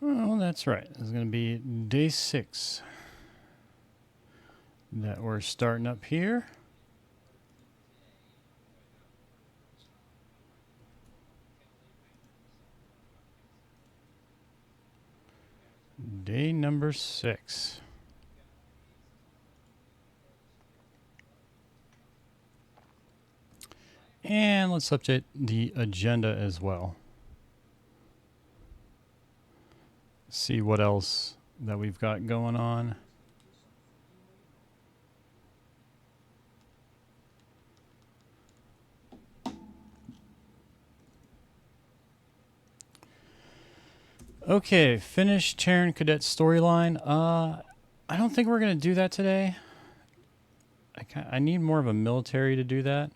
Oh, that's right. It's going to be day 6 that we're starting up here. Day number 6. And let's update the agenda as well. See what else that we've got going on. Okay, finish Terran Cadet storyline. I don't think we're going to do that today. I need more of a military to do that.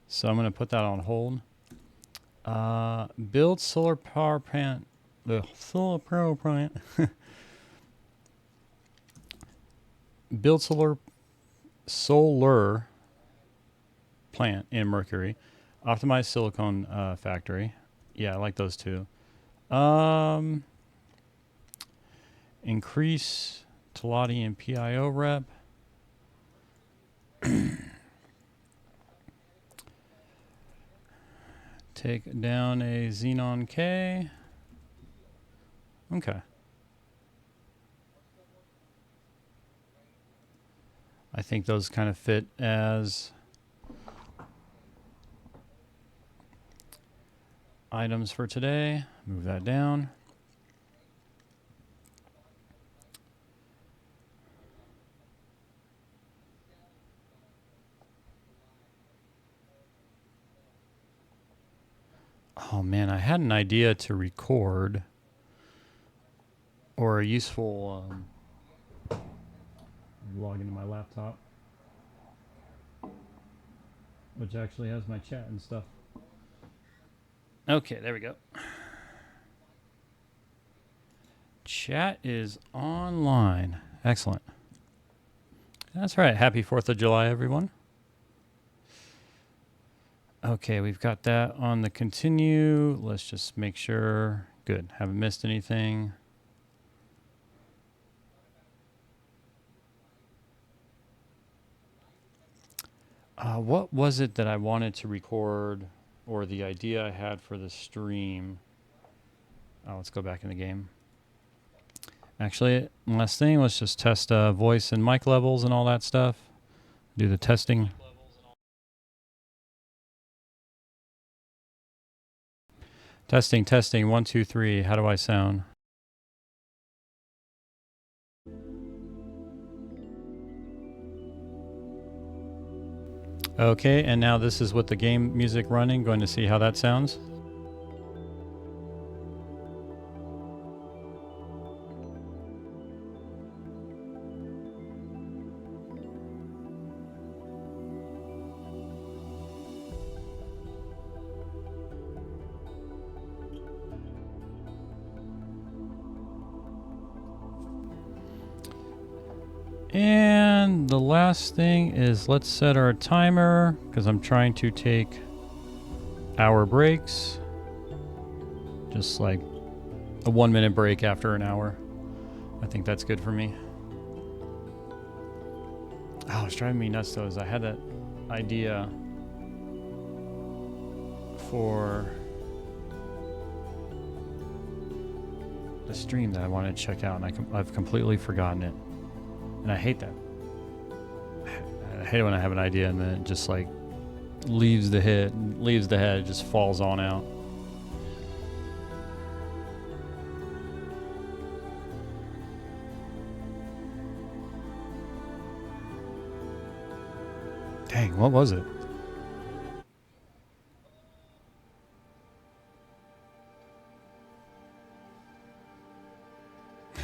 So I'm going to put that on hold. Build solar power plant. The solar power plant. Build solar plant in Mercury. Optimize silicone factory. Yeah, I like those two. Increase Talati and PIO rep. Take down a Xenon K. Okay. I think those kind of fit as items for today. Move that down. Oh man, I had an idea to record or a useful log into my laptop, which actually has my chat and stuff. Okay, there we go. Chat is online. Excellent. That's right. Happy 4th of July, everyone. Okay, we've got that on the continue. Let's just make sure. Good. Haven't missed anything. What was it that I wanted to record, or the idea I had for the stream? Oh, let's go back in the game. Actually, last thing, let's just test voice and mic levels and all that stuff. Do the testing. Testing. 1, 2, 3. How do I sound? Okay, and now this is with the game music running. Going to see how that sounds. And the last thing is let's set our timer because I'm trying to take hour breaks. Just like a 1-minute break after an hour. I think that's good for me. Oh, it's driving me nuts though, is I had that idea for the stream that I wanted to check out and I've completely forgotten it. And I hate that. I hate it when I have an idea and then it just like leaves the head, it just falls on out. Dang, what was it?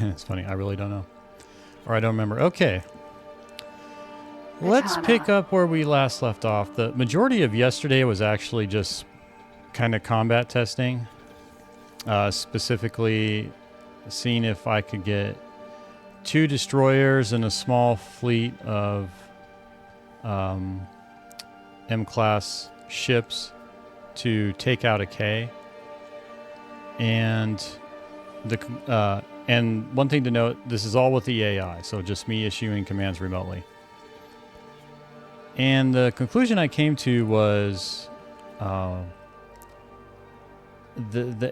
It's funny, I really don't know. Or I don't remember. Okay. Let's pick up where we last left off. The majority of yesterday was actually just kind of combat testing. Specifically seeing if I could get 2 destroyers and a small fleet of M-class ships to take out a K. And And one thing to note, this is all with the AI, so just me issuing commands remotely. And the conclusion I came to was the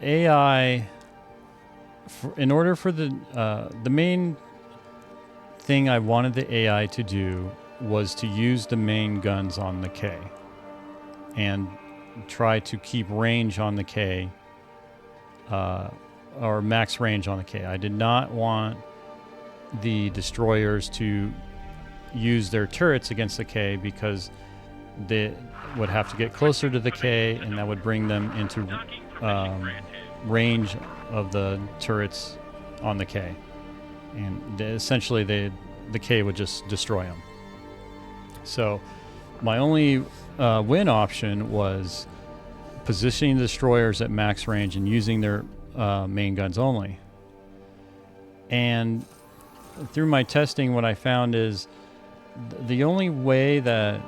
AI, in order for the main thing I wanted the AI to do was to use the main guns on the K and try to keep range on the K, or max range on the K. I did not want the destroyers to use their turrets against the K because they would have to get closer to the K, and that would bring them into range of the turrets on the K. And essentially, the K would just destroy them. So my only win option was positioning the destroyers at max range and using their main guns only. And through my testing, what I found is the only way that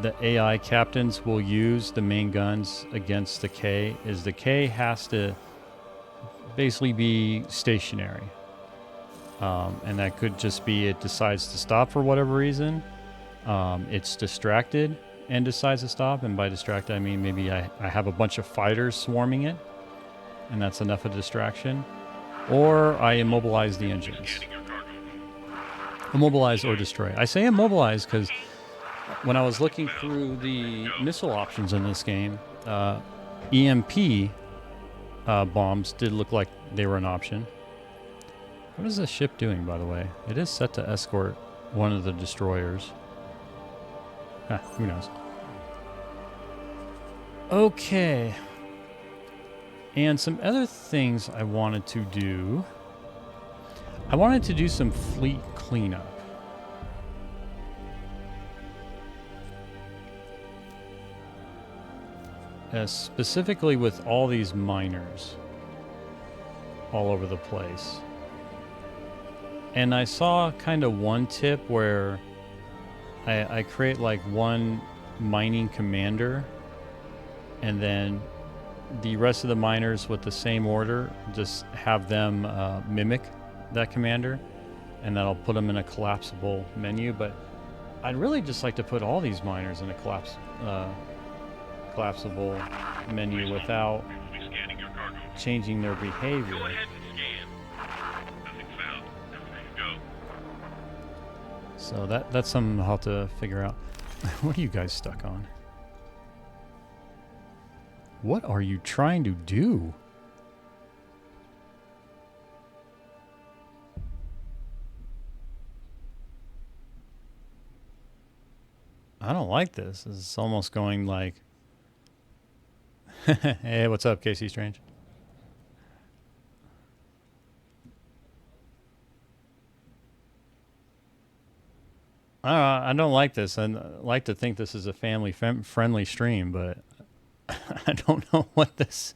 the AI captains will use the main guns against the K is the K has to basically be stationary. And that could just be it decides to stop for whatever reason. It's distracted and decides to stop. And by distracted, I mean maybe I have a bunch of fighters swarming it, and that's enough of a distraction. Or I immobilize the engines. Immobilize or destroy. I say immobilize because when I was looking through the missile options in this game, EMP bombs did look like they were an option. What is this ship doing, by the way? It is set to escort one of the destroyers. Who knows? Okay. And some other things I wanted to do. I wanted to do some fleet cleanup. Specifically with all these miners all over the place. And I saw kind of one tip where I create like one mining commander, and then the rest of the miners with the same order, just have them mimic that commander, and that'll put them in a collapsible menu. But I'd really just like to put all these miners in a collapsible menu without changing their behavior. So that's something I'll have to figure out. What are you guys stuck on? What are you trying to do? I don't like this. It's almost going like... Hey, what's up, Casey Strange? I don't like this. I like to think this is a family-friendly stream, but I don't know what this...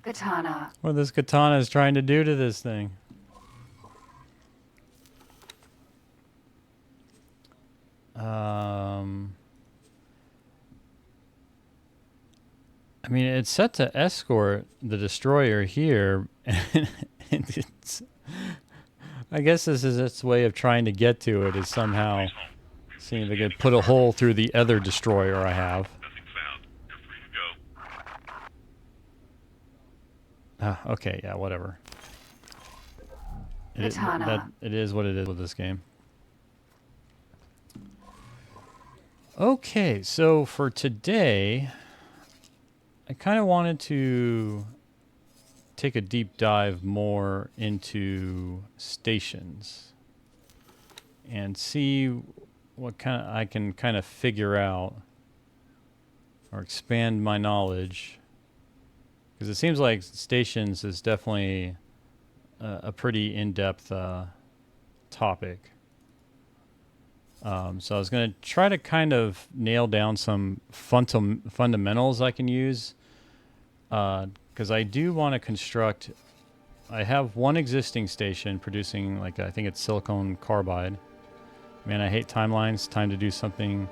Katana. What this katana is trying to do to this thing. I mean, it's set to escort the destroyer here, and it's... I guess this is its way of trying to get to it, is somehow seeing if it could put a hole through the other destroyer I have. Okay, yeah, whatever. It is what it is with this game. Okay, so for today, I kind of wanted to take a deep dive more into stations and see what kind of I can kind of figure out or expand my knowledge, because it seems like stations is definitely a pretty in-depth topic. So I was going to try to kind of nail down some fundamentals I can use, because I do want to construct... I have one existing station producing, like, I think it's silicon carbide. Man, I hate timelines. Time to do something,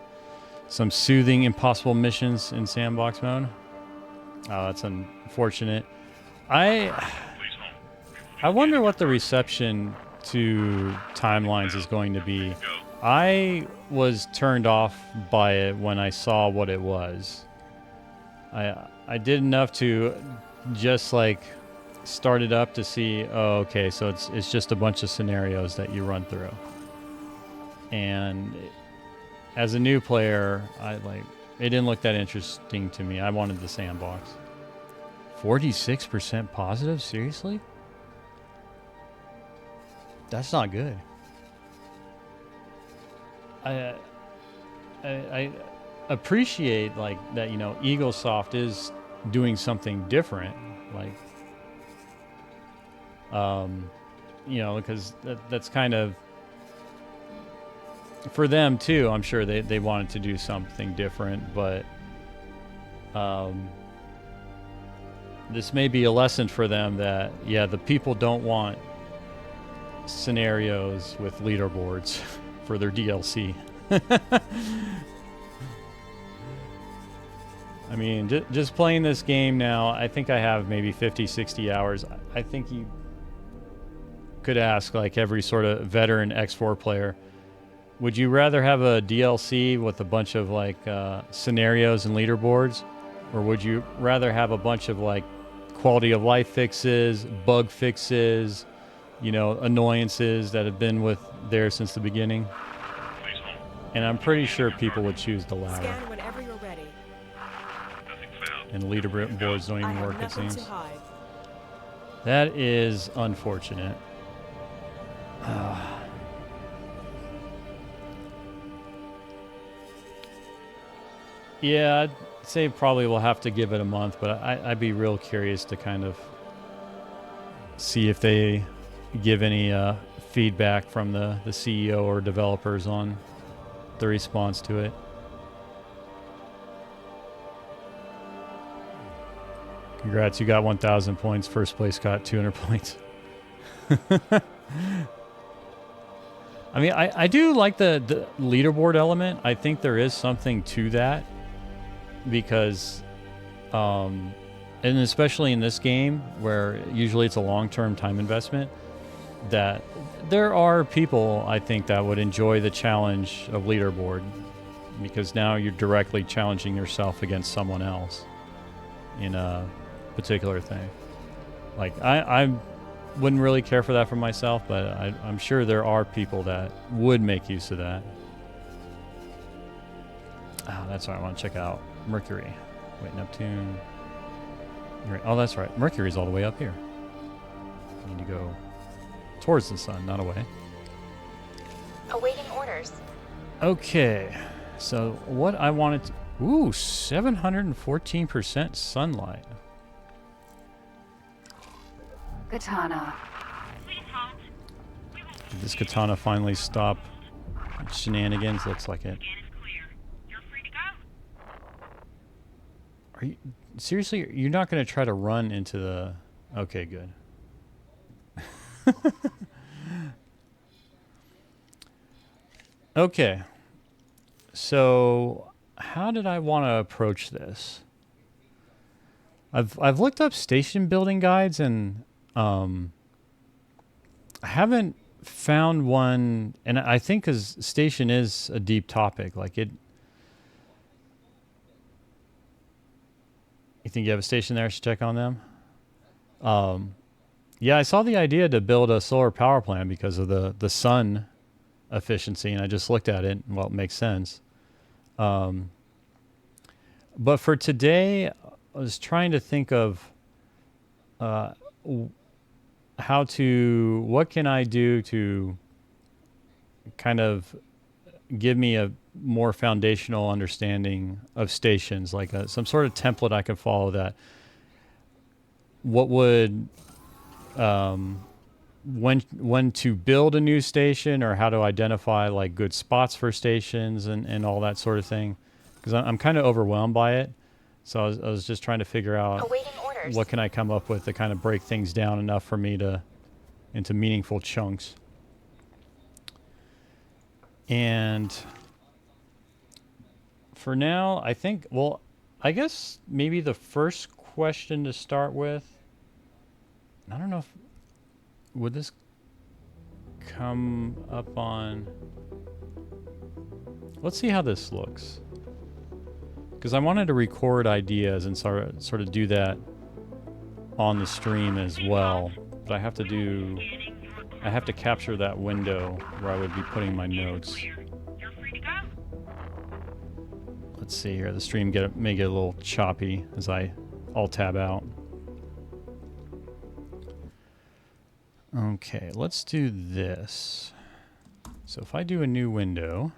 some soothing impossible missions in sandbox mode. Oh, that's unfortunate. I wonder what the reception to timelines is going to be. I was turned off by it when I saw what it was. I did enough to just like start it up to see, oh, okay, so it's just a bunch of scenarios that you run through. And as a new player, it didn't look that interesting to me. I wanted the sandbox. 46% positive? Seriously? That's not good. I appreciate like that, Eaglesoft is doing something different, like because that's kind of for them too. I'm sure they wanted to do something different, but this may be a lesson for them that the people don't want scenarios with leaderboards for their DLC. I mean, just playing this game now, I think I have maybe 50, 60 hours. I think you could ask like every sort of veteran X4 player, would you rather have a DLC with a bunch of like scenarios and leaderboards, or would you rather have a bunch of like quality of life fixes, bug fixes, annoyances that have been there since the beginning? And I'm pretty sure people would choose the latter. Scan whenever you're ready. And leaderboards don't even work, it seems. That is unfortunate. Yeah, I'd say probably we'll have to give it a month, but I'd be real curious to kind of see if they give any feedback from the CEO or developers on the response to it. Congrats, you got 1,000 points. First place got 200 points. I mean, I do like the leaderboard element. I think there is something to that because, and especially in this game where usually it's a long-term time investment, that there are people, I think, that would enjoy the challenge of leaderboard because now you're directly challenging yourself against someone else in a particular thing. Like, I wouldn't really care for that for myself, but I'm sure there are people that would make use of that. Oh, that's right. I want to check out Mercury. Wait, Neptune. Oh, that's right. Mercury's all the way up here. I need to go towards the sun, not away. Awaiting orders. Okay. So what I wanted to... Ooh, 714% sunlight. Katana. Did this katana finally stop shenanigans? Looks like it. Are you... Seriously? You're not going to try to run into the... Okay, good. Okay. So, how did I want to approach this? I've looked up station building guides and I haven't found one, and I think because station is a deep topic, like it. You think you have a station there? I should check on them. Yeah, I saw the idea to build a solar power plant because of the sun efficiency, and I just looked at it. Well, it makes sense. But for today, I was trying to think of what can I do to kind of give me a more foundational understanding of stations, like some sort of template I can follow that. What would, when to build a new station, or how to identify like good spots for stations and all that sort of thing. Because I'm kind of overwhelmed by it. So I was just trying to figure out what can I come up with to kind of break things down enough for me into meaningful chunks. And for now, I think, well, I guess maybe the first question to start with I don't know if... Would this come up on... Let's see how this looks. Because I wanted to record ideas and sort of do that on the stream as well. But I have to capture that window where I would be putting my notes. Let's see here. The stream may get a little choppy as I alt-tab out. Okay, let's do this. So if I do a new window,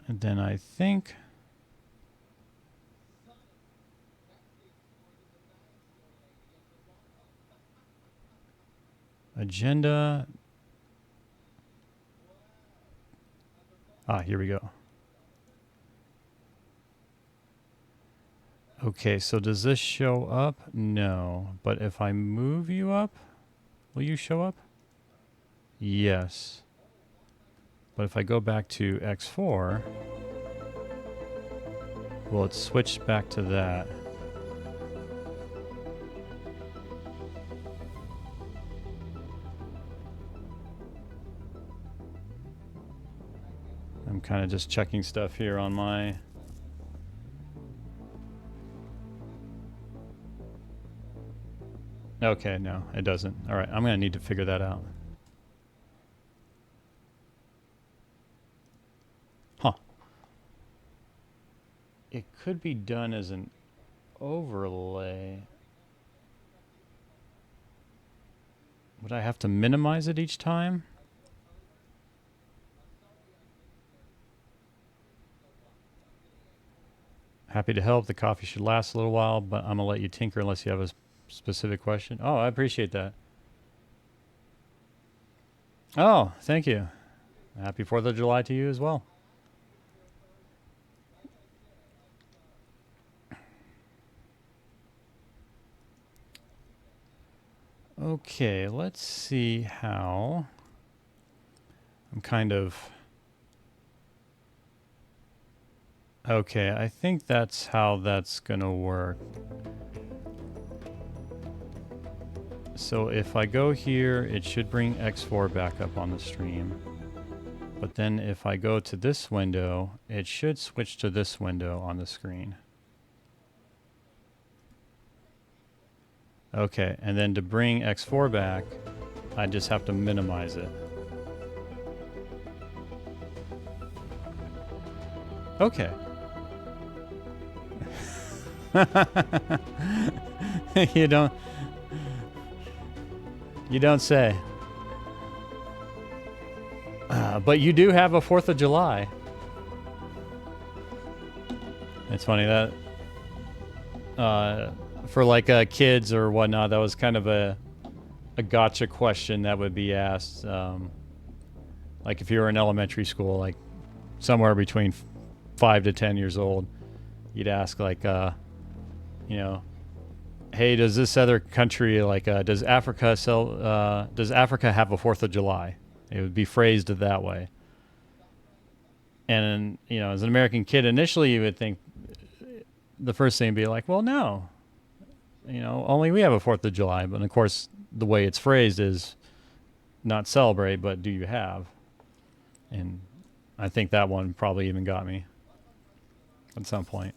and then I think agenda. Here we go. Okay, so does this show up? No. But if I move you up, will you show up? Yes. But if I go back to X4, well, it's switched back to that. I'm kind of just checking stuff here on my... Okay, no, it doesn't. All right, I'm going to need to figure that out. Huh. It could be done as an overlay. Would I have to minimize it each time? Happy to help. The coffee should last a little while, but I'm going to let you tinker unless you have a specific question. Oh, I appreciate that. Oh, thank you. Happy 4th of July to you as well. Okay, let's see how I'm kind of... Okay, I think that's how that's gonna work. So if I go here, it should bring X4 back up on the stream. But then if I go to this window, it should switch to this window on the screen. Okay, and then to bring X4 back, I just have to minimize it. Okay. You don't say. But you do have a 4th of July. It's funny that for like kids or whatnot, that was kind of a gotcha question that would be asked. Like if you were in elementary school, like somewhere between 5 to 10 years old, you'd ask like, you know, hey, does this other country, like, does Africa have a 4th of July? It would be phrased that way. And, you know, as an American kid, initially you would think the first thing would be like, well, no, you know, only we have a 4th of July. But of course, the way it's phrased is not celebrate, but do you have? And I think that one probably even got me at some point.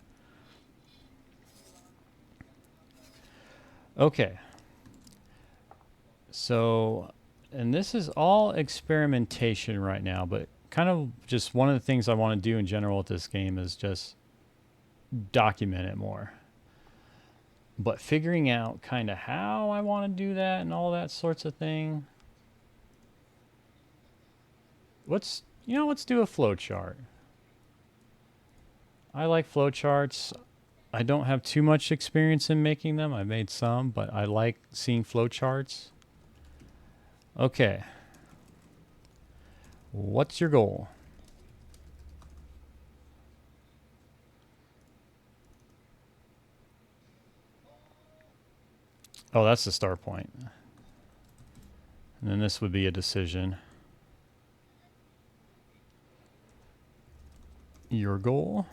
Okay. So, and this is all experimentation right now, but kind of just one of the things I want to do in general with this game is just document it more. But figuring out kind of how I want to do that and all that sorts of thing. Let's do a flow chart. I like flow charts. I don't have too much experience in making them. I made some, but I like seeing flow charts. Okay. What's your goal? Oh, that's the start point. And then this would be a decision. Your goal.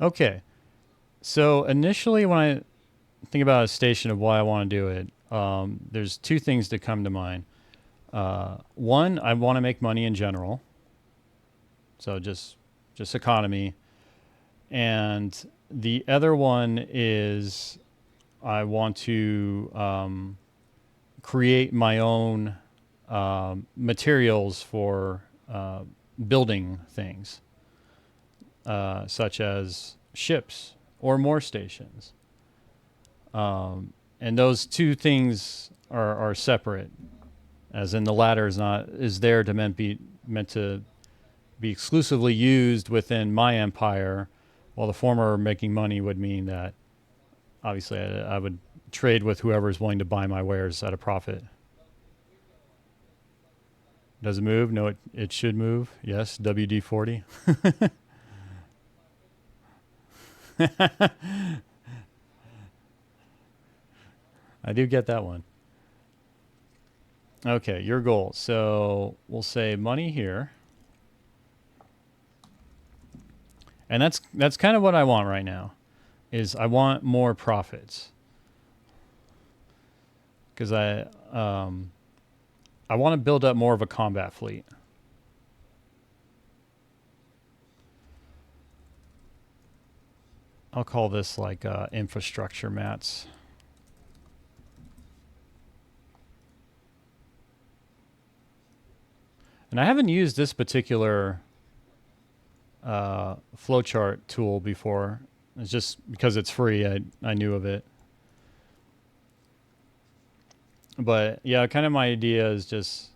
Okay. So initially, when I think about a station of why I want to do it, there's two things that come to mind. One, I want to make money in general, so just economy, and the other one is I want to create my own materials for building things, such as ships or more stations. And those two things are separate, as in the latter is there to meant to be exclusively used within my empire, while the former making money would mean that obviously I would trade with whoever is willing to buy my wares at a profit. Does it move? No, it should move. Yes, WD-40. I do get that one. Okay, your goal. So we'll say money here. And that's kind of what I want right now. Is I want more profits. Because I want to build up more of a combat fleet. I'll call this like infrastructure mats. And I haven't used this particular flowchart tool before. It's just because it's free. I knew of it. But yeah, kind of my idea is just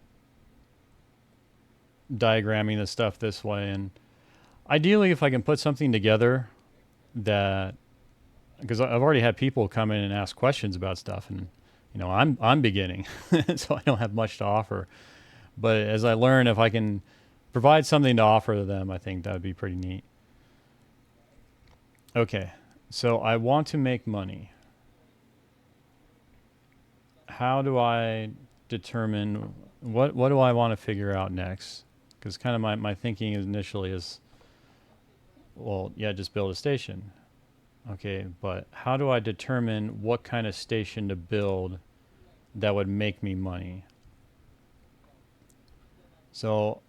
diagramming the stuff this way. And ideally, if I can put something together that, because I've already had people come in and ask questions about stuff, and I'm beginning, so I don't have much to offer. But as I learn, if I can provide something to offer to them, I think that would be pretty neat. Okay, so I want to make money. How do I determine what do I want to figure out next? Because kind of my thinking initially is, well, yeah, just build a station. Okay, but how do I determine what kind of station to build that would make me money? So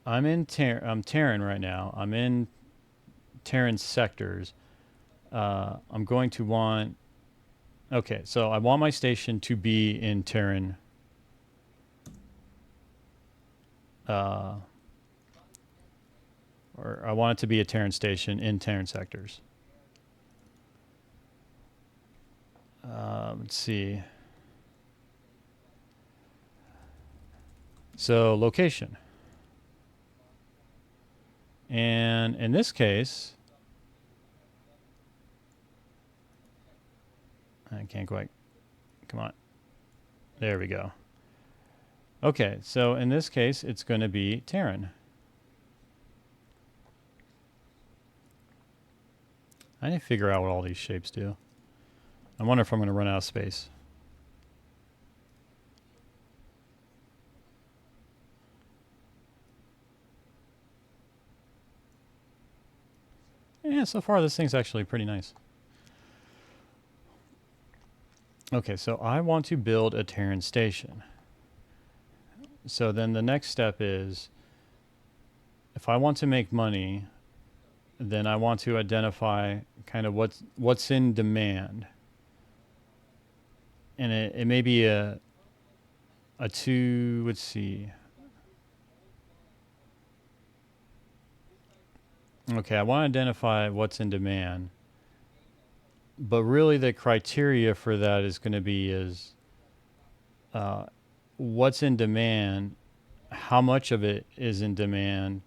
I'm Terran right now. I'm in Terran sectors. I'm going to want. Okay, so I want my station to be in Terran. Or I want it to be a Terran station in Terran sectors. Let's see. So location. And in this case, I can't quite, come on. There we go. Okay, so in this case, it's going to be Terran. I need to figure out what all these shapes do. I wonder if I'm going to run out of space. Yeah, so far this thing's actually pretty nice. Okay, so I want to build a Terran station. So then the next step is, if I want to make money, then I want to identify kind of what's in demand. And it may be a two, let's see. Okay, I want to identify what's in demand. But really the criteria for that is going to be what's in demand, how much of it is in demand,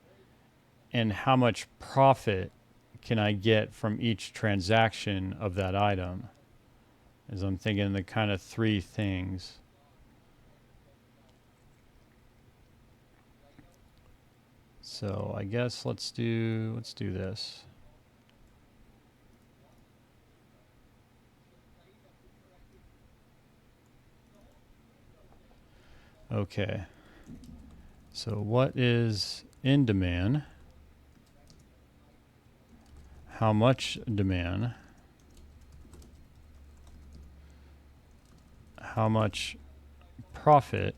and how much profit can I get from each transaction of that item. As I'm thinking the kind of three things. So I guess let's do this. Okay. So what is in demand? how much demand, how much profit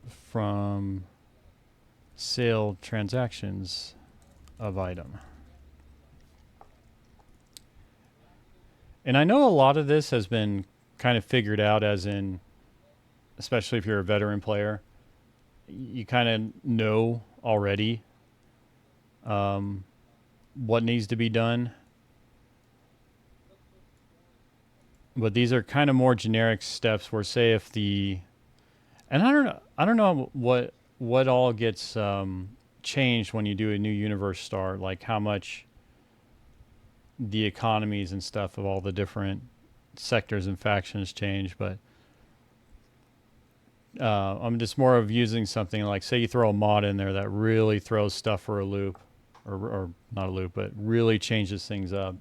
from sale transactions of item. And I know a lot of this has been kind of figured out, as in, especially if you're a veteran player, you kind of know already what needs to be done. But these are kind of more generic steps where, say, if the, and I don't know what all gets changed when you do a new universe start, like how much the economies and stuff of all the different sectors and factions change, but I'm just more of using something like, say you throw a mod in there that really throws stuff for a loop, or not a loop, but really changes things up.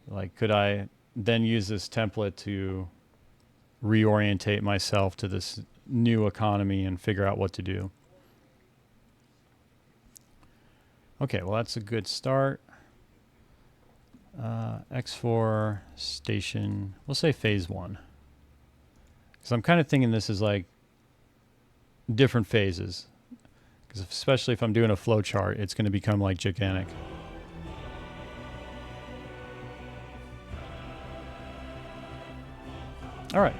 Like, could I then use this template to reorientate myself to this new economy and figure out what to do? Okay, well, that's a good start. X4 station, we'll say phase 1. So I'm kind of thinking this is like different phases, because especially if I'm doing a flow chart, it's going to become like gigantic. All right,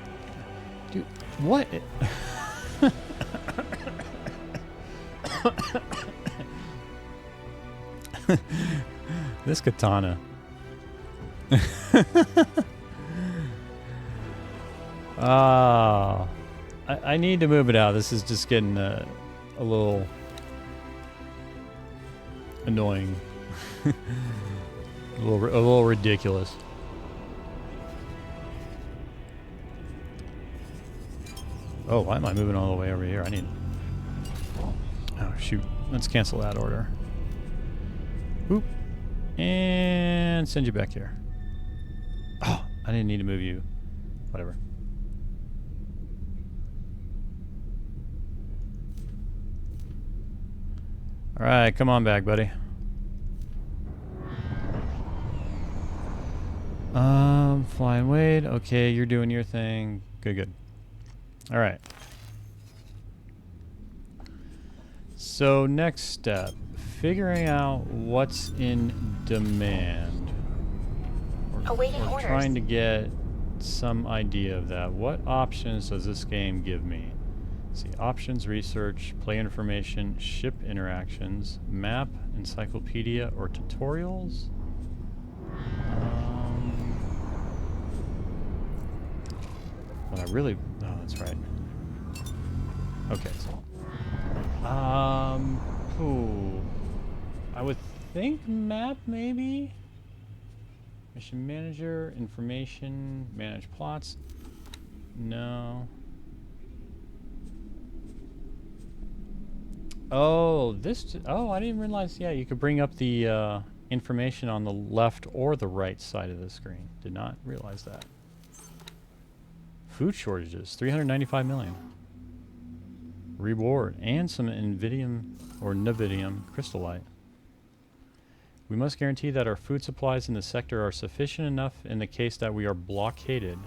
dude, what? This katana. Ah, I need to move it out. This is just getting a little annoying, a little ridiculous. Oh, why am I moving all the way over here? I need. Oh shoot! Let's cancel that order. Oop, and send you back here. Oh, I didn't need to move you. Whatever. All right, come on back, buddy. Flying Wade. Okay, you're doing your thing. Good. All right. So next step, figuring out what's in demand. Awaiting We're orders. trying to get some idea of that. What options does this game give me? Let's see, options, research, play information, ship interactions, map, encyclopedia, or tutorials? But I really, oh, that's right. Okay, so, I would think map, maybe? Mission manager, information, manage plots. No. Oh, this, oh, I didn't realize, yeah, you could bring up the information on the left or the right side of the screen. Did not realize that. Food shortages, 395 million. Reward, and some Nvidium or Navidium crystallite. We must guarantee that our food supplies in the sector are sufficient enough in the case that we are blockaded.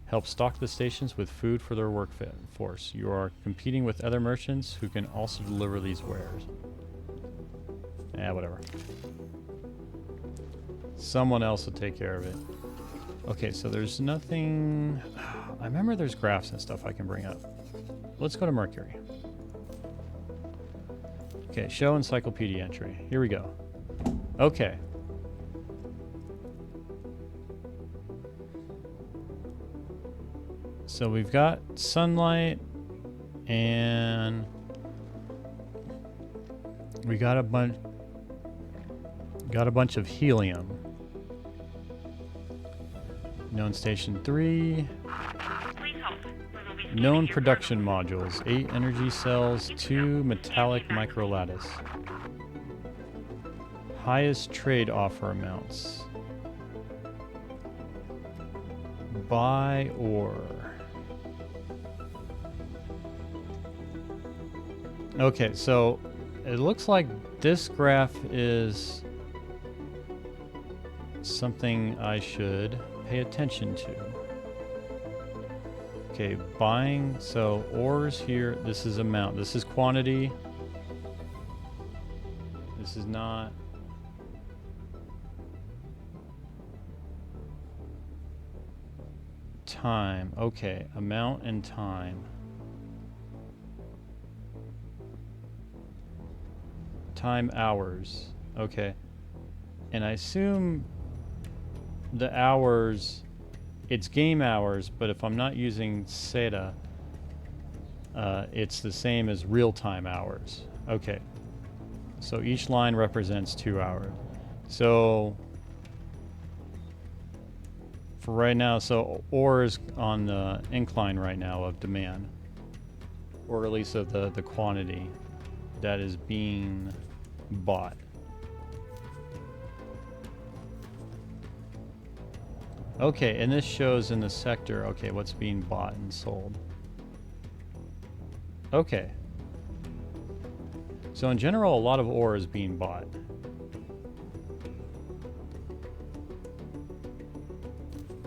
Help stock the stations with food for their workforce. You are competing with other merchants who can also deliver these wares. Yeah, whatever. Someone else will take care of it. Okay, so there's nothing... I remember there's graphs and stuff I can bring up. Let's go to Mercury. Okay, show encyclopedia entry. Here we go. Okay. So we've got sunlight, and we got a bunch of helium. Known station 3. Known production modules, 8 energy cells, 2 metallic microlattice. Highest trade offer amounts. Buy ore. Okay, so it looks like this graph is something I should pay attention to. Okay, buying, so ores here, this is amount, this is quantity. This is not... Time, okay, amount and time. Time hours, okay. And I assume the hours, it's game hours, but if I'm not using SATA, it's the same as real-time hours. Okay. So each line represents 2 hours. So for right now, so ore is on the incline right now of demand, or at least of the quantity that is being bought. Okay, and this shows in the sector, okay, what's being bought and sold. Okay. So in general, a lot of ore is being bought.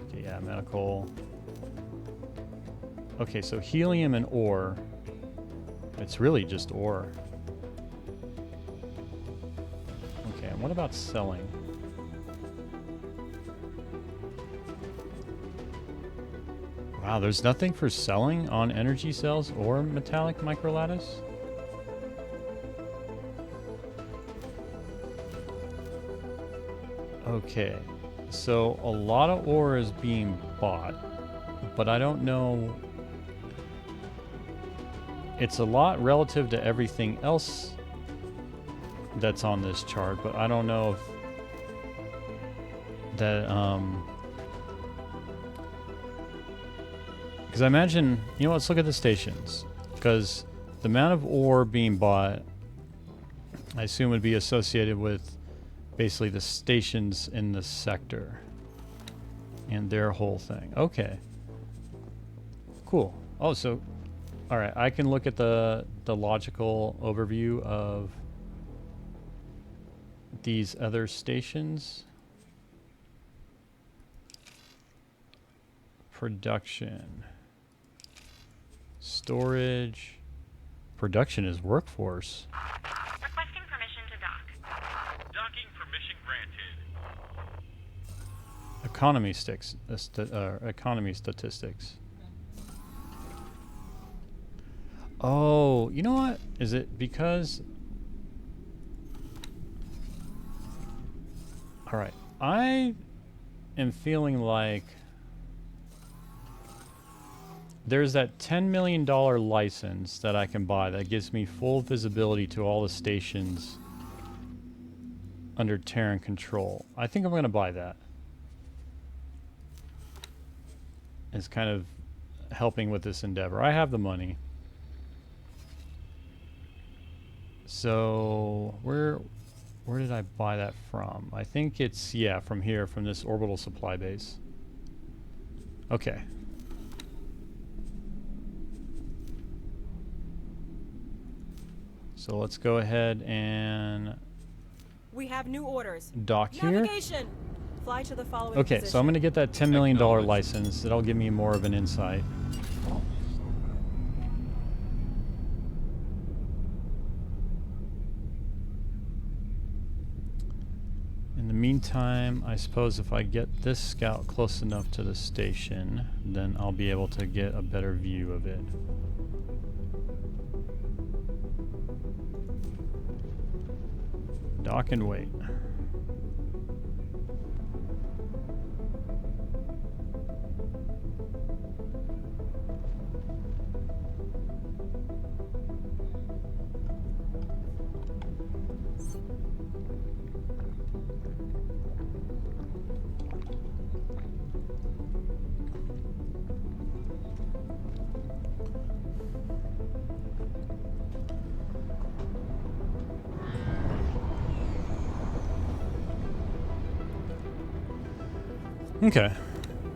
Okay, yeah, medical. Okay, so helium and ore. It's really just ore. Okay, and what about selling? Wow, there's nothing for selling on energy cells or metallic microlattice? Okay, so a lot of ore is being bought, but I don't know. It's a lot relative to everything else that's on this chart, but I don't know if that, because I imagine, you know, let's look at the stations, because the amount of ore being bought, I assume would be associated with basically the stations in the sector and their whole thing. Okay. Cool. Oh, so, all right, I can look at the logical overview of these other stations. Production. Storage. Production is workforce. Requesting permission to dock. Docking permission granted. Economy statistics. Oh, you know what? Is it because... All right. I am feeling like there's that $10 million license that I can buy that gives me full visibility to all the stations under Terran control. I think I'm going to buy that. It's kind of helping with this endeavor. I have the money. So where did I buy that from? I think it's, yeah, from here, from this orbital supply base. Okay. So let's go ahead and We have new orders. dock here. Navigation. Fly to the following Okay, so I'm going to get that $10 million license. That'll give me more of an insight. In the meantime, I suppose if I get this scout close enough to the station, then I'll be able to get a better view of it. Dock and wait. Okay.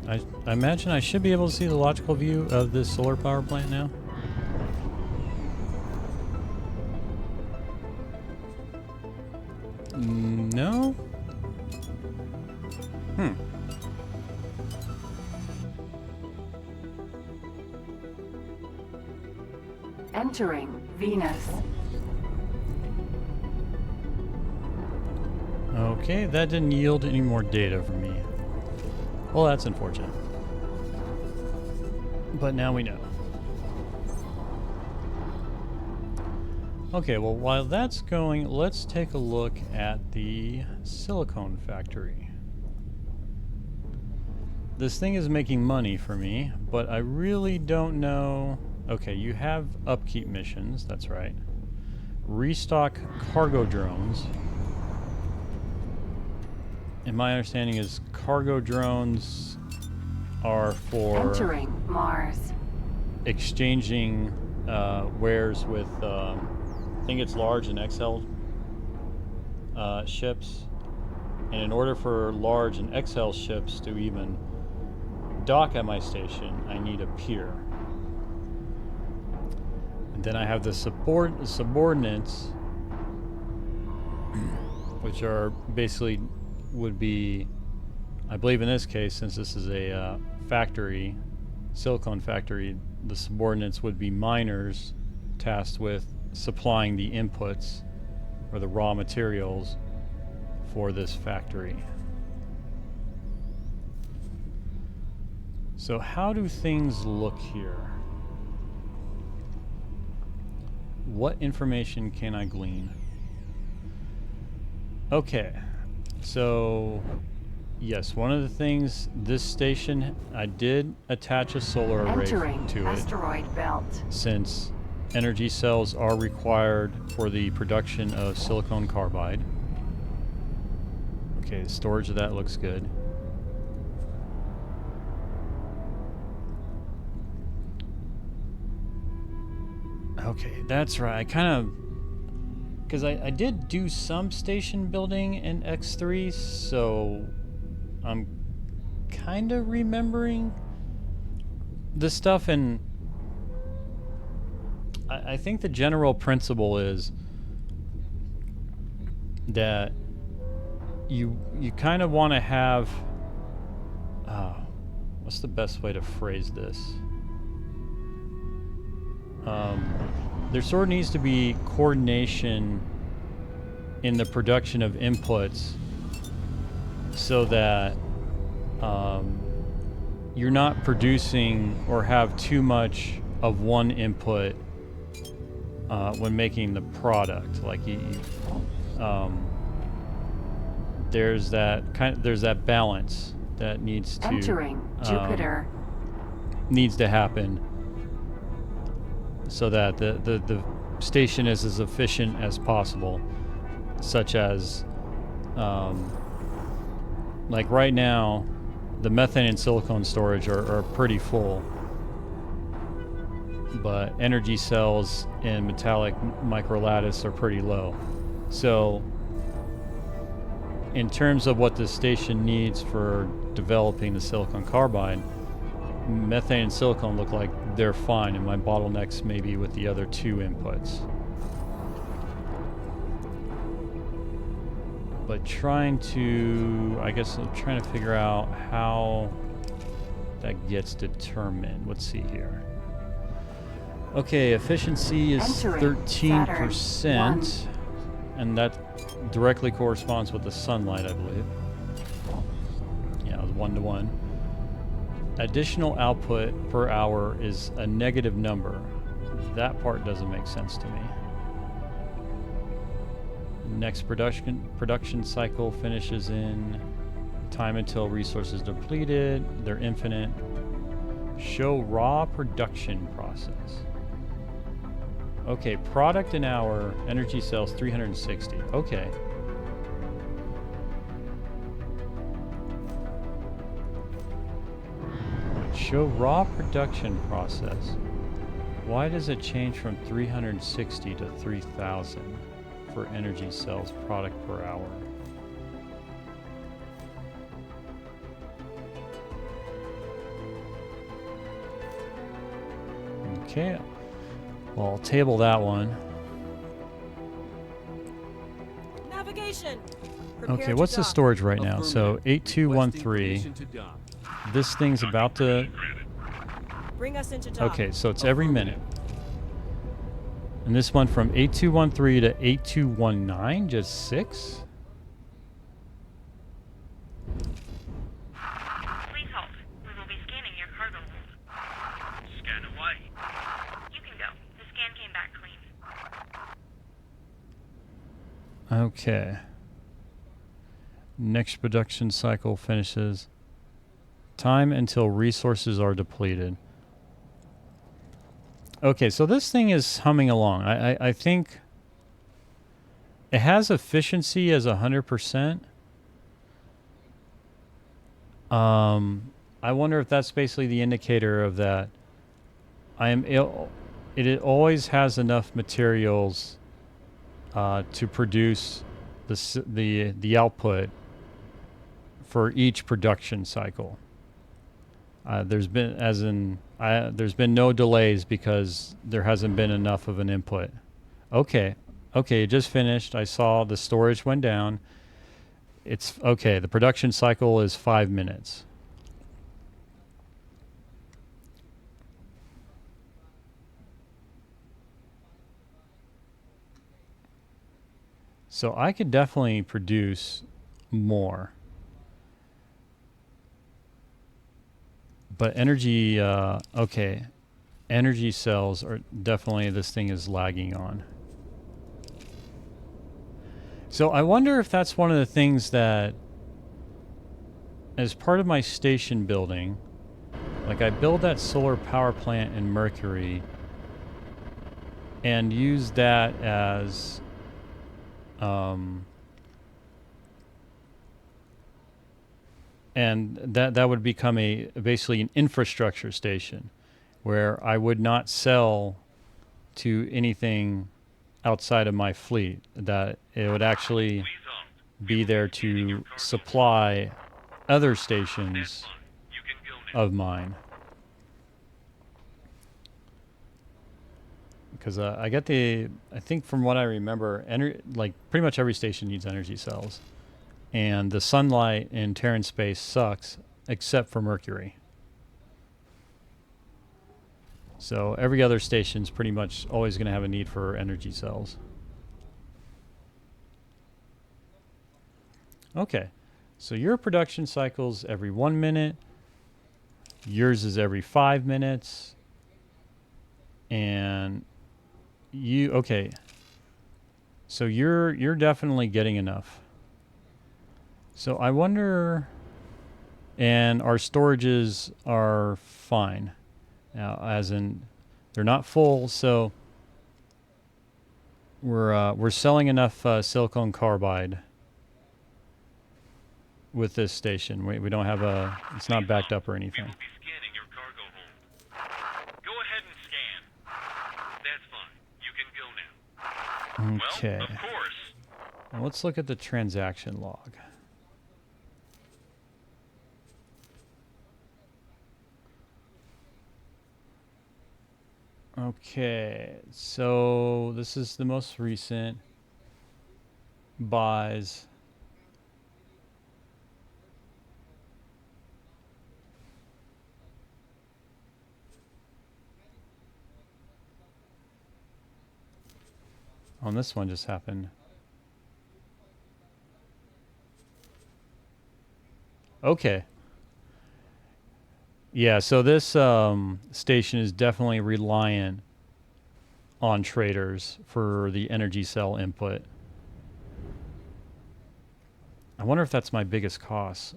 I imagine I should be able to see the logical view of this solar power plant now. Hmm. Entering Venus. Okay, that didn't yield any more data for me. Well, that's unfortunate. But now we know. Okay, well, while that's going, let's take a look at the silicone factory. This thing is making money for me, but I really don't know. Okay, you have upkeep missions, that's right. Restock cargo drones. And my understanding is cargo drones are for Entering Mars. exchanging wares with, I think it's large and XL ships. And in order for large and XL ships to even dock at my station, I need a pier. And then I have the subordinates, which are basically would be, I believe in this case, since this is a factory, silicone factory, the subordinates would be miners tasked with supplying the inputs or the raw materials for this factory. So how do things look here? What information can I glean? Okay, so yes, one of the things, this station, I did attach a solar array Entering to it, asteroid belt. since energy cells are required for the production of silicon carbide. Okay, the storage of that looks good. Okay, that's right. I kind of, because I did do some station building in X3, so I'm kind of remembering the stuff, and I think the general principle is that you kind of want to have, what's the best way to phrase this? There sort of needs to be coordination in the production of inputs so that you're not producing or have too much of one input when making the product. Like there's that balance that needs to Entering Jupiter. needs to happen, so that the station is as efficient as possible, such as like right now the methane and silicone storage are pretty full, but energy cells and metallic microlattice are pretty low. So in terms of what the station needs for developing the silicon carbide, methane and silicone look like they're fine, and my bottlenecks maybe with the other two inputs. But I'm trying to figure out how that gets determined. Let's see here. Okay, efficiency is Entering 13%, and that directly corresponds with the sunlight, I believe. Yeah, it was 1-to-1. Additional output per hour is a negative number. That part doesn't make sense to me. Next production cycle finishes in time until resources depleted. They're infinite. Show raw production process. Okay, product an hour, energy cells 360. Okay. Show raw production process. Why does it change from 360 to 3000 for energy cells product per hour? Okay, well, I'll table that one. Navigation. Prepare Okay, to what's the dock. storage right now? So Affirmative. 8213. Requesting permission to dock. This thing's about to... Bring us into dock. Okay, so it's every minute. Affirmative. And this one from 8213 to 8219, just 6? Please hold. We will be scanning your cargo hold. Scan away. You can go. The scan came back clean. Okay. Next production cycle finishes. Time until resources are depleted. Okay, so this thing is humming along. I think it has efficiency as 100%. I wonder if that's basically the indicator of that. It always has enough materials to produce the output for each production cycle. There's been no delays because there hasn't been enough of an input. Okay, it just finished. I saw the storage went down. It's okay. The production cycle is 5 minutes. So I could definitely produce more. But energy, okay. Energy cells are definitely, this thing is lagging on. So I wonder if that's one of the things that, as part of my station building, like I build that solar power plant in Mercury and use that as and that would become basically an infrastructure station where I would not sell to anything outside of my fleet, that it would actually be there to supply other stations You can go now. of mine. Because I think from what I remember, like pretty much every station needs energy cells. And the sunlight in Terran space sucks, except for Mercury. So every other station's pretty much always going to have a need for energy cells. Okay, so your production cycle's every 1 minute. Yours is every 5 minutes. And okay. So you're definitely getting enough. So I wonder, and our storages are fine. Now, as in, they're not full, so we're selling enough silicon carbide with this station. We don't have it's not backed up or We anything. will be scanning your cargo hold. Go ahead and scan. That's fine. You can go now. Okay. Well, of course. Now let's look at the transaction log. Okay, so this is the most recent buys. On this one just happened. Okay. Yeah, so this station is definitely reliant on traders for the energy cell input. I wonder if that's my biggest cost.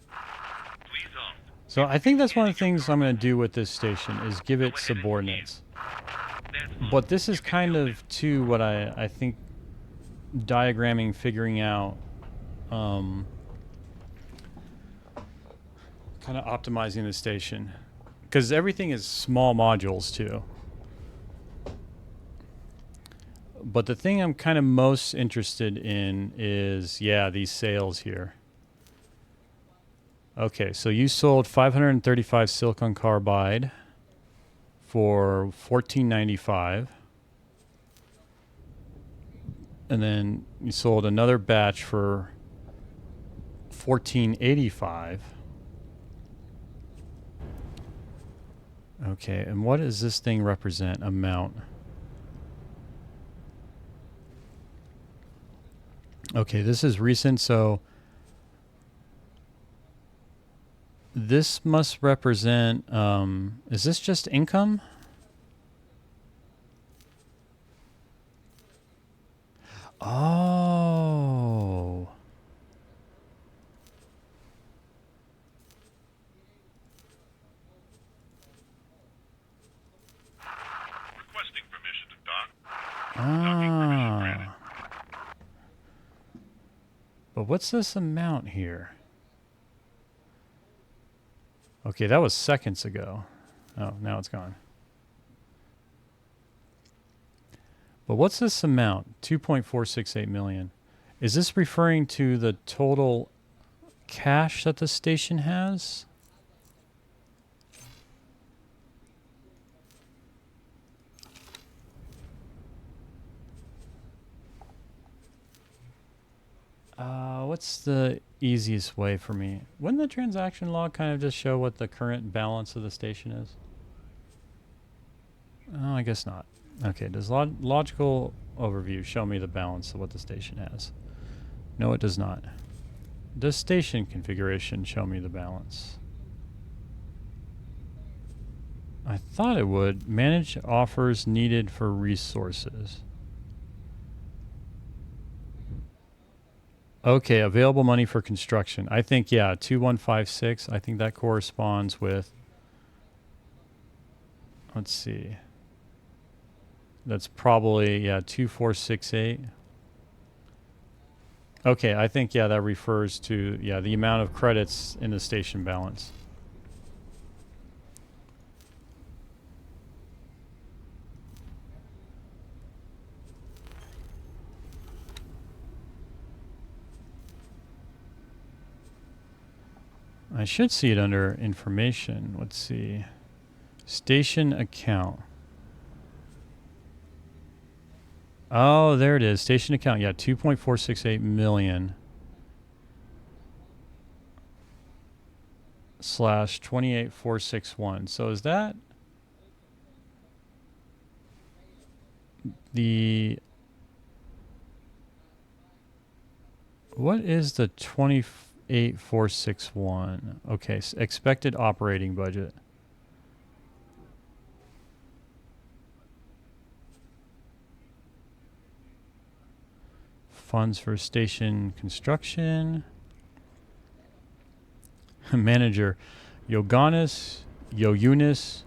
Please hold. So I think that's one of the things I'm going to do with this station is give it subordinates. That's fine. But this is kind of, too, what I think diagramming, figuring out, kind of optimizing the station. Because everything is small modules, too. But the thing I'm kind of most interested in is, yeah, these sales here. Okay, so you sold 535 silicon carbide for $14.95. And then you sold another batch for $14.85. Okay, and what does this thing represent? Amount. Okay, this is recent, so this must represent, is this just income? Oh. Requesting permission to dock. Ah. But what's this amount here? Okay, that was seconds ago. Oh, now it's gone. But what's this amount? 2.468 million. Is this referring to the total cash that the station has? What's the easiest way for me? Wouldn't the transaction log kind of just show what the current balance of the station is? Oh, I guess not. Okay, does logical overview show me the balance of what the station has? No, it does not. Does station configuration show me the balance? I thought it would. Manage offers needed for resources. Okay, available money for construction. I think, yeah, 2156. I think that corresponds with, let's see. That's probably, yeah, 2468. Okay, I think, yeah, that refers to, yeah, the amount of credits in the station balance. I should see it under information. Let's see. Station account. Oh, there it is. Station account. Yeah, 2.468 million. Slash 28461. So is that the... What is the 28461? Okay, expected operating budget. Funds for station construction. Manager, Yoganis Yoyunis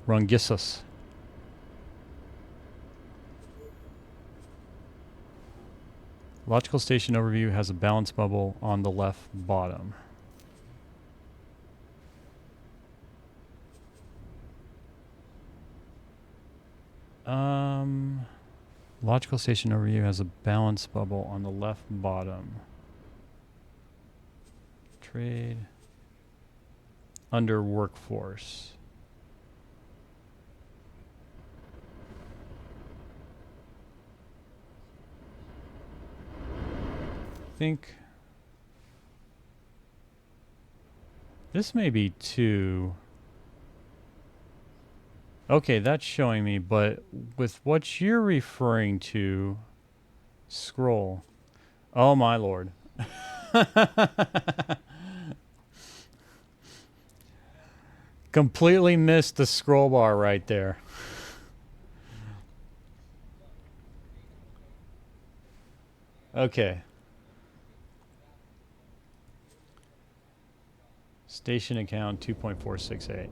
Rungisas. Logical station overview has a balance bubble on the left bottom. Logical station overview has a balance bubble on the left bottom. Trade. Under workforce. I think this may be 2. Okay, that's showing me, but with what you're referring to, scroll. Oh my lord. Completely missed the scroll bar right there. Okay. Station account 2.468.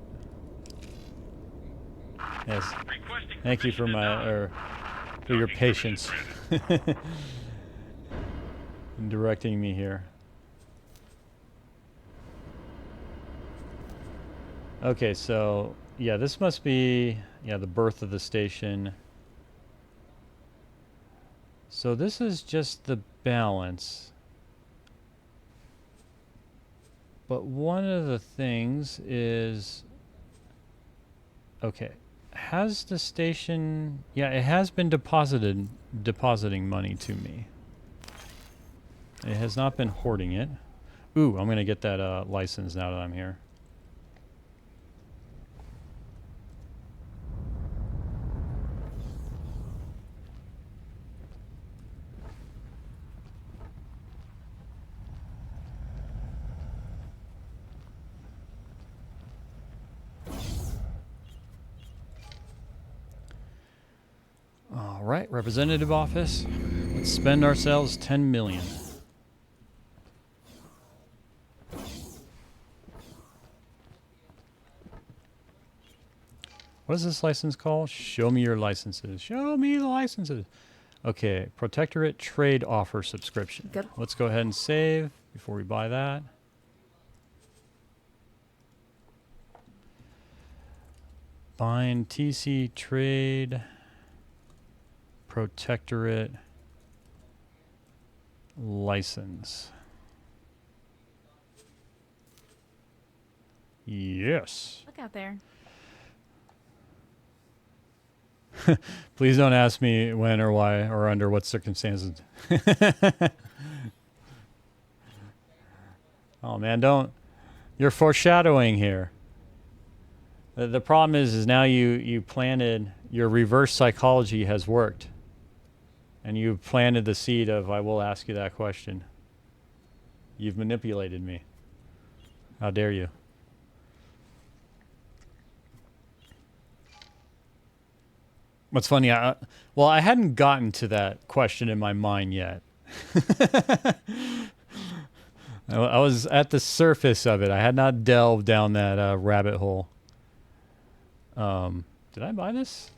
Yes. Thank you for for your patience in directing me here. Okay, so yeah, this must be the birth of the station. So this is just the balance. But one of the things is, okay, has the station... Yeah, it has been depositing money to me. It has not been hoarding it. Ooh, I'm going to get that license now that I'm here. All right, representative office. Let's spend ourselves 10 million. What is this license called? Show me your licenses. Show me the licenses. Okay, Protectorate trade offer subscription. Good. Let's go ahead and save before we buy that. Bind TC trade Protectorate license. Yes. Look out there. Please don't ask me when or why or under what circumstances. Oh man, don't. You're foreshadowing here. The problem is now you planted, your reverse psychology has worked. And you've planted the seed of, I will ask you that question. You've manipulated me. How dare you? What's funny, I hadn't gotten to that question in my mind yet. I was at the surface of it. I had not delved down that rabbit hole. Did I buy this?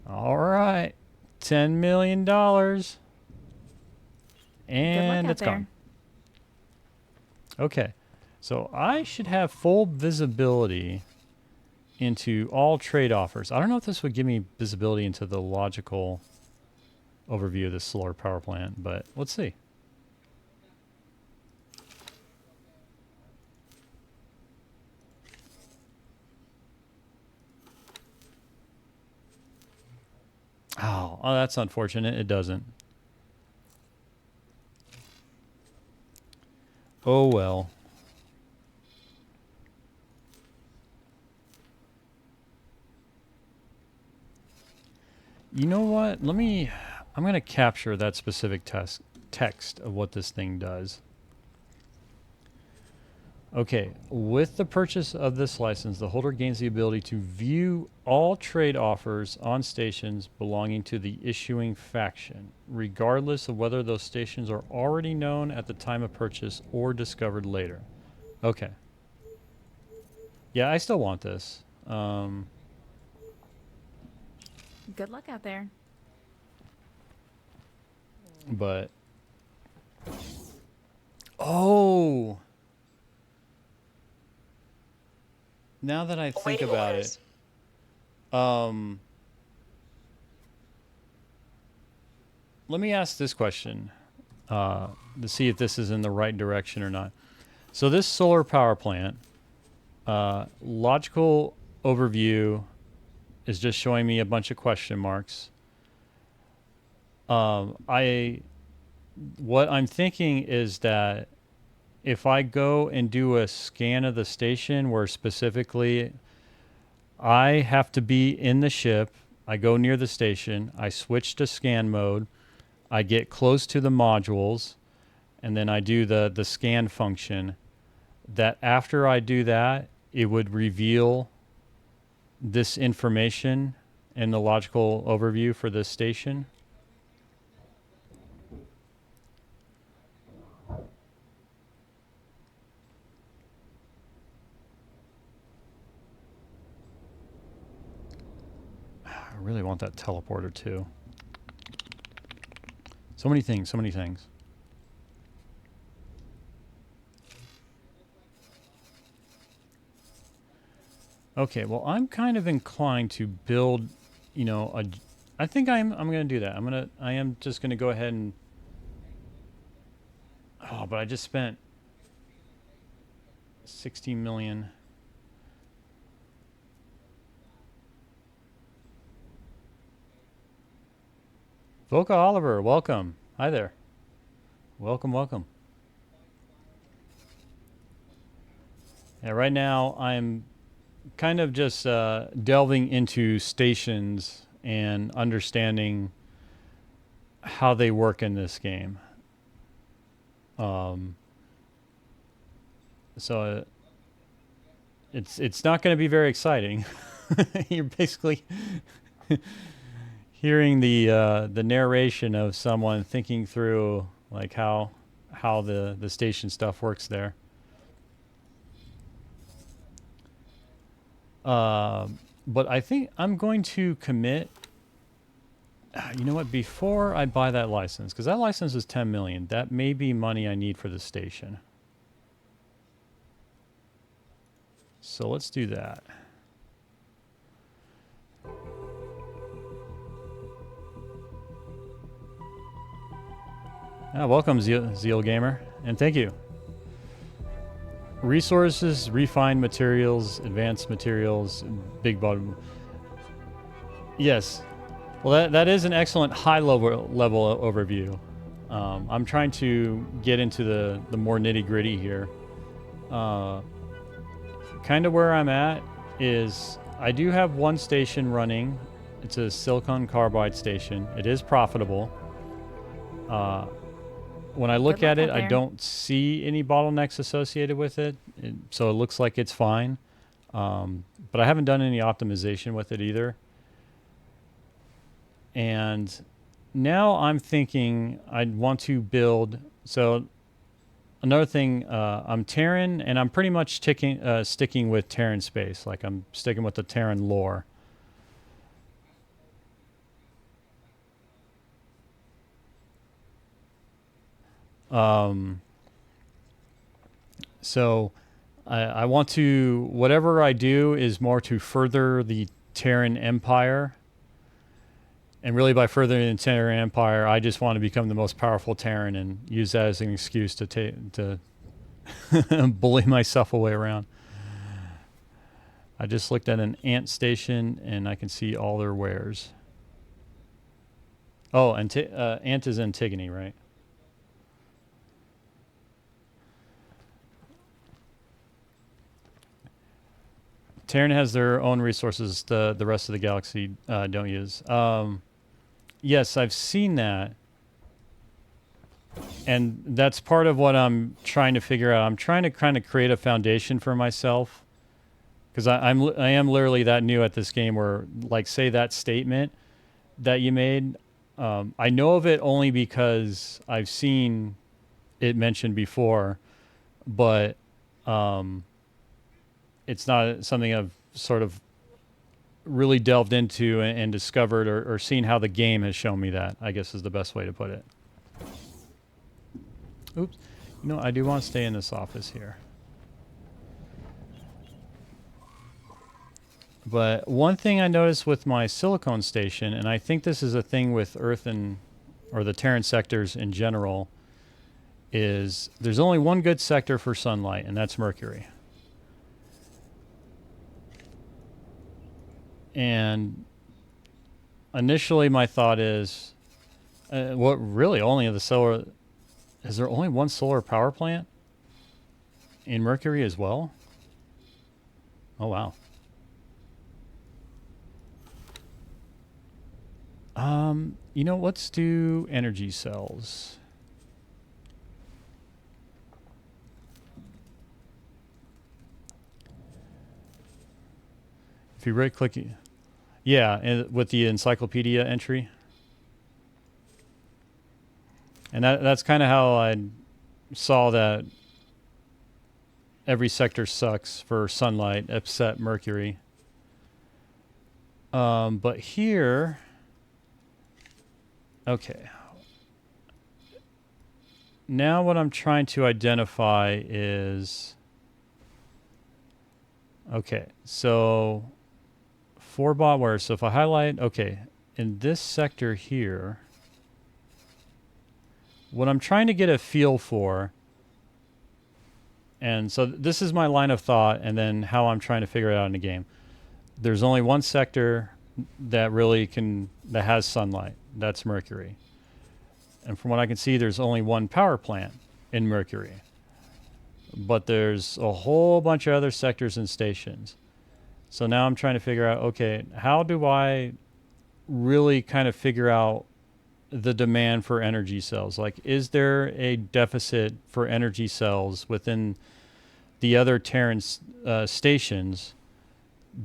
All right. $10 million. And it's gone. Okay. So I should have full visibility into all trade offers. I don't know if this would give me visibility into the logical overview of this solar power plant, but let's see. Oh, that's unfortunate. It doesn't. Oh well. You know what? I'm going to capture that specific text of what this thing does. Okay, with the purchase of this license, the holder gains the ability to view all trade offers on stations belonging to the issuing faction, regardless of whether those stations are already known at the time of purchase or discovered later. Okay. Yeah, I still want this. Good luck out there. But... Oh! Now that I think about it, let me ask this question to see if this is in the right direction or not. So this solar power plant, logical overview is just showing me a bunch of question marks. What I'm thinking is that if I go and do a scan of the station where specifically I have to be in the ship, I go near the station, I switch to scan mode, I get close to the modules, and then I do the scan function, that after I do that, it would reveal this information in the logical overview for this station. I really want that teleporter too. So many things, so many things. Okay, well, I'm kind of inclined to build, you know, I think I'm going to do that. I am just going to go ahead and... Oh, but I just spent 60 million. Boca Oliver, welcome. Hi there. Welcome, welcome. Yeah, right now I'm kind of just delving into stations and understanding how they work in this game. So it's not going to be very exciting. You're basically hearing the narration of someone thinking through like how the station stuff works there. But I think I'm going to commit. You know what? Before I buy that license, because that license is 10 million. That may be money I need for the station. So let's do that. Welcome, Zeal Gamer, and thank you. Resources, refined materials, advanced materials, big bottom. Yes. Well, that is an excellent high-level overview. I'm trying to get into the more nitty-gritty here. Kind of where I'm at is I do have one station running. It's a silicon carbide station. It is profitable. When I look at it, I don't see any bottlenecks associated with it, so it looks like it's fine. But I haven't done any optimization with it either. And now I'm thinking I'd want to build. So another thing, I'm Terran, and I'm pretty much sticking with Terran space. Like I'm sticking with the Terran lore. So I want to, whatever I do is more to further the Terran Empire. And really by furthering the Terran Empire, I just want to become the most powerful Terran and use that as an excuse to bully myself away around. I just looked at an ant station and I can see all their wares. Oh, and ant is Antigone, right? Terran has their own resources the rest of the galaxy don't use. Yes, I've seen that. And that's part of what I'm trying to figure out. I'm trying to kind of create a foundation for myself. Because I am literally that new at this game where, like, say that statement that you made, I know of it only because I've seen it mentioned before, but it's not something I've sort of really delved into and discovered or seen how the game has shown me that, I guess is the best way to put it. Oops. You know, I do want to stay in this office here. But one thing I noticed with my silicone station, and I think this is a thing with Earth or the Terran sectors in general, is there's only one good sector for sunlight, and that's Mercury. And initially my thought is, what really only of the solar, is there only one solar power plant in Mercury as well? Oh, wow. You know, let's do energy cells. If you right click, yeah, and with the encyclopedia entry. And that's kind of how I saw that every sector sucks for sunlight except Mercury. But here, okay. Now what I'm trying to identify is, okay, so 4 bot wares. So if I highlight, okay, in this sector here, what I'm trying to get a feel for, and so this is my line of thought and then how I'm trying to figure it out in the game. There's only one sector that really that has sunlight. That's Mercury. And from what I can see, there's only one power plant in Mercury. But there's a whole bunch of other sectors and stations. So now I'm trying to figure out, okay, how do I really kind of figure out the demand for energy cells? Like, is there a deficit for energy cells within the other Terran stations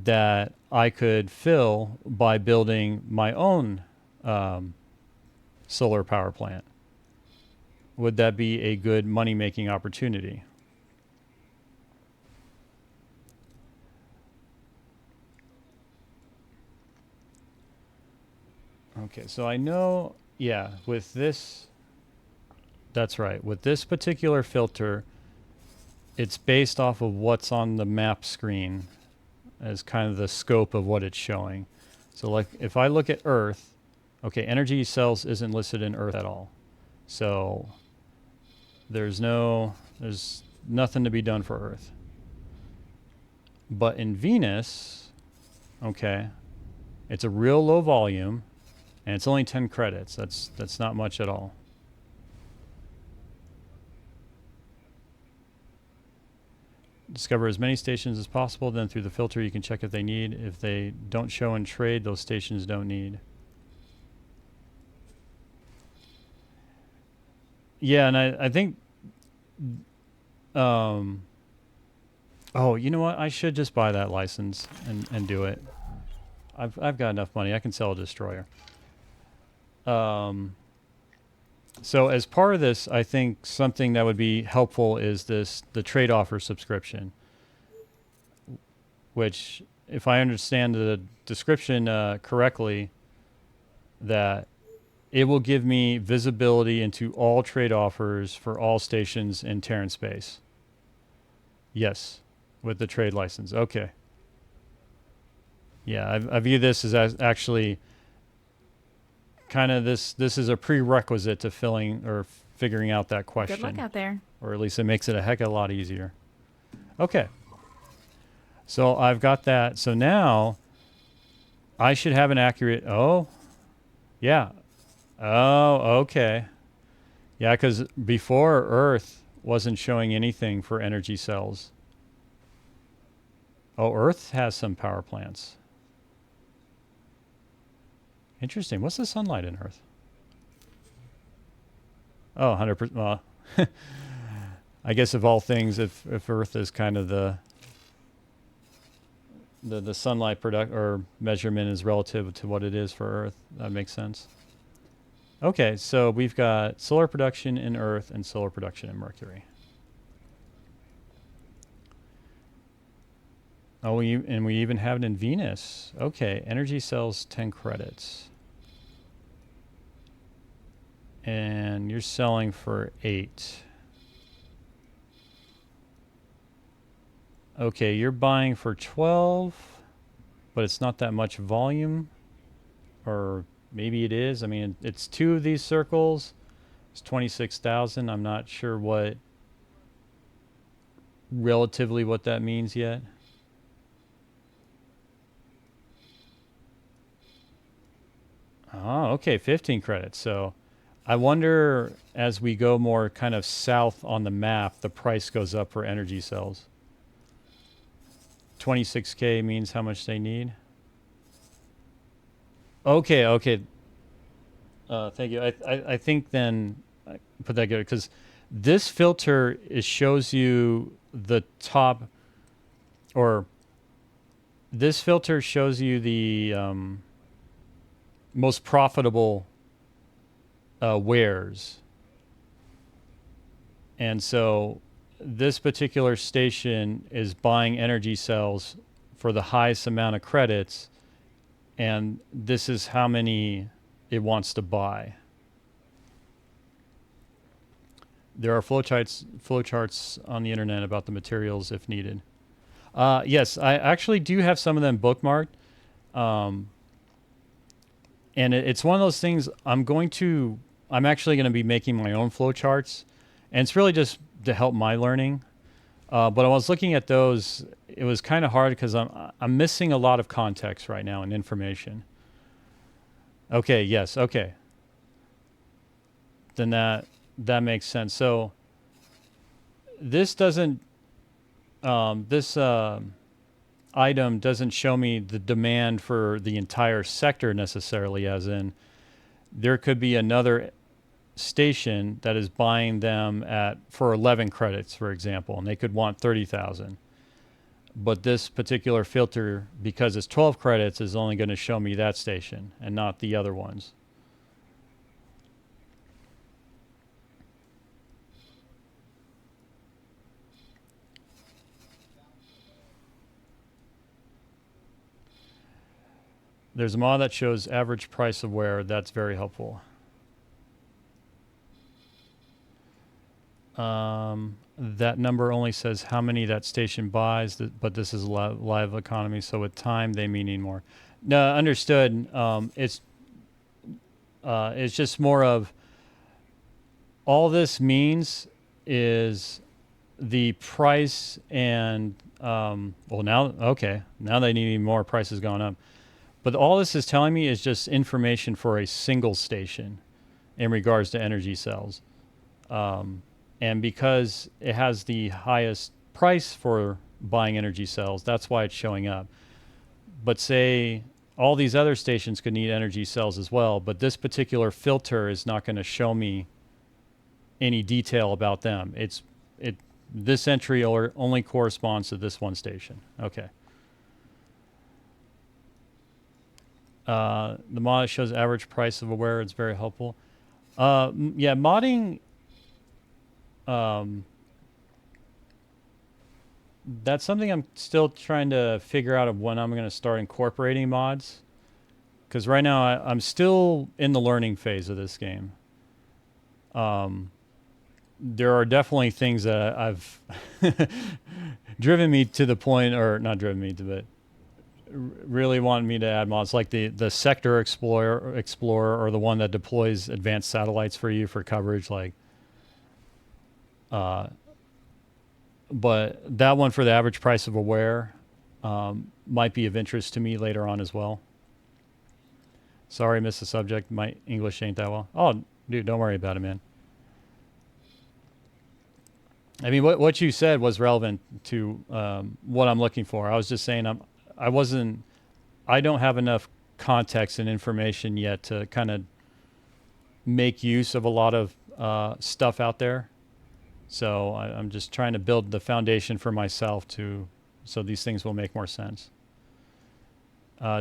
that I could fill by building my own solar power plant? Would that be a good money-making opportunity? Okay, so I know, yeah, with this, that's right. With this particular filter, it's based off of what's on the map screen as kind of the scope of what it's showing. So like if I look at Earth, okay, energy cells isn't listed in Earth at all. So there's nothing to be done for Earth. But in Venus, okay, it's a real low volume and it's only 10 credits. That's not much at all. Discover as many stations as possible. Then through the filter, you can check if they need. If they don't show in trade, those stations don't need. Yeah, and I think... oh, you know what? I should just buy that license and do it. I've got enough money. I can sell a destroyer. So as part of this, I think something that would be helpful is the trade offer subscription, which, if I understand the description correctly, that it will give me visibility into all trade offers for all stations in Terran space. Yes, with the trade license. Okay. Yeah, I view this as actually kind of this is a prerequisite to filling or figuring out that question. Good luck out there. Or at least it makes it a heck of a lot easier. Okay. So I've got that. So now I should have an accurate... Oh, yeah. Oh, okay. Yeah, because before Earth wasn't showing anything for energy cells. Oh, Earth has some power plants. Interesting. What's the sunlight in Earth? Oh, 100%. Well, I guess of all things, if Earth is kind of the sunlight product or measurement is relative to what it is for Earth, that makes sense. Okay, so we've got solar production in Earth and solar production in Mercury. Oh, and we even have it in Venus. Okay, energy cells, 10 credits. And you're selling for 8. Okay, you're buying for 12, but it's not that much volume. Or maybe it is. I mean, it's 2 of these circles. It's 26,000. I'm not sure what that means yet. Oh, okay, 15 credits. So I wonder, as we go more kind of south on the map, the price goes up for energy cells. 26K means how much they need. Okay. Thank you. I think then I put that good because this filter shows you the top, or this filter shows you the most profitable wares. And so this particular station is buying energy cells for the highest amount of credits, and this is how many it wants to buy. There are flowcharts on the internet about the materials if needed. Yes, I actually do have some of them bookmarked. And it's one of those things I'm actually going to be making my own flowcharts. And it's really just to help my learning. But I was looking at those, it was kind of hard because I'm missing a lot of context right now and information. Okay, yes, okay. Then that makes sense. So this doesn't this item doesn't show me the demand for the entire sector necessarily, as in there could be another station that is buying them at for 11 credits, for example, and they could want 30,000. But this particular filter, because it's 12 credits, is only going to show me that station and not the other ones. There's a mod that shows average price of wear. That's very helpful. That number only says how many that station buys, but this is live economy, so with time they may need more. No, understood. It's just more of all this means is the price and well now they need even more, prices going up. But all this is telling me is just information for a single station in regards to energy cells. And because it has the highest price for buying energy cells, that's why it's showing up. But say all these other stations could need energy cells as well, but this particular filter is not going to show me any detail about them. This entry only corresponds to this one station. Okay. The mod shows average price of a wear. It's very helpful. Yeah, modding. That's something I'm still trying to figure out of when I'm going to start incorporating mods. Because right now I'm still in the learning phase of this game. There are definitely things that I've driven me to the point, or not driven me to, but really wanted me to add mods like the Sector Explorer, or the one that deploys advanced satellites for you for coverage, like. But that one for the average price of a wear might be of interest to me later on as well. Sorry, missed the subject. My English ain't that well. Oh, dude, don't worry about it, man. I mean, what you said was relevant to what I'm looking for. I was just saying I don't have enough context and information yet to kind of make use of a lot of stuff out there. So I'm just trying to build the foundation for myself so these things will make more sense.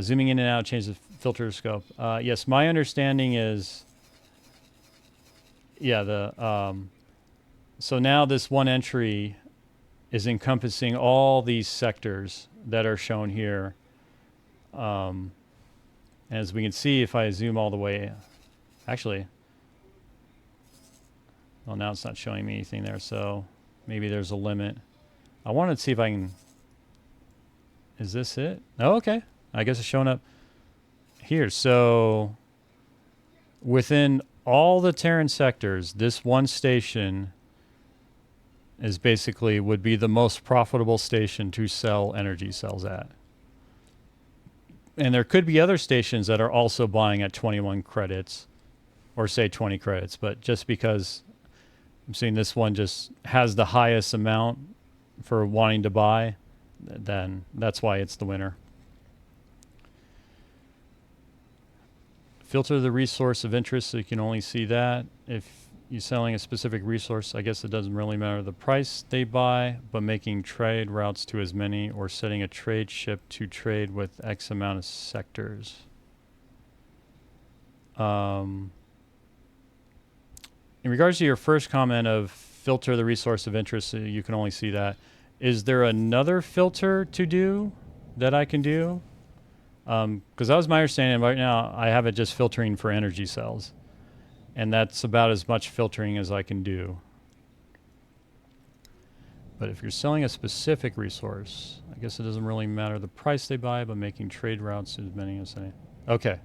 Zooming in and out changes the filter scope. Yes, my understanding is, so now this one entry is encompassing all these sectors that are shown here. As we can see, if I zoom all the way, actually, well, now it's not showing me anything there, so maybe there's a limit. I wanted to see if I can... Is this it? Oh, okay. I guess it's showing up here. So within all the Terran sectors, this one station is basically would be the most profitable station to sell energy cells at. And there could be other stations that are also buying at 21 credits, or say 20 credits, but just because I'm seeing this one just has the highest amount for wanting to buy, then that's why it's the winner. Filter the resource of interest so you can only see that. If you're selling a specific resource, I guess it doesn't really matter the price they buy, but making trade routes to as many, or setting a trade ship to trade with X amount of sectors. In regards to your first comment of filter the resource of interest so you can only see that, is there another filter to do that I can do? Because that was my understanding. Right now, I have it just filtering for energy cells. And that's about as much filtering as I can do. But if you're selling a specific resource, I guess it doesn't really matter the price they buy, but making trade routes as many as any. Okay.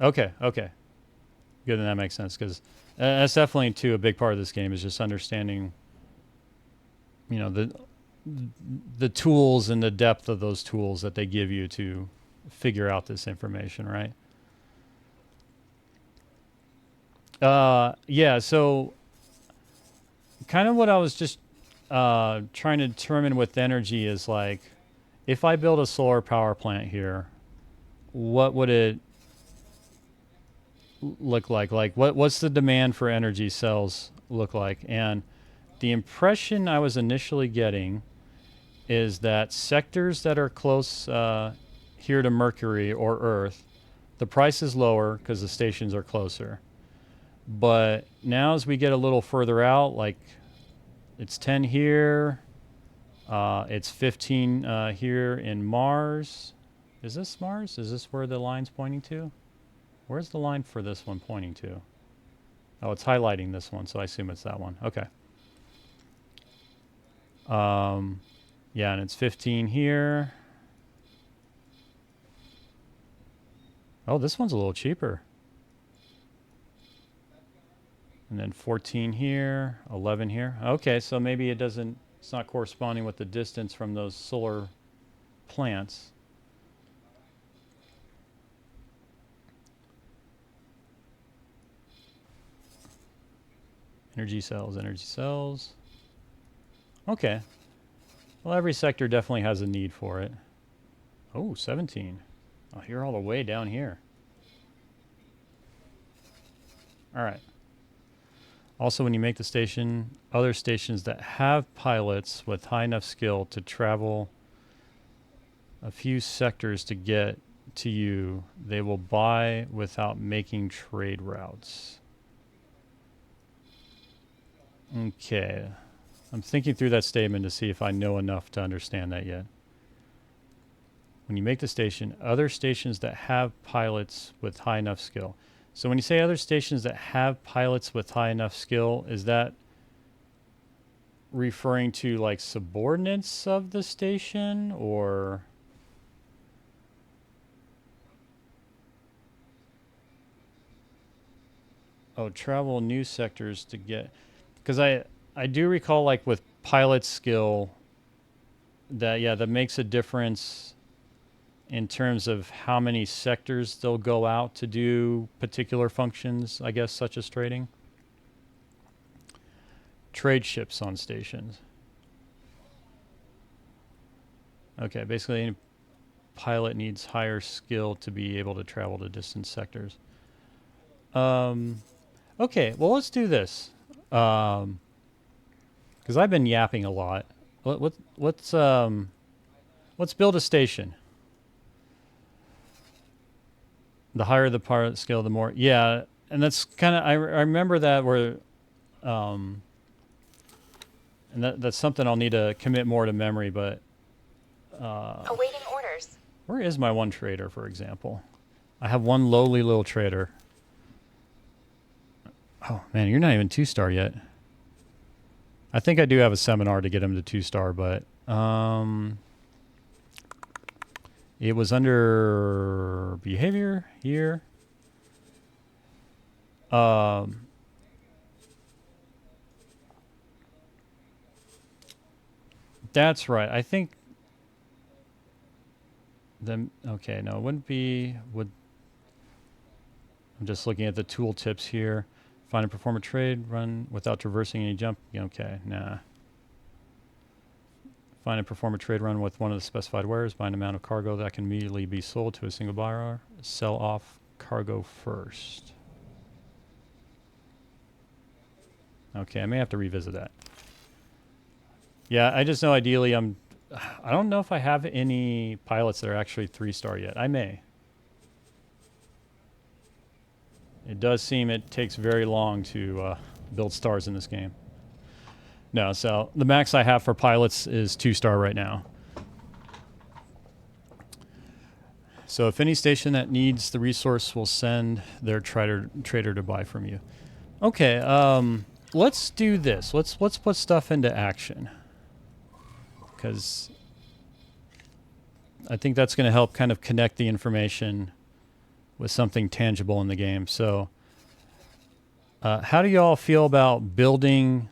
Okay. Good, then that makes sense, because that's definitely, too, a big part of this game is just understanding, the tools and the depth of those tools that they give you to figure out this information, right? Yeah, so kind of what I was just trying to determine with energy is like, if I build a solar power plant here, what would it look like? Like, what's the demand for energy cells look like? And the impression I was initially getting is that sectors that are close here to Mercury or Earth, the price is lower because the stations are closer. But now as we get a little further out, like it's 10 here, it's 15 here in Mars. Is this Mars? Is this where the line's pointing to? Where's the line for this one pointing to? Oh, it's highlighting this one, so I assume it's that one. Okay. Yeah, and it's 15 here. Oh, this one's a little cheaper. And then 14 here, 11 here. Okay, so maybe it's not corresponding with the distance from those solar plants. Energy cells, energy cells. Okay. Well, every sector definitely has a need for it. Oh, 17. Oh, you're all the way down here. All right. Also, when you make the station, other stations that have pilots with high enough skill to travel a few sectors to get to you, they will buy without making trade routes. Okay. I'm thinking through that statement to see if I know enough to understand that yet. When you make the station, other stations that have pilots with high enough skill. So when you say other stations that have pilots with high enough skill, is that referring to like subordinates of the station, or? Oh, travel new sectors to get, because I do recall like with pilot skill that makes a difference in terms of how many sectors they'll go out to do particular functions, I guess, such as trading. Trade ships on stations. Okay, basically any pilot needs higher skill to be able to travel to distant sectors. Okay, well, let's do this. Because I've been yapping a lot. Let's build a station. The higher the pilot skill, the more. Yeah, and that's kind of I remember that where, and that's something I'll need to commit more to memory. But awaiting orders. Where is my one trader, for example? I have one lowly little trader. Oh man, you're not even 2-star yet. I think I do have a seminar to get him to 2-star, but it was under behavior here. That's right. I think okay, no, it wouldn't be I'm just looking at the tool tips here. Find and perform a trade, run without traversing any jump. Okay, nah. Find and perform a trade run with one of the specified wares. Buy an amount of cargo that can immediately be sold to a single buyer. Sell off cargo first. Okay, I may have to revisit that. Yeah, I just know ideally I don't know if I have any pilots that are actually 3-star yet. I may. It does seem it takes very long to build stars in this game. No, so the max I have for pilots is 2-star right now. So if any station that needs the resource will send their trader to buy from you. Okay, let's do this. Let's put stuff into action. Because I think that's going to help kind of connect the information with something tangible in the game. So how do you all feel about building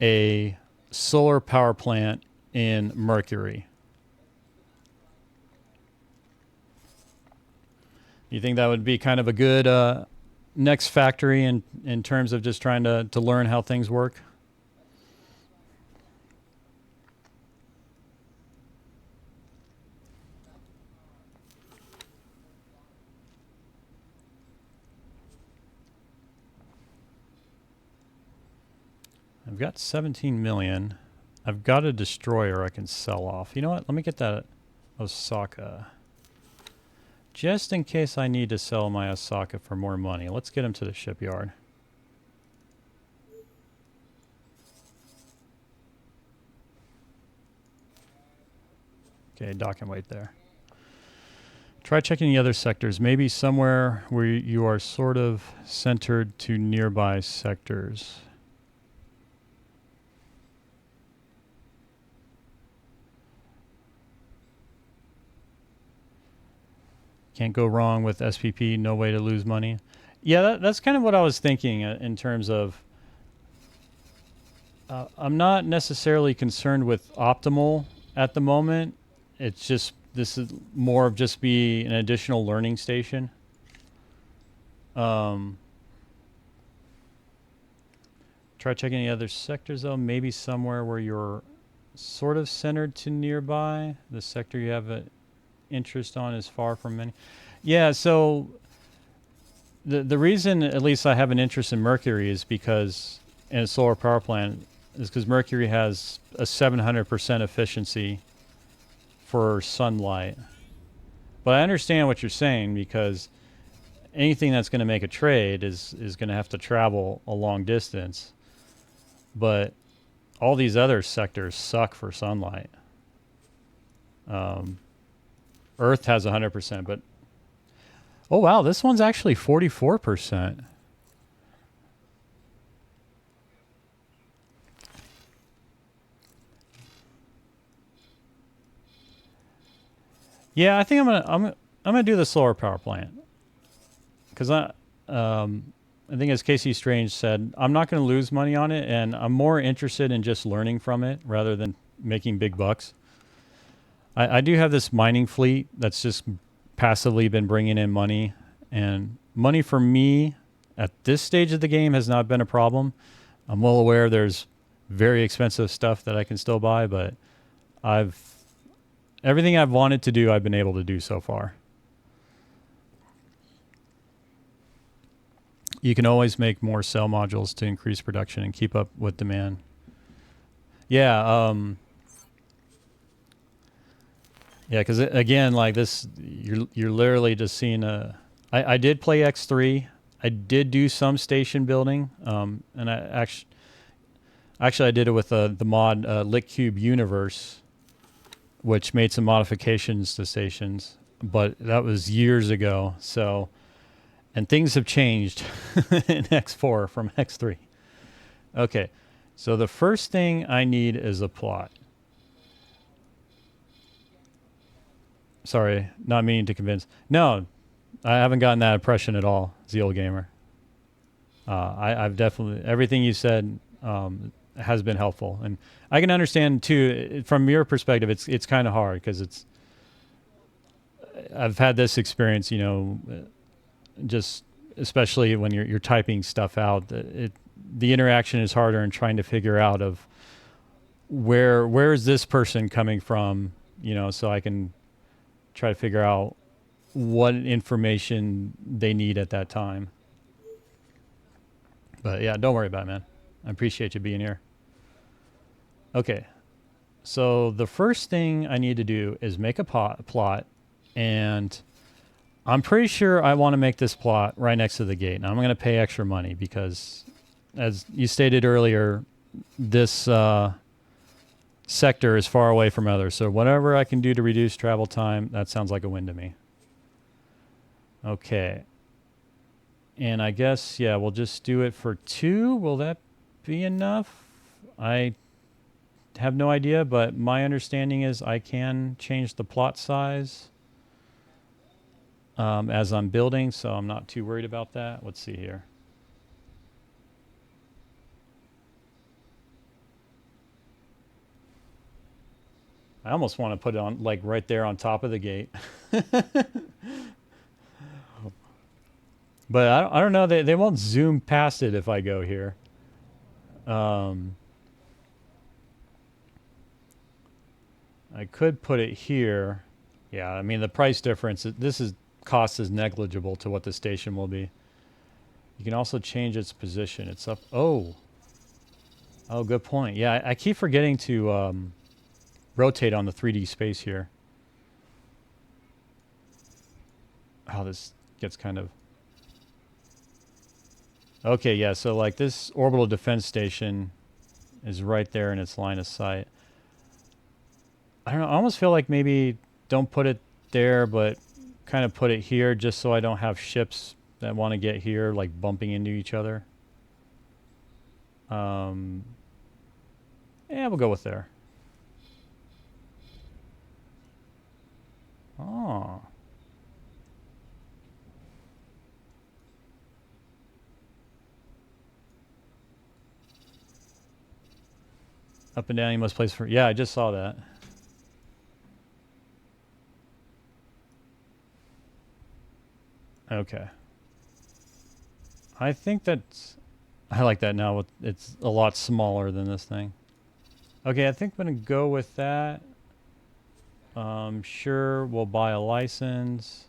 a solar power plant in Mercury? You think that would be kind of a good next factory in terms of just trying to learn how things work? I've got 17 million. I've got a destroyer I can sell off. You know what? Let me get that Osaka. Just in case I need to sell my Osaka for more money. Let's get him to the shipyard. Okay, dock and wait there. Try checking the other sectors. Maybe somewhere where you are sort of centered to nearby sectors. Can't go wrong with SPP, no way to lose money. Yeah, that's kind of what I was thinking in terms of... I'm not necessarily concerned with optimal at the moment. It's just, this is more of just be an additional learning station. Try checking the other sectors though. Maybe somewhere where you're sort of centered to nearby. The sector you have an interest on is far from many. Yeah, so the reason at least I have an interest in Mercury is because in a solar power plant is because Mercury has a 700% efficiency for sunlight. But I understand what you're saying, because anything that's going to make a trade is going to have to travel a long distance. But all these other sectors suck for sunlight. Earth has 100%, but oh wow, this one's actually 44%. Yeah, I think I'm gonna do the solar power plant, because I think as Casey Strange said, I'm not going to lose money on it, and I'm more interested in just learning from it rather than making big bucks. I do have this mining fleet that's just passively been bringing in money, and money for me at this stage of the game has not been a problem. I'm well aware there's very expensive stuff that I can still buy, but everything I've wanted to do, I've been able to do so far. You can always make more cell modules to increase production and keep up with demand. Yeah, yeah, because again, like this, you're literally just seeing a... I did play X3. I did do some station building, and I actually I did it with the mod LitCube Universe, which made some modifications to stations, but that was years ago. So, and things have changed in X4 from X3. Okay, so the first thing I need is a plot. Sorry, not meaning to convince. No, I haven't gotten that impression at all, Zeal Gamer. I've definitely, everything you said has been helpful. And I can understand too, from your perspective, it's kind of hard because I've had this experience, you know, just especially when you're typing stuff out, the interaction is harder and trying to figure out of where is this person coming from, you know, so I can try to figure out what information they need at that time. But yeah, don't worry about it, man. I appreciate you being here. Okay, so the first thing I need to do is make a plot, and I'm pretty sure I want to make this plot right next to the gate. Now I'm going to pay extra money because, as you stated earlier, this sector is far away from others. So whatever I can do to reduce travel time, that sounds like a win to me. Okay. And I guess, yeah, we'll just do it for 2. Will that be enough? I have no idea, but my understanding is I can change the plot size as I'm building, so I'm not too worried about that. Let's see here. I almost want to put it on, like, right there on top of the gate. But I don't know. They won't zoom past it if I go here. I could put it here. Yeah, I mean the price difference. Cost is negligible to what the station will be. You can also change its position. It's up. Oh, good point. Yeah, I keep forgetting to rotate on the 3D space here. Oh, this gets kind of. Okay, yeah. So like this orbital defense station is right there in its line of sight. I don't know. I almost feel like maybe don't put it there, but kind of put it here just so I don't have ships that want to get here like bumping into each other. Yeah, we'll go with there. Oh. Up and down you must place for... Yeah, I just saw that. Okay. I think that's... I like that now. It's a lot smaller than this thing. Okay, I think I'm going to go with that. Sure, we'll buy a license.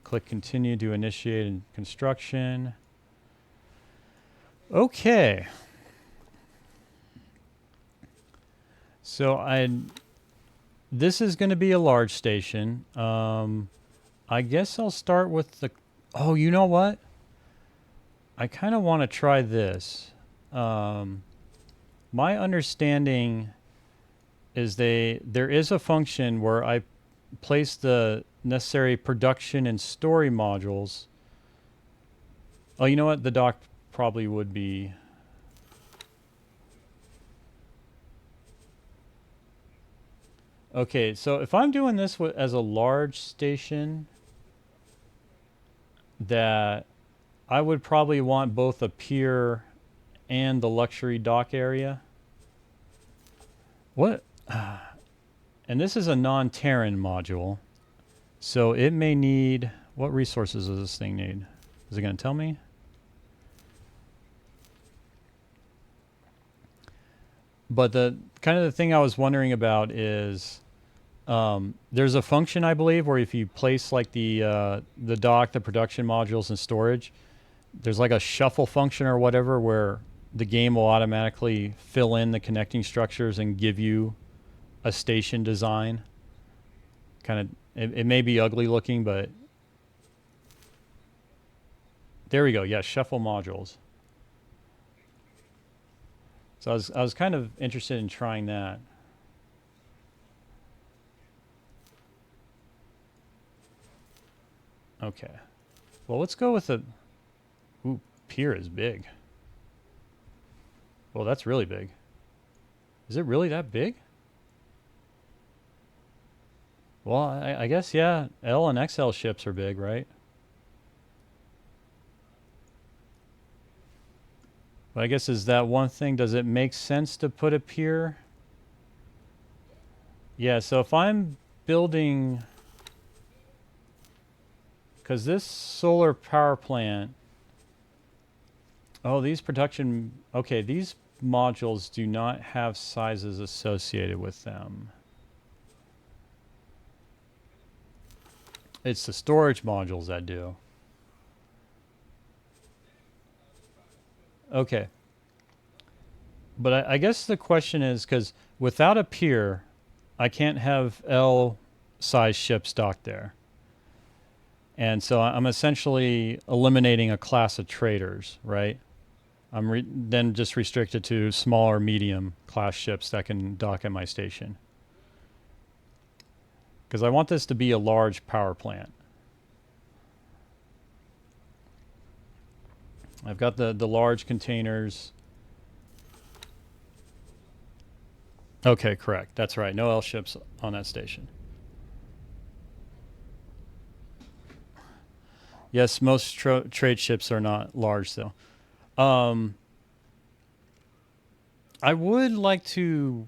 Click continue to initiate construction. Okay. So this is going to be a large station. I guess I'll start with the... Oh, you know what? I kind of want to try this. My understanding is there is a function where I place the necessary production and story modules. Oh, you know what? The dock probably would be... Okay, so if I'm doing this as a large station, that I would probably want both a pier and the luxury dock area. What? And this is a non-Terran module, so it may need... What resources does this thing need? Is it going to tell me? But the kind of the thing I was wondering about is... there's a function, I believe, where if you place like the dock, the production modules, and storage, there's like a shuffle function or whatever where the game will automatically fill in the connecting structures and give you a station design. Kind of, it may be ugly looking, but there we go. Yeah, shuffle modules. So I was kind of interested in trying that. Okay. Well, let's go with the... Ooh, pier is big. Well, that's really big. Is it really that big? Well, I guess, yeah, L and XL ships are big, right? But I guess is that one thing, does it make sense to put a pier? Yeah, so if I'm building... Because this solar power plant... Oh, these production... Okay, these modules do not have sizes associated with them. It's the storage modules that do. Okay. But I guess the question is, because without a pier, I can't have L-size ships docked there. And so I'm essentially eliminating a class of traders, right? I'm then just restricted to small or medium class ships that can dock at my station. Because I want this to be a large power plant. I've got the large containers. Okay, correct. That's right. No L ships on that station. Yes, most trade ships are not large, though. I would like to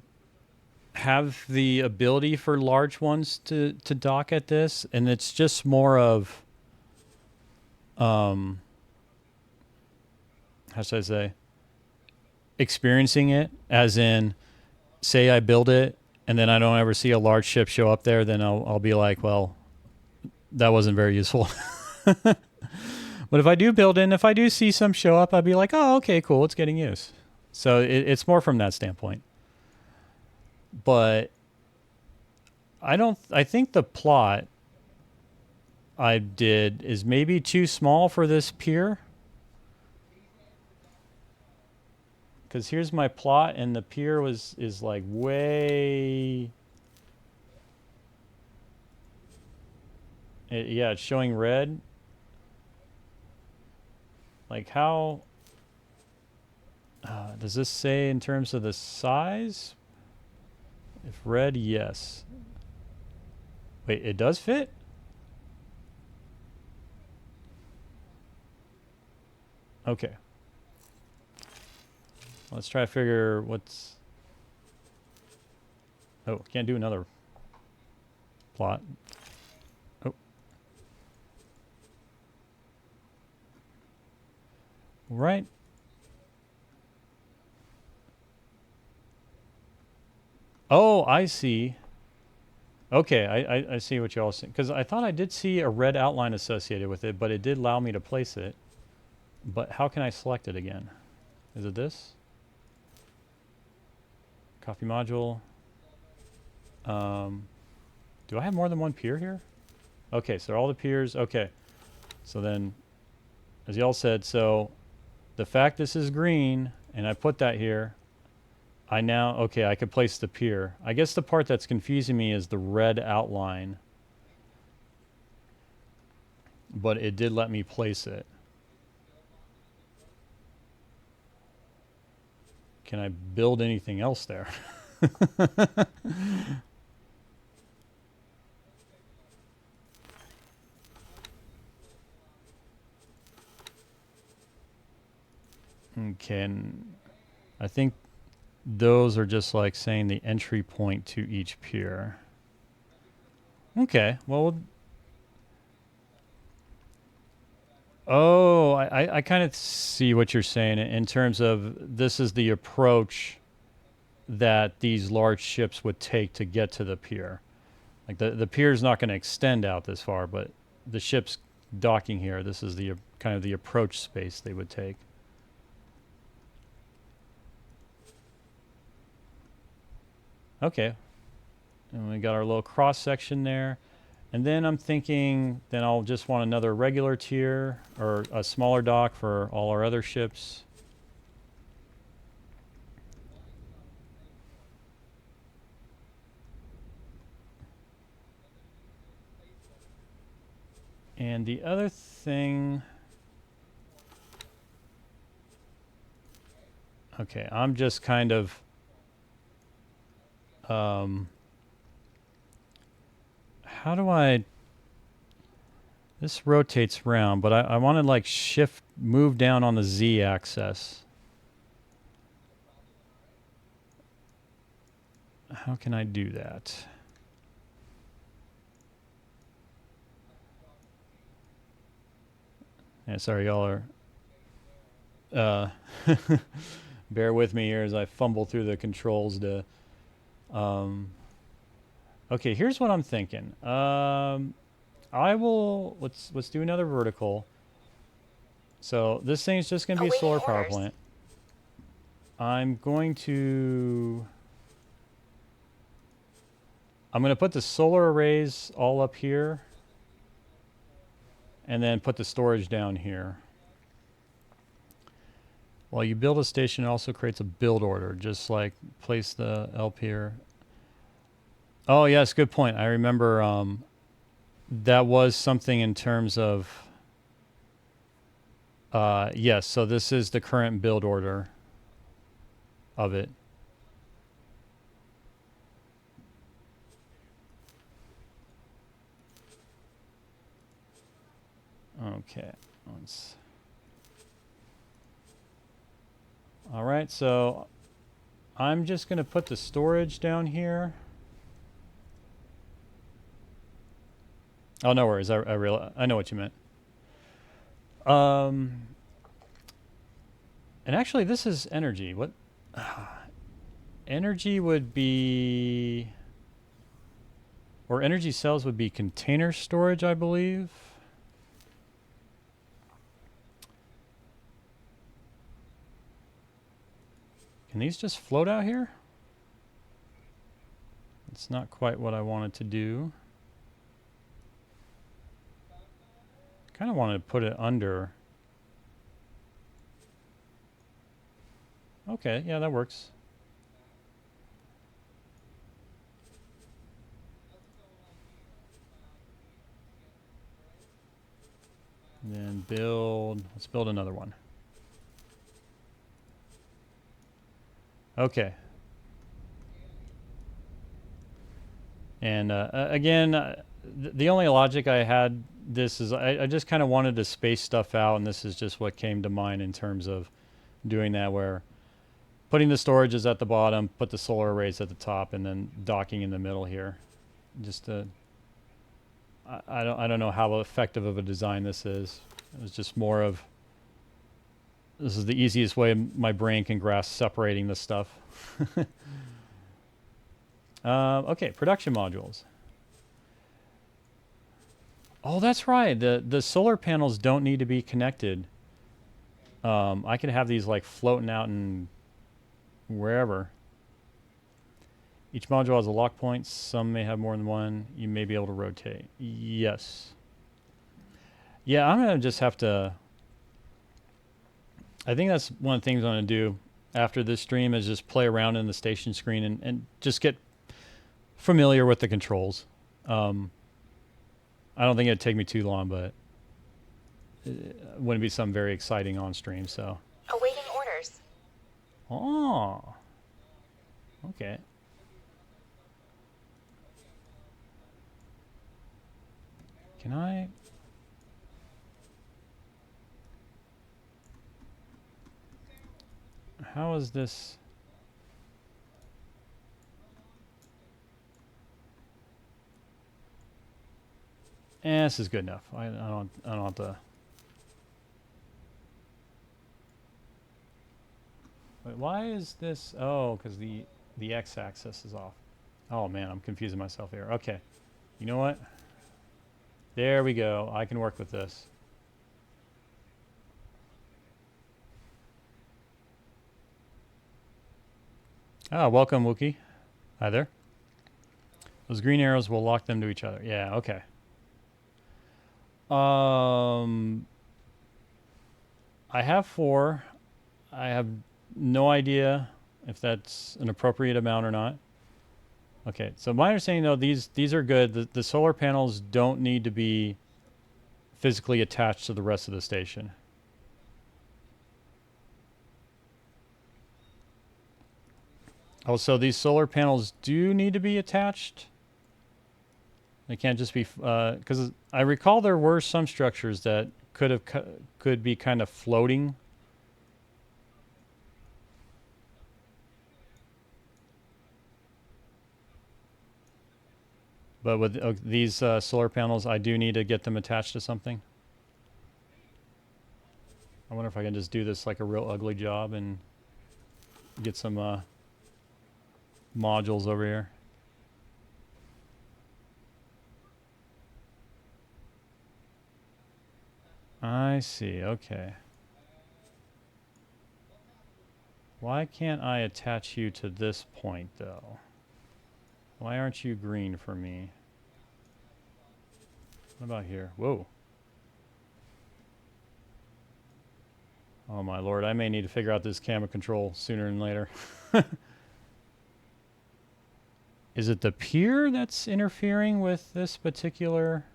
have the ability for large ones to dock at this, and it's just more of... how should I say, experiencing it, as in, say I build it and then I don't ever see a large ship show up there, then I'll be like, well, that wasn't very useful. But if I do build it and if I do see some show up, I'd be like, oh, okay, cool, it's getting used. So it's more from that standpoint. But I think the plot I did is maybe too small for this pier. Because here's my plot, and the pier is like way... yeah, it's showing red. Like how... does this say in terms of the size? If red, yes. Wait, it does fit? Okay. Let's try to figure what's... Oh, can't do another plot. Oh. Right. Oh, I see. Okay, I see what y'all saying. Because I thought I did see a red outline associated with it, but it did allow me to place it. But how can I select it again? Is it this? Copy module. Do I have more than one pier here? Okay, so all the piers. Okay. So then, as y'all said, so the fact this is green, and I put that here, I now, okay, I could place the pier. I guess the part that's confusing me is the red outline. But it did let me place it. Can I build anything else there? Okay, and I think those are just like saying the entry point to each pier. Okay, well... Oh, I kind of see what you're saying in terms of this is the approach that these large ships would take to get to the pier. Like the pier is not going to extend out this far, but the ship's docking here. This is the kind of the approach space they would take. Okay. And we got our little cross section there. And then I'm thinking, then I'll just want another regular tier or a smaller dock for all our other ships. And the other thing... Okay, I'm just kind of... how do I... This rotates around, but I want to like shift, move down on the Z axis. How can I do that? Yeah, sorry, y'all are... bear with me here as I fumble through the controls to... Okay, here's what I'm thinking. I will... Let's do another vertical. So this thing's just going to be a solar power plant. I'm going to put the solar arrays all up here. And then put the storage down here. While you build a station, it also creates a build order. Just like place the LP here. Oh, yes, good point. I remember that was something in terms of... yes, so this is the current build order of it. Okay. All right, so I'm just going to put the storage down here. Oh, no worries. I know what you meant. And actually, this is energy. What? Energy would be, or energy cells would be container storage, I believe. Can these just float out here? It's not quite what I wanted to do. Kind of wanted to put it under. Okay, yeah, that works. And then build, let's build another one. Okay. And again, the only logic I had this is I just kind of wanted to space stuff out, and this is just what came to mind in terms of doing that, where putting the storages at the bottom, put the solar arrays at the top, and then docking in the middle here. Just I don't know how effective of a design this is. It was just more of, this is the easiest way my brain can grasp separating this stuff. Okay, production modules. Oh, that's right. The solar panels don't need to be connected. I can have these like floating out in wherever. Each module has a lock point. Some may have more than one. You may be able to rotate. Yes. Yeah, I'm going to just have to... I think that's one of the things I'm going to do after this stream is just play around in the station screen and just get familiar with the controls. I don't think it'd take me too long, but it wouldn't be something very exciting on stream, so... Awaiting orders. Oh. Okay. Can I... How is this... this is good enough. I don't have to... Wait, why is this... Oh, because the x-axis is off. Oh man, I'm confusing myself here. Okay. You know what? There we go. I can work with this. Ah, welcome, Wookie. Hi there. Those green arrows will lock them to each other. Yeah, okay. I have 4. I have no idea if that's an appropriate amount or not. Okay, so my understanding though, these are good. The solar panels don't need to be physically attached to the rest of the station. Also, these solar panels do need to be attached. They can't just be, because I recall there were some structures that could be kind of floating. But with these solar panels, I do need to get them attached to something. I wonder if I can just do this like a real ugly job and get some modules over here. I see, okay. Why can't I attach you to this point, though? Why aren't you green for me? What about here? Whoa. Oh my lord, I may need to figure out this camera control sooner than later. Is it the pier that's interfering with this particular...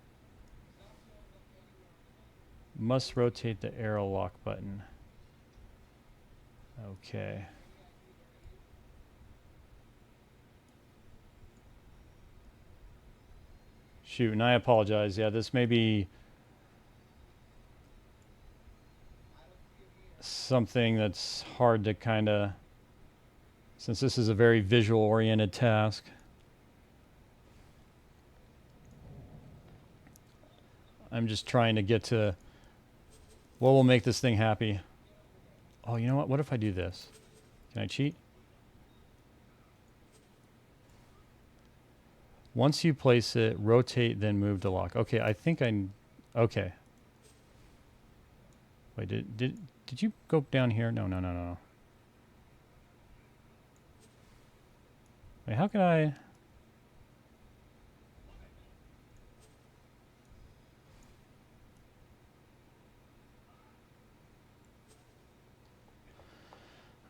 Must rotate the arrow lock button. Okay. Shoot, and I apologize. Yeah, this may be something that's hard to kind of... Since this is a very visual-oriented task. I'm just trying to get to What will make this thing happy? Oh, you know what? What if I do this? Can I cheat? Once you place it, rotate, then move to lock. Okay, I think okay. Wait, did you go down here? No, no, no, no. Wait, how can I...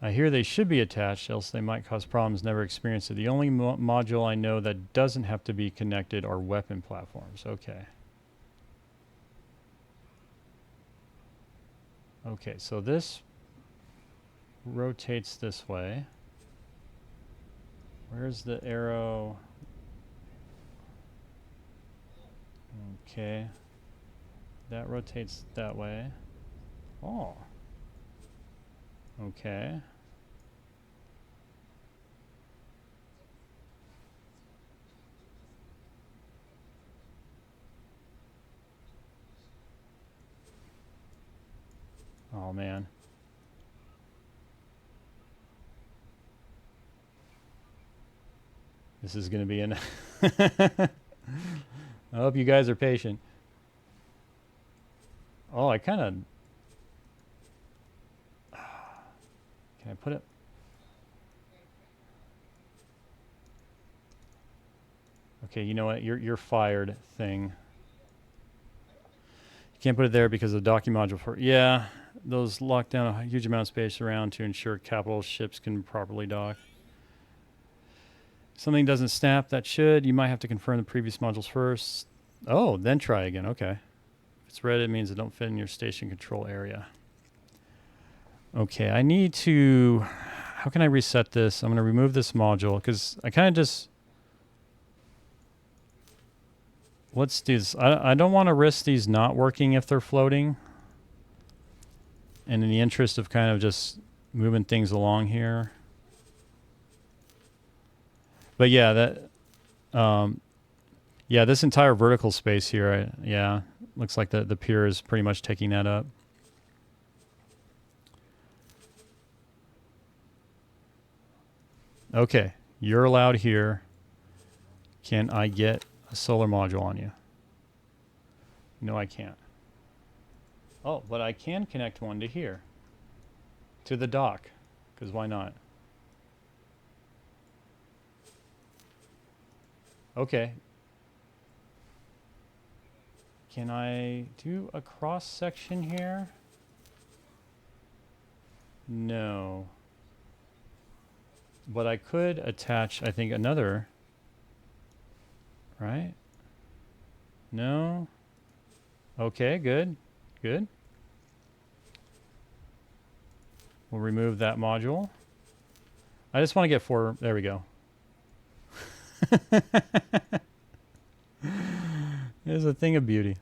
I hear they should be attached, else they might cause problems. Never experienced it. The only module I know that doesn't have to be connected are weapon platforms. Okay. Okay, so this rotates this way. Where's the arrow? Okay. That rotates that way. Oh. Okay. Oh man. This is going to be an... I hope you guys are patient. Oh, I kind of... Can I put it... Okay, you know what? You're fired, thing. You can't put it there because of the docking module for... Yeah, those lock down a huge amount of space around to ensure capital ships can properly dock. Something doesn't snap, that should. You might have to confirm the previous modules first. Oh, then try again. Okay. If it's red, it means it don't fit in your station control area. Okay, I need to... How can I reset this? I'm going to remove this module because I kind of just... Let's do this. I don't want to risk these not working if they're floating. And in the interest of kind of just moving things along here. But yeah, that... yeah, this entire vertical space here, yeah, looks like the pier is pretty much taking that up. Okay, you're allowed here. Can I get a solar module on you? No, I can't. Oh, but I can connect one to here. To the dock, because why not? Okay. Can I do a cross section here? No. But I could attach, I think, another. Right? No? Okay, good. Good. We'll remove that module. I just want to get 4. There we go. It's a thing of beauty.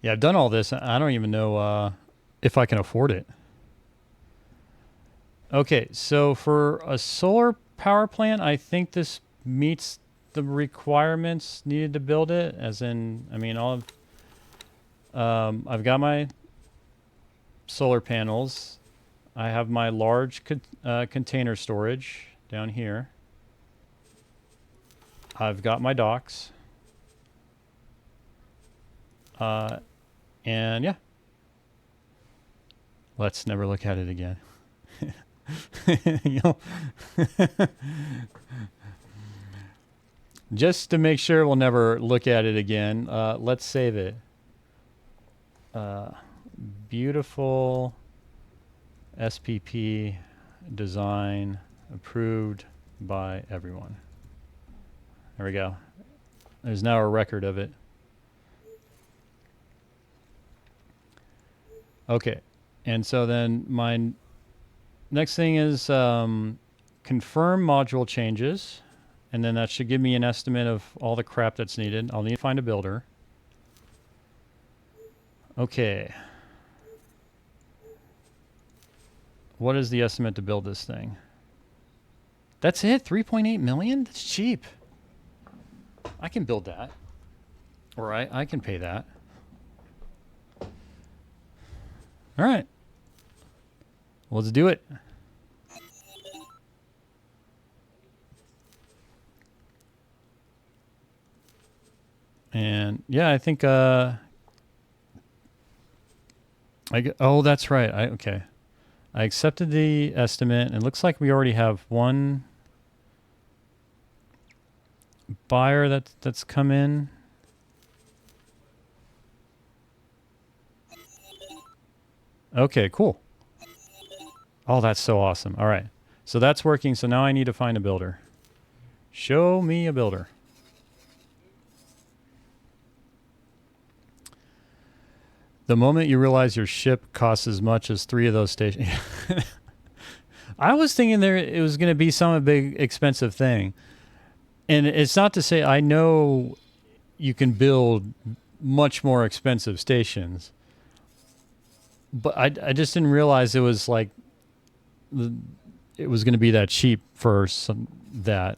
Yeah, I've done all this. I don't even know if I can afford it. Okay, so for a solar power plant, I think this meets the requirements needed to build it. As in, I mean, all of, I've got my solar panels. I have my large container storage down here. I've got my docks. And yeah. Let's never look at it again. You know? Just to make sure we'll never look at it again, let's save it. Beautiful SPP design approved by everyone. There we go. There's now a record of it. Okay. And so then my next thing is confirm module changes. And then that should give me an estimate of all the crap that's needed. I'll need to find a builder. Okay. What is the estimate to build this thing? That's it? 3.8 million? That's cheap. I can build that. Or I can pay that. All right. Well, let's do it. And yeah, I think oh, that's right. Okay. I accepted the estimate, and it looks like we already have one buyer that's come in. Okay, cool. Oh, that's so awesome. All right. So that's working. So now I need to find a builder. Show me a builder. The moment you realize your ship costs as much as 3 of those stations. I was thinking it was going to be some big expensive thing. And it's not to say I know you can build much more expensive stations. But I just didn't realize it was like it was going to be that cheap for that.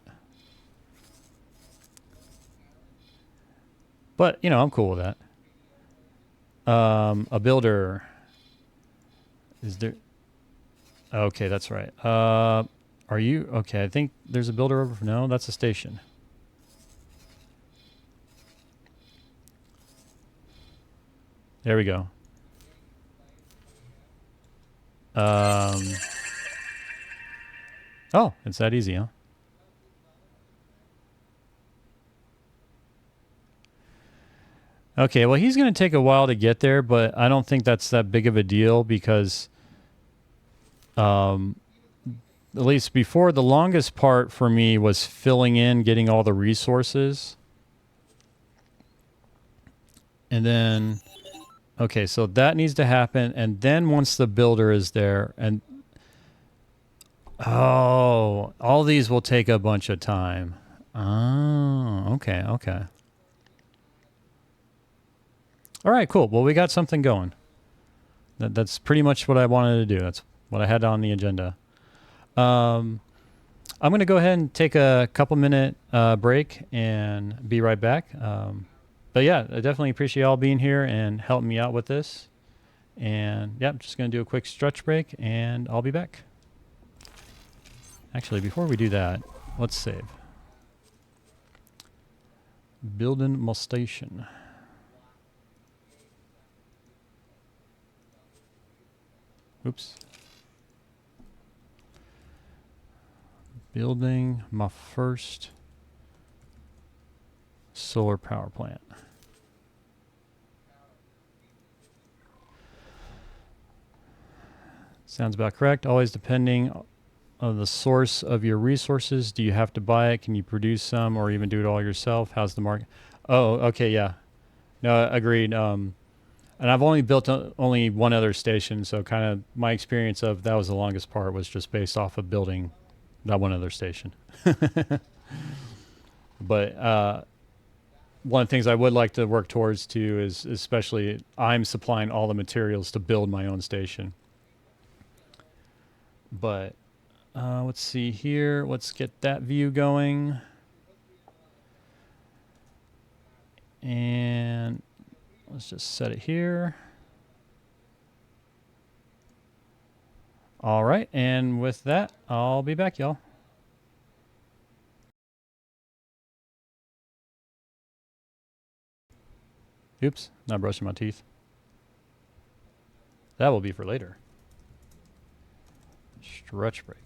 But, you know, I'm cool with that. A builder. Is there... Okay, that's right. Are you... Okay, I think there's a builder over... No, that's a station. There we go. Oh, it's that easy, huh? Okay, well, he's going to take a while to get there, but I don't think that's that big of a deal because... at least before, the longest part for me was filling in, getting all the resources. And then, okay, so that needs to happen. And then once the builder is there, and oh, all these will take a bunch of time. Oh, okay, okay. All right, cool. Well, we got something going. That's pretty much what I wanted to do. That's what I had on the agenda. I'm going to go ahead and take a couple minute break and be right back. But yeah, I definitely appreciate y'all being here and helping me out with this. And yeah, I'm just going to do a quick stretch break and I'll be back. Actually, before we do that, let's save. Building my station. Oops. Building my first solar power plant. Sounds about correct. Always depending on the source of your resources. Do you have to buy it? Can you produce some or even do it all yourself? How's the market? Oh, okay, yeah. No, agreed. And I've only built only one other station, so kind of my experience of that was the longest part was just based off of building that one other station. But one of the things I would like to work towards too is especially I'm supplying all the materials to build my own station. But let's see here. Let's get that view going. And let's just set it here. All right. And with that, I'll be back, y'all. Oops, not brushing my teeth. That will be for later. Stretch break.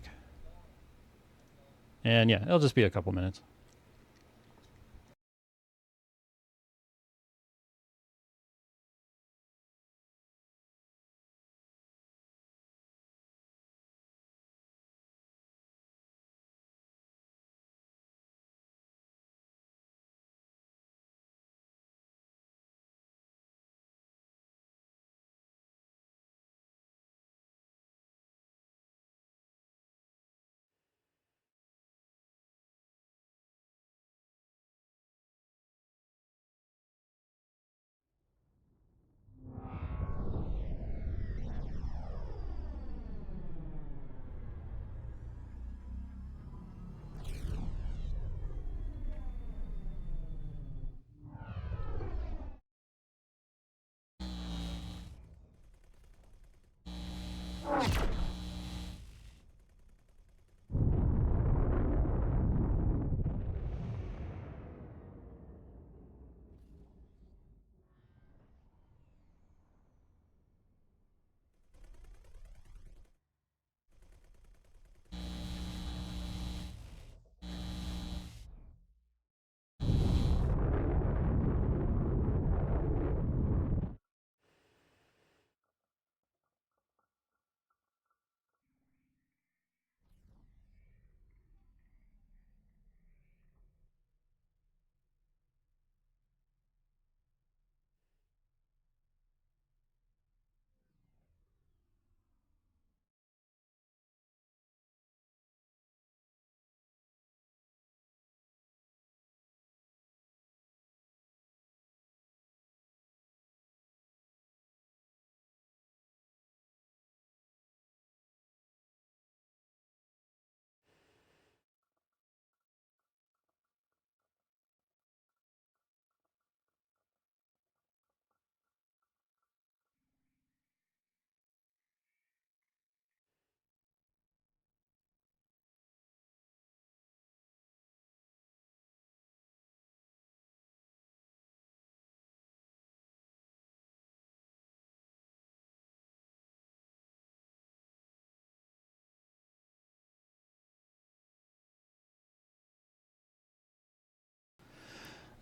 And yeah, it'll just be a couple minutes.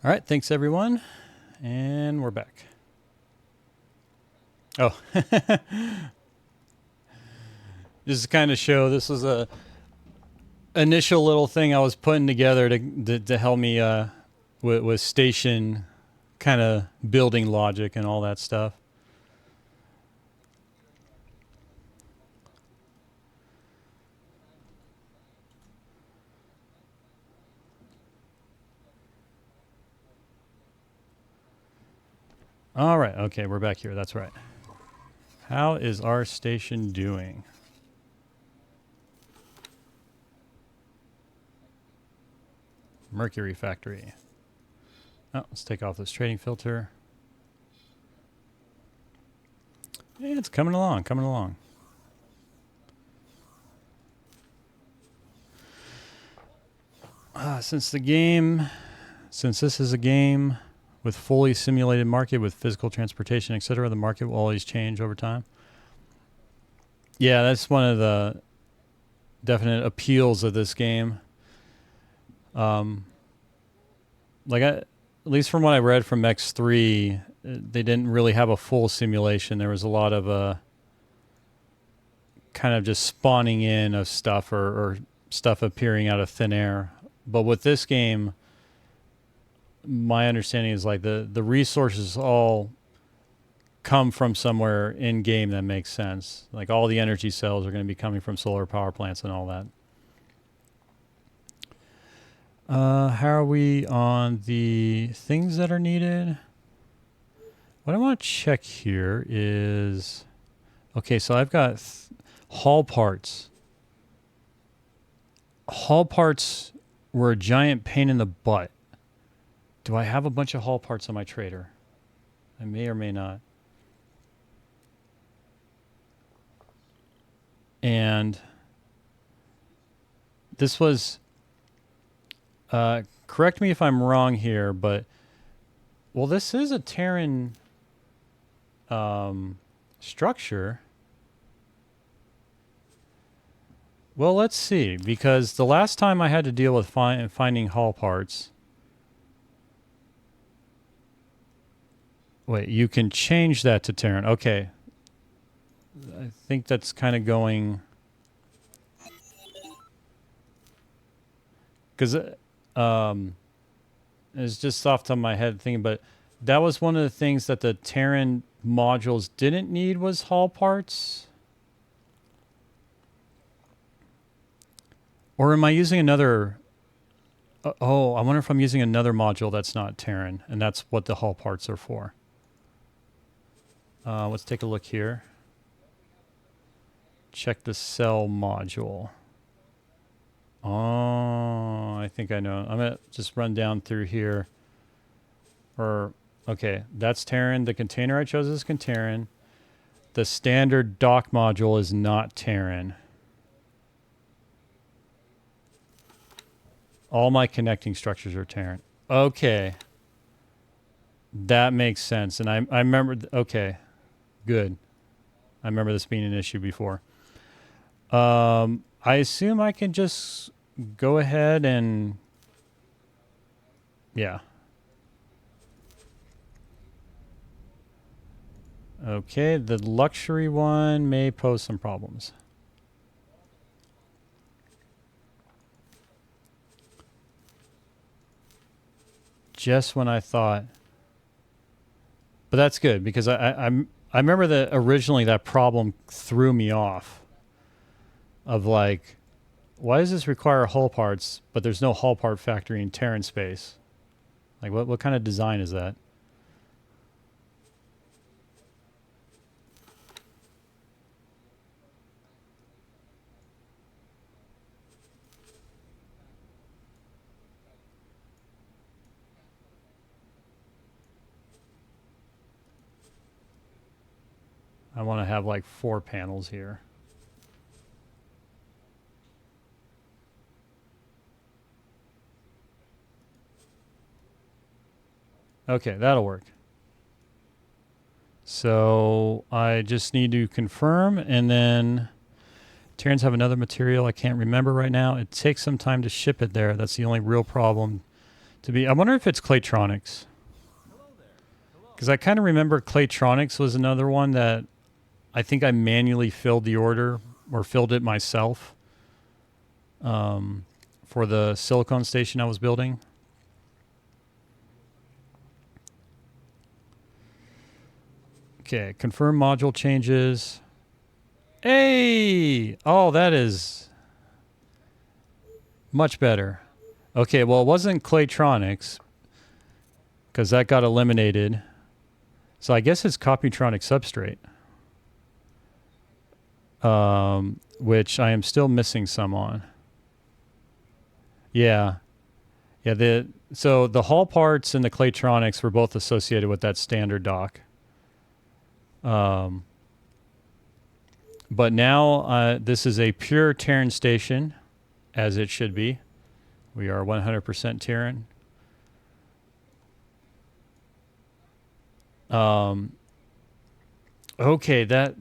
All right, thanks everyone, and we're back. Oh, just to kind of show, this was a initial little thing I was putting together to help me with station kind of building logic and all that stuff. All right, okay, we're back here. That's right. How is our station doing? Mercury factory. Oh, let's take off this trading filter. Yeah, it's coming along, coming along. Since this is a game with fully simulated market with physical transportation, etc., the market will always change over time. Yeah, that's one of the definite appeals of this game. At least from what I read from X3, they didn't really have a full simulation. There was a lot of kind of just spawning in of stuff or stuff appearing out of thin air. But with this game, my understanding is like the resources all come from somewhere in game that makes sense. Like all the energy cells are going to be coming from solar power plants and all that. How are we on the things that are needed? What I want to check here is, okay, so I've got hull parts. Hull parts were a giant pain in the butt. Do I have a bunch of hull parts on my trader? I may or may not. And this was, correct me if I'm wrong here, but, well, this is a Terran structure. Well, let's see, because the last time I had to deal with finding hull parts. Wait, you can change that to Terran. Okay. I think that's kind of going... Because it's just off the top of my head thinking, but that was one of the things that the Terran modules didn't need was hull parts. Or am I using another... I wonder if I'm using another module that's not Terran, and that's what the hull parts are for. Let's take a look here. Check the cell module. Oh, I think I know. I'm going to just run down through here. Okay, that's Terran. The container I chose is Terran. The standard dock module is not Terran. All my connecting structures are Terran. Okay. That makes sense. And I remember... Okay. Good. I remember this being an issue before. I assume I can just go ahead and... Yeah. Okay, the luxury one may pose some problems. Just when I thought... But that's good, because I remember that originally that problem threw me off. Of like, why does this require hull parts, but there's no hull part factory in Terran space? Like, what kind of design is that? I want to have like 4 panels here. Okay, that'll work. So I just need to confirm, and then Terrans have another material I can't remember right now. It takes some time to ship it there. That's the only real problem. to be. I wonder if it's Claytronics. Because I kind of remember Claytronics was another one that I think I manually filled the order or filled it myself for the silicone station I was building. Okay, confirm module changes. Hey! Oh, that is much better. Okay, well, it wasn't Claytronics because that got eliminated. So I guess it's Copytronic Substrate, which I am still missing some on. Yeah. Yeah, so the Hall parts and the Claytronics were both associated with that standard dock. But now this is a pure Terran station, as it should be. We are 100% Terran. Okay, that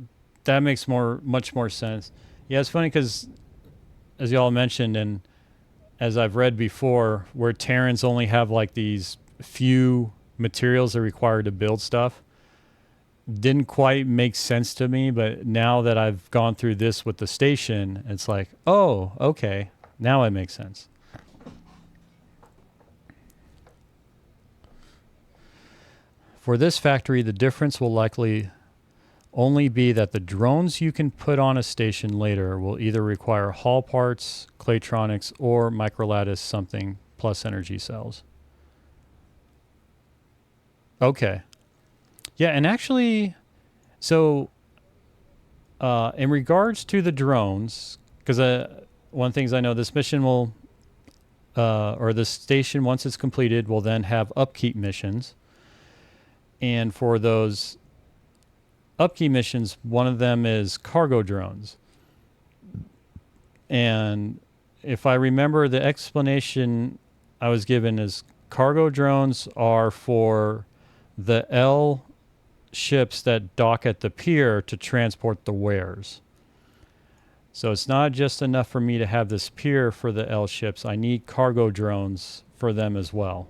makes much more sense. Yeah, it's funny because, as y'all mentioned, and as I've read before, where Terrans only have like these few materials they're required to build stuff, didn't quite make sense to me. But now that I've gone through this with the station, it's like, oh, okay, now it makes sense. For this factory, the difference will likely only be that the drones you can put on a station later will either require Hall parts, Claytronics, or microlattice something plus energy cells. Okay. Yeah, and actually, so in regards to the drones, because one of the things I know, this mission will, or this station, once it's completed, will then have upkeep missions. And for those upkeep missions, one of them is cargo drones. And if I remember, the explanation I was given is cargo drones are for the L ships that dock at the pier to transport the wares. So it's not just enough for me to have this pier for the L ships. I need cargo drones for them as well.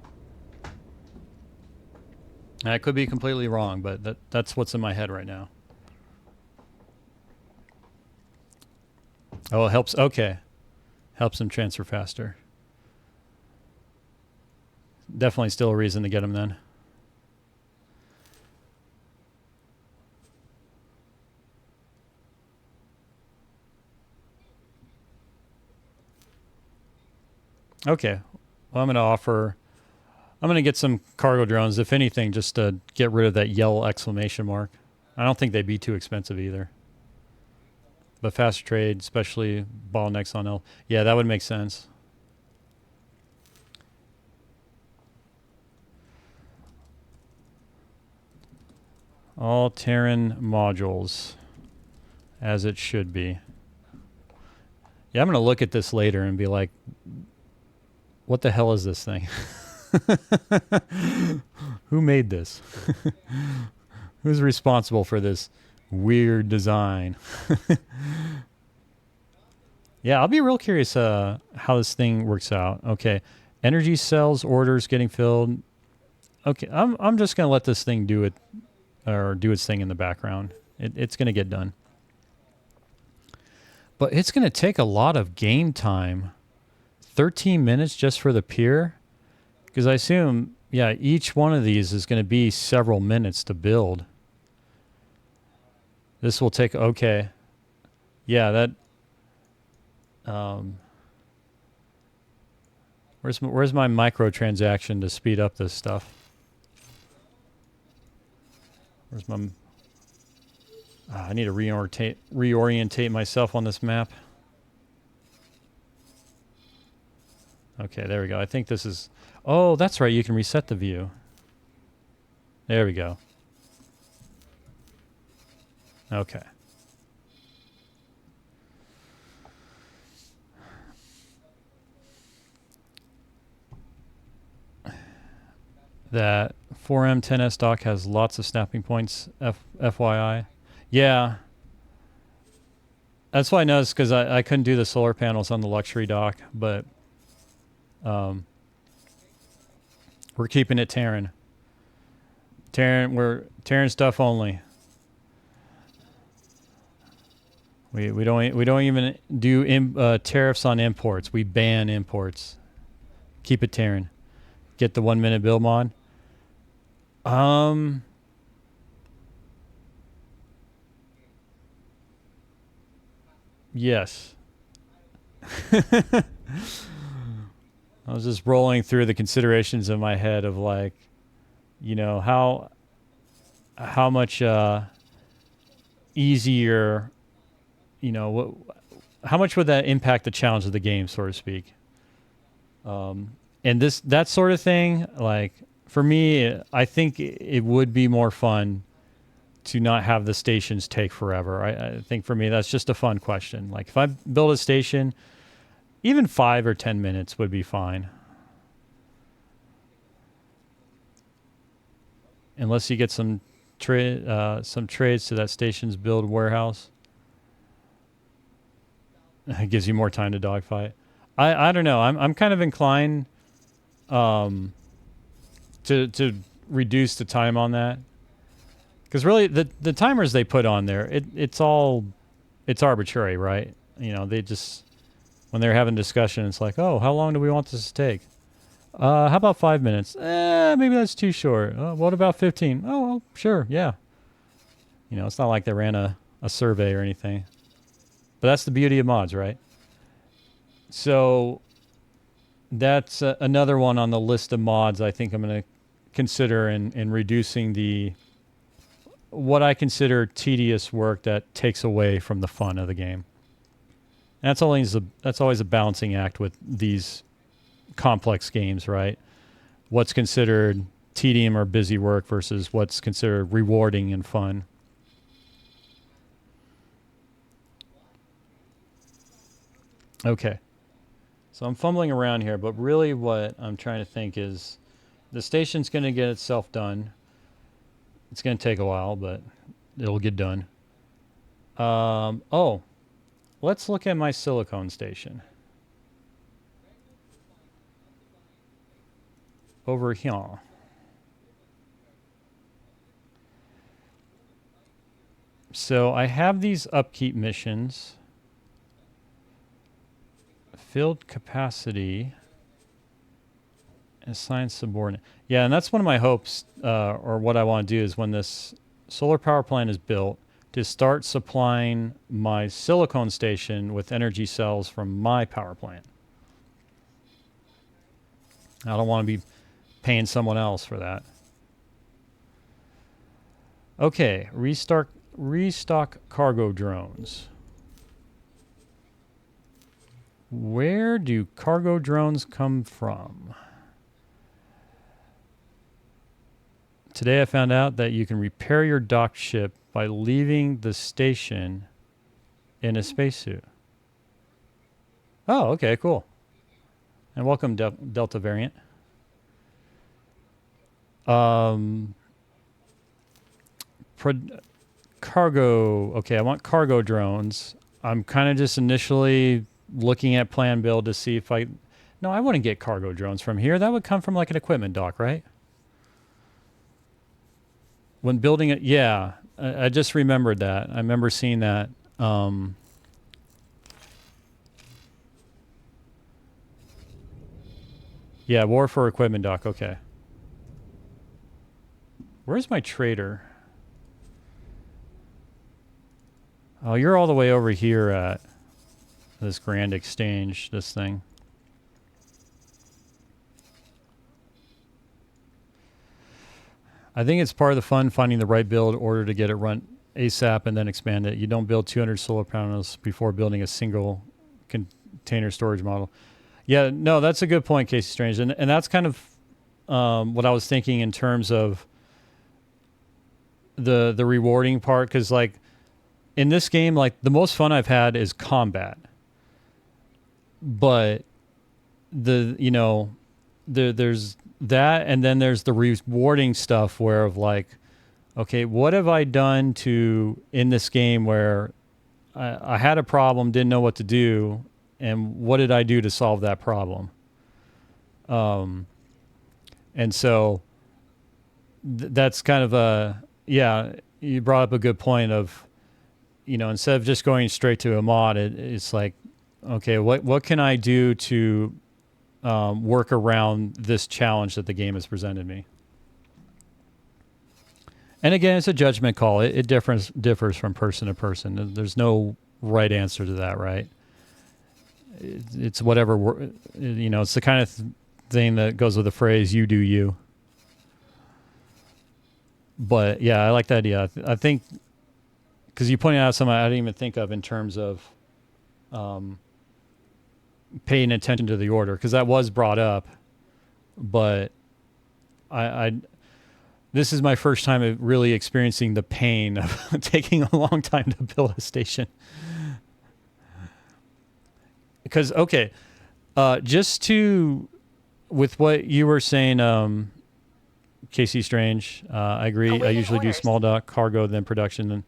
I could be completely wrong, but that's what's in my head right now. Oh, it helps. Okay. Helps them transfer faster. Definitely still a reason to get them then. Okay. Well, I'm going to get some cargo drones, if anything, just to get rid of that yellow exclamation mark. I don't think they'd be too expensive either. But faster trade, especially bottlenecks on L. Yeah, that would make sense. All Terran modules, as it should be. Yeah, I'm going to look at this later and be like, what the hell is this thing? Who made this? Who's responsible for this weird design? Yeah, I'll be real curious how this thing works out. Okay, energy cells orders getting filled. Okay, I'm just gonna let this thing do its thing in the background. It's gonna get done, but it's gonna take a lot of game time. 13 minutes just for the pier. Because I assume, yeah, each one of these is going to be several minutes to build. This will take, okay. Yeah, that, where's my microtransaction to speed up this stuff? Where's my, I need to reorientate myself on this map. Okay, there we go. I think this is... Oh, that's right. You can reset the view. There we go. Okay. That 4M10S dock has lots of snapping points, FYI. Yeah. That's why I noticed, because I couldn't do the solar panels on the luxury dock, but... We're keeping it Terran. We're Terran stuff only. We don't even do tariffs on imports. We ban imports. Keep it Terran. Get the 1 minute build mod. Yes. I was just rolling through the considerations in my head of like, you know, how much easier, you know, how much would that impact the challenge of the game, so to speak? And that sort of thing, like for me, I think it would be more fun to not have the stations take forever. I think for me, that's just a fun question. Like if I build a station, even 5 or 10 minutes would be fine. Unless you get some trades to that station's build warehouse. It gives you more time to dogfight. I don't know. I'm kind of inclined to reduce the time on that. Because really, the timers they put on there, it's arbitrary, right? You know, they just, when they're having discussion, it's like, oh, how long do we want this to take? How about 5 minutes? Maybe that's too short. What about 15? Oh, well, sure, yeah. You know, it's not like they ran a survey or anything. But that's the beauty of mods, right? So that's another one on the list of mods I think I'm going to consider in reducing what I consider tedious work that takes away from the fun of the game. And that's always a balancing act with these complex games, right? What's considered tedium or busy work versus what's considered rewarding and fun. Okay. So I'm fumbling around here, but really what I'm trying to think is the station's going to get itself done. It's going to take a while, but it'll get done. Let's look at my silicone station. Over here. So I have these upkeep missions. Filled capacity. Assign subordinate. Yeah, and that's one of my hopes, or what I want to do is when this solar power plant is built, to start supplying my silicone station with energy cells from my power plant. I don't want to be paying someone else for that. Okay, restock cargo drones. Where do cargo drones come from? Today I found out that you can repair your docked ship by leaving the station in a spacesuit. Oh, okay, cool. And welcome, Delta variant. Cargo. Okay, I want cargo drones. I'm kind of just initially looking at plan build to see if No, I wouldn't get cargo drones from here. That would come from like an equipment dock, right? When building it, yeah. I just remembered that. I remember seeing that. Yeah, war for equipment dock. Okay. Where's my trader? Oh, you're all the way over here at this Grand Exchange, this thing. I think it's part of the fun finding the right build order to get it run ASAP and then expand it. You don't build 200 solar panels before building a single container storage model. Yeah, no, that's a good point, Casey Strange. And that's kind of what I was thinking in terms of the rewarding part. Because, like, in this game, like, the most fun I've had is combat. But, there's that, and then there's the rewarding stuff where of like, okay, what have I done in this game where I had a problem, didn't know what to do, and what did I do to solve that problem? And so that's kind of you brought up a good point of, instead of just going straight to a mod, it's like, okay, what can I do to work around this challenge that the game has presented me? And again, it's a judgment call. It differs from person to person. There's no right answer to that, right? It's whatever, it's the kind of thing that goes with the phrase, you do you. But yeah, I like the idea. I think, because you pointed out something I didn't even think of in terms of paying attention to the order, because that was brought up, but I this is my first time of really experiencing the pain of taking a long time to build a station. Because, okay, with what you were saying, Casey Strange, I agree. I Awaiting usually do orders. small dock, cargo, then production. And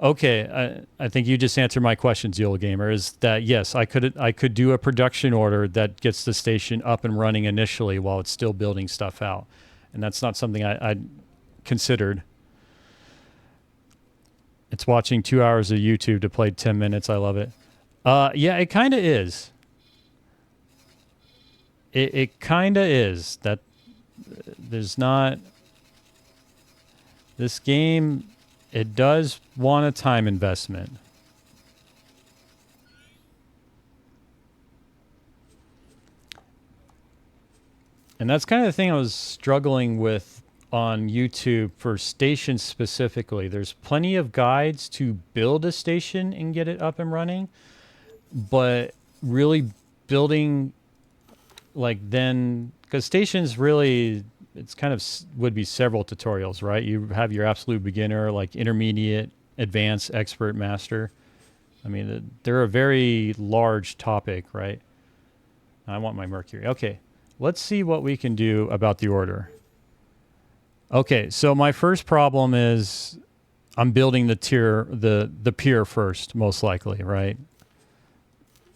okay, I think you just answered my question, Zeal Gamer, is that yes, I could do a production order that gets the station up and running initially while it's still building stuff out. And that's not something I considered. It's watching 2 hours of YouTube to play 10 minutes. I love it. Yeah, it kind of is. It kind of is. That there's not... This game, it does want a time investment. And that's kind of the thing I was struggling with on YouTube for stations specifically. There's plenty of guides to build a station and get it up and running, but really building, because stations really, it's kind of would be several tutorials, right? You have your absolute beginner, like intermediate, advanced, expert, master. I mean, they're a very large topic, right? I want my Mercury. Okay, let's see what we can do about the order. Okay, so my first problem is I'm building the pier first, most likely, right?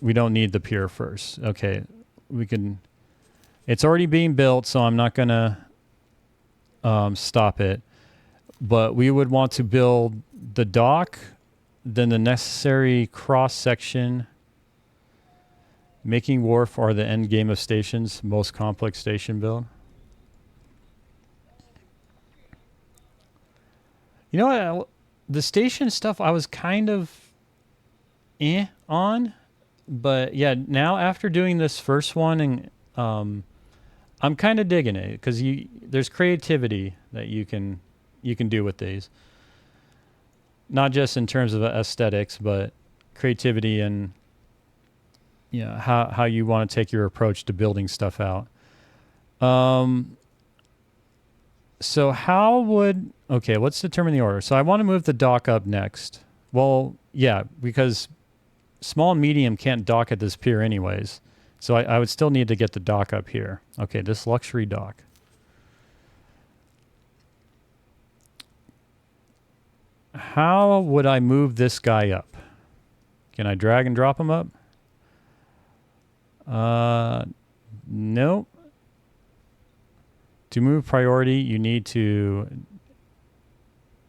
We don't need the pier first. Okay, it's already being built, so I'm not gonna stop it. But we would want to build the dock, then the necessary cross section. Making wharf are the end game of stations, most complex station build. You know what? The station stuff I was kind of on, but yeah, now after doing this first one, and I'm kind of digging it because there's creativity that you can do with these. Not just in terms of aesthetics, but creativity and how you want to take your approach to building stuff out. So let's determine the order. So I want to move the dock up next. Well, yeah, because small and medium can't dock at this pier anyways. So I would still need to get the dock up here. Okay, this luxury dock. How would I move this guy up? Can I drag and drop him up? Nope. To move priority, you need to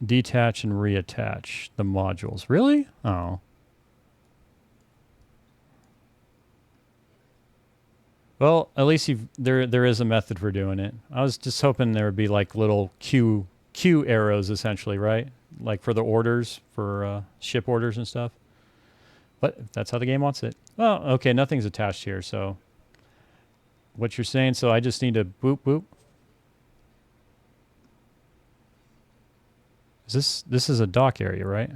detach and reattach the modules. Really? Oh. Well, at least there is a method for doing it. I was just hoping there would be like little Q arrows, essentially, right? Like for the orders, for ship orders and stuff. But that's how the game wants it. Well, okay, nothing's attached here, so what you're saying, so I just need to boop, boop. This is a dock area, right?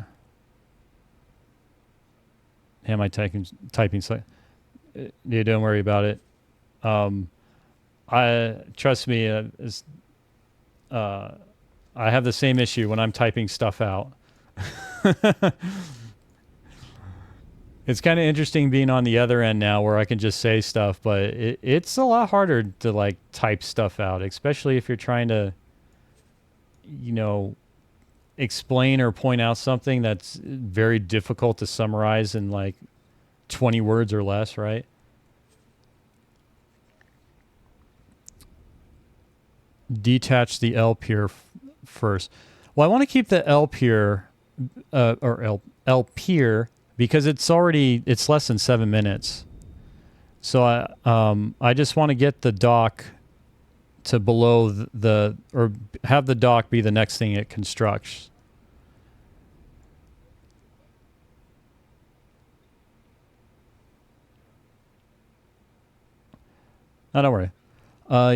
Am I typing? Yeah, don't worry about it. Trust me. I have the same issue when I'm typing stuff out. It's kind of interesting being on the other end now, where I can just say stuff, but it's a lot harder to like type stuff out, especially if you're trying to, explain or point out something that's very difficult to summarize in like 20 words or less, right? detach the L pier first. Well, I want to keep the L pier or L pier because it's less than 7 minutes. So I just want to get the dock to below or have the dock be the next thing it constructs. No, don't worry.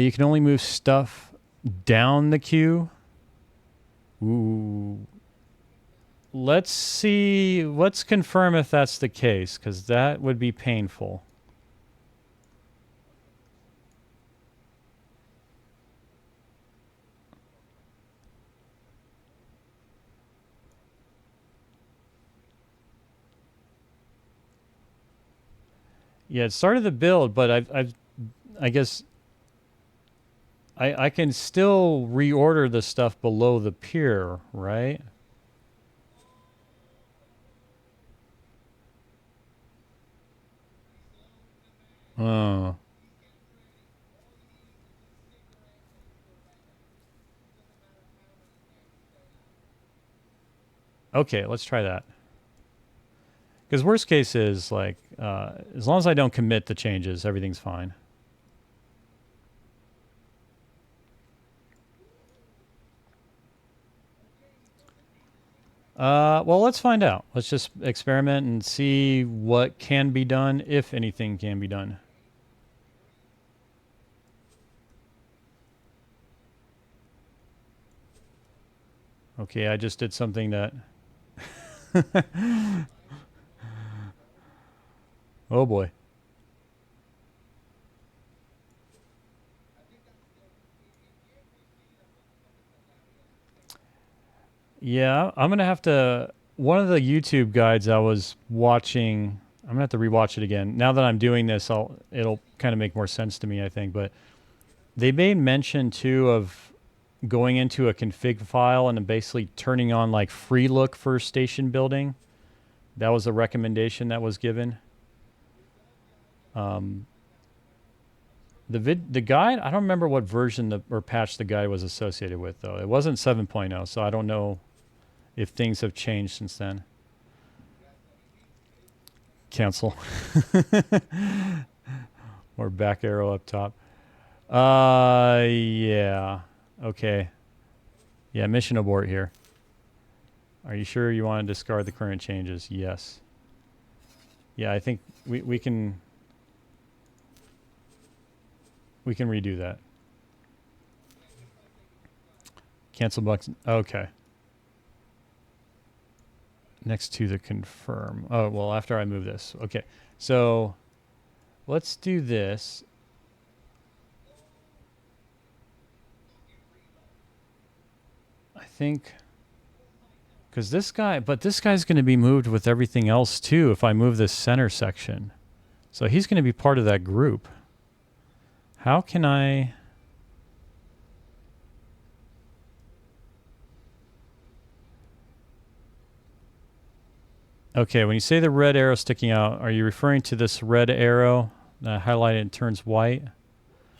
You can only move stuff down the queue. Ooh. Let's see. Let's confirm if that's the case, because that would be painful. Yeah, it started the build, but I guess I can still reorder the stuff below the pier, right? Oh. Okay, let's try that. Because worst case is, like, as long as I don't commit the changes, everything's fine. Well, let's find out. Let's just experiment and see what can be done, if anything can be done. Okay, I just did something that... Oh boy. Yeah, I'm gonna have to... One of the YouTube guides I was watching... I'm gonna have to rewatch it again. Now that I'm doing this, it'll kind of make more sense to me, I think. But they made mention, too, of going into a config file and then basically turning on, like, free look for station building. That was a recommendation that was given. The guide, I don't remember what version or patch the guide was associated with, though. It wasn't 7.0, so I don't know if things have changed since then. Cancel. Or back arrow up top. Yeah. Okay. Yeah, mission abort here. Are you sure you want to discard the current changes? Yes. Yeah, I think we can redo that. Cancel button. Okay. Next to the confirm. Oh, well, after I move this. Okay. So let's do this. I think because this guy's going to be moved with everything else too if I move this center section. So he's going to be part of that group. How can I... Okay, when you say the red arrow sticking out, are you referring to this red arrow that highlighted and turns white?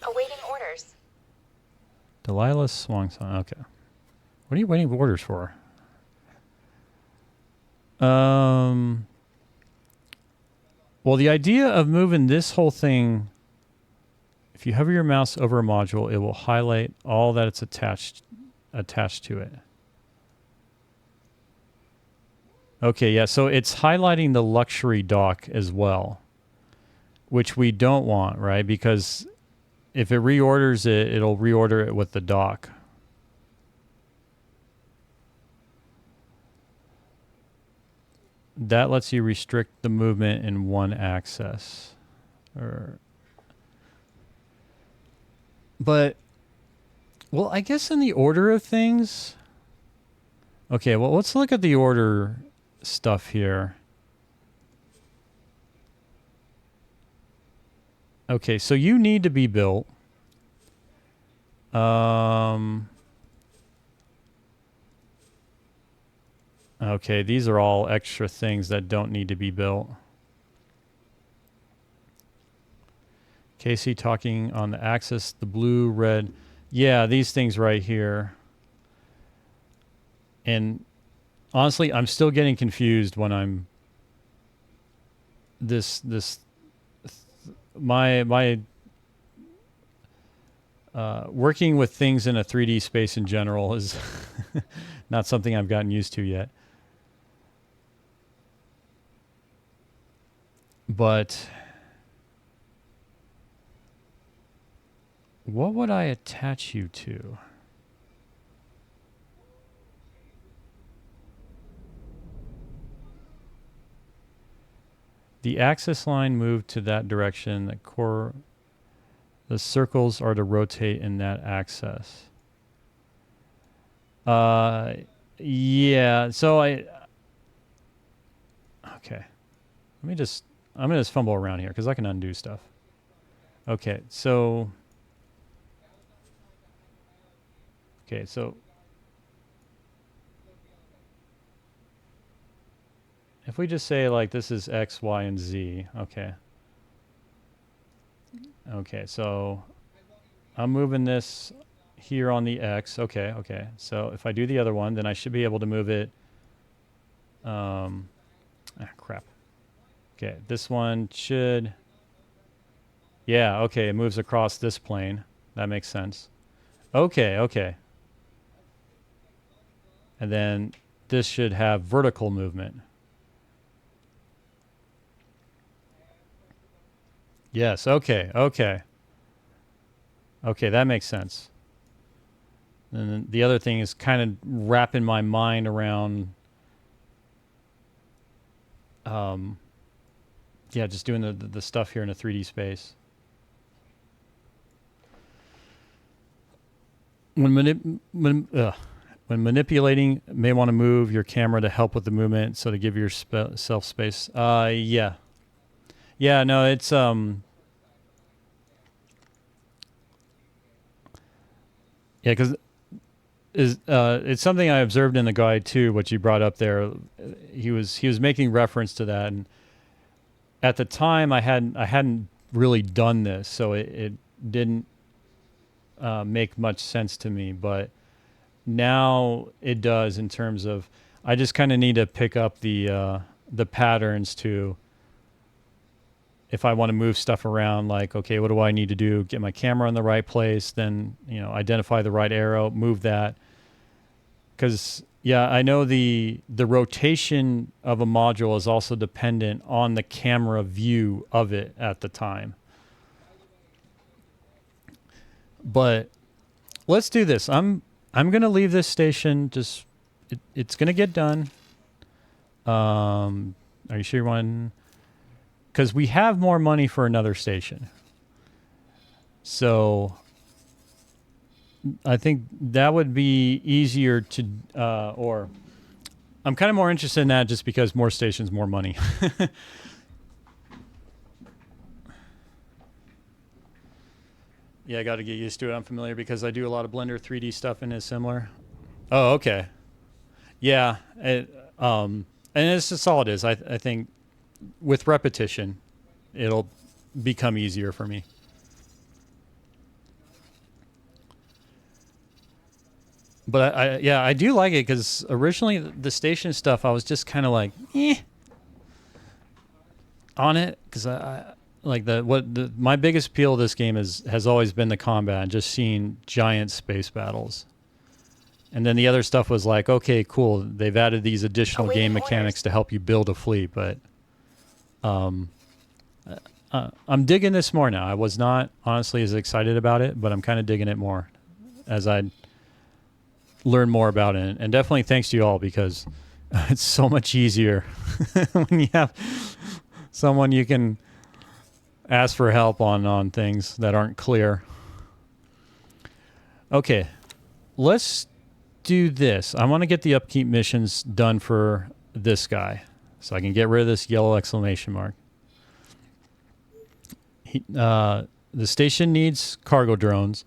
Awaiting orders. Delilah's swan song. Okay. What are you waiting orders for? Well, the idea of moving this whole thing, if you hover your mouse over a module, it will highlight all that it's attached to it. Okay, yeah, so it's highlighting the luxury dock as well, which we don't want, right? Because if it reorders it, it'll reorder it with the dock. That lets you restrict the movement in one axis. But, well, I guess in the order of things... Okay, well, let's look at the order stuff here. Okay, so you need to be built. Okay, these are all extra things that don't need to be built. Casey talking on the axis, the blue, red. Yeah, these things right here. And honestly, I'm still getting confused when I'm my working with things in a 3D space in general is not something I've gotten used to yet. But what would I attach you to? The axis line moved to that direction. The circles are to rotate in that axis. Yeah. So okay. I'm gonna just fumble around here because I can undo stuff. Okay. So if we just say like this is X, Y, and Z. Okay. Okay. So I'm moving this here on the X. Okay. So if I do the other one, then I should be able to move it. Crap. Okay, this one should. Yeah, okay, it moves across this plane. That makes sense. Okay. And then this should have vertical movement. Yes, okay. Okay, that makes sense. And then the other thing is kind of wrapping my mind around just doing the stuff here in a 3D space. When manipulating, may want to move your camera to help with the movement, so to give yourself space. Yeah, no, it's because it's something I observed in the guide too. What you brought up there, he was making reference to that, and at the time I hadn't really done this, so it didn't make much sense to me, but now it does, in terms of I just kind of need to pick up the patterns to, if I want to move stuff around, like, okay, what do I need to do? Get my camera in the right place, then, identify the right arrow, move that. Because, yeah, I know the rotation of a module is also dependent on the camera view of it at the time. But let's do this. I'm going to leave this station. Just it's going to get done. Are you sure you want? Because we have more money for another station. So I think that would be easier to, or I'm kind of more interested in that just because more stations, more money. Yeah, I got to get used to it. I'm familiar because I do a lot of Blender 3D stuff and it's similar. Oh, okay. Yeah. And it's just all it is. I think with repetition, it'll become easier for me. But I do like it because originally the station stuff, I was just kind of like, on it, because I like my biggest appeal of this game has always been the combat and just seeing giant space battles. And then the other stuff was like, okay, cool. They've added these additional game mechanics to help you build a fleet, but I'm digging this more now. I was not honestly as excited about it, but I'm kind of digging it more as I learn more about it. And definitely thanks to you all, because it's so much easier when you have someone you can ask for help on things that aren't clear. Okay, let's do this. I want to get the upkeep missions done for this guy, so I can get rid of this yellow exclamation mark. The station needs cargo drones.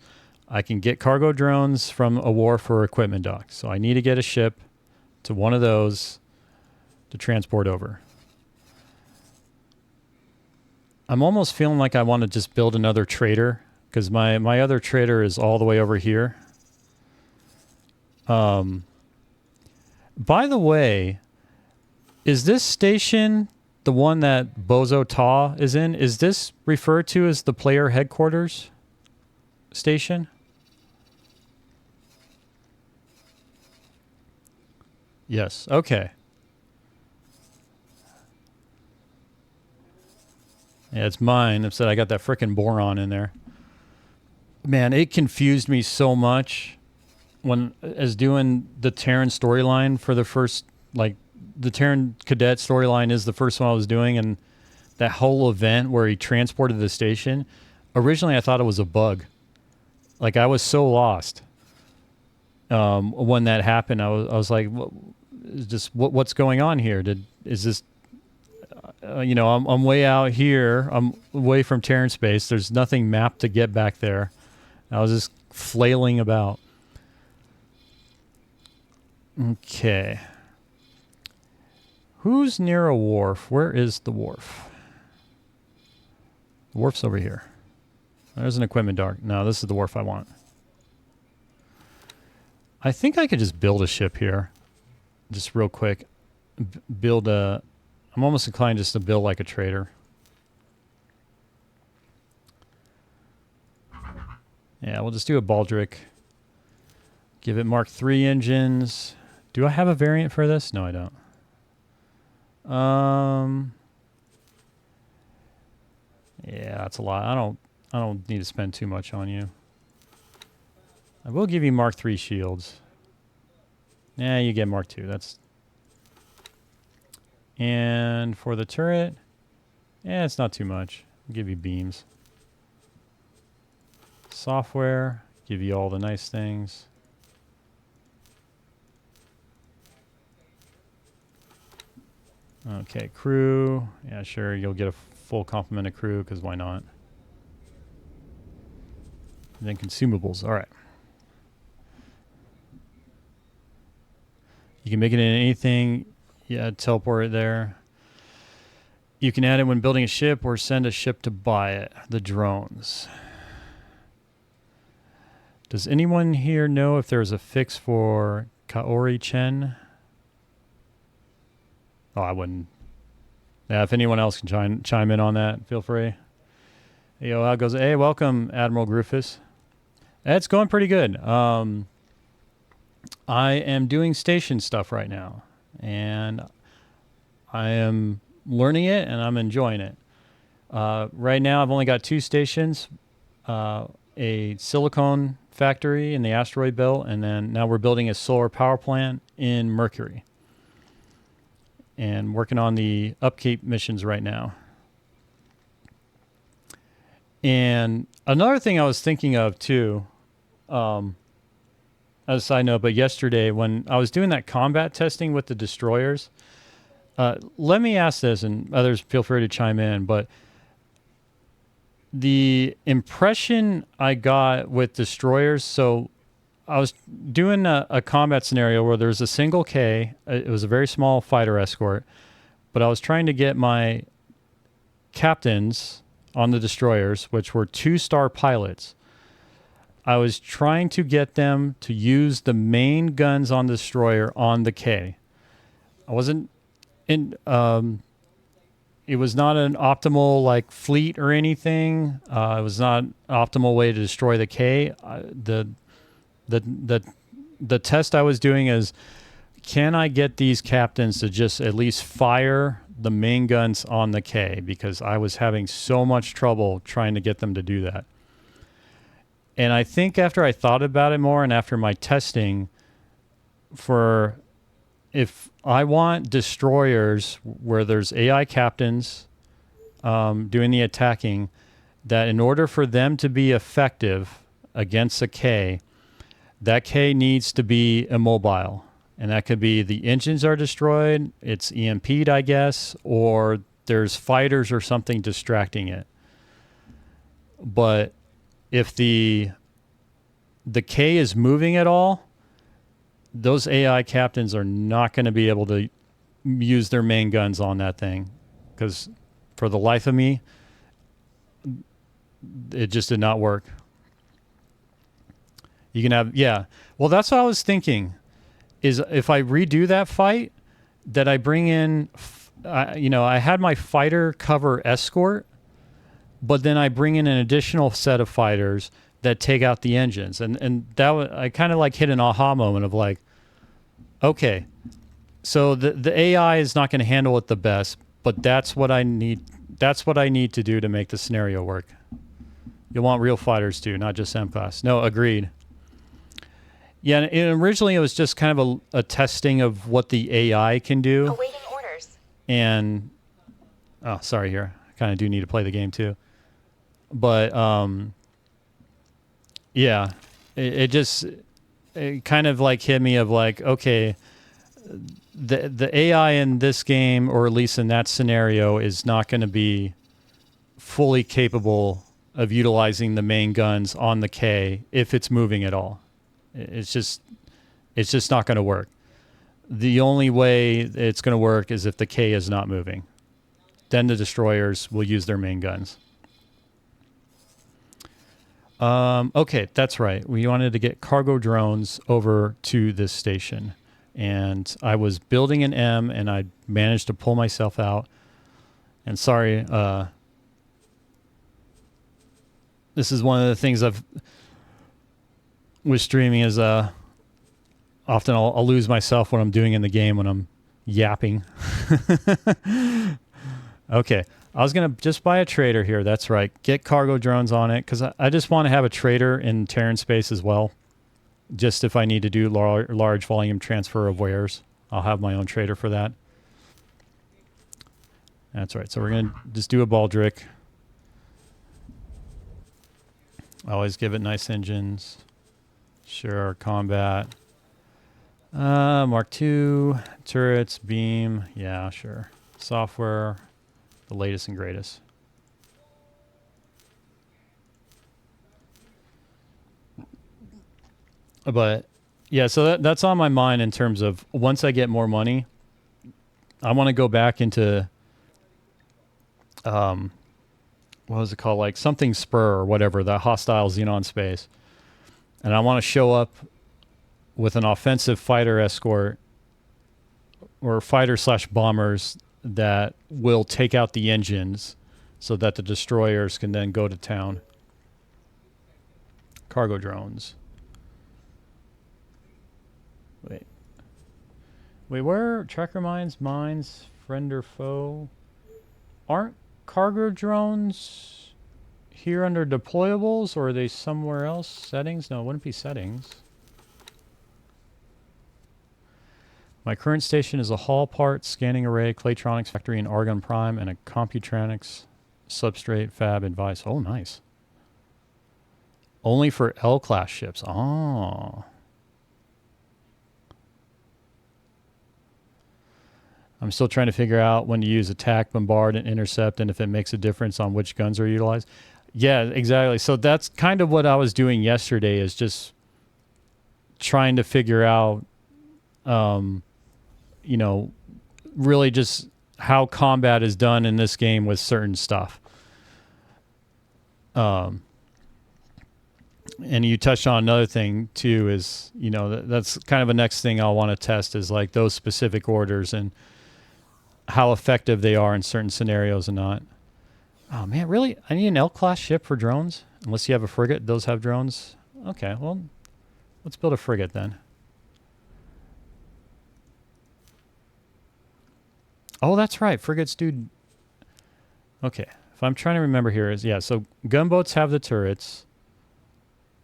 I can get cargo drones from a wharf or equipment dock, so I need to get a ship to one of those to transport over. I'm almost feeling like I want to just build another trader because my other trader is all the way over here. By the way, is this station the one that Bozo Ta is in? Is this referred to as the player headquarters station? Yes. Okay. Yeah, it's mine. It said I got that frickin' boron in there. Man, it confused me so much when as doing the Terran storyline for the first, like, the Terran Cadet storyline is the first one I was doing, and that whole event where he transported the station, originally I thought it was a bug. Like, I was so lost when that happened. I was like, what's going on here? Is this I'm way out here. I'm away from Terran space. There's nothing mapped to get back there. I was just flailing about. Okay. Who's near a wharf? Where is the wharf? The wharf's over here. There's an equipment dock. No, this is the wharf I want. I think I could just build a ship here. Just real quick. Build a... I'm almost inclined just to build like a trader. Yeah, we'll just do a Baldric. Give it Mark III engines. Do I have a variant for this? No, I don't. Yeah, that's a lot. I don't need to spend too much on you. I will give you Mark III shields. Yeah, you get Mark II. That's... And for the turret, yeah, it's not too much. I'll give you beams. Software, give you all the nice things. Okay, crew. Yeah, sure, you'll get a full complement of crew, because why not? And then consumables, all right. You can make it in anything. Yeah, teleport it there. You can add it when building a ship or send a ship to buy it. The drones. Does anyone here know if there's a fix for Kaori Chen? Oh, I wouldn't. Yeah, if anyone else can chime in on that, feel free. Hey, yo, out goes. Hey, welcome, Admiral Grufus. It's going pretty good. I am doing station stuff right now, and I am learning it, and I'm enjoying it. Right now, I've only got 2 stations, a silicone factory in the asteroid belt, and then now we're building a solar power plant in Mercury. And working on the upkeep missions right now. And another thing I was thinking of too, as a side note, but yesterday when I was doing that combat testing with the destroyers, let me ask this, and others feel free to chime in, but the impression I got with destroyers, so I was doing a combat scenario where there's a single K. It was a very small fighter escort, but I was trying to get my captains on the destroyers, which were 2-star pilots. I was trying to get them to use the main guns on the destroyer on the K. I wasn't in... it was not an optimal like fleet or anything. It was not an optimal way to destroy the K. The test I was doing is, can I get these captains to just at least fire the main guns on the K? Because I was having so much trouble trying to get them to do that. And I think after I thought about it more and after my testing, for if I want destroyers where there's AI captains doing the attacking, that in order for them to be effective against a K, that K needs to be immobile. And that could be the engines are destroyed, it's EMP'd, I guess, or there's fighters or something distracting it. But if the K is moving at all, those AI captains are not going to be able to use their main guns on that thing. Because for the life of me, it just did not work. You can have, yeah. Well, that's what I was thinking. Is if I redo that fight, that I bring in, I had my fighter cover escort, but then I bring in an additional set of fighters that take out the engines, and I kind of like hit an aha moment of like, okay, so the AI is not going to handle it the best, but that's what I need. That's what I need to do to make the scenario work. You want real fighters too, not just M-class. No, agreed. Yeah, and originally it was just kind of a testing of what the AI can do. Awaiting orders. And, oh, sorry here. I kind of do need to play the game too. But, yeah, it kind of like hit me of like, okay, the AI in this game, or at least in that scenario, is not going to be fully capable of utilizing the main guns on the K if it's moving at all. It's just not going to work. The only way it's going to work is if the K is not moving. Then the destroyers will use their main guns. Okay, that's right. We wanted to get cargo drones over to this station. And I was building an M, and I managed to pull myself out. And sorry, this is one of the things I've with streaming is often I'll lose myself when I'm doing in the game when I'm yapping. Okay, I was going to just buy a trader here. That's right. Get cargo drones on it because I just want to have a trader in Terran space as well. Just if I need to do large volume transfer of wares, I'll have my own trader for that. That's right. So we're going to just do a Baldric. Always give it nice engines. Sure, combat. Mark II, turrets, beam. Yeah, sure. Software, the latest and greatest. But yeah, so that's on my mind in terms of once I get more money, I want to go back into what was it called? Like something Spur or whatever, the hostile Xenon space. And I want to show up with an offensive fighter escort or fighter/bombers that will take out the engines so that the destroyers can then go to town. Cargo drones. Wait, where? Tracker mines, friend or foe? Aren't cargo drones here under deployables, or are they somewhere else? Settings? No, it wouldn't be settings. My current station is a Hall Part Scanning Array, Claytronics Factory in Argon Prime, and a Computronics Substrate Fab Advice. Oh, nice. Only for L-class ships. Oh. I'm still trying to figure out when to use attack, bombard, and intercept, and if it makes a difference on which guns are utilized. Yeah, exactly. So that's kind of what I was doing yesterday, is just trying to figure out, really just how combat is done in this game with certain stuff. And you touched on another thing too, is, that's kind of a next thing I'll want to test, is like those specific orders and how effective they are in certain scenarios and not. Oh man, really? I need an L-class ship for drones? Unless you have a frigate, those have drones? Okay, well, let's build a frigate then. Oh, that's right. Frigates do... Okay, if I'm trying to remember here is, yeah, so gunboats have the turrets.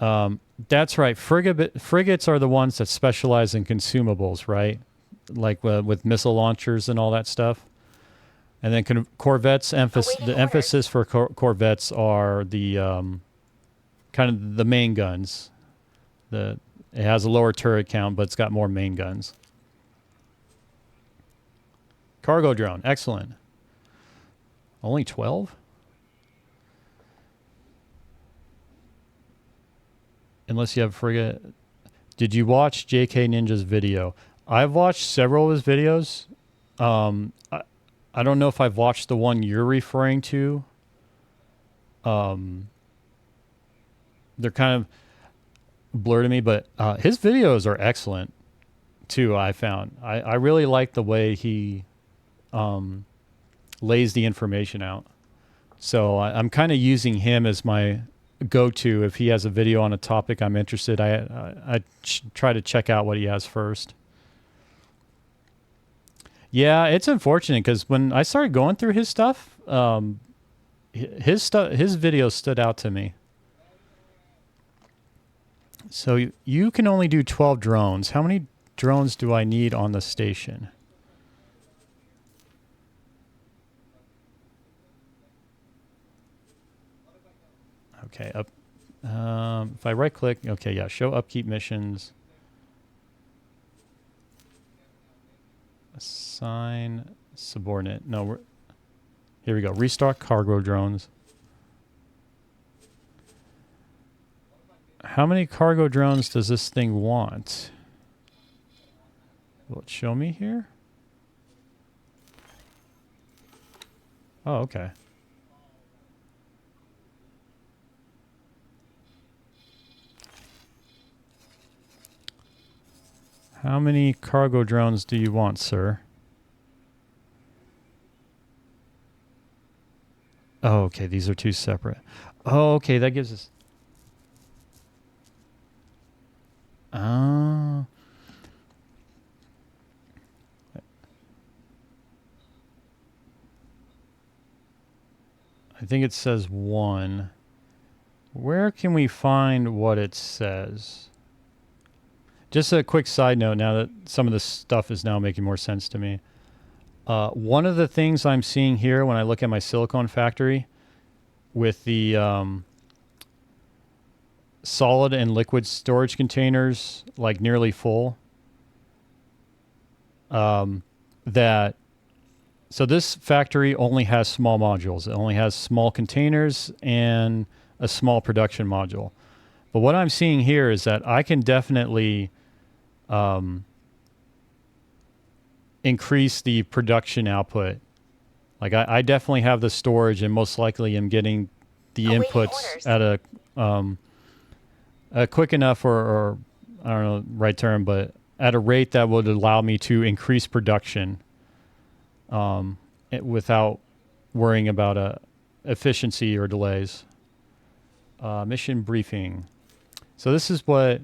That's right. Frigates are the ones that specialize in consumables, right? Like with missile launchers and all that stuff. And then corvettes, the emphasis for corvettes are the kind of the main guns. It has a lower turret count, but it's got more main guns. Cargo drone, excellent. Only 12? Unless you have a frigate. Did you watch JK Ninja's video? I've watched several of his videos. I don't know if I've watched the one you're referring to. They're kind of... blur to me, but his videos are excellent too. I found I really like the way he lays the information out. So I'm kind of using him as my go-to if he has a video on a topic I'm interested. I try to check out what he has first. Yeah, it's unfortunate because when I started going through his stuff, his videos stood out to me. So you can only do 12 drones. How many drones do I need on the station? Okay, up. If I right click, okay, yeah, show upkeep missions. Assign subordinate. No, here we go. Restock cargo drones. How many cargo drones does this thing want? Will it show me here? Oh, okay. How many cargo drones do you want, sir? Oh, okay. These are two separate. Oh, okay. That gives us... Oh. I think it says 1. Where can we find what it says? Just a quick side note now that some of this stuff is now making more sense to me. One of the things I'm seeing here when I look at my silicone factory with the solid and liquid storage containers like nearly full, so this factory only has small modules. It only has small containers and a small production module. But what I'm seeing here is that I can definitely increase the production output. Like I definitely have the storage, and most likely am getting the Awaiting inputs orders. at a quick enough, or I don't know the right term, but at a rate that would allow me to increase production without worrying about efficiency or delays. Mission briefing. So this is what...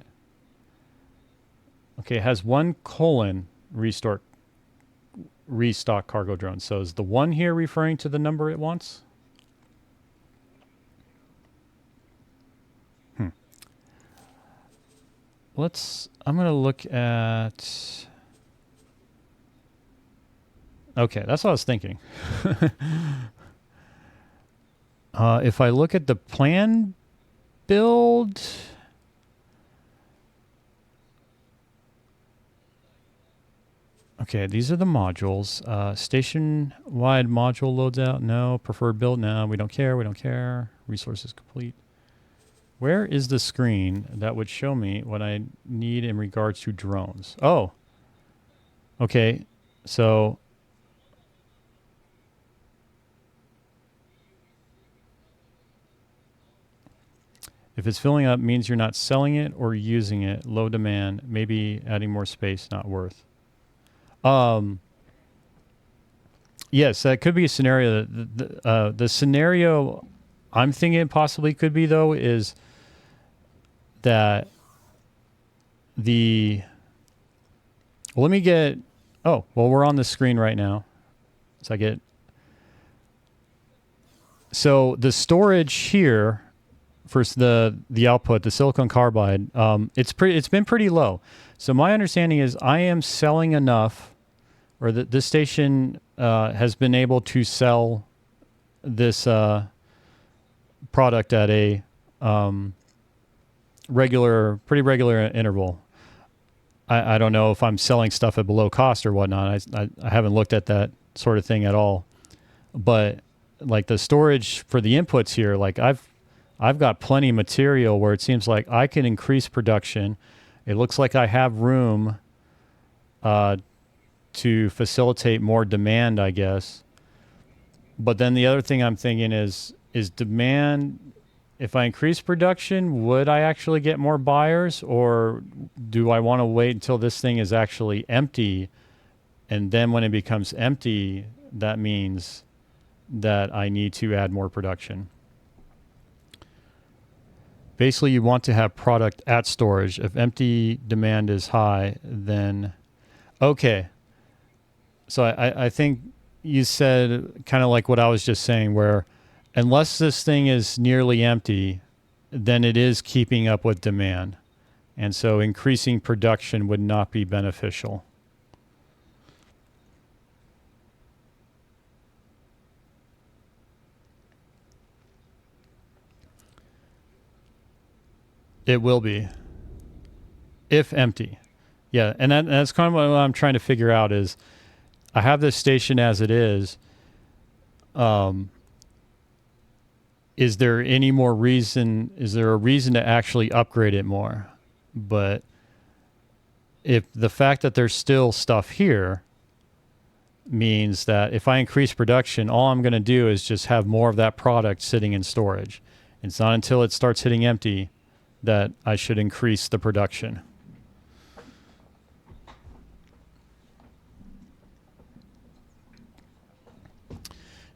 Okay, it has 1: restock cargo drones. So is the 1 here referring to the number it wants? I'm going to look at... Okay, that's what I was thinking. If I look at the plan build... Okay, these are the modules. Station-wide module loads out. No. Preferred build. No, we don't care. We don't care. Resources complete. Where is the screen that would show me what I need in regards to drones? Oh. Okay, so... If it's filling up, means you're not selling it or using it. Low demand. Maybe adding more space, not worth. Yes, that could be a scenario. The scenario I'm thinking possibly could be, though, is that the... Well, let me get... Oh, well, we're on the screen right now. So I get... So the storage here for the output, the silicon carbide, it's been pretty low. So my understanding is I am selling enough, or this station has been able to sell this product at a pretty regular interval. I don't know if I'm selling stuff at below cost or whatnot. I haven't looked at that sort of thing at all. But like the storage for the inputs here, like I've got plenty of material where it seems like I can increase production. It looks like I have room to facilitate more demand, I guess. But then the other thing I'm thinking is demand if I increase production, would I actually get more buyers, or do I want to wait until this thing is actually empty? And then when it becomes empty, that means that I need to add more production. Basically, you want to have product at storage. If empty demand is high, then okay. So I think you said kind of like what I was just saying, where unless this thing is nearly empty, then it is keeping up with demand. And so increasing production would not be beneficial. It will be, if empty. Yeah, and that's kind of what I'm trying to figure out is, I have this station as it is. Is there any more reason? Is there a reason to actually upgrade it more? But if the fact that there's still stuff here means that if I increase production, all I'm going to do is just have more of that product sitting in storage. It's not until it starts hitting empty that I should increase the production.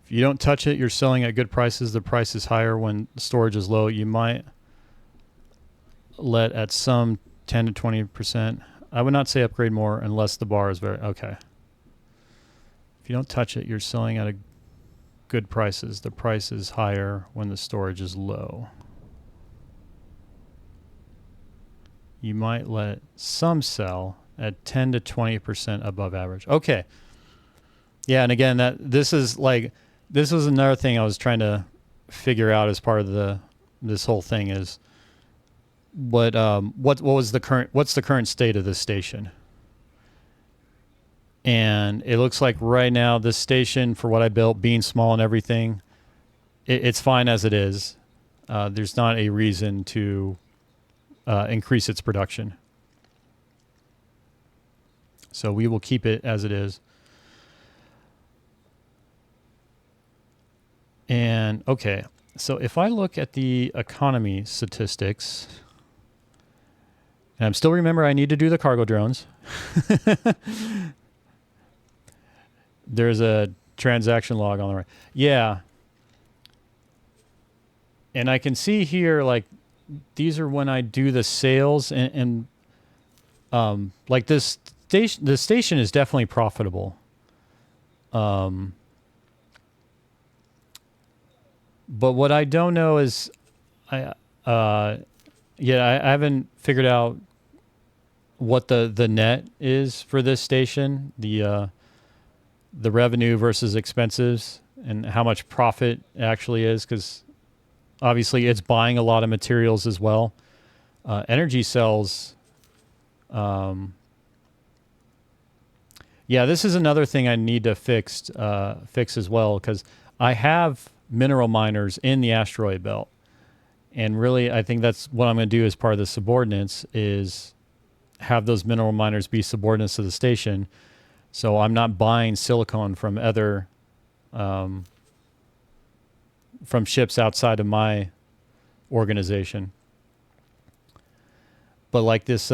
If you don't touch it, you're selling at good prices. The price is higher when storage is low. You might let at some 10 to 20%. I would not say upgrade more unless the bar is very, okay. If you don't touch it, you're selling at good prices. The price is higher when the storage is low. You might let some sell at 10 to 20% above average. Okay. Yeah, and again, this was another thing I was trying to figure out as part of this whole thing is what's the current state of this station? And it looks like right now this station, for what I built, being small and everything, it's fine as it is. There's not a reason to increase its production. So we will keep it as it is. And okay, so if I look at the economy statistics, and I'm still remember I need to do the cargo drones. There's a transaction log on the right. Yeah. And I can see here, like, these are when I do the sales and like this station, the station is definitely profitable. But what I don't know is I haven't figured out what the net is for this station, the revenue versus expenses, and how much profit actually is, because obviously it's buying a lot of materials as well. Energy cells. Yeah, this is another thing I need to fix as well, because I have mineral miners in the asteroid belt. And really, I think that's what I'm going to do as part of the subordinates, is have those mineral miners be subordinates to the station. So I'm not buying silicon from other, from ships outside of my organization. But like this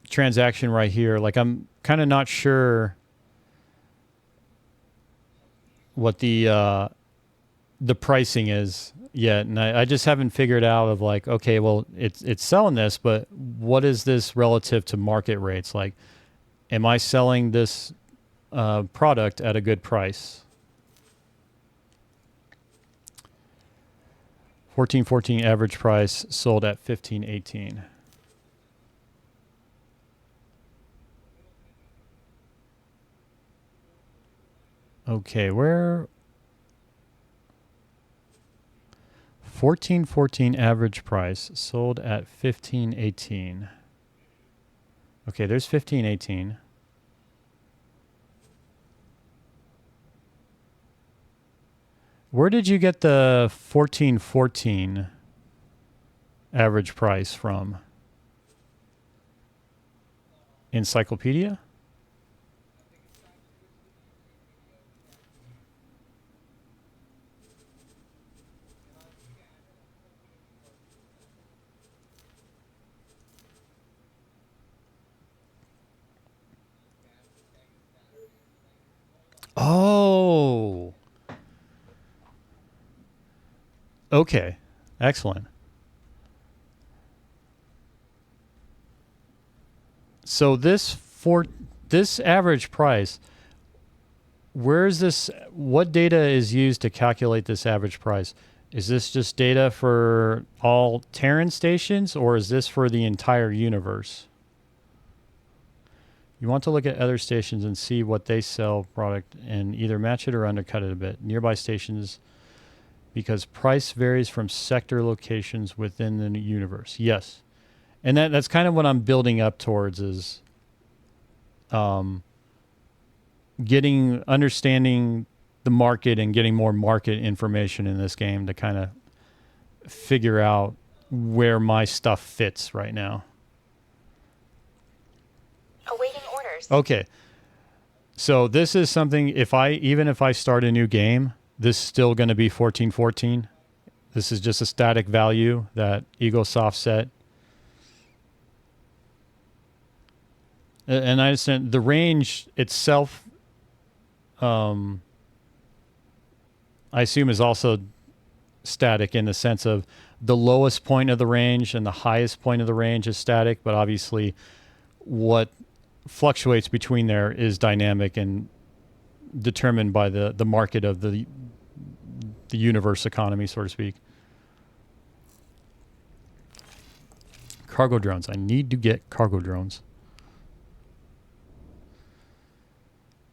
transaction right here, like I'm kind of not sure what the pricing is yet, and I just haven't figured out of like, okay, well, it's selling this, but what is this relative to market rates? Like, am I selling this product at a good price? 14.14 average price, sold at 15.18. Okay, where 14.14 average price, sold at 15.18. Okay, there's 15.18. Where did you get the 14.14 average price from? Encyclopedia? Okay. Excellent. So this average price, where is this? What data is used to calculate this average price? Is this just data for all Terran stations, or is this for the entire universe? You want to look at other stations and see what they sell product and either match it or undercut it a bit. Nearby stations, because price varies from sector locations within the universe. Yes. And that's kind of what I'm building up towards is understanding the market and getting more market information in this game to kind of figure out where my stuff fits right now. Awaiting orders. Okay. So this is something, even if I start a new game, this is still going to be 1414. This is just a static value that EgoSoft set. And I understand the range itself, I assume, is also static in the sense of the lowest point of the range and the highest point of the range is static, but obviously what fluctuates between there is dynamic and determined by the market of the universe economy, so to speak. Cargo drones. I need to get cargo drones.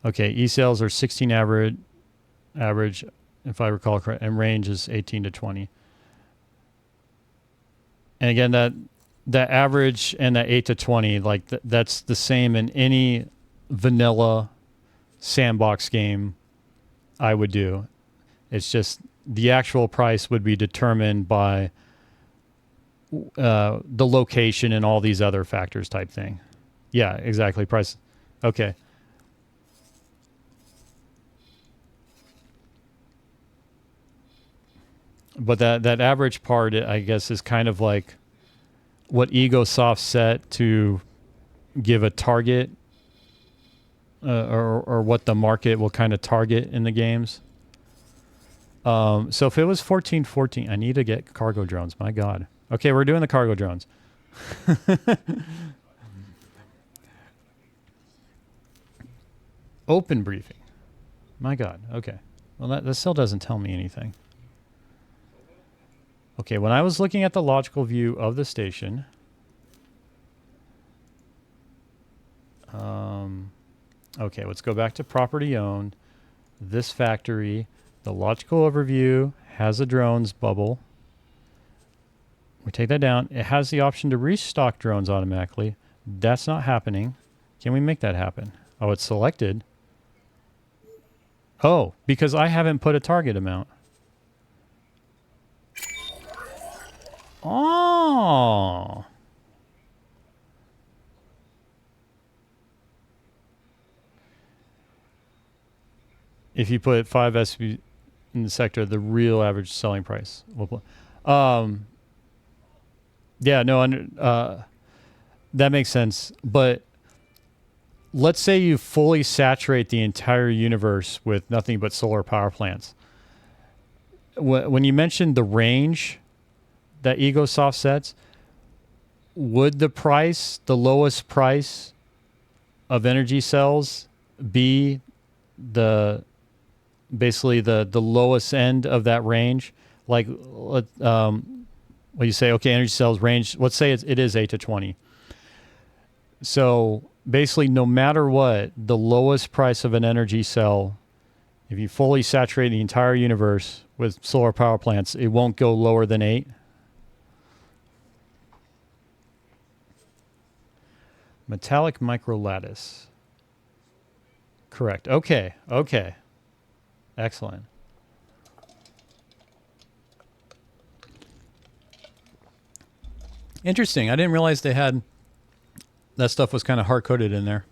Okay, E-sales are 16 average, if I recall correct, and range is 18 to 20. And again, that average and that 8 to 20, like that's the same in any vanilla sandbox game I would do. It's just the actual price would be determined by the location and all these other factors type thing. Yeah, exactly. Price. Okay. But that average part, I guess, is kind of like what EgoSoft set to give a target or what the market will kind of target in the games. So if it was 1414, I need to get cargo drones. My God. Okay, we're doing the cargo drones. Open briefing. My God. Okay. Well, that still doesn't tell me anything. Okay, when I was looking at the logical view of the station, okay, let's go back to property owned. This factory, the logical overview has a drones bubble. We take that down. It has the option to restock drones automatically. That's not happening. Can we make that happen? Oh, it's selected. Oh, because I haven't put a target amount. Oh. If you put 5 SB in the sector, the real average selling price will yeah, no, that makes sense. But let's say you fully saturate the entire universe with nothing but solar power plants. When you mentioned the range that EgoSoft sets, would the lowest price of energy cells be basically the lowest end of that range? Like, when you say, okay, energy cells range, let's say it is 8 to 20. So basically, no matter what, the lowest price of an energy cell, if you fully saturate the entire universe with solar power plants, it won't go lower than 8. Metallic microlattice. Correct. Okay. Excellent. Interesting. I didn't realize they had that stuff was kind of hard-coded in there.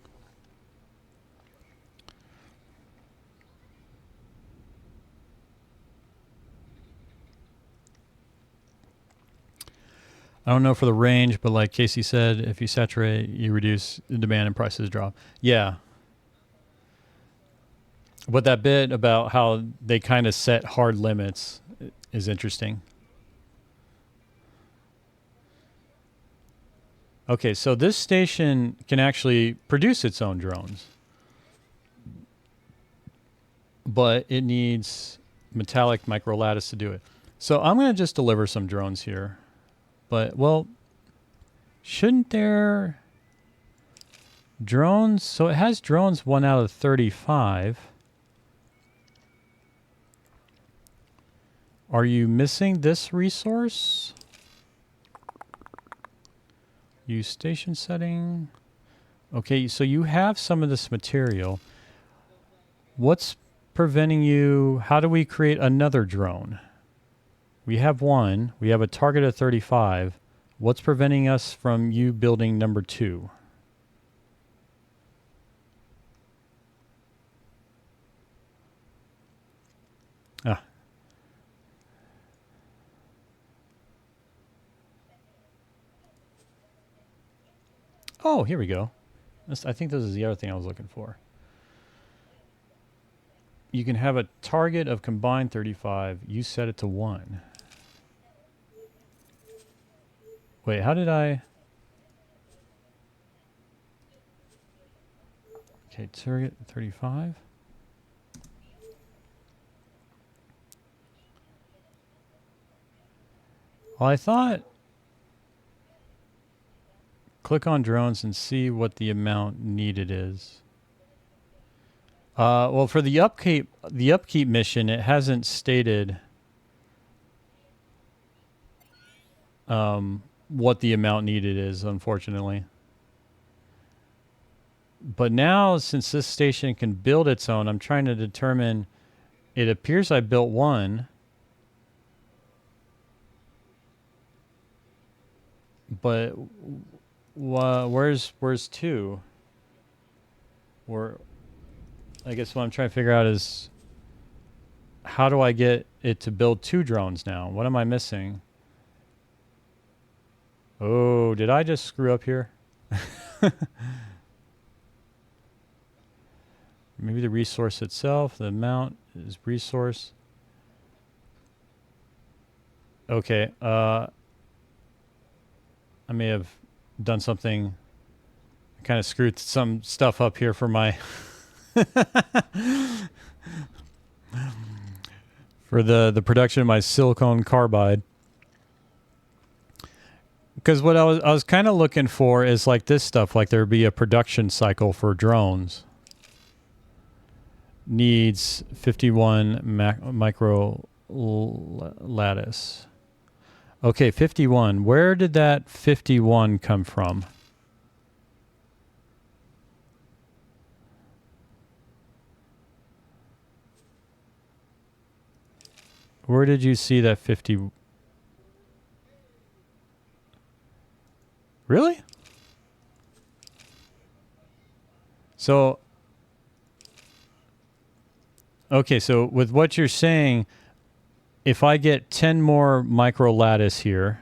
I don't know for the range, but like Casey said, if you saturate, you reduce the demand and prices drop. Yeah. But that bit about how they kind of set hard limits is interesting. Okay, so this station can actually produce its own drones. But it needs metallic microlattice to do it. So I'm going to just deliver some drones here. But, well, shouldn't there... Drones... So it has drones 1 out of 35. Are you missing this resource? Use station setting. Okay, so you have some of this material. What's preventing you? How do we create another drone? We have one. We have a target of 35. What's preventing us from you building number 2? Ah. Oh, here we go. I think this is the other thing I was looking for. You can have a target of combined 35. You set it to 1. Wait, how did I... Okay, target 35. Well, I thought... Click on drones and see what the amount needed is. Well, for the upkeep mission, it hasn't stated what the amount needed is, unfortunately. But now, since this station can build its own, I'm trying to determine... It appears I built 1. But where's 2? I guess what I'm trying to figure out is... How do I get it to build 2 drones now? What am I missing? Oh, did I just screw up here? Maybe the resource itself, the amount is resource. Okay, I may have done something. I kind of screwed some stuff up here for my... for the production of my silicon carbide. Because what I was kind of looking for is like this stuff, like there'd be a production cycle for drones. Needs 51 micro lattice. Okay, 51. Where did that 51 come from? Where did you see that 50? Really? So, okay, so with what you're saying, if I get 10 more micro lattice here,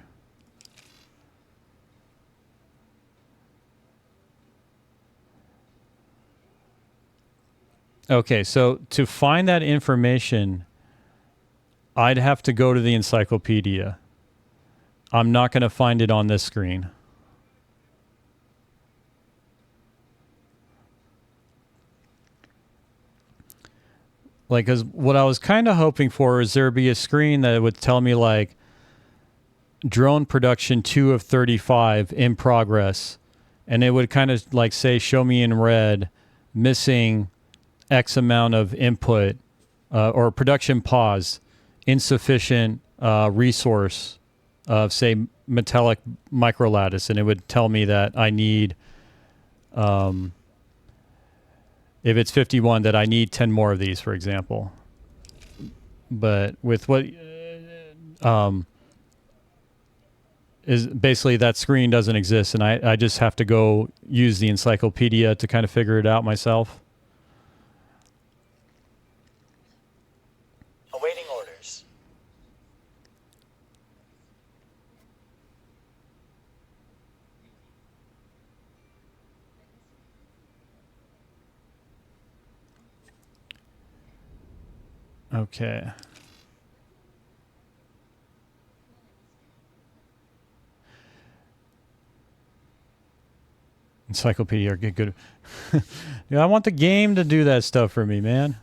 okay, so to find that information, I'd have to go to the encyclopedia. I'm not going to find it on this screen. Like, cause what I was kind of hoping for is there'd be a screen that would tell me like drone production 2 of 35 in progress. And it would kind of like say, show me in red, missing X amount of input, or production pause, insufficient resource of say metallic microlattice. And it would tell me that I need, if it's 51, that I need 10 more of these, for example. But with what is basically that screen doesn't exist, and I just have to go use the encyclopedia to kind of figure it out myself. Awaiting orders. Okay. Encyclopedia, get good. Yeah, I want the game to do that stuff for me, man.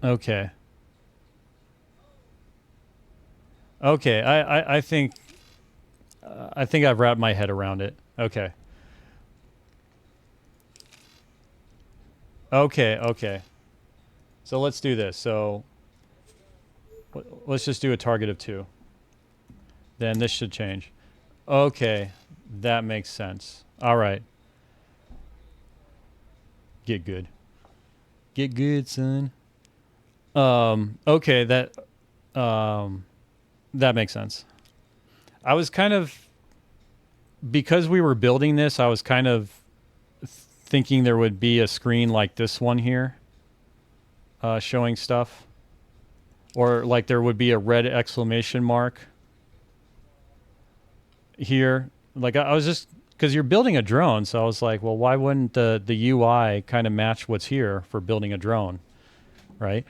Okay. Okay, I think I've wrapped my head around it. Okay. Okay. So let's do this. So let's just do a target of 2. Then this should change. Okay, that makes sense. All right. Get good. Get good, son. Okay, that makes sense. I was kind of, because we were building this, I was kind of thinking there would be a screen like this one here, showing stuff, or like there would be a red exclamation mark here. Like I was just, because you're building a drone, so I was like, well, why wouldn't the UI kind of match what's here for building a drone, right?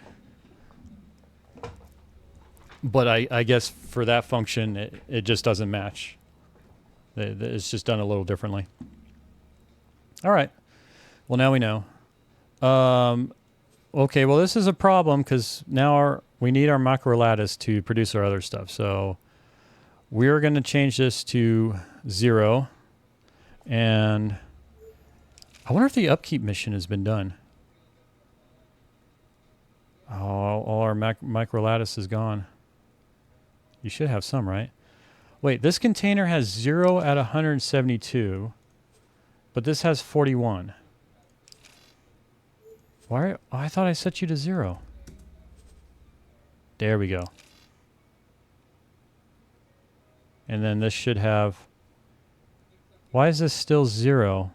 But I guess for that function, it just doesn't match. It's just done a little differently. All right. Well, now we know. Okay, well, this is a problem because now we need our macro lattice to produce our other stuff. So we're going to change this to 0. And I wonder if the upkeep mission has been done. Oh, all our micro lattice is gone. You should have some, right? Wait, this container has 0 out of 172, but this has 41. Why? Oh, I thought I set you to 0. There we go. And then this should have... Why is this still 0?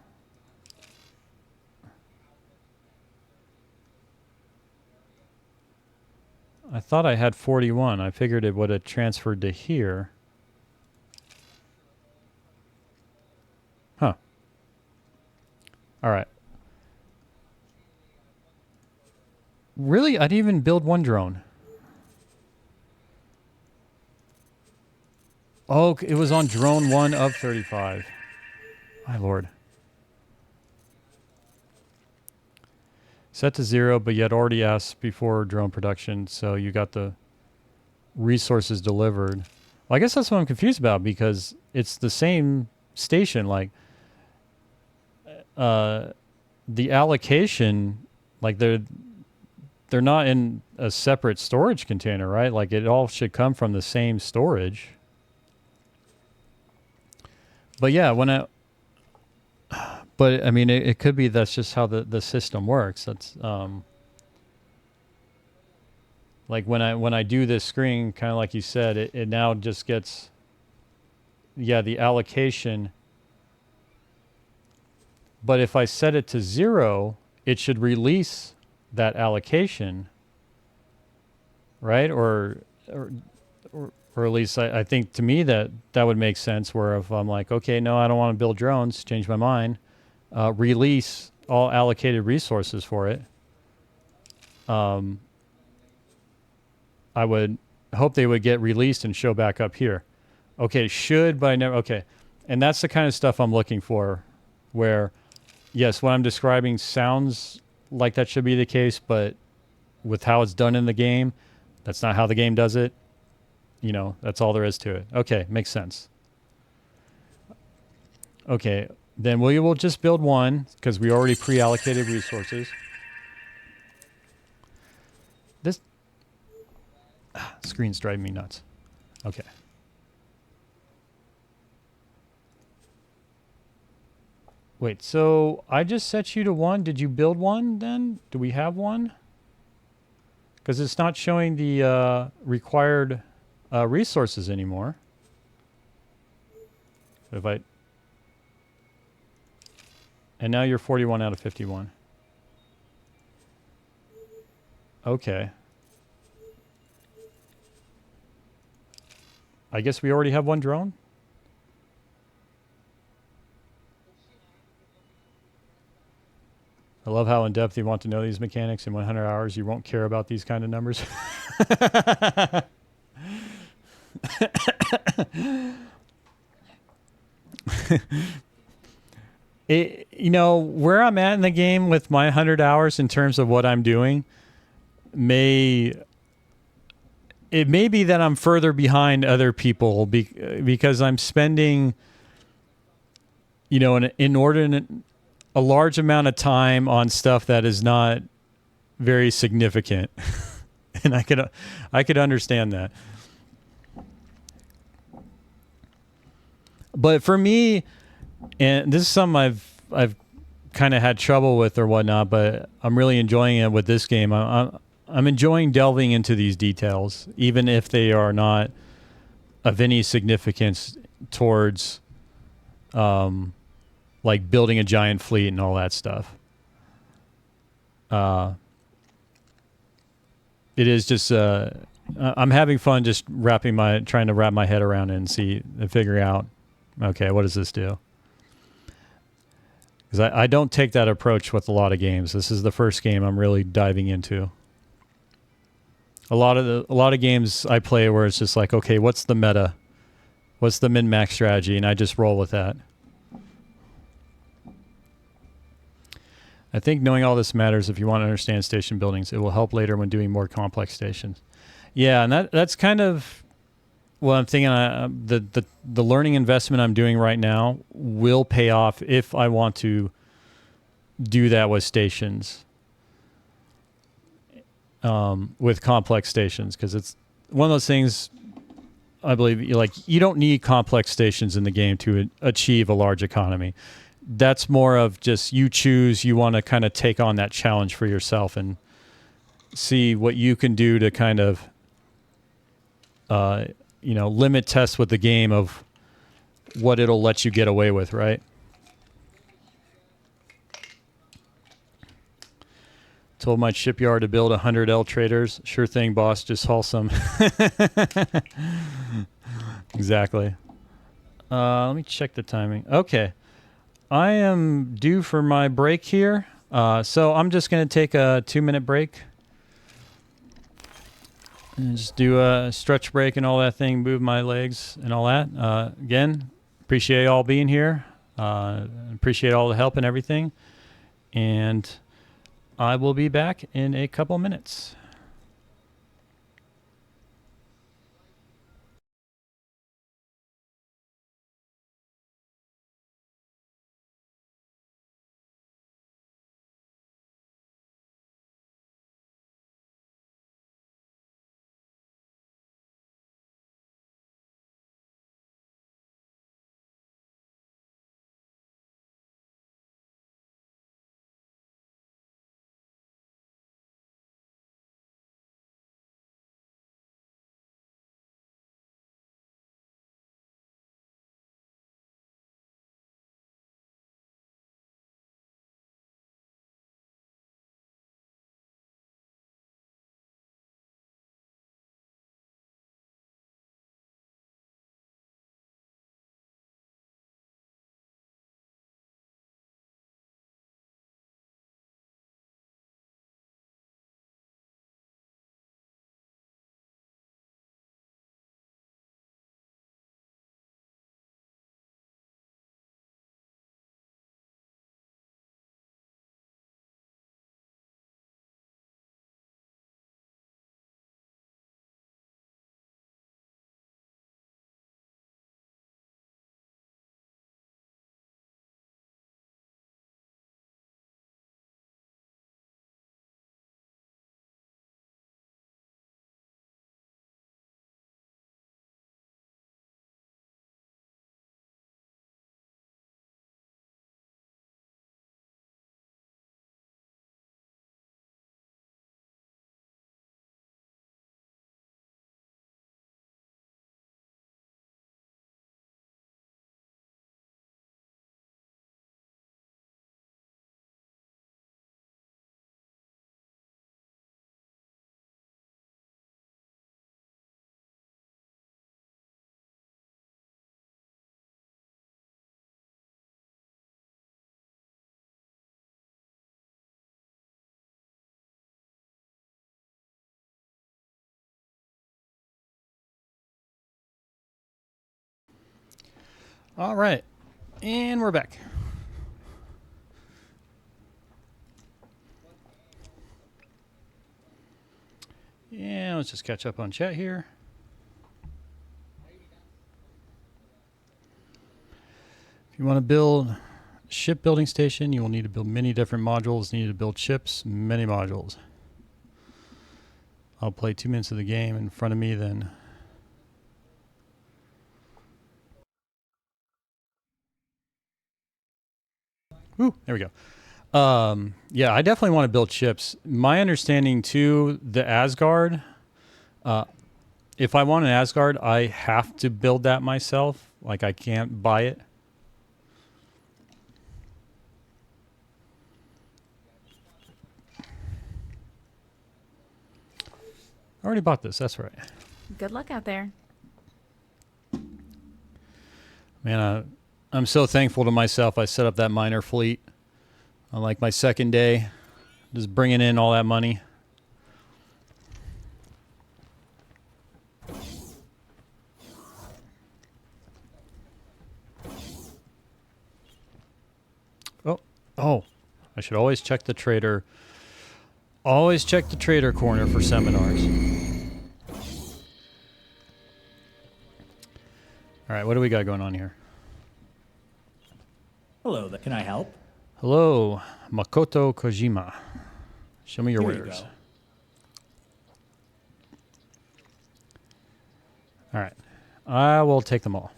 I thought I had 41. I figured it would have transferred to here. Huh. All right. Really? I didn't even build one drone. Oh, it was on drone 1 of 35. My lord. Set to 0, but you had already asked before drone production, so you got the resources delivered. Well, I guess that's what I'm confused about, because it's the same station. Like, the allocation, like they're not in a separate storage container, right? Like it all should come from the same storage. But yeah, but I mean, it could be that's just how the system works. That's like when I do this screen, kind of like you said, it now just gets, yeah, the allocation. But if I set it to 0, it should release that allocation, right? Or at least I think to me that would make sense, where if I'm like, okay, no, I don't want to build drones, change my mind, release all allocated resources for it. I would hope they would get released and show back up here. Okay, should, but I never, okay. And that's the kind of stuff I'm looking for, where, yes, what I'm describing sounds like that should be the case, but with how it's done in the game, that's not how the game does it. You know, that's all there is to it. Okay, makes sense. Okay, then we will just build one, because we already pre-allocated resources. This screen's driving me nuts. Okay. Wait, so I just set you to 1. Did you build one then? Do we have one? Because it's not showing the required resources anymore. If I... And now you're 41 out of 51. Okay. I guess we already have one drone? I love how in depth you want to know these mechanics. In 100 hours, you won't care about these kind of numbers. Where I'm at in the game with my 100 hours in terms of what I'm doing may be that I'm further behind other people because I'm spending, an inordinate, a large amount of time on stuff that is not very significant. And I could understand that. But for me, and this is something I've kind of had trouble with or whatnot, but I'm really enjoying it with this game. I'm enjoying delving into these details, even if they are not of any significance towards, like building a giant fleet and all that stuff. It is just I'm having fun just trying to wrap my head around it and figuring out, okay, what does this do? Because I don't take that approach with a lot of games. This is the first game I'm really diving into. A lot of games I play where it's just like, okay, what's the meta? What's the min-max strategy? And I just roll with that. I think knowing all this matters if you want to understand station buildings. It will help later when doing more complex stations. Yeah, and that's kind of what I'm thinking. The learning investment I'm doing right now will pay off if I want to do that with stations, with complex stations, because it's one of those things. I believe you don't need complex stations in the game to achieve a large economy. That's more of just you want to kind of take on that challenge for yourself and see what you can do to kind of, limit test with the game of what it'll let you get away with, right? Told my shipyard to build 100 L traders. Sure thing, boss. Just haul some. Exactly. Let me check the timing. Okay. I am due for my break here. So I'm just going to take a 2-minute break. And just do a stretch break and all that thing, move my legs and all that. Again, appreciate y'all being here. Appreciate all the help and everything. And I will be back in a couple minutes. All right. And we're back. Yeah, let's just catch up on chat here. If you want to build a shipbuilding station, you will need to build many different modules. You need to build ships, many modules. I'll play 2 minutes of the game in front of me then. Ooh, there we go. Yeah, I definitely want to build ships. My understanding too, the Asgard, if I want an Asgard, I have to build that myself. Like I can't buy it. I already bought this, that's right. Good luck out there. Man, I'm so thankful to myself I set up that miner fleet on like my second day, just bringing in all that money. Oh, I should always check the trader. Always check the trader corner for seminars. All right, what do we got going on here? Hello there. Can I help? Hello, Makoto Kojima. Show me your Here you wares. go. All right, I will take them all.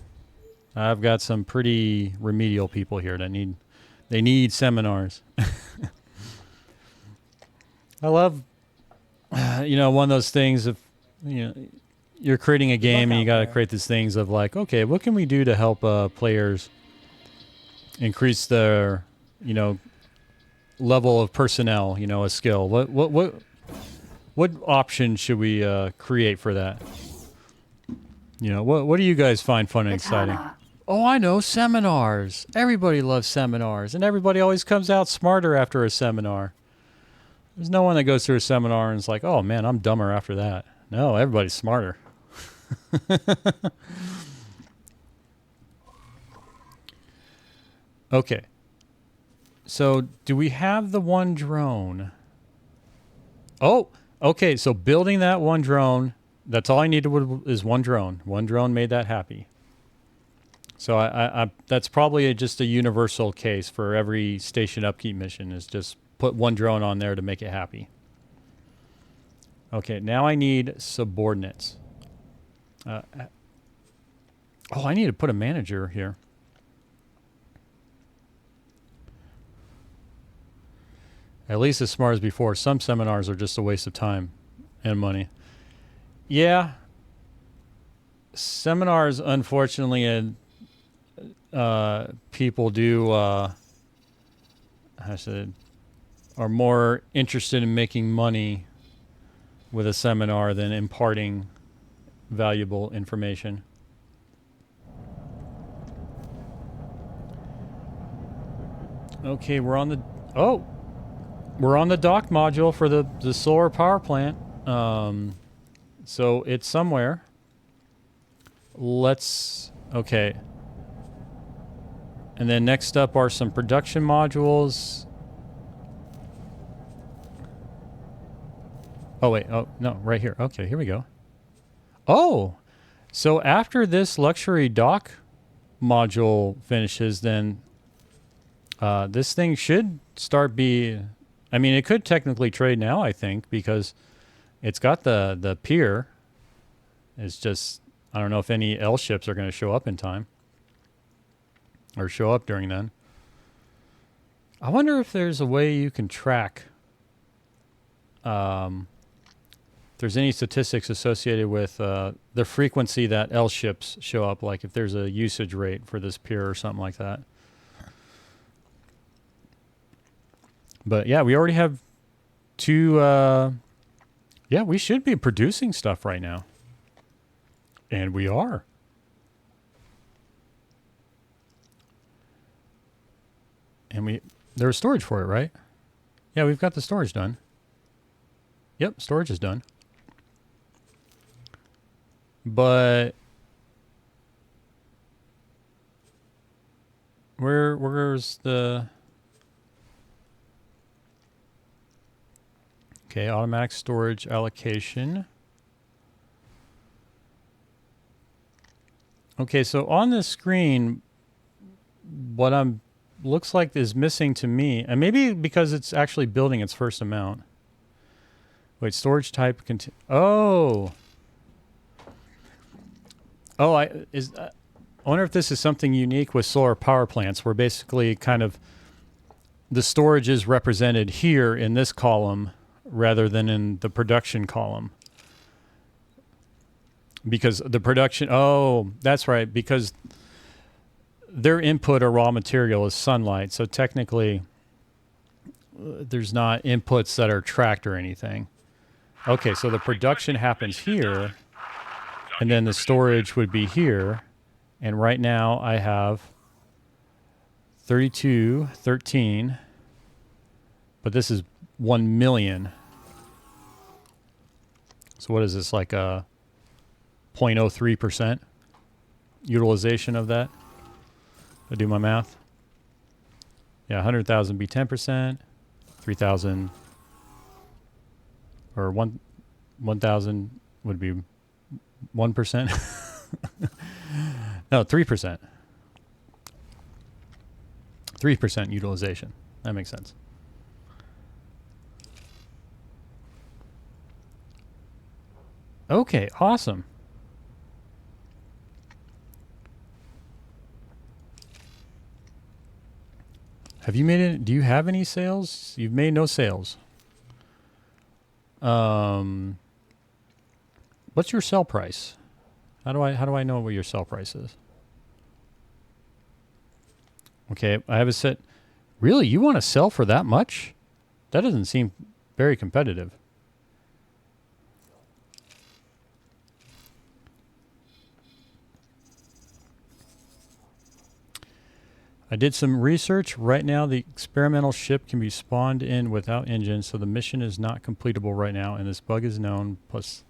I've got some pretty remedial people here that need seminars. I love, one of those things of, you're creating a game and you got to create these things of like, okay, what can we do to help players increase their, level of personnel, a skill. What option should we create for that? What do you guys find fun and exciting? Oh, I know, seminars. Everybody loves seminars, and everybody always comes out smarter after a seminar. There's no one that goes through a seminar and is like, oh man, I'm dumber after that. No, everybody's smarter. Okay. So do we have the one drone? Oh, okay. So building that one drone, that's all I needed is one drone. One drone made that happy. So I that's probably just a universal case for every station upkeep mission is just put one drone on there to make it happy. Okay, now I need subordinates. I need to put a manager here. At least as smart as before. Some seminars are just a waste of time and money. Yeah. Seminars, unfortunately, people do are more interested in making money with a seminar than imparting valuable information. Okay, we're on the dock module for the solar power plant. So it's somewhere. Okay. And then next up are some production modules. Oh, wait. Oh, no, right here. Okay, here we go. Oh, so after this luxury dock module finishes, then this thing should start it could technically trade now, I think, because it's got the pier. It's just, I don't know if any L ships are going to show up in time. Or show up during then. I wonder if there's a way you can track if there's any statistics associated with the frequency that L ships show up, like if there's a usage rate for this pier or something like that. But yeah, we already have two. We should be producing stuff right now. And we are. And there's storage for it, right? Yeah, we've got the storage done. Yep, storage is done. But Where's the... Okay, automatic storage allocation. Okay, so on this screen, what looks like is missing to me, and maybe because it's actually building its first amount. Wait, storage type. Oh, I wonder if this is something unique with solar power plants, where basically kind of the storage is represented here in this column rather than in the production column. Because the production, oh, that's right, because their input or raw material is sunlight, so technically there's not inputs that are tracked or anything. Okay, so the production happens here, and then the storage would be here, and right now I have 32, 13, but this is 1 million. So what is this, like a 0.03% utilization of that? I do my math. Yeah, 100,000 be 10%, 3,000 or 1,000 would be 1%. No, 3%. 3% utilization. That makes sense. Okay, awesome. Have you made it? Do you have any sales? You've made no sales. What's your sell price? How do I know what your sell price is? Okay, I have a set. Really, you want to sell for that much? That doesn't seem very competitive. I did some research. Right now, the experimental ship can be spawned in without engines, so the mission is not completable right now, and this bug is known. Plus,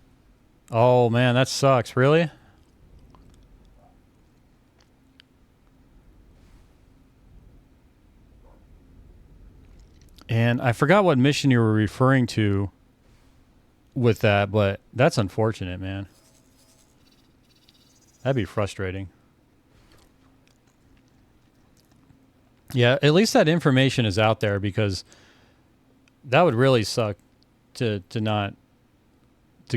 oh man, that sucks. Really? And I forgot what mission you were referring to with that, but that's unfortunate, man. That'd be frustrating. Yeah, at least that information is out there, because that would really suck to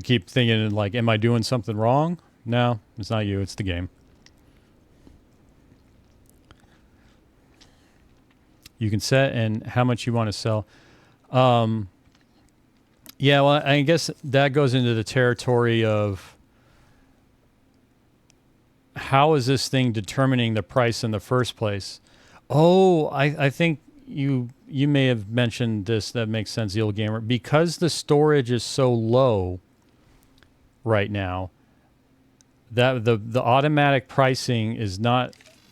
keep thinking like, am I doing something wrong? No, it's not you, it's the game. You can set and how much you want to sell. Yeah, well, I guess that goes into the territory of how is this thing determining the price in the first place? Oh, I think you may have mentioned this. That makes sense, the old gamer. Because the storage is so low right now, that the automatic pricing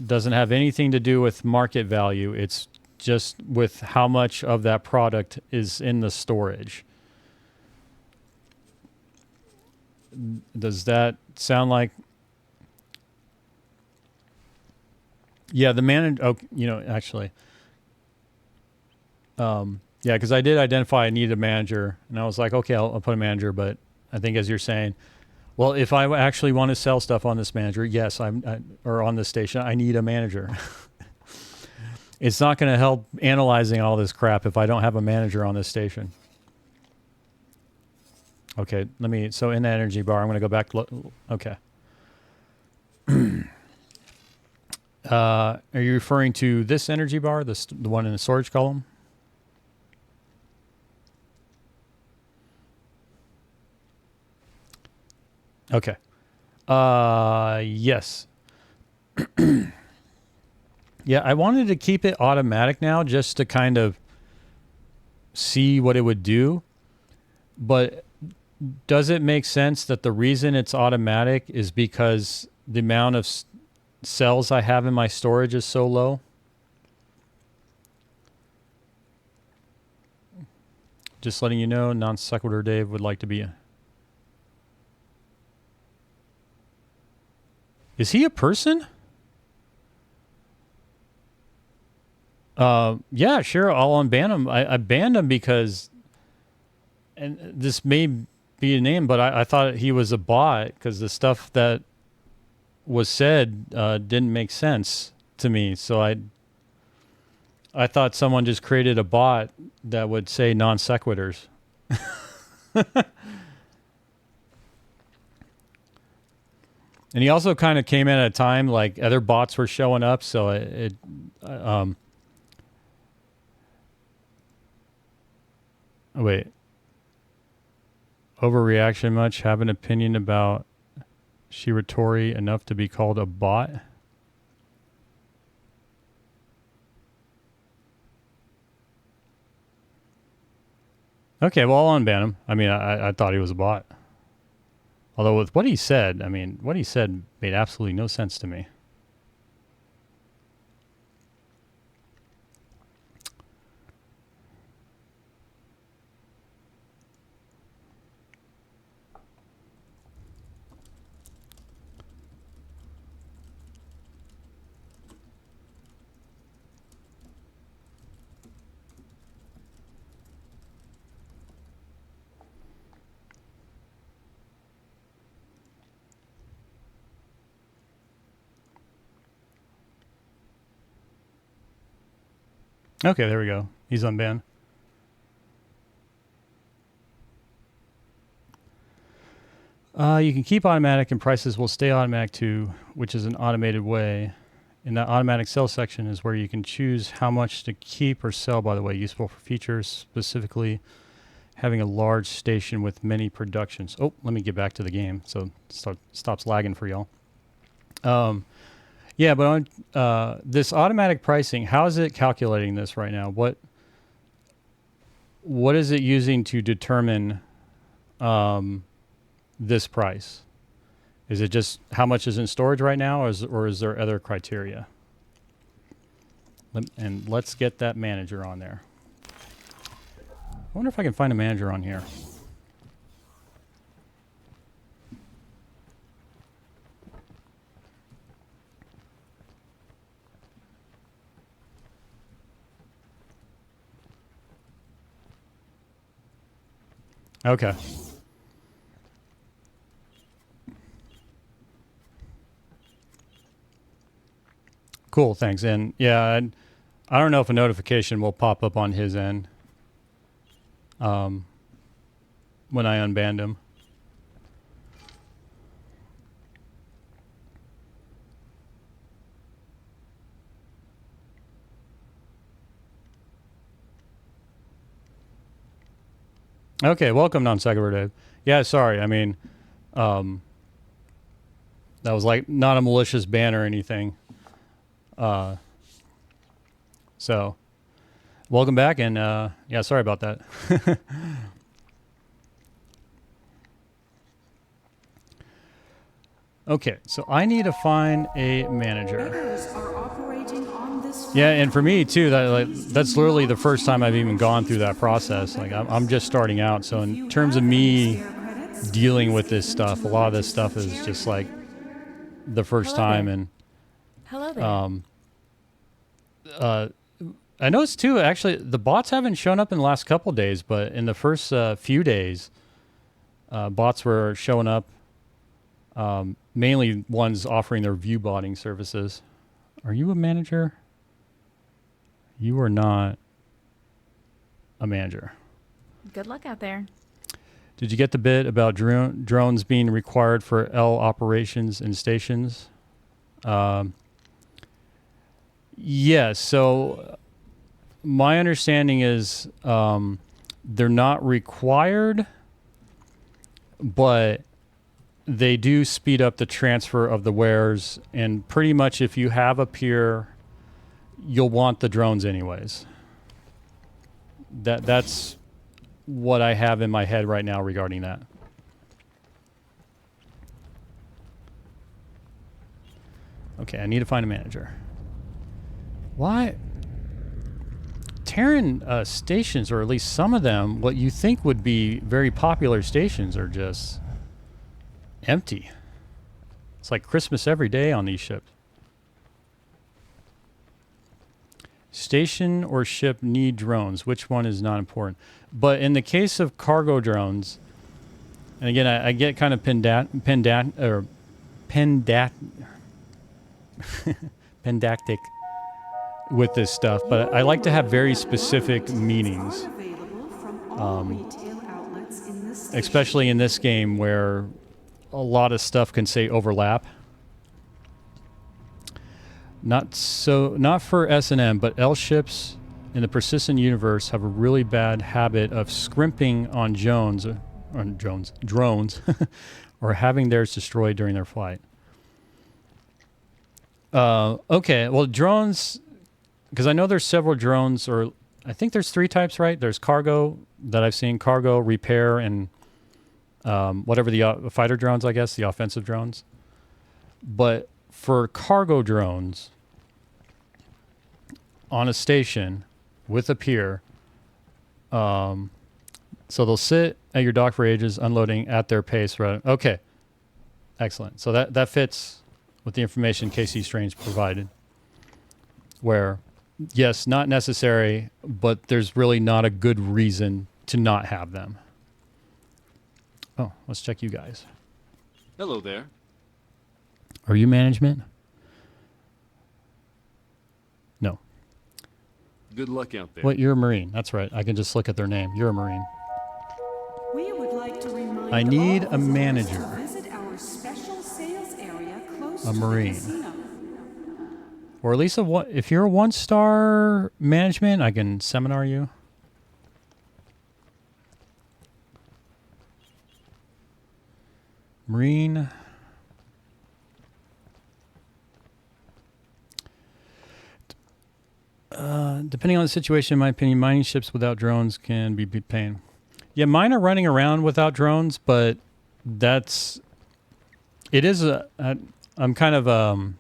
doesn't have anything to do with market value. It's just with how much of that product is in the storage. Does that sound like... Yeah, the manager. Oh, actually, yeah, because I did identify I needed a manager, and I was like, okay, I'll put a manager. But I think, as you're saying, well, if I actually want to sell stuff on this manager, yes, or on this station, I need a manager. It's not going to help analyzing all this crap if I don't have a manager on this station. Okay, so in the energy bar, I'm going to go back. Okay. Are you referring to this energy bar, the one in the storage column? Okay. Yes. Yeah, I wanted to keep it automatic now just to kind of see what it would do. But does it make sense that the reason it's automatic is because the amount of cells I have in my storage is so low? Just letting you know, non sequitur Dave would like to be Is he a person? Yeah, sure. I'll unban him. I banned him because, and this may be a name, but I thought he was a bot because the stuff that was said didn't make sense to me. So I thought someone just created a bot that would say non sequiturs. And he also kind of came in at a time like other bots were showing up, so wait. Overreaction much? Have an opinion about Shiratori enough to be called a bot? Okay, well, I'll unban him. I mean, I thought he was a bot. Although with what he said, I mean, what he said made absolutely no sense to me. Okay, there we go. He's unbanned. You can keep automatic and prices will stay automatic too, which is an automated way. In that automatic sell section is where you can choose how much to keep or sell, by the way, useful for features, specifically having a large station with many productions. Oh, let me get back to the game so it stops lagging for y'all. Yeah, but on this automatic pricing, how is it calculating this right now? What is it using to determine this price? Is it just how much is in storage right now, or is there other criteria? And let's get that manager on there. I wonder if I can find a manager on here. Okay. Cool, thanks. And yeah, I don't know if a notification will pop up on his end when I unbanned him. Okay, welcome, non-sequitur. Yeah, sorry. I mean, that was like not a malicious ban or anything. So, welcome back, and yeah, sorry about that. Okay, so I need to find a manager. Yeah, and for me too, that's literally the first time I've even gone through that process. Like I'm just starting out, so in terms of me dealing with this stuff, a lot of this stuff is just like the first time. And Hello there. I noticed too, actually, the bots haven't shown up in the last couple of days, but in the first few days, bots were showing up. Mainly ones offering their view botting services. Are you a manager? You are not a manager. Good luck out there. Did you get the bit about drones being required for L operations and stations? Yes. So my understanding is they're not required, but they do speed up the transfer of the wares. And pretty much if you have a peer, you'll want the drones anyways. That's what I have in my head right now regarding that. Okay, I need to find a manager. Why? Terran stations, or at least some of them, what you think would be very popular stations are just empty. It's like Christmas every day on these ships. Station or ship need drones. Which one is not important? But in the case of cargo drones, and again, I get kind of pendactic with this stuff, but I like to have very specific meanings. Especially in this game where a lot of stuff can say overlap. Not for S&M, but L ships in the persistent universe have a really bad habit of scrimping on drones, or having theirs destroyed during their flight. Okay, well, drones, because I know there's several drones, or I think there's 3 types, right? There's cargo that I've seen, cargo, repair, and whatever the fighter drones, I guess, the offensive drones. But for cargo drones on a station with a pier, so they'll sit at your dock for ages, unloading at their pace. Right? Okay, excellent. So that fits with the information KC Strange provided, where, yes, not necessary, but there's really not a good reason to not have them. Oh, let's check you guys. Hello there. Are you management? No. Good luck out there. What? You're a Marine. That's right. I can just look at their name. You're a Marine. We would like to remind I need all a visitors manager. to visit our special sales area close A to the Marine. casino. Or at least if you're a 1-star management, I can seminar you. Marine. Depending on the situation, in my opinion, mining ships without drones can be pain. Yeah, mine are running around without drones, but I'm kind of, well,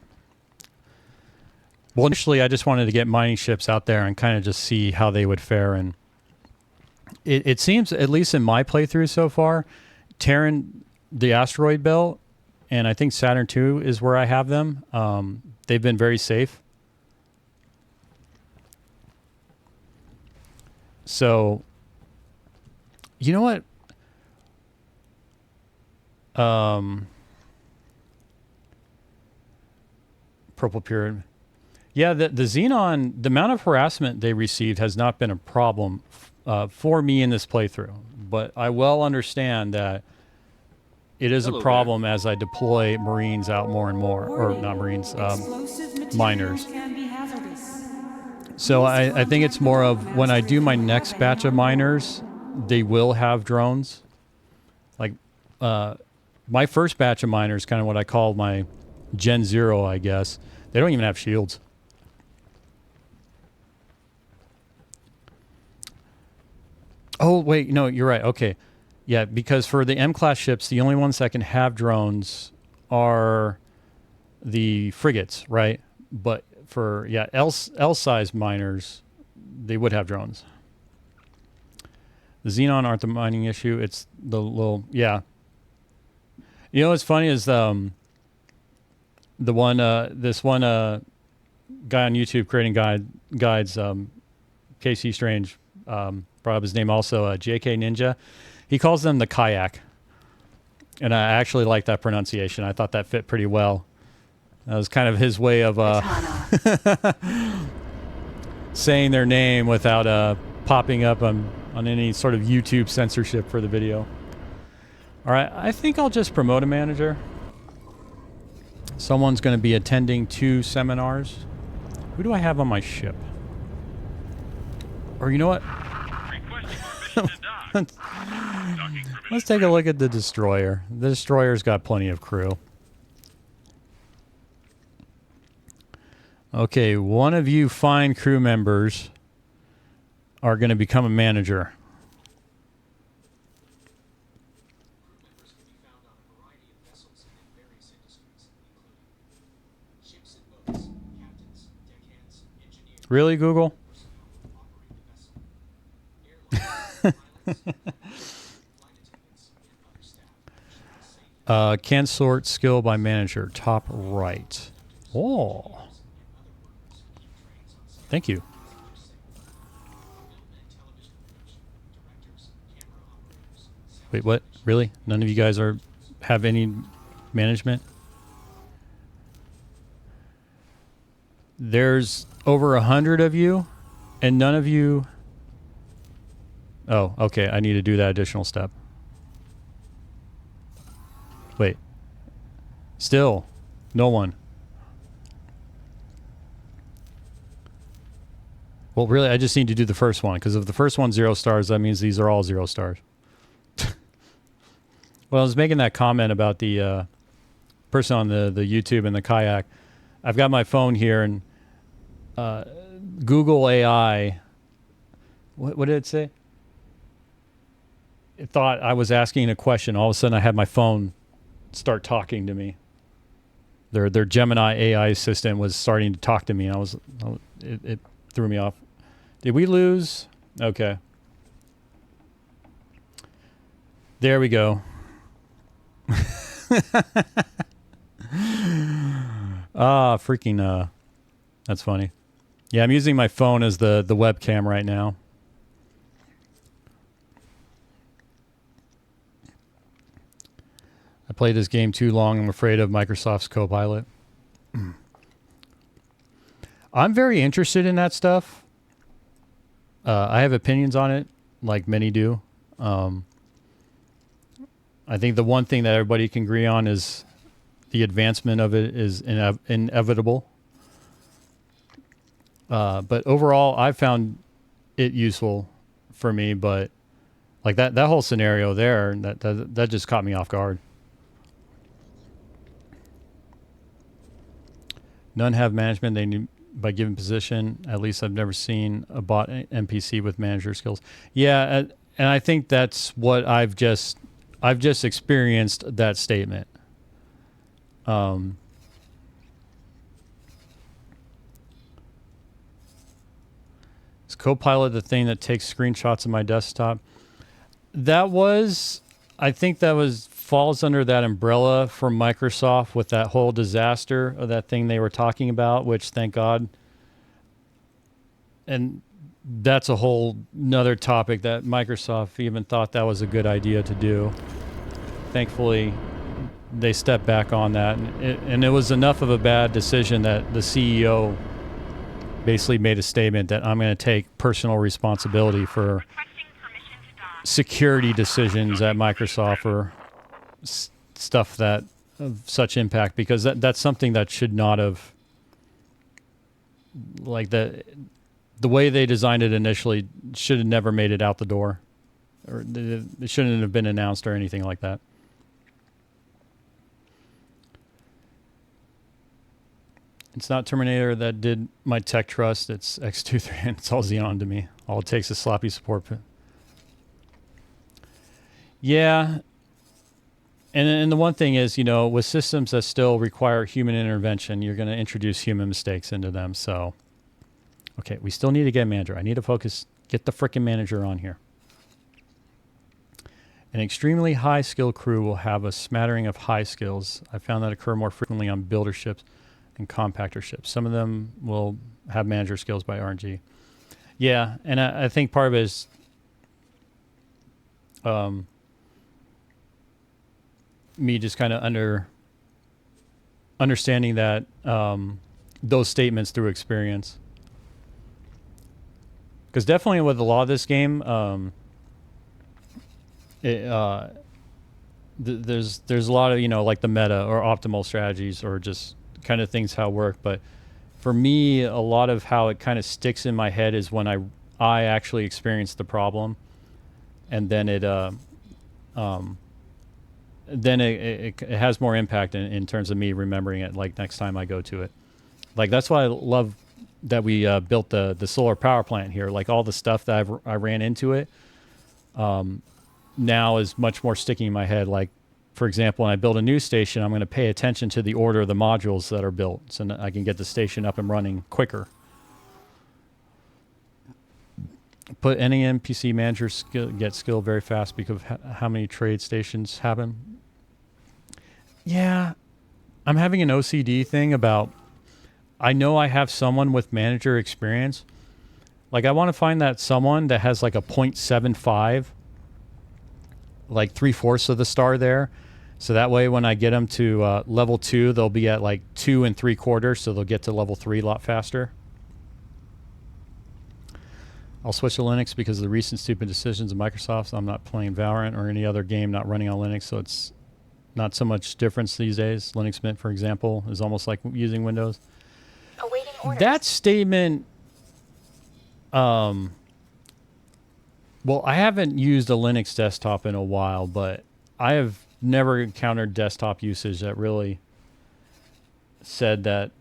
initially I just wanted to get mining ships out there and kind of just see how they would fare. And it seems, at least in my playthrough so far, Terran, the asteroid belt, and I think Saturn II is where I have them. They've been very safe. So, you know what? Purple Pyramid. Yeah, the Xenon, the amount of harassment they received has not been a problem for me in this playthrough. But I well understand that it is a problem as I deploy Marines out more and more. Or not Marines, miners. So I think it's more of when I do my next batch of miners, they will have drones. Like my first batch of miners, kind of what I call my Gen 0, I guess. They don't even have shields. Oh, wait, no, you're right. Okay. Yeah, because for the M-class ships, the only ones that can have drones are the frigates, right? But for, yeah, L-size miners, they would have drones. The Xenon aren't the mining issue. It's the little, yeah. You know what's funny is this one guy on YouTube creating guides, KC Strange, brought up his name also, JK Ninja. He calls them the kayak. And I actually like that pronunciation. I thought that fit pretty well. That was kind of his way of saying their name without popping up on any sort of YouTube censorship for the video. All right, I think I'll just promote a manager. Someone's going to be attending 2 seminars. Who do I have on my ship? Or you know what? Let's take a look at the destroyer. The destroyer's got plenty of crew. Okay, one of you fine crew members are going to become a manager. Really, Google? Can sort skill by manager, top right. Oh. Thank you. Wait, what? Really? None of you guys have any management? There's over 100 of you, and none of you... Oh, okay. I need to do that additional step. Wait. Still, no one. Well, really, I just need to do the first one, because if the first one's 0 stars, that means these are all 0 stars. Well, I was making that comment about the person on the YouTube and the kayak. I've got my phone here, and Google AI, what did it say? It thought I was asking a question. All of a sudden, I had my phone start talking to me. Their Gemini AI assistant was starting to talk to me. It threw me off. Did we lose? Okay. There we go. Freaking that's funny. Yeah, I'm using my phone as the webcam right now. I played this game too long. I'm afraid of Microsoft's Copilot. I'm very interested in that stuff. I have opinions on it, like many do. I think the one thing that everybody can agree on is the advancement of it is inevitable. But overall, I found it useful for me. But like that whole scenario there, that just caught me off guard. None have management. They need by given position. At least I've never seen a bot NPC with manager skills. Yeah, and I think that's what I've just experienced that statement. Is Copilot the thing that takes screenshots of my desktop? I think that falls under that umbrella from Microsoft with that whole disaster of that thing they were talking about, which thank God. And that's a whole nother topic that Microsoft even thought that was a good idea to do. Thankfully, they stepped back on that. And it was enough of a bad decision that the CEO basically made a statement that I'm going to take personal responsibility for Requesting permission to dock. security decisions at Microsoft or stuff that of such impact, because that's something that should not have, like the way they designed it initially should have never made it out the door, or it shouldn't have been announced or anything like that. It's not Terminator that did my tech trust. It's X23, and it's all Xeon to me. All it takes is sloppy support. Yeah. And the one thing is, with systems that still require human intervention, you're going to introduce human mistakes into them. So, okay, we still need to get a manager. I need to focus. Get the frickin' manager on here. An extremely high-skilled crew will have a smattering of high skills. I found that occur more frequently on builder ships and compactor ships. Some of them will have manager skills by RNG. Yeah, and I think part of it is me just kind of understanding that those statements through experience. Because definitely with a lot of this game, there's a lot of, like the meta or optimal strategies or just kind of things how it work. But for me, a lot of how it kind of sticks in my head is when I actually experience the problem, and then it has more impact in terms of me remembering it, like next time I go to it. Like that's why I love that we built the solar power plant here. Like all the stuff that I ran into it now is much more sticking in my head. Like, for example, when I build a new station, I'm going to pay attention to the order of the modules that are built so that I can get the station up and running quicker. Put any NPC manager get skill very fast because of how many trade stations happen. Yeah, I'm having an OCD thing about, I know I have someone with manager experience. Like I want to find that someone that has like a 0.75 like 3/4 of the star there. So that way when I get them to level 2, they'll be at like 2 3/4, so they'll get to level 3 a lot faster. I'll switch to Linux because of the recent stupid decisions of Microsoft. So I'm not playing Valorant or any other game not running on Linux, so it's not so much difference these days. Linux Mint, for example, is almost like using Windows. Awaiting orders. That statement, well, I haven't used a Linux desktop in a while, but I have never encountered desktop usage that really said that.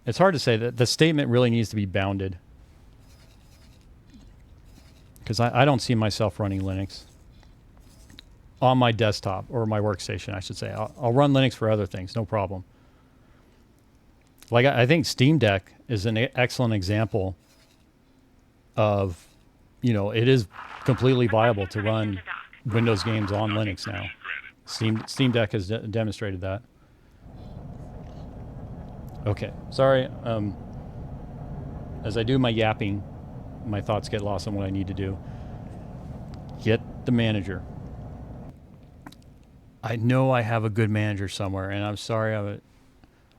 It's hard to say that the statement really needs to be bounded. Because I don't see myself running Linux on my desktop or my workstation, I should say. I'll run Linux for other things, no problem. Like I think Steam Deck is an excellent example of, it is completely viable to run Windows games on Linux now. Steam Deck has demonstrated that. Okay, sorry. As I do my yapping, my thoughts get lost on what I need to do. Get the manager. I know I have a good manager somewhere, and I'm sorry.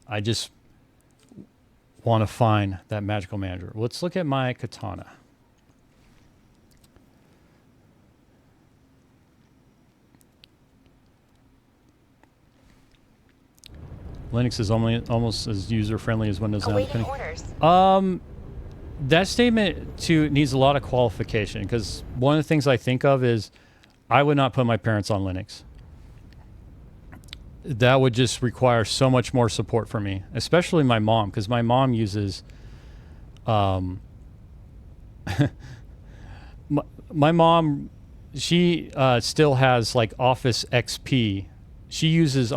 I just want to find that magical manager. Let's look at my Katana. Linux is almost as user-friendly as Windows. Awaiting orders. That statement needs a lot of qualification, because one of the things I think of is I would not put my parents on Linux. That would just require so much more support for me, especially my mom, because my mom uses my mom, she still has like Office XP. She uses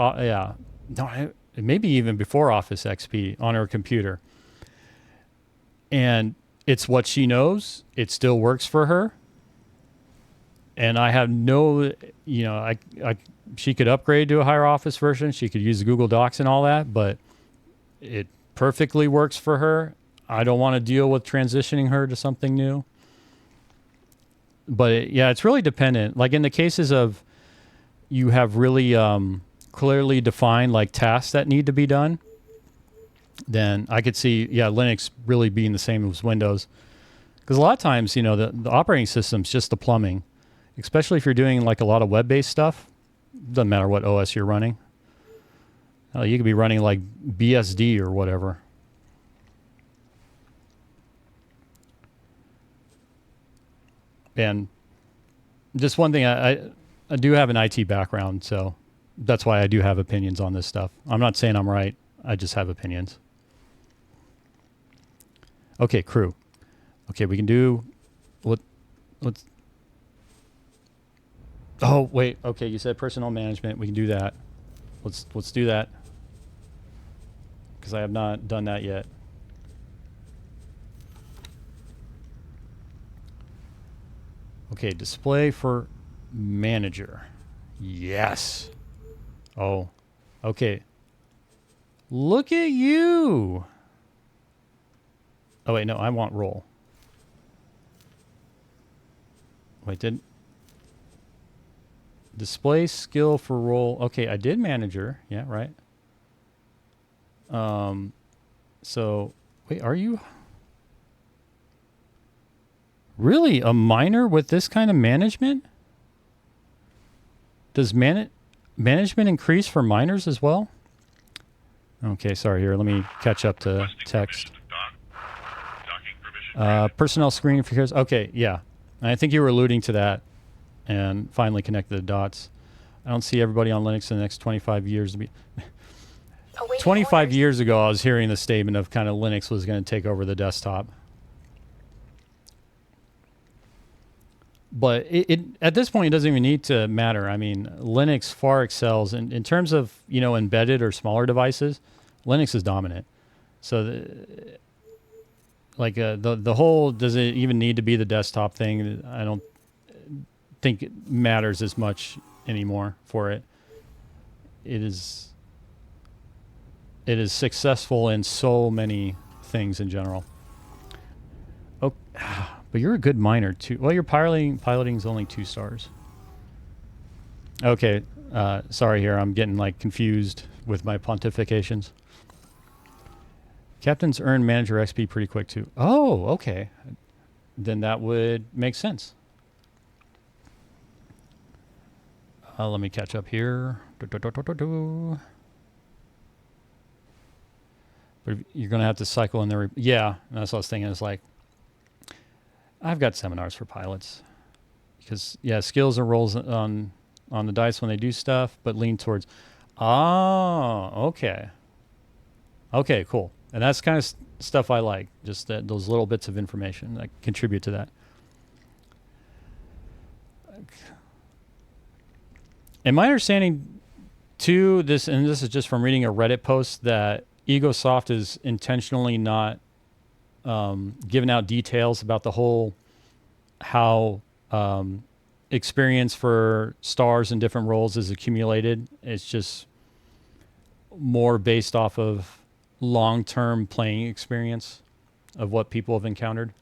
maybe even before Office XP on her computer. And it's what she knows. It still works for her. And I have no, she could upgrade to a higher Office version. She could use Google Docs and all that, but it perfectly works for her. I don't want to deal with transitioning her to something new. But it's really dependent. Like in the cases of you have really clearly defined like tasks that need to be done, then I could see, Linux really being the same as Windows. Because a lot of times, the operating system's just the plumbing, especially if you're doing like a lot of web-based stuff. Doesn't matter what OS you're running. You could be running like BSD or whatever. And just one thing, I do have an IT background, so that's why I do have opinions on this stuff. I'm not saying I'm right. I just have opinions. Okay, crew. Okay, we can do let's Oh, wait. Okay, you said personnel management. We can do that. Let's do that. Cuz I have not done that yet. Okay, display for manager. Yes. Oh. Okay. Look at you. Oh, wait, no, I want role. Wait, display skill for role. Okay, I did manager. Yeah, right. So, wait, are you really a minor with this kind of management? Does management increase for minors as well? Okay, sorry, here, let me catch up to text. Personnel screening for cares. Okay, yeah. I think you were alluding to that and finally connected the dots. I don't see everybody on Linux in the next 25 years to be... 25 years ago, I was hearing the statement of kind of Linux was going to take over the desktop. But it at this point, it doesn't even need to matter. I mean, Linux far excels in terms of, embedded or smaller devices. Linux is dominant. So, the whole, does it even need to be the desktop thing? I don't think it matters as much anymore for it. It is successful in so many things in general. Oh, But you're a good miner too. Well, your piloting's only 2 stars. Okay, sorry here. I'm getting like confused with my pontifications. Captains earn manager XP pretty quick too. Oh, okay. Then that would make sense. Let me catch up here. But you're going to have to cycle in there. Yeah, that's what I was thinking. It's like, I've got seminars for pilots. Because, yeah, skills and rolls on the dice when they do stuff, but lean towards, okay. Okay, cool. And that's kind of stuff I like. Just those little bits of information that contribute to that. And my understanding, too, this is just from reading a Reddit post, that EgoSoft is intentionally not giving out details about the whole how experience for stars and different roles is accumulated. It's just more based off of long-term playing experience of what people have encountered.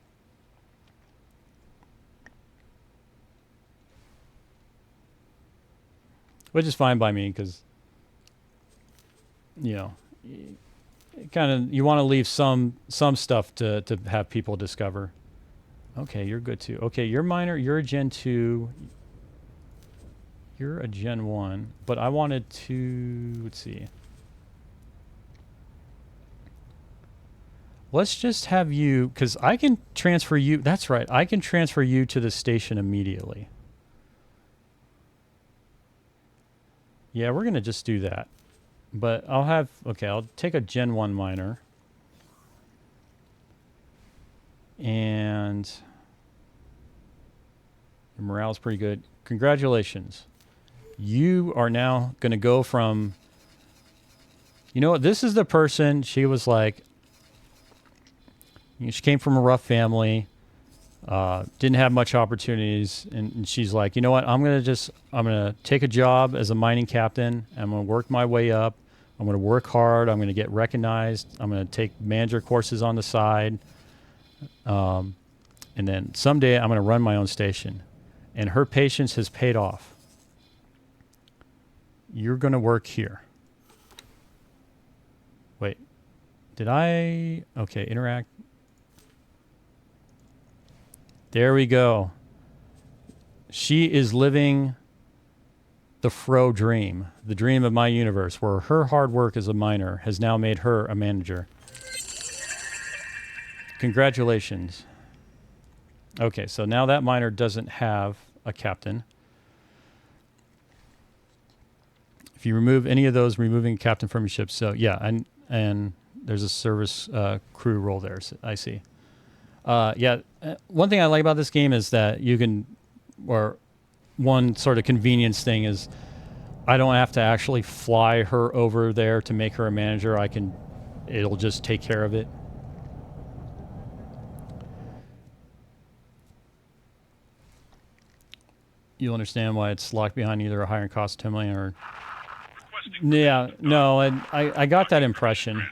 Which is fine by me, because, you know, you want to leave some stuff to have people discover. Okay, you're good too. Okay, you're minor. You're a Gen 2. You're a Gen 1. But I wanted to, let's see. Let's just have you, because I can transfer you. That's right. I can transfer you to the station immediately. Yeah, we're going to just do that. But I'll take a Gen 1 miner. And your morale's pretty good. Congratulations. You are now going to go from, you know what, this is the person, she was like, she came from a rough family, didn't have much opportunities, and she's like, you know what, I'm gonna take a job as a mining captain. I'm gonna work my way up. I'm gonna work hard. I'm gonna get recognized. I'm gonna take manager courses on the side, and then someday I'm gonna run my own station. And her patience has paid off. You're gonna work here. Wait, did I? Okay, interact. There we go. She is living the Fro dream, the dream of my universe, where her hard work as a miner has now made her a manager. Congratulations. Okay, so now that miner doesn't have a captain. If you remove any of those, removing a captain from your ship. So yeah, and there's a service crew role there. So I see. One thing I like about this game is that you can, or one sort of convenience thing is, I don't have to actually fly her over there to make her a manager. It'll just take care of it. You'll understand why it's locked behind either a higher cost 10 million or... Yeah, no, I got that impression.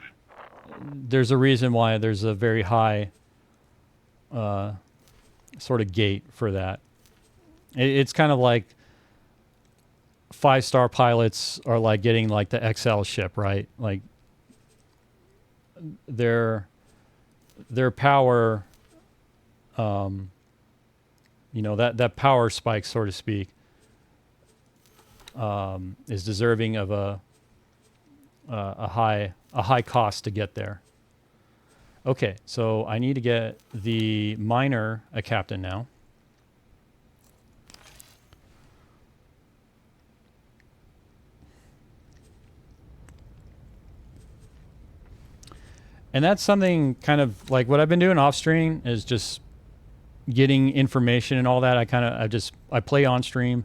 There's a reason why there's a very high sort of gate for that. It's kind of like 5-star pilots are like getting like the XL ship, right? Like their power, that power spike, so to speak, is deserving of a high cost to get there. Okay, so I need to get the miner a captain now. And that's something kind of like what I've been doing off stream is just getting information and all that. I play on stream,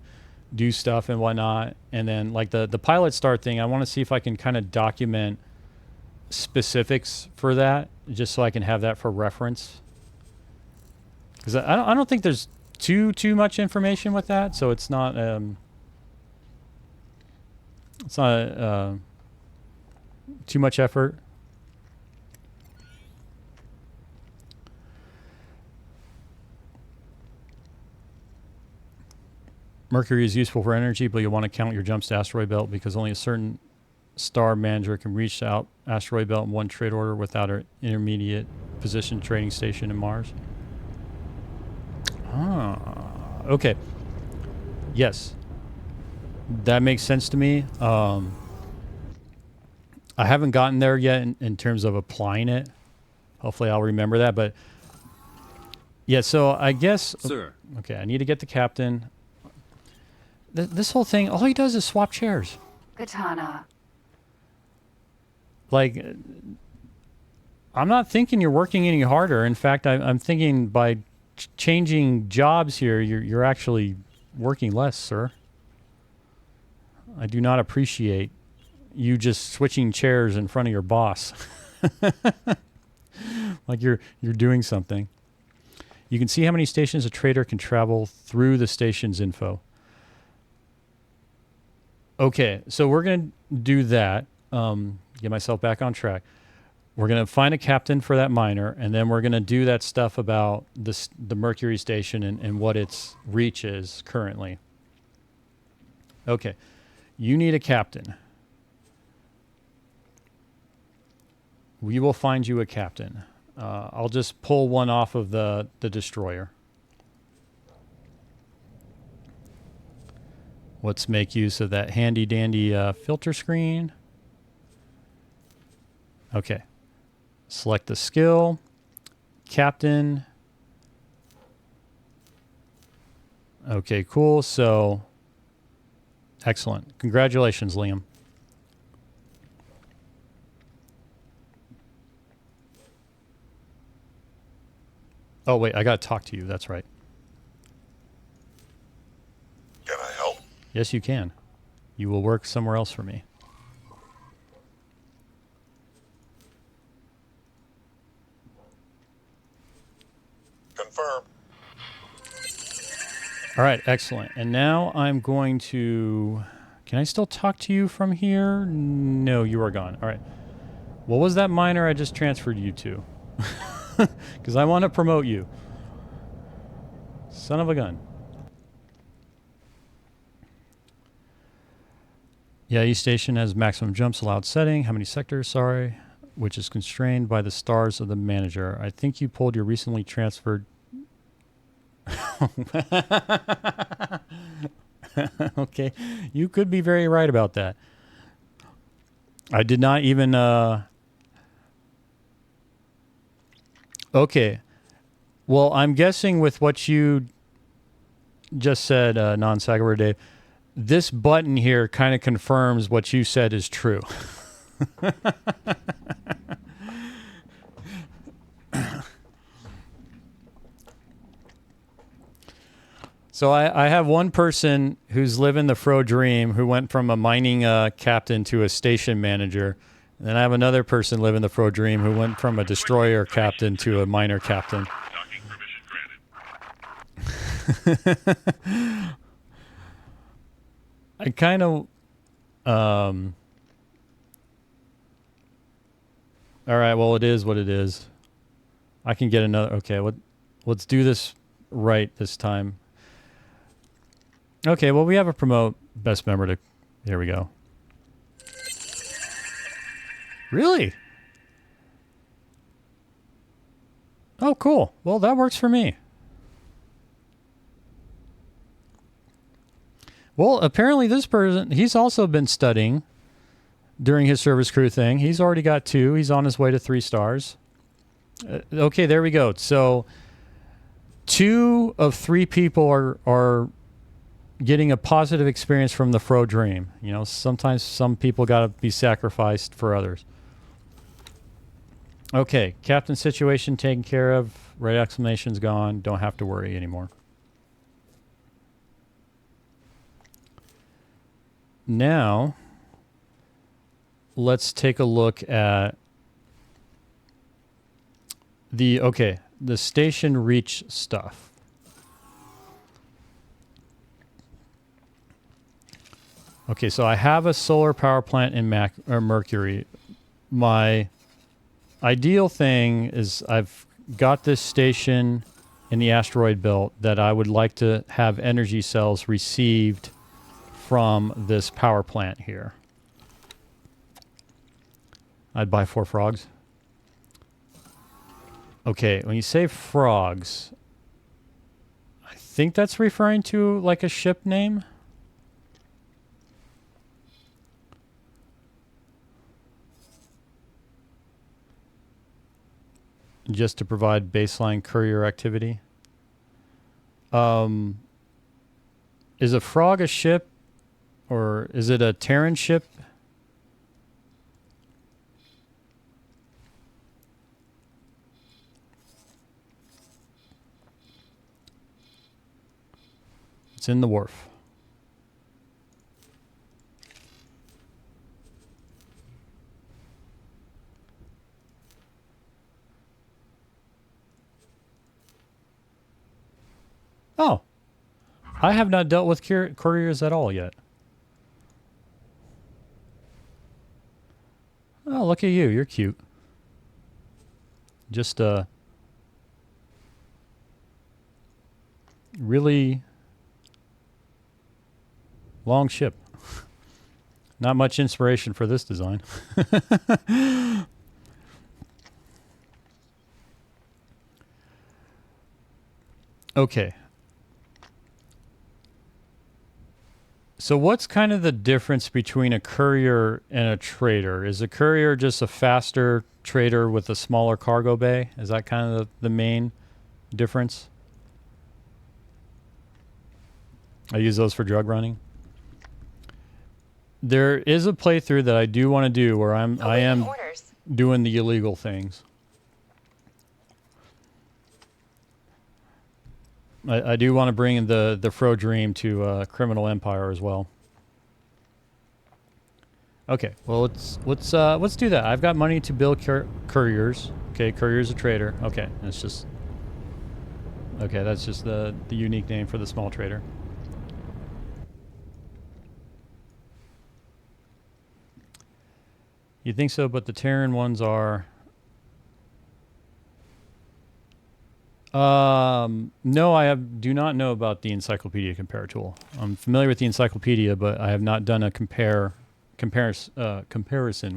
do stuff and whatnot. And then like the pilot start thing, I want to see if I can kind of document specifics for that, just so I can have that for reference. Because I don't think there's too much information with that, so it's not too much effort. Mercury is useful for energy, but you'll want to count your jumps to asteroid belt because only a certain star manager can reach out asteroid belt in one trade order without an intermediate position trading station in Mars. Okay. Yes. That makes sense to me. I haven't gotten there yet in terms of applying it. Hopefully I'll remember that. But yeah, so I guess... Sir. Okay, I need to get the captain. This whole thing, all he does is swap chairs. Katana. Like, I'm not thinking you're working any harder. In fact, I'm thinking by changing jobs here, you're actually working less, sir. I do not appreciate you just switching chairs in front of your boss. Like you're doing something. You can see how many stations a trader can travel through the station's info. Okay, so we're going to do that. Get myself back on track. We're going to find a captain for that miner, and then we're going to do that stuff about the Mercury station and what its reach is currently. Okay, you need a captain. We will find you a captain. I'll just pull one off of the destroyer. Let's make use of that handy dandy filter screen. Okay. Select the skill. Captain. Okay, cool. So, excellent. Congratulations, Liam. Oh, wait, I got to talk to you. That's right. Can I help? Yes, you can. You will work somewhere else for me. Confirm. All right, excellent. And now I'm going to... Can I still talk to you from here? No, you are gone. All right. What was that miner I just transferred you to? Because I want to promote you. Son of a gun. Yeah, each station has maximum jumps allowed setting. How many sectors? Sorry. Which is constrained by the stars of the manager. I think you pulled your recently transferred... Okay. You could be very right about that. I did not even... Okay. Well, I'm guessing with what you just said, non-Sagamore Dave, this button here kind of confirms what you said is true. So I have one person who's living the Fro dream who went from a mining captain to a station manager. And then I have another person living the Fro dream who went from a destroyer captain to a miner captain. Docking permission granted. I kind of... all right, well, it is what it is. I can get another... Okay, let's do this right this time. Okay, well, we have a promote best member to... Here we go. Really? Oh, cool. Well, that works for me. Well, apparently this person, he's also been studying during his service crew thing. He's already got 2. He's on his way to 3 stars. Okay, there we go. So 2 of 3 people are getting a positive experience from the Fro dream. You know, sometimes some people got to be sacrificed for others. Okay, captain situation taken care of. Red exclamation's gone. Don't have to worry anymore. Now, let's take a look at the station reach stuff. Okay, so I have a solar power plant in Mercury. My ideal thing is I've got this station in the asteroid belt that I would like to have energy cells received from this power plant here. I'd buy 4 frogs. Okay, when you say frogs, I think that's referring to like a ship name. Just to provide baseline courier activity. Is a frog a ship, or is it a Terran ship? It's in the wharf. Oh, I have not dealt with couriers at all yet. Oh, look at you. You're cute. Just really long ship. Not much inspiration for this design. Okay. So what's kind of the difference between a courier and a trader? Is a courier just a faster trader with a smaller cargo bay? Is that kind of the main difference? I use those for drug running. There is a playthrough that I do want to do where I am doing the illegal things. I do want to bring in the Fro Dream to Criminal Empire as well. Okay, well let's do that. I've got money to build couriers. Okay, courier's a trader. Okay, that's just the unique name for the small trader. You think so, but the Terran ones are. No, I do not know about the encyclopedia compare tool. I'm familiar with the encyclopedia, but I have not done a comparison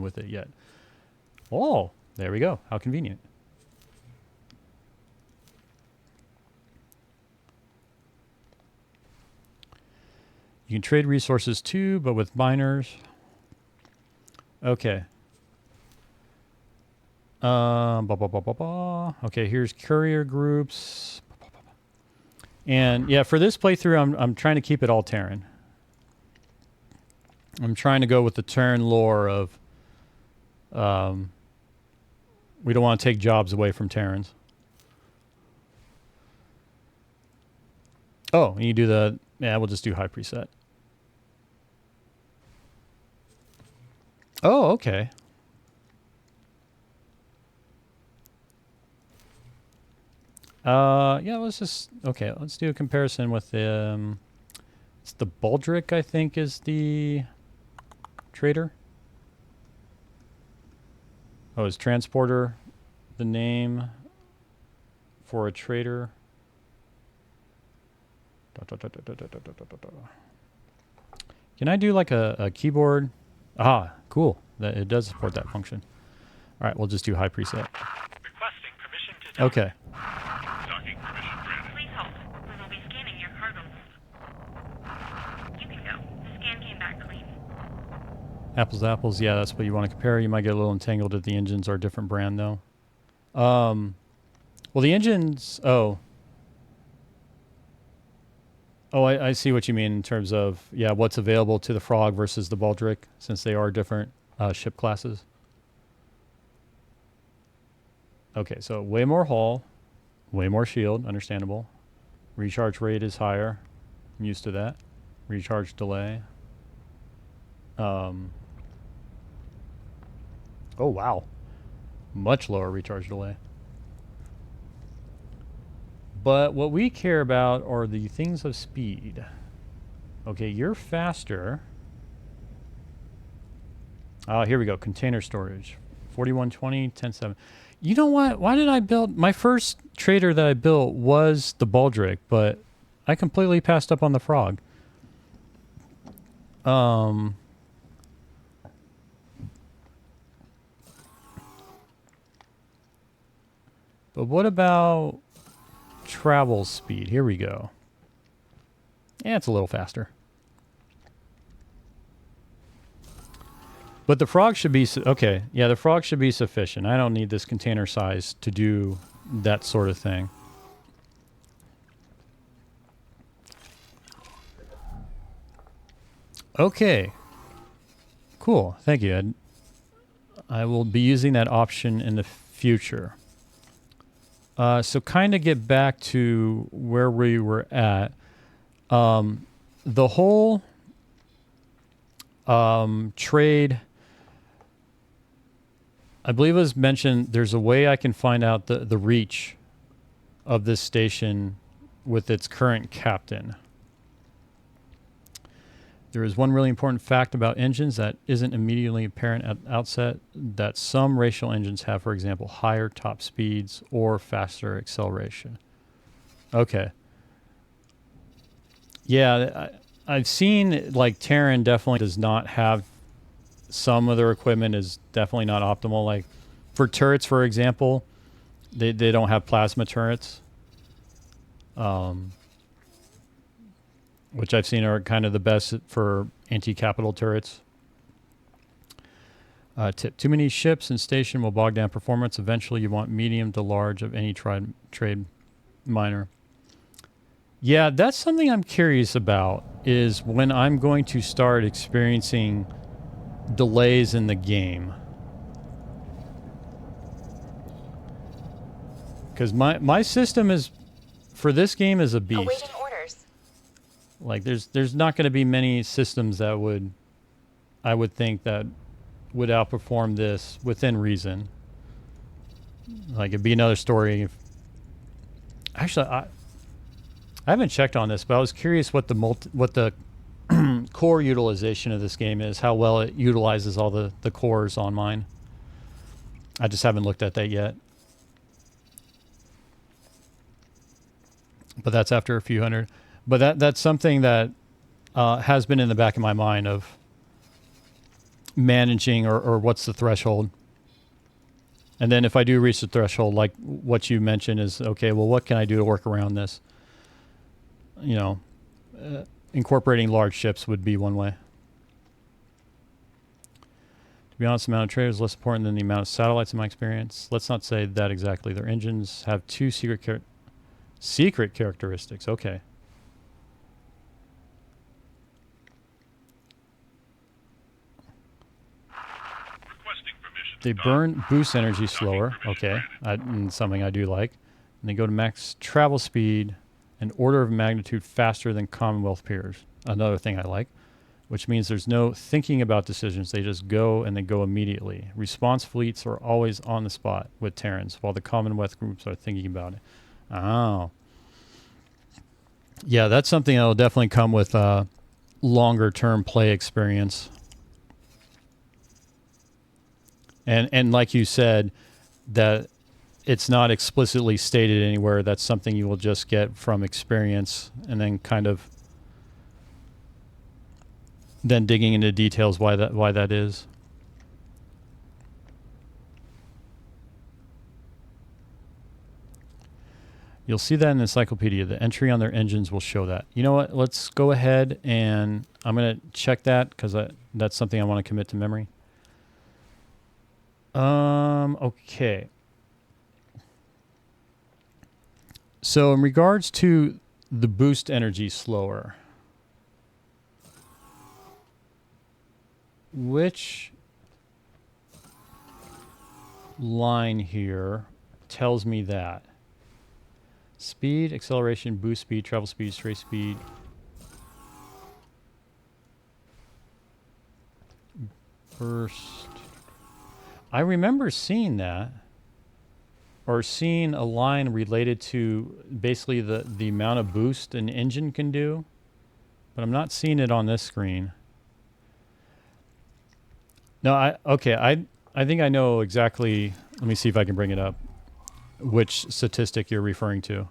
with it yet. Oh, there we go. How convenient. You can trade resources too, but with miners. Okay. Okay, here's courier groups. And yeah, for this playthrough, I'm trying to keep it all Terran. I'm trying to go with the Terran lore of we don't want to take jobs away from Terrans. Oh, and you do we'll just do high preset. Oh, okay. Yeah, let's do a comparison with it's the Baldric, I think, is the trader. Oh, is transporter the name for a trader? Can I do like a keyboard? Ah, cool. That it does support that function. All right, we'll just do high preset. Requesting permission to dock. Okay. Docking permission granted. Please hold. We will be scanning your cargo hold. You can go. The scan came back clean. Apples to apples. Yeah, that's what you want to compare. You might get a little entangled if the engines are a different brand, though. Well, the engines... Oh, I see what you mean in terms of, yeah, what's available to the Frog versus the Baldric, since they are different ship classes. Okay, so way more hull, way more shield, understandable. Recharge rate is higher. I'm used to that. Recharge delay. Oh, wow. Much lower recharge delay. But what we care about are the things of speed. Okay, you're faster. Here we go. Container storage. 4120, 10.7. You know what? Why did I build... My first trader that I built was the Baldric, but I completely passed up on the frog. But what about travel speed? Here we go. Yeah, it's a little faster. But the frog should be... Okay, yeah, the frog should be sufficient. I don't need this container size to do that sort of thing. Okay. Cool. Thank you, Ed. I will be using that option in the future. So kind of get back to where we were at. The whole trade, I believe it was mentioned, there's a way I can find out the reach of this station with its current captain. There is one really important fact about engines that isn't immediately apparent at outset, that some racial engines have, for example, higher top speeds or faster acceleration. Okay. Yeah, I've seen, like, Terran definitely does not have... Some of their equipment is definitely not optimal. Like, for turrets, for example, they don't have plasma turrets. Which I've seen are kind of the best for anti-capital turrets. Tip: too many ships and station will bog down performance. Eventually, you want medium to large of any trade miner. Yeah, that's something I'm curious about, is when I'm going to start experiencing delays in the game. Because my system is, for this game, is a beast. Awaiting orders. Like, there's not going to be many systems that I would think that would outperform this within reason. Like, it'd be another story if... Actually, I haven't checked on this, but I was curious what the core utilization of this game is, how well it utilizes all the cores on mine. I just haven't looked at that yet. But that's after a few hundred. But that's something that has been in the back of my mind of managing or what's the threshold. And then if I do reach the threshold, like what you mentioned is, okay, well, what can I do to work around this? You know, incorporating large ships would be one way. To be honest, the amount of traders is less important than the amount of satellites in my experience. Let's not say that exactly. Their engines have two secret characteristics. Okay. They burn boost energy slower. Okay. Something I do like. And they go to max travel speed an order of magnitude faster than Commonwealth peers. Another thing I like. Which means there's no thinking about decisions. They just go and they go immediately. Response fleets are always on the spot with Terrans, while the Commonwealth groups are thinking about it. Oh. Yeah, that's something that will definitely come with longer term play experience. And like you said, that it's not explicitly stated anywhere. That's something you will just get from experience, and then kind of then digging into details why that is. You'll see that in the encyclopedia. The entry on their engines will show that. You know what? Let's go ahead and I'm going to check that because that's something I want to commit to memory. Okay. So in regards to the boost energy slower, which line here tells me that? Speed, acceleration, boost speed, travel speed, stray speed. Burst. I remember seeing that, or seeing a line related to basically the amount of boost an engine can do, but I'm not seeing it on this screen. No, I think I know exactly Let me see if I can bring it up. Which statistic you're referring to?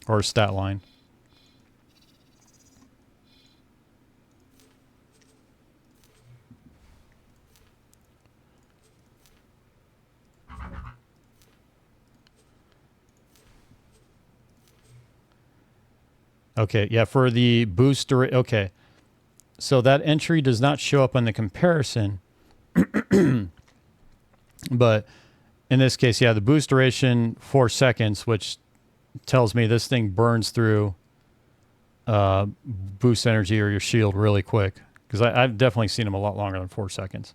Or stat line? Okay, yeah, for the booster. Okay. So that entry does not show up on the comparison. But in this case, yeah, the boost duration 4 seconds, which tells me this thing burns through boost energy or your shield really quick. Because I've definitely seen them a lot longer than 4 seconds.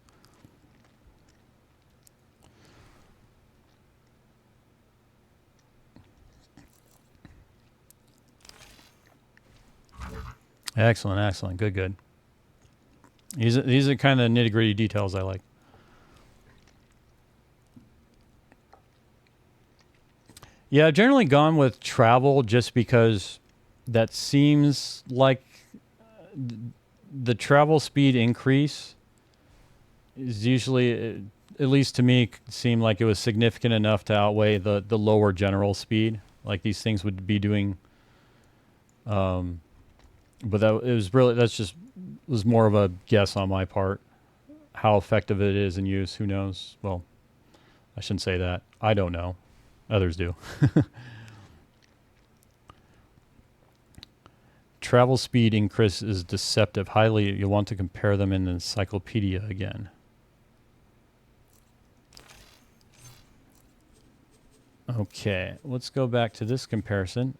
Excellent, excellent. Good, good. These are kind of nitty-gritty details I like. Yeah, I've generally gone with travel just because that seems like the travel speed increase is usually, at least to me, seemed like it was significant enough to outweigh the lower general speed. Like these things would be doing. But that was more of a guess on my part. How effective it is in use, who knows? Well, I shouldn't say that. I don't know. Others do. Travel speed increase is deceptive. Highly, you'll want to compare them in the encyclopedia again. Okay, let's go back to this comparison.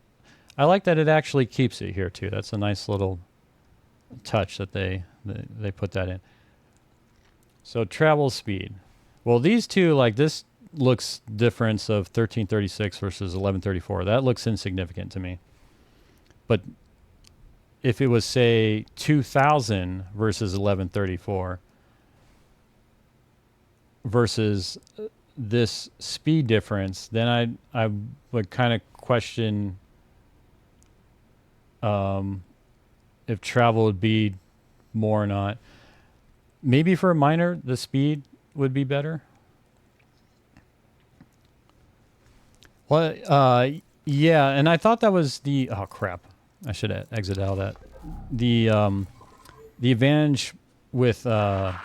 I like that it actually keeps it here too. That's a nice little touch that they put that in. So travel speed. Well, these two, like this looks difference of 1336 versus 1134. That looks insignificant to me. But if it was, say, 2000 versus 1134 versus this speed difference, then I would kind of question if travel would be more or not. Maybe for a miner, the speed would be better. Well, yeah, and I thought that was the... Oh, crap. I should exit out of that. The advantage with... the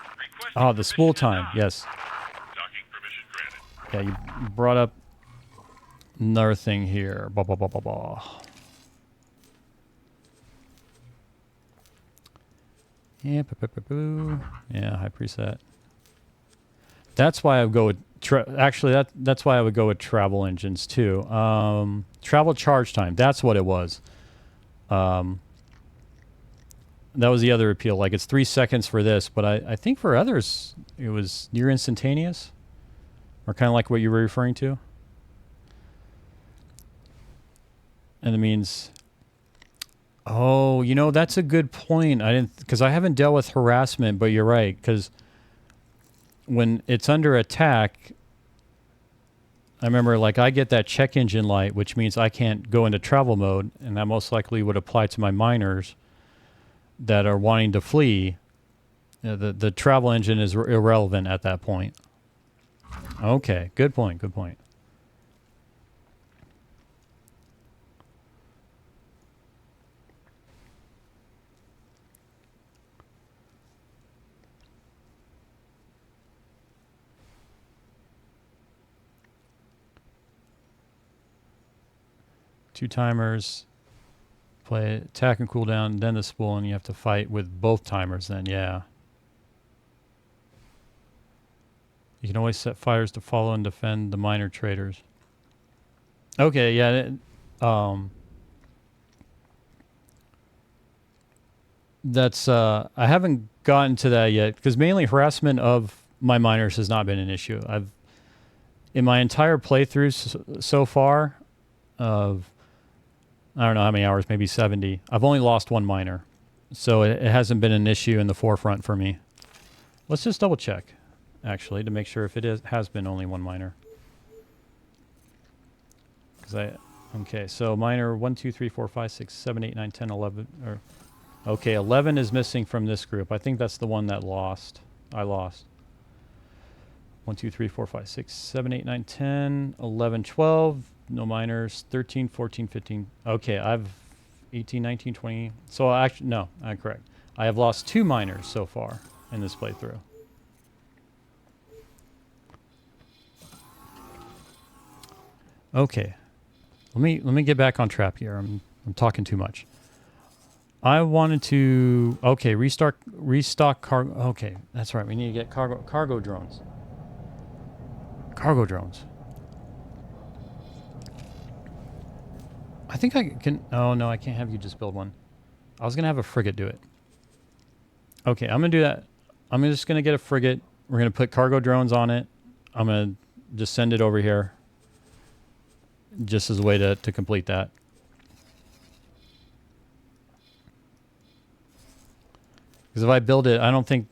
spool time, yes. Yeah, you brought up another thing here. Blah, blah, blah, blah, blah. Yeah, yeah, high preset. That's why I would go with... Actually, that's why I would go with travel engines, too. Travel charge time, that's what it was. That was the other appeal. Like, it's 3 seconds for this, but I think for others, it was near instantaneous. Or kind of like what you were referring to. And it means... Oh, you know, that's a good point. Because I haven't dealt with harassment, but you're right. Because when it's under attack, I remember, like, I get that check engine light, which means I can't go into travel mode, and that most likely would apply to my miners that are wanting to flee. The travel engine is irrelevant at that point. Okay, good point, good point. Two timers, play attack and cooldown, then the spool, and you have to fight with both timers then, yeah. You can always set fires to follow and defend the minor traders. Okay, yeah. That's, I haven't gotten to that yet, because mainly harassment of my miners has not been an issue. In my entire playthrough so far, of, I don't know how many hours, maybe 70, I've only lost one miner. So it hasn't been an issue in the forefront for me. Let's just double check, actually, to make sure if it has been only one miner. Okay, so miner 1, 2, 3, 4, 5, 6, 7, 8, 9, 10, 11. Okay, 11 is missing from this group. I think that's the one that I lost. 1, 2, 3, 4, 5, 6, 7, 8, 9, 10, 11, 12. No minors. 13, 14, 15. Okay, I've 18, 19, 20. So actually, no, I'm correct. I have lost 2 minors so far in this playthrough. Okay, let me get back on track here. I'm talking too much. I wanted to restock cargo. Okay, that's right. We need to get cargo drones. Cargo drones. I think I can. Oh no, I can't have you just build one. I was gonna have a frigate do it. Okay, I'm gonna do that. I'm just gonna get a frigate. We're gonna put cargo drones on it. I'm gonna just send it over here. Just as a way to complete that. Because if I build it, I don't think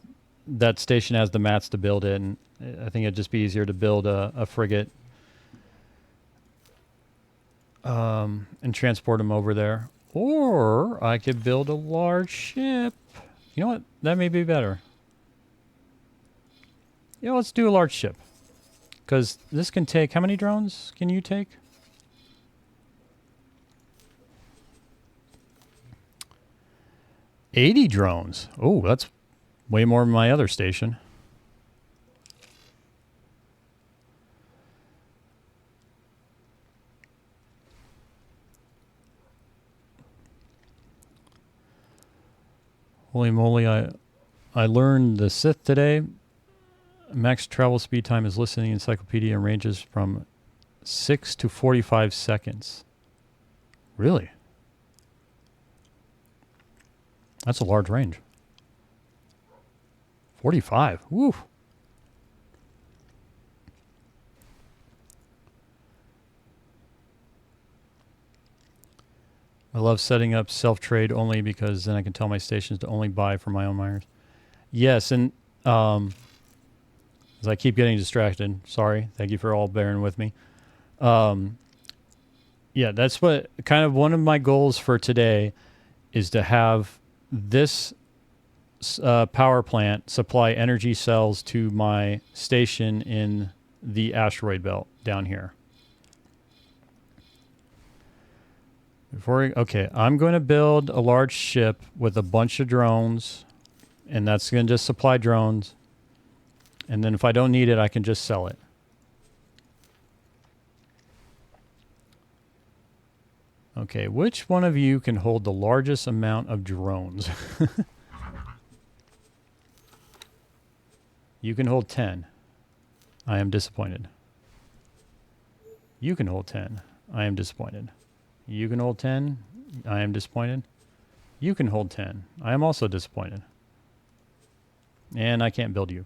that station has the mats to build it, and I think it'd just be easier to build a frigate and transport them over there. Or I could build a large ship. You know what? That may be better. Yeah, let's do a large ship. Because this can take... How many drones can you take? 80 drones. Oh, that's way more than my other station. Holy moly, I learned the Sith today. Max travel speed time is listed in the encyclopedia and ranges from 6 to 45 seconds. Really? That's a large range. 45. Woo. I love setting up self-trade only because then I can tell my stations to only buy from my own miners. Yes, and as I keep getting distracted, sorry. Thank you for all bearing with me. Yeah, that's what kind of one of my goals for today is to have this power plant supply energy cells to my station in the asteroid belt down here. Okay, I'm going to build a large ship with a bunch of drones, and that's going to just supply drones. And then if I don't need it, I can just sell it. Okay, which one of you can hold the largest amount of drones? You can hold 10. I am disappointed. You can hold 10. I am disappointed. You can hold 10. I am disappointed. You can hold 10. I am also disappointed. And I can't build you.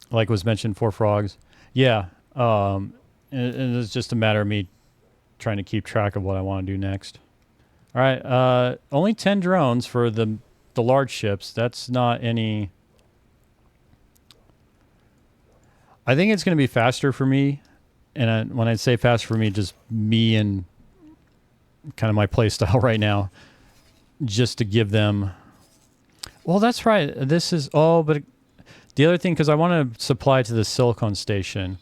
Like was mentioned, 4 frogs. Yeah. And it's just a matter of me trying to keep track of what I want to do next. All right. Only 10 drones for the large ships. That's not any... I think it's going to be faster for me. And when I say faster for me, just me and kind of my play style right now. Just to give them... Well, that's right. This is... Oh, but the other thing, because I want to supply to the silicon station,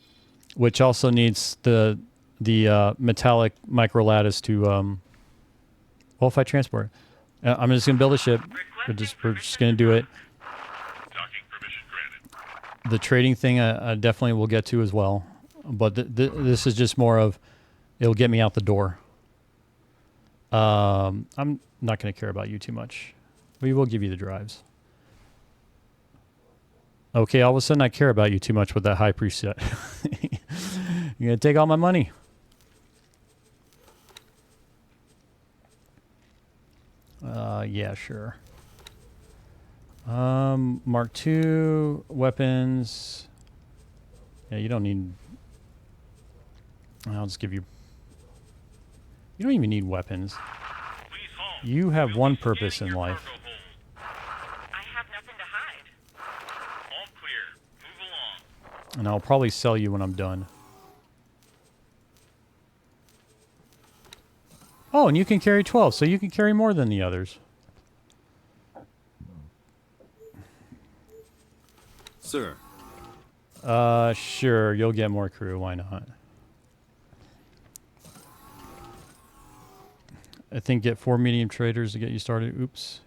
which also needs the metallic microlattice to... well, if I transport it. I'm just going to build a ship. We're just going to do it. Docking permission granted. The trading thing I definitely will get to as well. But this is just more of, it'll get me out the door. I'm not going to care about you too much. We will give you the drives. Okay, all of a sudden I care about you too much with that high preset. You're going to take all my money. Yeah, sure. Mark II weapons. Yeah, you don't need... I'll just give you... You don't even need weapons. Please halt. You have We'll one be purpose scanning in your life. cargo hold. I have nothing to hide. All clear. Move along. And I'll probably sell you when I'm done. Oh, and you can carry 12, so you can carry more than the others. Sir, Sure, you'll get more crew. Why not? I think get 4 medium traders to get you started. Oops.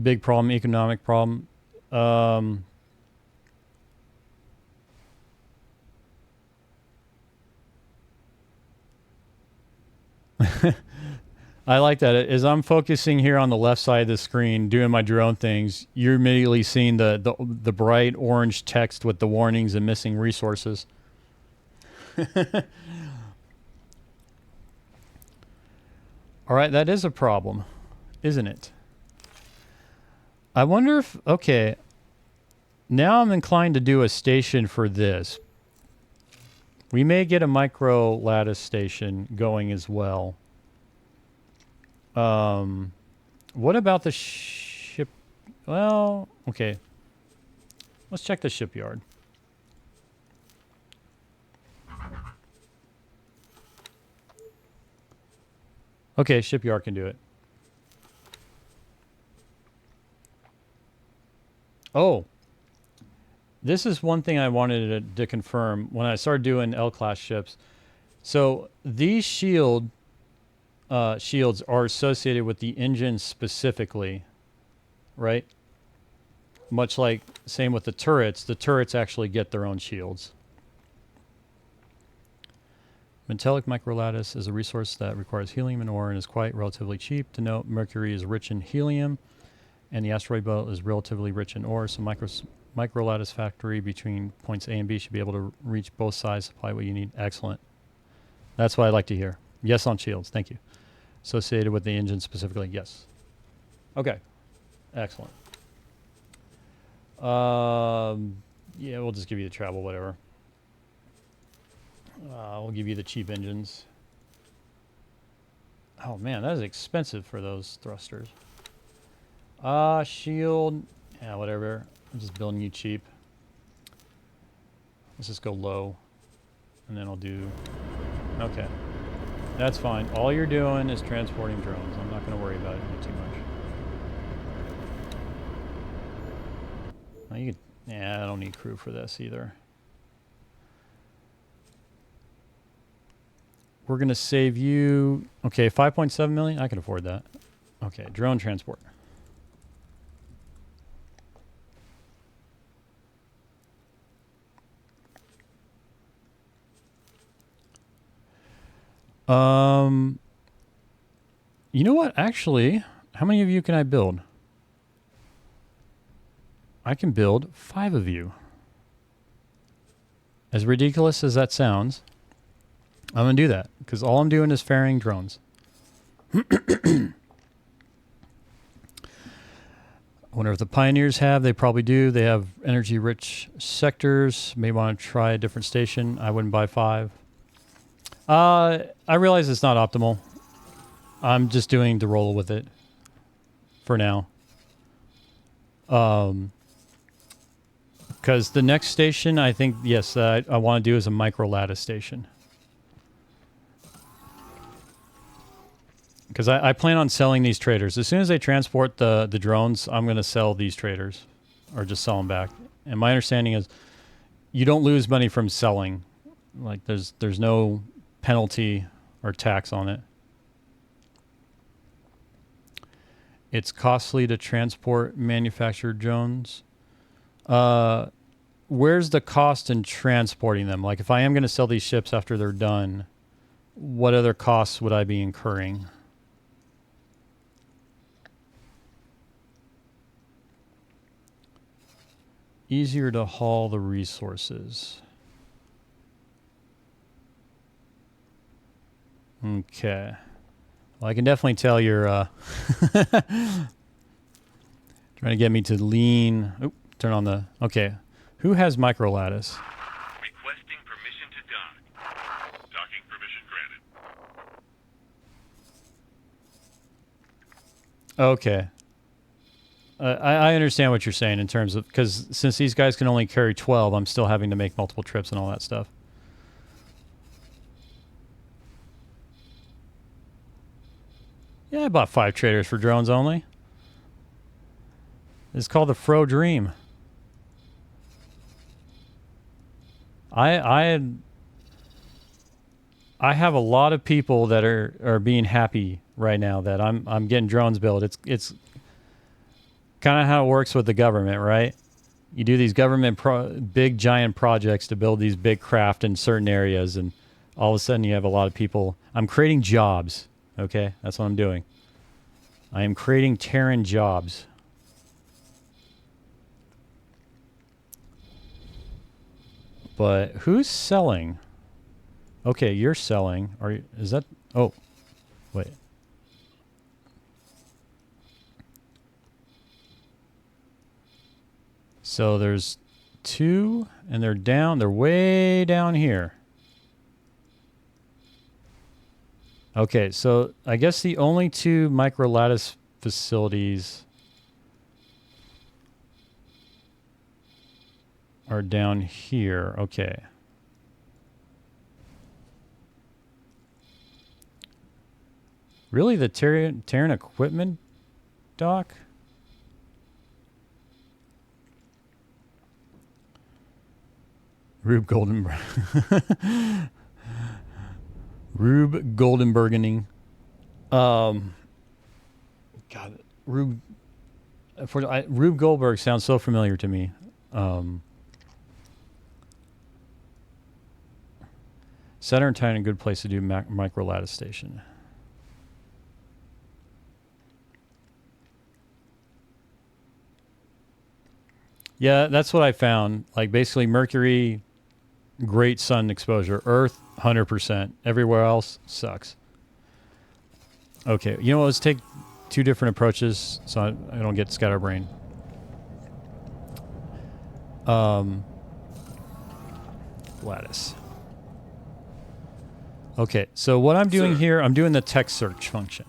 Big problem, economic problem. I like that. As I'm focusing here on the left side of the screen, doing my drone things, you're immediately seeing the bright orange text with the warnings and missing resources. All right, that is a problem, isn't it? I wonder if, okay, now I'm inclined to do a station for this. We may get a micro lattice station going as well. What about the ship? Well, okay. Let's check the shipyard. Okay, shipyard can do it. Oh, this is one thing I wanted to confirm when I started doing L-class ships. So these shields are associated with the engine specifically, right? Much like same with the turrets actually get their own shields. Metallic microlattice is a resource that requires helium and ore and is quite relatively cheap. To note, Mercury is rich in helium, and the asteroid belt is relatively rich in ore. So microlattice factory between points A and B should be able to reach both sides, supply what you need. Excellent. That's what I like to hear. Yes on shields. Thank you. Associated with the engine specifically. Yes. Okay. Excellent. Yeah, we'll just give you the travel, whatever. We'll give you the cheap engines. Oh man, that is expensive for those thrusters. Shield. Yeah, whatever. I'm just building you cheap. Let's just go low. And then I'll do... Okay. That's fine. All you're doing is transporting drones. I'm not going to worry about it too much. Oh, you could... Yeah, I don't need crew for this either. We're going to save you... Okay, 5.7 million? I can afford that. Okay, drone transport. You know what? Actually, how many of you can I build? I can build 5 of you. As ridiculous as that sounds, I'm going to do that because all I'm doing is ferrying drones. I wonder if the Pioneers have. They probably do. They have energy-rich sectors. May want to try a different station. I wouldn't buy 5. I realize it's not optimal. I'm just doing the roll with it for now. Because the next station, I think, yes, I want to do is a micro lattice station. Because I plan on selling these traders. As soon as they transport the drones, I'm going to sell these traders. Or just sell them back. And my understanding is you don't lose money from selling. Like, there's no penalty or tax on it. It's costly to transport manufactured drones. Where's the cost in transporting them? Like, if I am going to sell these ships after they're done, what other costs would I be incurring? Easier to haul the resources. Okay. Well, I can definitely tell you're trying to get me to lean. Oop, turn on the... Okay. Who has micro lattice? Requesting permission to dock. Docking permission granted. Okay. I understand what you're saying in terms of... Because since these guys can only carry 12, I'm still having to make multiple trips and all that stuff. Yeah, I bought 5 traders for drones only. It's called the Fro Dream. I have a lot of people that are being happy right now that I'm getting drones built. It's kind of how it works with the government, right? You do these government big giant projects to build these big craft in certain areas, and all of a sudden you have a lot of people. I'm creating jobs. Okay, that's what I'm doing. I am creating Terran jobs. But who's selling? Okay, you're selling. Is that? Oh, wait. So there's 2, and they're down. They're way down here. Okay, so I guess the only 2 microlattice facilities are down here. Okay. Really, the Terran equipment dock? Rube Goldenberg. Rube Goldenbergening. God, Rube Goldberg sounds so familiar to me. Saturn Titan, a good place to do microlattice station. Yeah, that's what I found. Like basically Mercury, great sun exposure. Earth, 100%. Everywhere else sucks. Okay, you know what? Let's take 2 different approaches so I don't get scatterbrain. Lattice. Okay, so what I'm doing here, I'm doing the text search function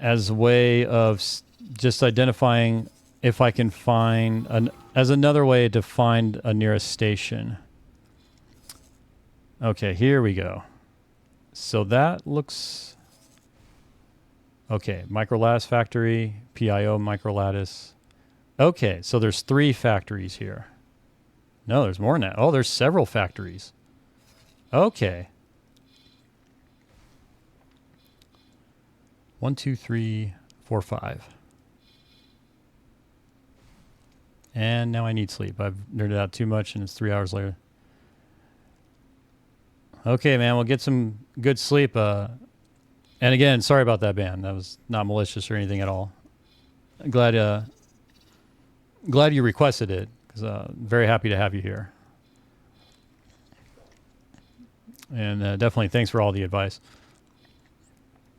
as a way of just identifying if I can find as another way to find a nearest station. Okay, here we go. So that looks okay. Microlattice factory, PIO microlattice. Okay, so there's 3 factories here. No, there's more than that. Oh, there's several factories. Okay. 1, 2, 3, 4, 5. And now I need sleep. I've nerded out too much and it's 3 hours later. Okay, man, we'll get some good sleep. And again, sorry about that ban. That was not malicious or anything at all. Glad you requested it, because very happy to have you here. And definitely thanks for all the advice.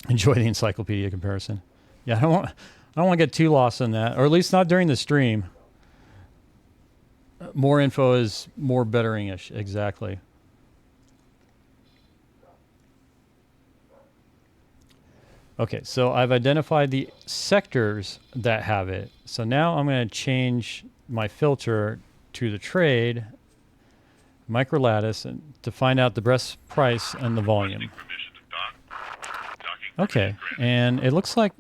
Enjoy the encyclopedia comparison. Yeah, I don't want to get too lost in that, or at least not during the stream. More info is more bettering-ish, exactly. Okay, so I've identified the sectors that have it. So now I'm going to change my filter to the trade, microlattice, and to find out the best price and the volume. Okay, and it looks like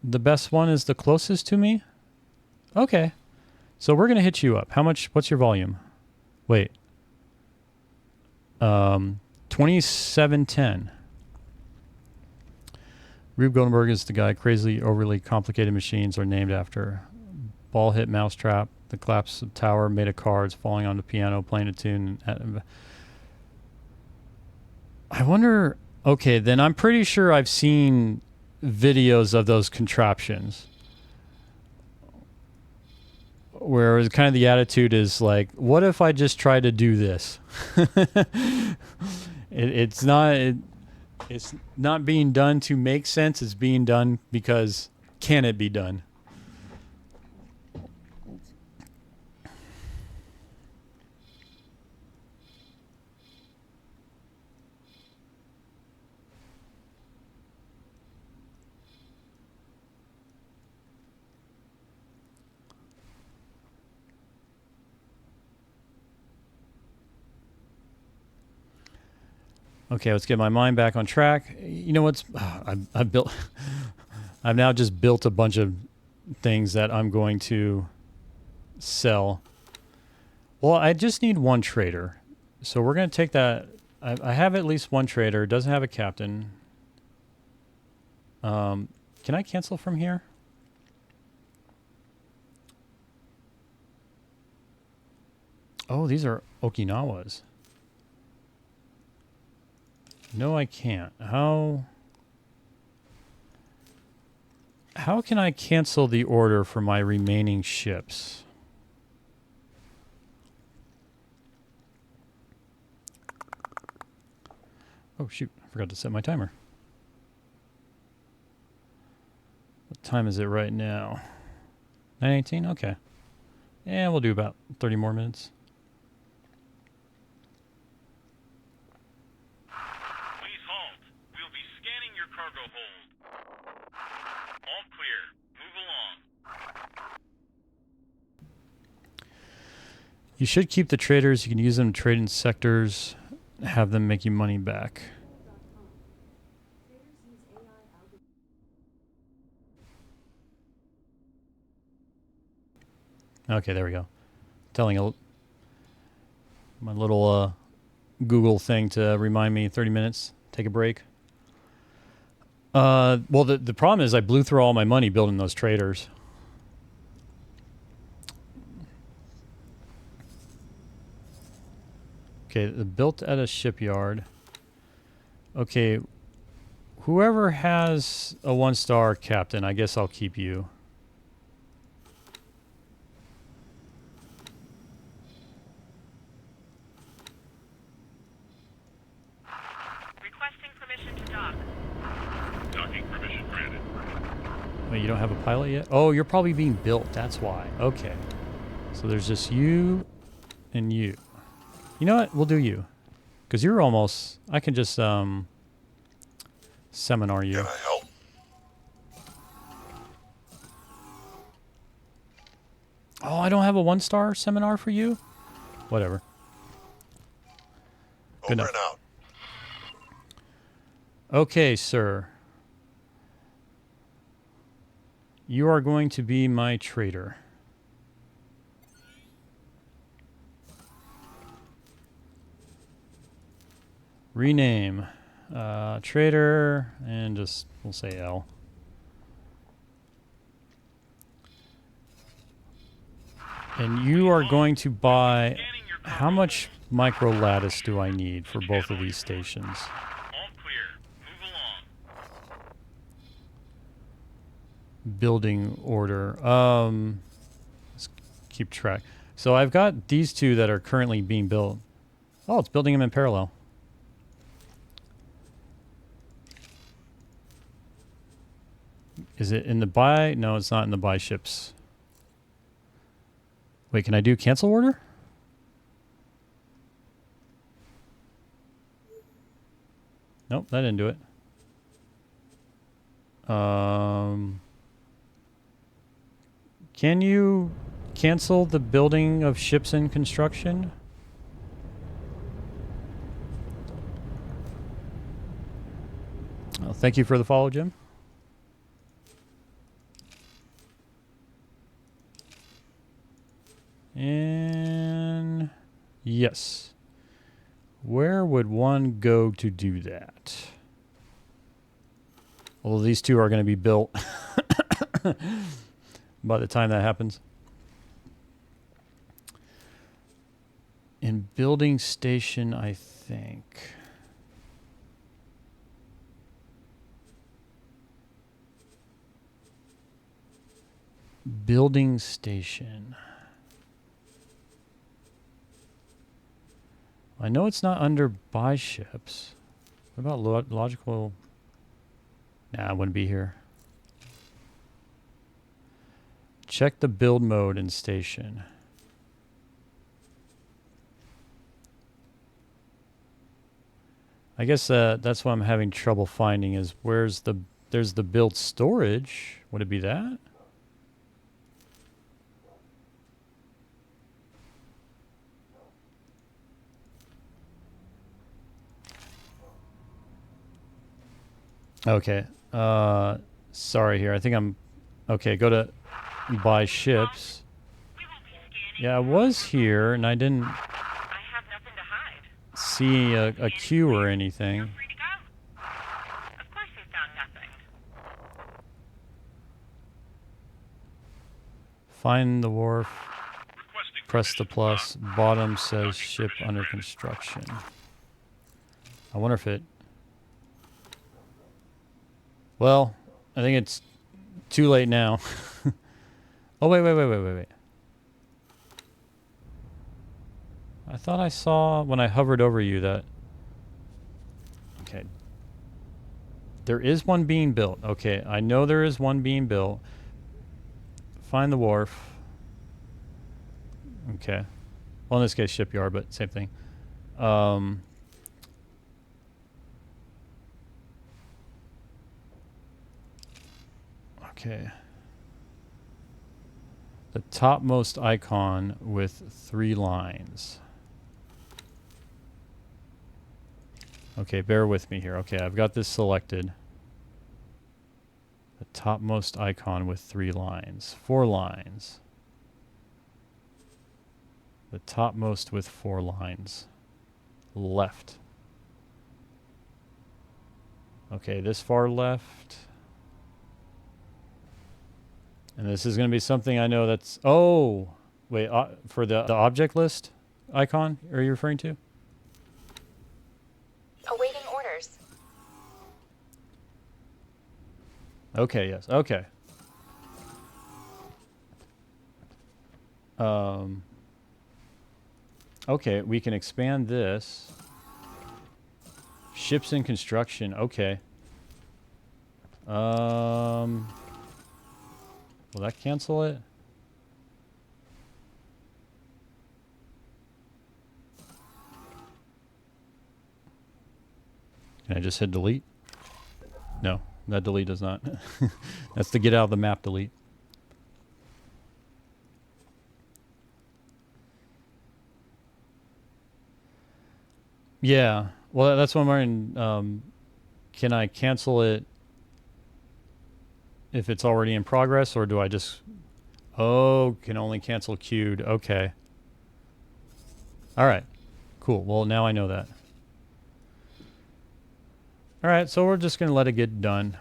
the best one is the closest to me. Okay, so we're going to hit you up. How much? What's your volume? Wait. 2710. Rube Goldenberg is the guy crazily overly complicated machines are named after. Ball hit mousetrap. The collapse of tower made of cards falling on the piano, playing a tune. I wonder. Okay, then I'm pretty sure I've seen videos of those contraptions where kind of the attitude is like, what if I just try to do this? It's not being done to make sense. It's being done because can it be done? Okay, let's get my mind back on track. You know what's I've built. I've now just built a bunch of things that I'm going to sell. Well, I just need one trader. So we're going to take that. I have at least one trader. It doesn't have a captain. Can I cancel from here? Oh, these are Okinawas. No, I can't. How can I cancel the order for my remaining ships? Oh, shoot. I forgot to set my timer. What time is it right now? 9:18? Okay. Yeah, we'll do about 30 more minutes. Please halt. We'll be scanning your cargo hold. All clear. Move along. You should keep the traders. You can use them to trade in sectors. Have them make you money back. Okay, there we go. Telling my little Google thing to remind me 30 minutes. Take a break. Well, the problem is I blew through all my money building those traders. Okay, built at a shipyard. Okay, whoever has a 1-star captain, I guess I'll keep you. Requesting permission to dock. Docking permission granted. Wait, you don't have a pilot yet? Oh, you're probably being built. That's why. Okay. So there's just you and you. You know what? We'll do you. Because you're almost... I can just seminar you. Can I help? Oh, I don't have a 1-star seminar for you? Whatever. Good Over enough. and out. Okay, sir. You are going to be my trader. Rename. Trader, and just, we'll say L. And you are going to buy... How much micro lattice do I need for both of these stations? All clear. Move along. Building order. Let's keep track. So I've got these two that are currently being built. Oh, it's building them in parallel. Is it in the buy? No, it's not in the buy ships. Wait, can I do cancel order? Nope, that didn't do it. Can you cancel the building of ships in construction? Oh, thank you for the follow, Jim. And yes. Where would one go to do that? Well, these two are going to be built by the time that happens. In building station, I think. Building station. I know it's not under buy ships. What about logical? Nah, I wouldn't be here. Check the build mode in station. I guess that's what I'm having trouble finding is there's the build storage. Would it be that? Okay. Sorry here. I think I'm... Okay, go to by ships. Yeah, I was here and I didn't I have nothing to hide. see a queue or anything. You're free to go. Of course we found nothing. Find the wharf. Requesting Press the plus. Bottom says ship under construction. I wonder if it... Well, I think it's too late now. Oh, wait. I thought I saw when I hovered over you that... Okay. There is one being built. Okay, I know there is one being built. Find the wharf. Okay. Well, in this case, shipyard, but same thing. Okay. The topmost icon with 3 lines. Okay, bear with me here. Okay, I've got this selected. The topmost icon with 3 lines. 4 lines. The topmost with 4 lines. Left. Okay, this far left. And this is going to be something I know that's... Oh! Wait, for the object list icon, are you referring to? Awaiting orders. Okay, yes. Okay. Okay, we can expand this. Ships in construction. Okay. Will that cancel it? Can I just hit delete? No, that delete does not. That's the get out of the map delete. Yeah. Well, that's what I'm wondering. Can I cancel it if it's already in progress, or do I just... Oh, can only cancel queued. Okay. All right. Cool. Well, now I know that. All right, so we're just going to let it get done.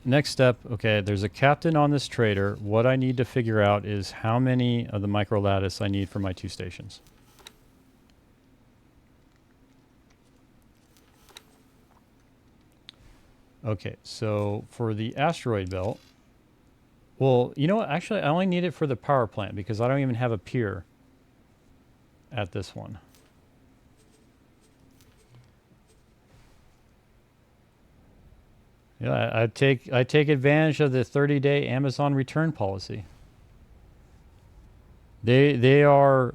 Next step, okay, there's a captain on this trader. What I need to figure out is how many of the micro lattice I need for my 2 stations. Okay, so for the asteroid belt, well, you know what? Actually, I only need it for the power plant because I don't even have a pier at this one. Yeah, I take advantage of the 30-day Amazon return policy. They are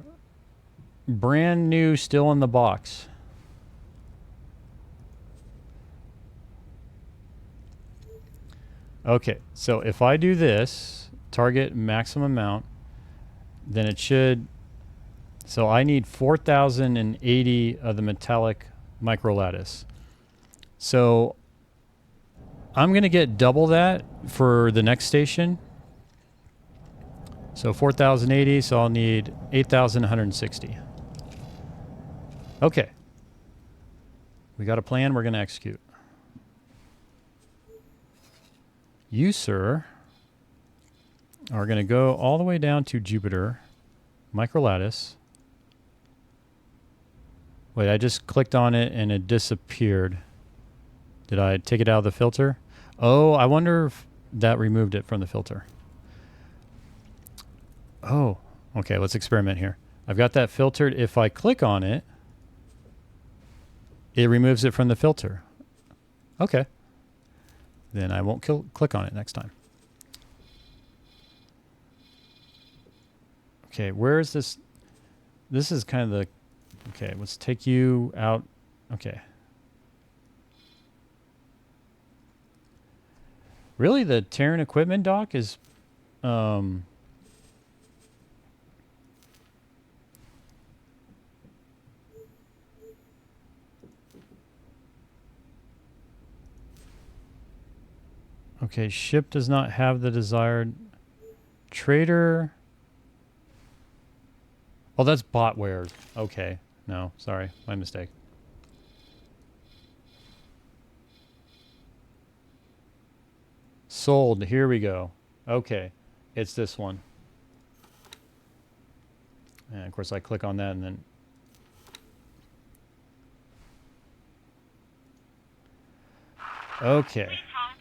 brand new, still in the box. Okay, so if I do this, target maximum amount, then it should... So I need 4,080 of the metallic micro lattice. So I'm going to get double that for the next station. So 4,080, so I'll need 8,160. Okay. We got a plan we're going to execute. You, sir, are going to go all the way down to Jupiter, microlattice. Wait, I just clicked on it and it disappeared. Did I take it out of the filter? Oh, I wonder if that removed it from the filter. Oh, okay, let's experiment here. I've got that filtered. If I click on it, it removes it from the filter. Okay. Then I won't click on it next time. Okay, where is this? This is kind of the... Okay, let's take you out. Okay. Really, the Terran equipment dock is... Okay, ship does not have the desired... Trader. Oh, that's bot wares. Okay. No, sorry. My mistake. Sold. Here we go. Okay. It's this one. And of course I click on that and then... Okay. Please halt.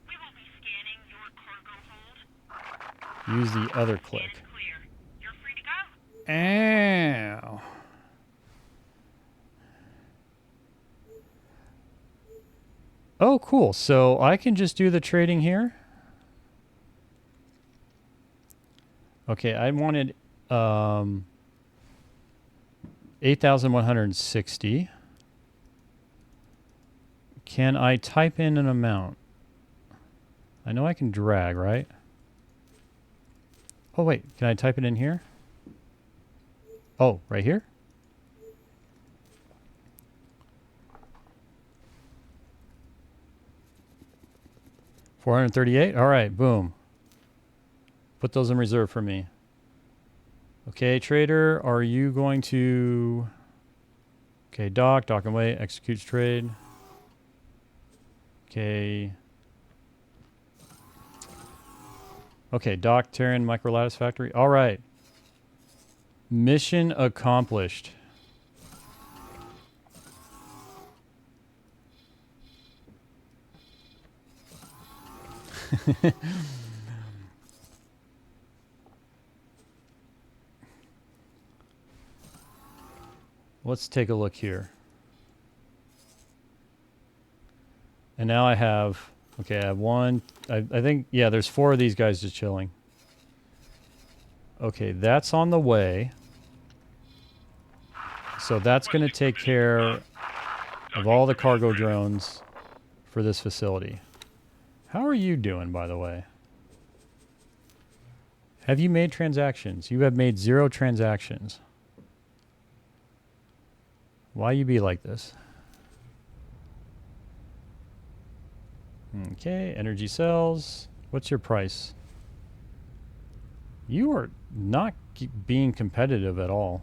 We will be scanning your cargo hold. Use the other click. Scan is clear. You're free to go. Ow. Oh, cool. So I can just do the trading here. Okay, I wanted 8,160. Can I type in an amount? I know I can drag, right? Oh, wait. Can I type it in here? Oh, right here? $438. All right, boom. Put those in reserve for me. Okay, trader, are you going to... Okay, dock and wait, executes trade. Okay. Okay, dock, Terran, microlattice factory. All right. Mission accomplished. Let's take a look here. And now I have, okay, I have one, I think, yeah, there's 4 of these guys just chilling. Okay, that's on the way. So that's going to take care of all the cargo drones for this facility. How are you doing, by the way? Have you made transactions? You have made 0 transactions. Why you be like this? Okay, energy cells. What's your price? You are not being competitive at all.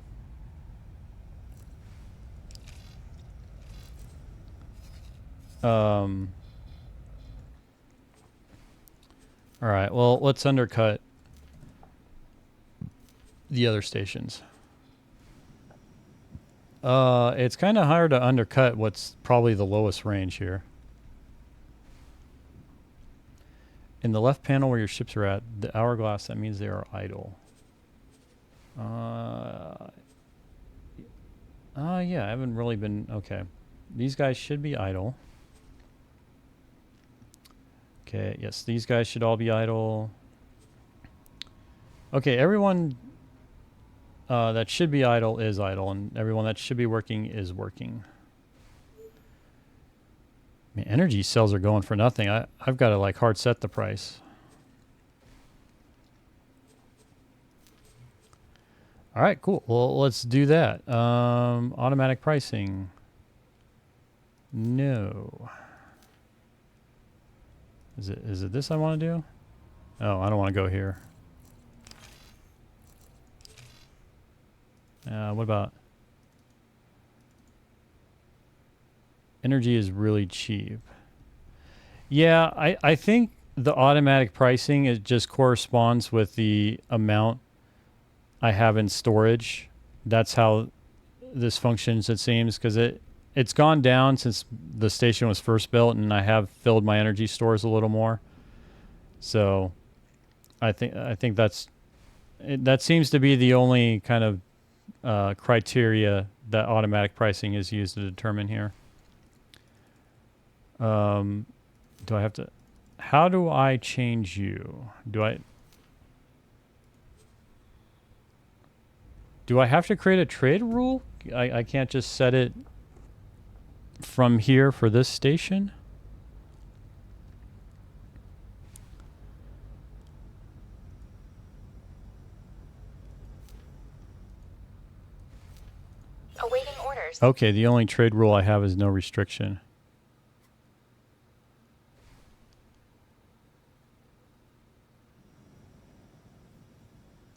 All right, well, let's undercut the other stations. It's kind of hard to undercut what's probably the lowest range here. In the left panel where your ships are at, the hourglass, that means they are idle. Yeah, I haven't really been... Okay. These guys should be idle. Okay, yes, these guys should all be idle. Okay, everyone that should be idle is idle, and everyone that should be working is working. I mean, energy cells are going for nothing. I've got to like hard set the price. All right, cool. Well, let's do that. Automatic pricing. No. Is it this I want to do? Oh, I don't want to go here. What about... Energy is really cheap. Yeah, I think the automatic pricing, it just corresponds with the amount I have in storage. That's how this functions, it seems, because it's gone down since the station was first built, and I have filled my energy stores a little more. So I think that seems to be the only kind of criteria that automatic pricing is used to determine here. Do I have to... How do I change you? Do I have to create a trade rule? I can't just set it from here for this station? Awaiting orders. Okay, the only trade rule I have is no restriction.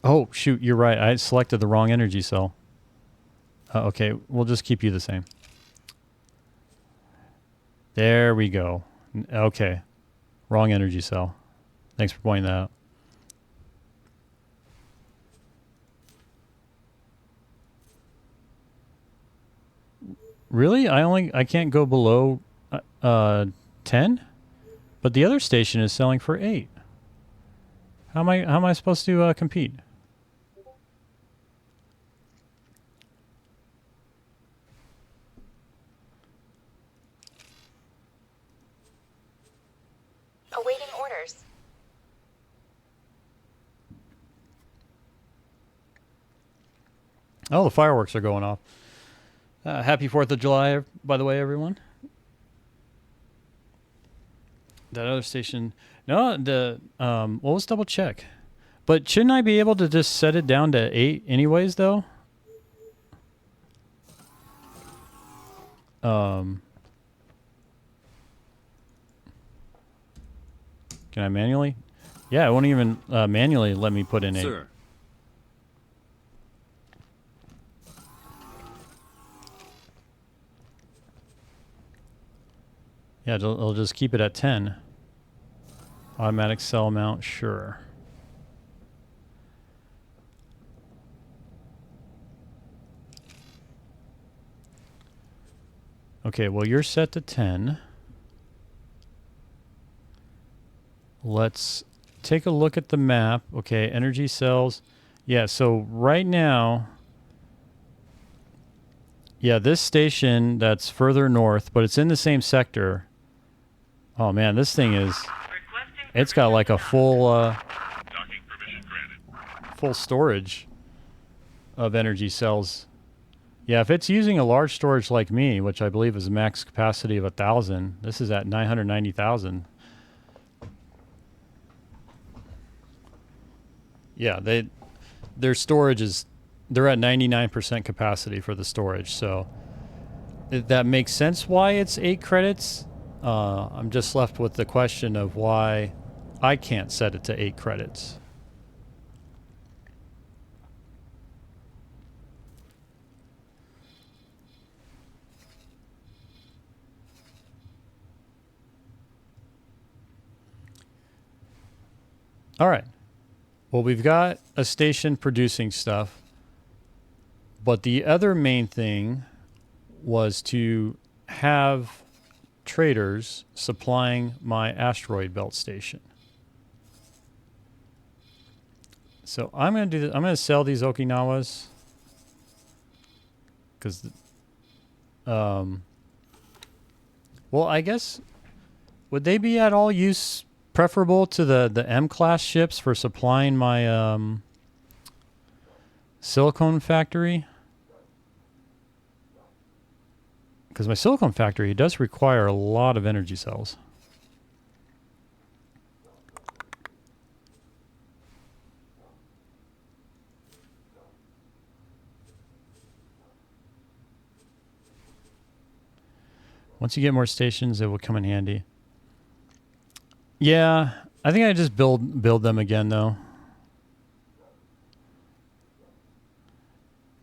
Oh, shoot, you're right. I selected the wrong energy cell. Okay, we'll just keep you the same. There we go. Okay. Wrong energy cell. Thanks for pointing that out. Really? I can't go below 10? But the other station is selling for 8. How am I supposed to compete? Awaiting orders. Oh, the fireworks are going off. Happy 4th of July, by the way, everyone. That other station... No, well, let's double check. But shouldn't I be able to just set it down to 8 anyways, though? Can I manually? Yeah, it won't even manually let me put in 8. Sir. Yeah, it'll just keep it at 10. Automatic cell mount, sure. Okay, well, you're set to 10. Let's take a look at the map. Okay, energy cells. Yeah, so right now... Yeah, this station that's further north, but it's in the same sector. Oh, man, this thing is... It's got like a full full storage of energy cells. Yeah, if it's using a large storage like me, which I believe is a max capacity of 1,000, this is at 990,000. Yeah, their storage is... They're at 99% capacity for the storage, so that makes sense why it's 8 credits. I'm just left with the question of why I can't set it to 8 credits. All right. Well, we've got a station producing stuff. But the other main thing was to have traders supplying my asteroid belt station. So I'm going to do this. I'm going to sell these Okinawas because, well, I guess would they be at all use preferable to the M-class ships for supplying my silicone factory? Because my silicone factory does require a lot of energy cells. Once you get more stations, it will come in handy. Yeah, I think I just build them again, though.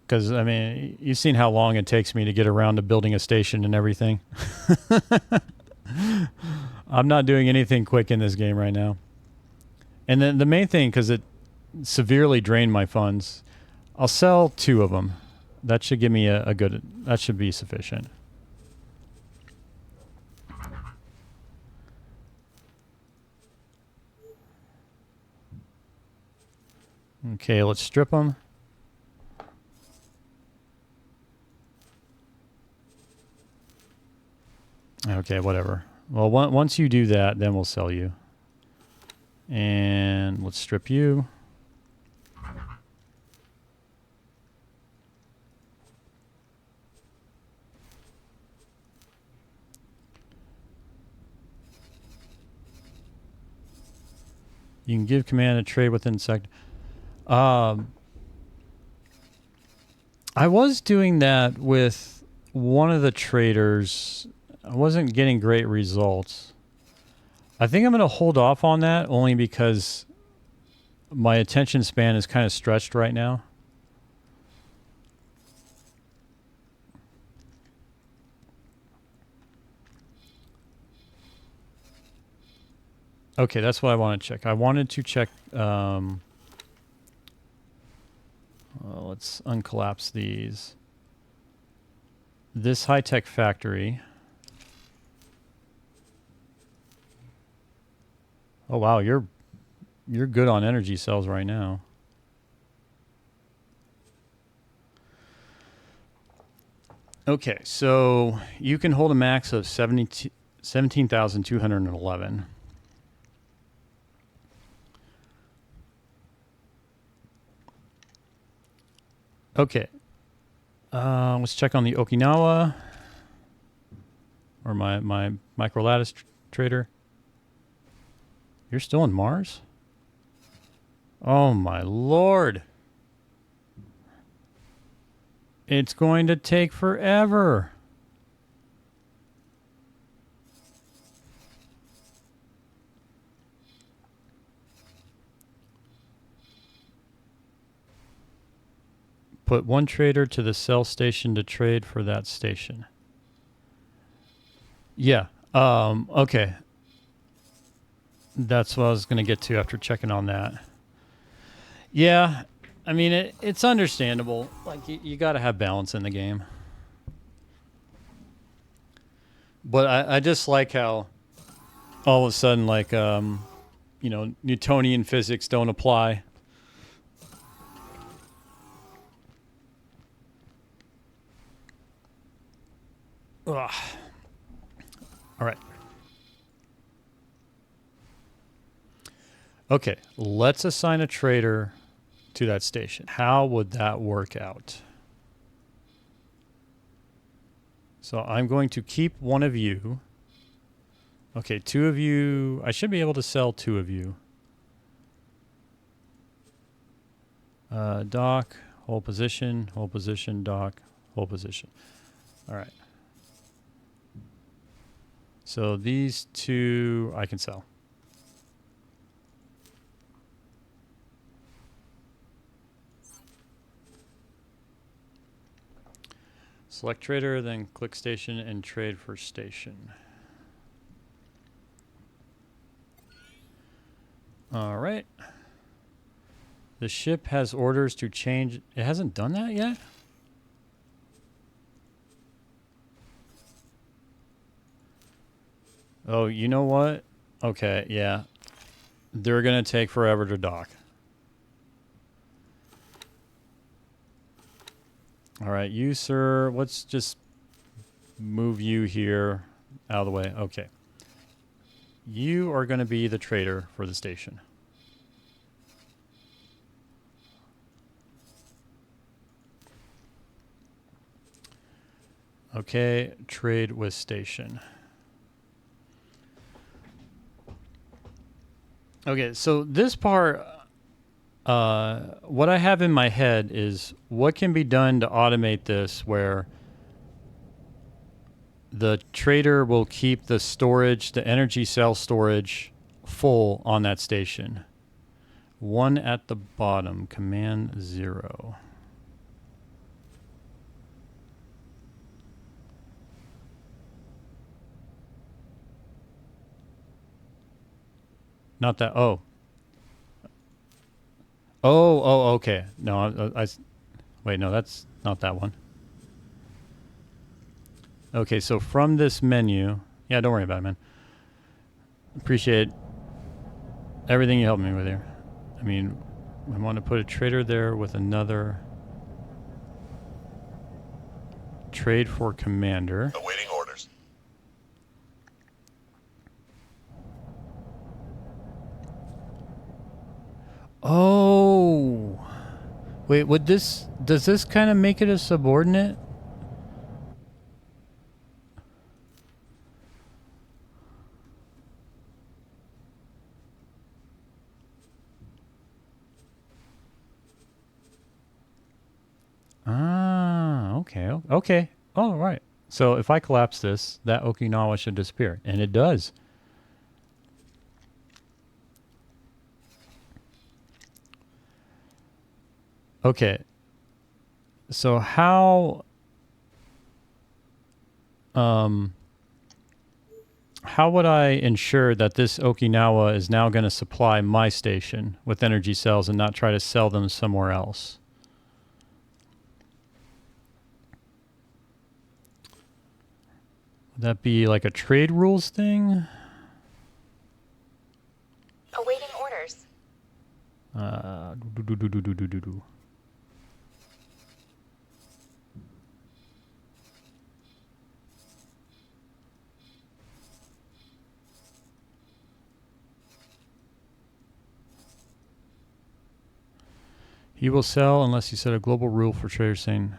Because, I mean, you've seen how long it takes me to get around to building a station and everything. I'm not doing anything quick in this game right now. And then the main thing, because it severely drained my funds, I'll sell 2 of them. That should give me a good... That should be sufficient. Okay, let's strip them. Okay, whatever. Well, once you do that, then we'll sell you. And let's strip you. You can give command to trade within sector. I was doing that with one of the traders. I wasn't getting great results. I think I'm going to hold off on that only because my attention span is kind of stretched right now. Okay, that's what I want to check. I wanted to check. Well, let's uncollapse these. This high-tech factory. Oh wow, you're good on energy cells right now. Okay, so you can hold a max of 17,211. Okay. Let's check on the Okinawa. Or my microlattice trader. You're still on Mars? Oh my lord. It's going to take forever. Put one trader to the cell station to trade for that station. Yeah. Okay. That's what I was going to get to after checking on that. Yeah. I mean, it's understandable. Like, you got to have balance in the game. But I just like how all of a sudden, like, Newtonian physics don't apply. Ugh. All right. Okay, let's assign a trader to that station. How would that work out? So I'm going to keep one of you. Okay, 2 of you. I should be able to sell 2 of you. Dock, hold position, dock, hold position. All right. So these 2 I can sell. Select trader, then click station and trade for station. All right. The ship has orders to change. It hasn't done that yet? Oh, you know what? Okay, yeah. They're going to take forever to dock. All right, you, sir, let's just move you here out of the way. Okay. You are going to be the trader for the station. Okay, trade with station. Okay, so this part, what I have in my head is what can be done to automate this where the trader will keep the storage, the energy cell storage, full on that station. 1 at the bottom, command 0. Not that. Oh. Oh, okay. No, wait, no, that's not that one. Okay, so from this menu, yeah, don't worry about it, man. Appreciate everything you helped me with here. I mean, we want to put a trader there with another trade for commander. Awaiting orders. Oh, wait, does this kind of make it a subordinate? Ah, okay. Okay. Oh, right. So if I collapse this, that Okinawa should disappear. And it does. Okay. So how would I ensure that this Okinawa is now going to supply my station with energy cells and not try to sell them somewhere else? Would that be like a trade rules thing? Awaiting orders. Do. He will sell unless you set a global rule for traders saying...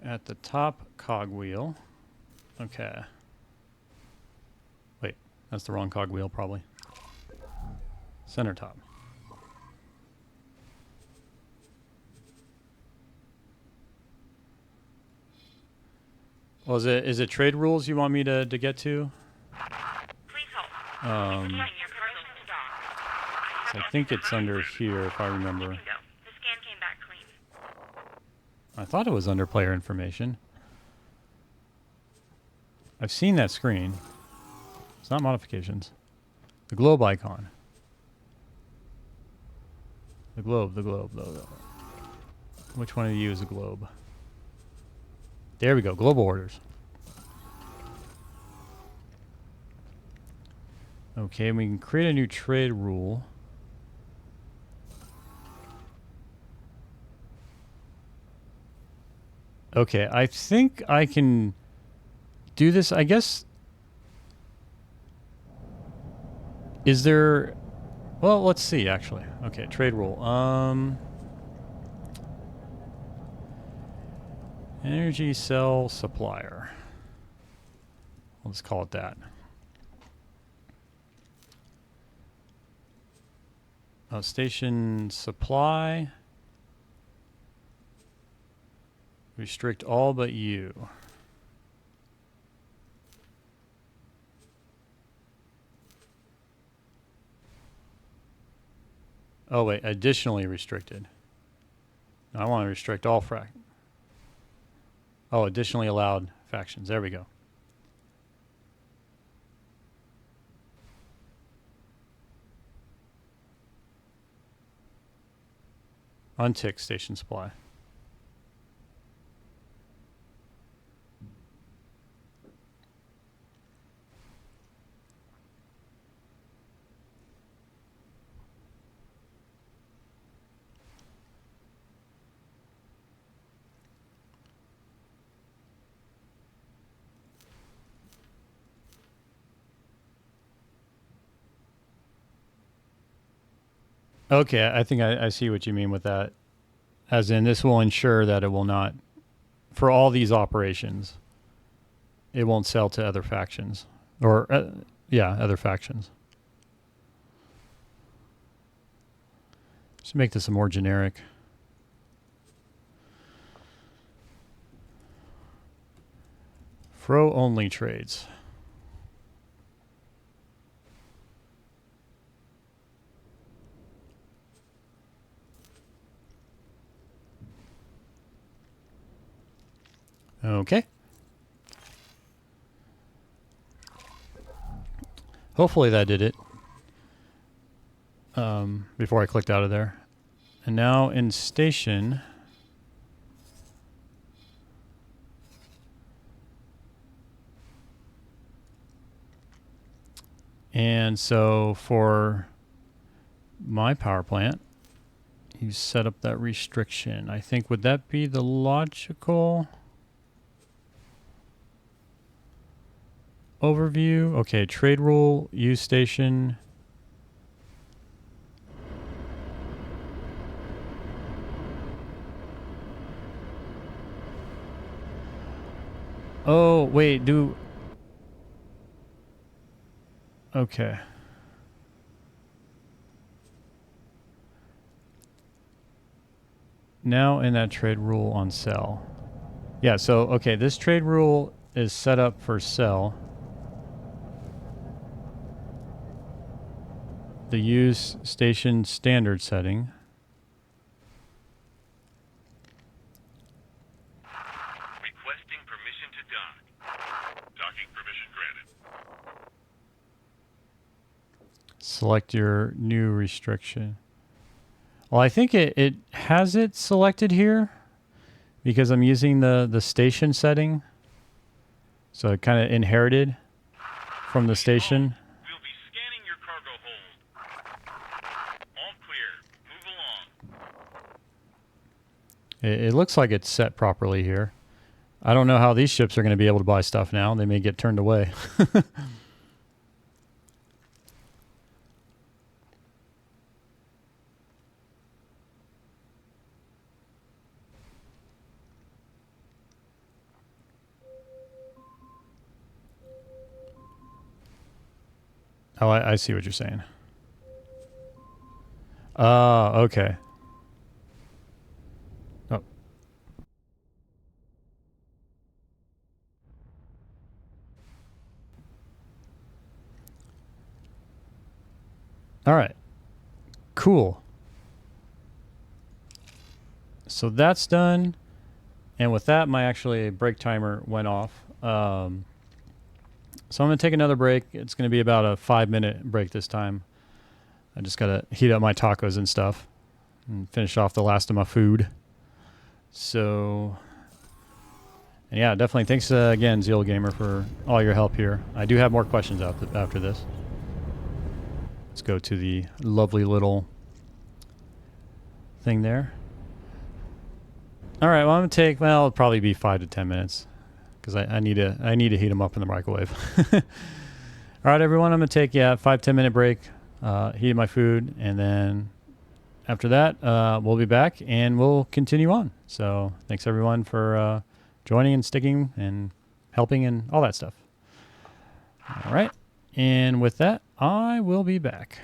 At the top cogwheel. Okay. Wait, that's the wrong cogwheel probably. Center top. Well, is it trade rules you want me to get to? Please hold. Scanning your cargo to dock. So I think it's under here if I remember. You can go. The scan came back clean. I thought it was under player information. I've seen that screen. It's not modifications. The globe icon. The globe. Which one of you is a globe? There we go. Global orders. Okay, we can create a new trade rule. Okay, I think I can do this. I guess... Is there... Well, let's see, actually. Okay, trade rule. Energy cell supplier. We'll just call it that. Station supply. Restrict all but you. Oh wait, additionally restricted. No, I want to restrict all Oh, additionally allowed factions. There we go. Untick station supply. Okay, I think I see what you mean with that. As in, this will ensure that it will not, for all these operations, it won't sell to other factions. Or, yeah, other factions. Just make this a more generic. Fro only trades. Okay. Hopefully that did it. Before I clicked out of there. And now in station. And so for my power plant, you set up that restriction. I think, would that be the logical overview? Okay, trade rule, use station. Oh, wait, okay. Now in that trade rule on sell. Yeah, so, okay, this trade rule is set up for sell. The use station standard setting. Requesting permission to dock. Docking permission granted. Select your new restriction. Well, I think it has it selected here because I'm using the station setting. So it kind of inherited from the station. We'll be scanning your cargo hold. All clear. Move along. It looks like it's set properly here. I don't know how these ships are going to be able to buy stuff now. They may get turned away. Oh, I see what you're saying. Okay. Oh. All right. Cool. So that's done. And with that, my actually break timer went off. So I'm going to take another break. It's going to be about a 5-minute break this time. I just got to heat up my tacos and stuff and finish off the last of my food. So, and yeah, definitely thanks again, Zeal Gamer, for all your help here. I do have more questions after this. Let's go to the lovely little thing there. All right, well, I'm going to take, well, it'll probably be 5 to 10 minutes. Because I need to heat them up in the microwave. All right, everyone, I'm going to take 5-10 minute break, heat my food, and then after that, we'll be back and we'll continue on. So thanks everyone for joining and sticking and helping and all that stuff. All right, and with that, I will be back.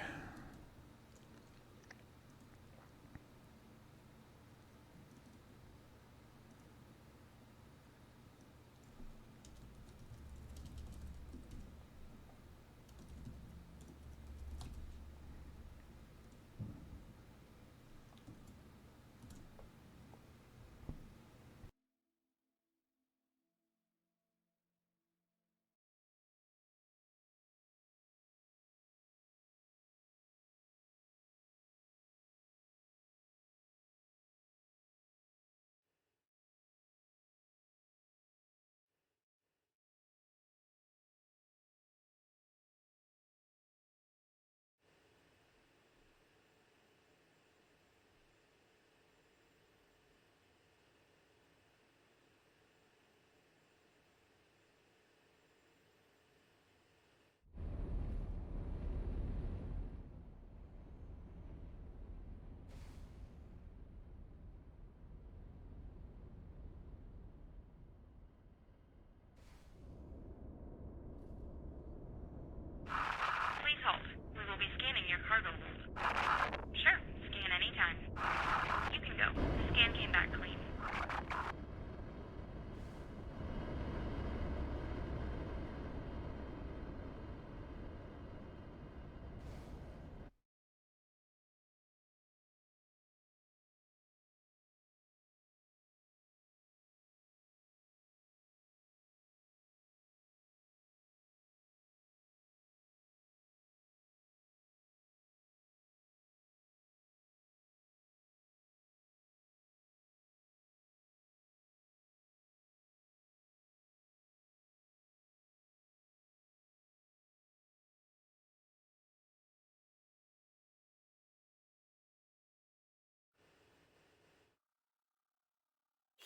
Please hold. We will be scanning your cargo hold. Sure, scan anytime. You can go. The scan came back clean.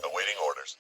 Awaiting orders.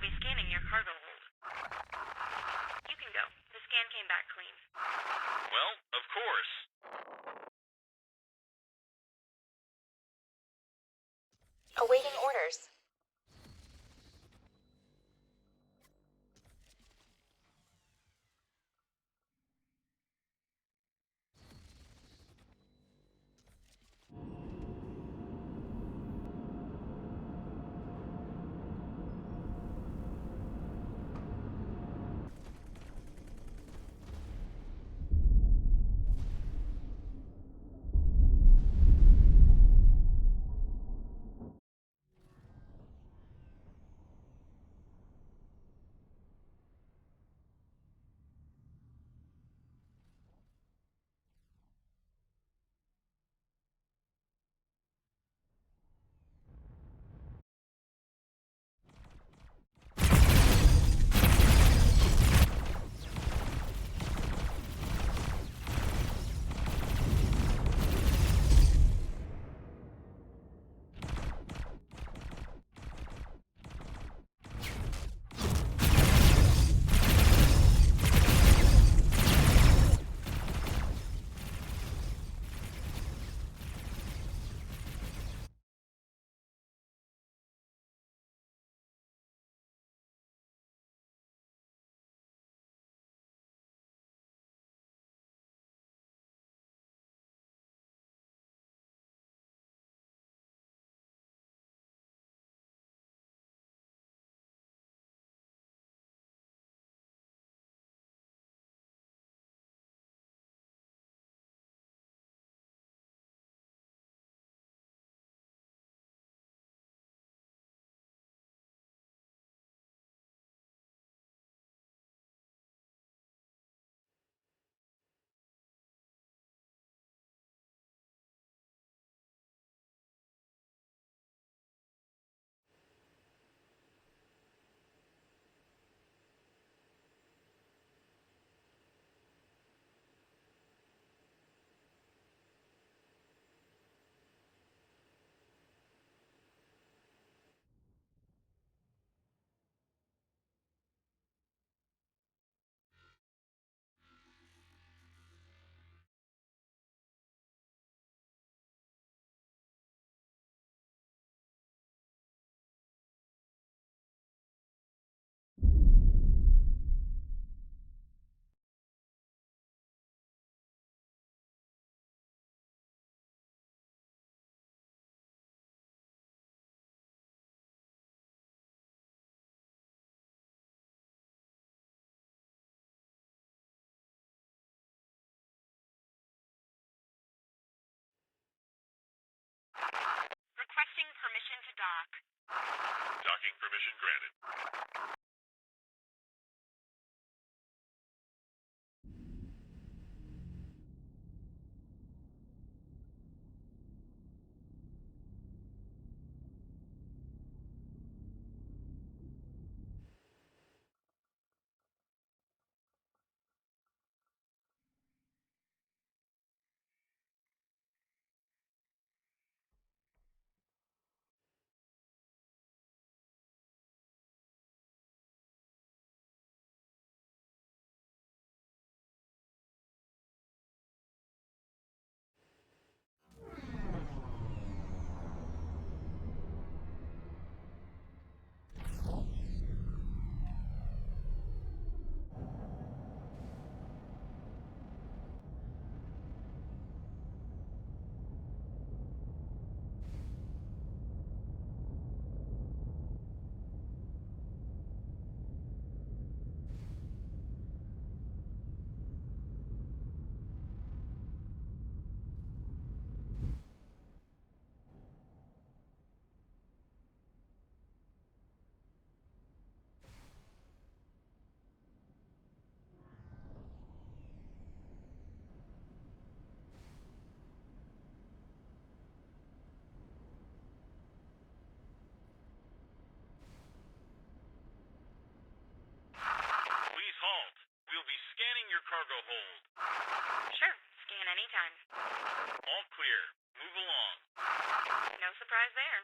will be scanning your cargo hold. You can go. The scan came back clean. Well, of course. Awaiting orders. Requesting permission to dock. Docking permission granted. Please halt. We'll be scanning your cargo hold. Sure, scan anytime. All clear. Move along. No surprise there.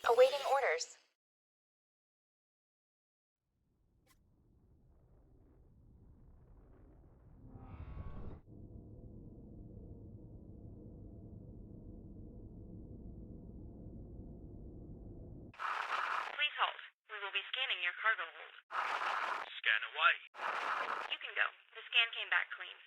Awaiting orders. Please hold. We will be scanning your cargo hold. Scan away. You can go. The scan came back clean.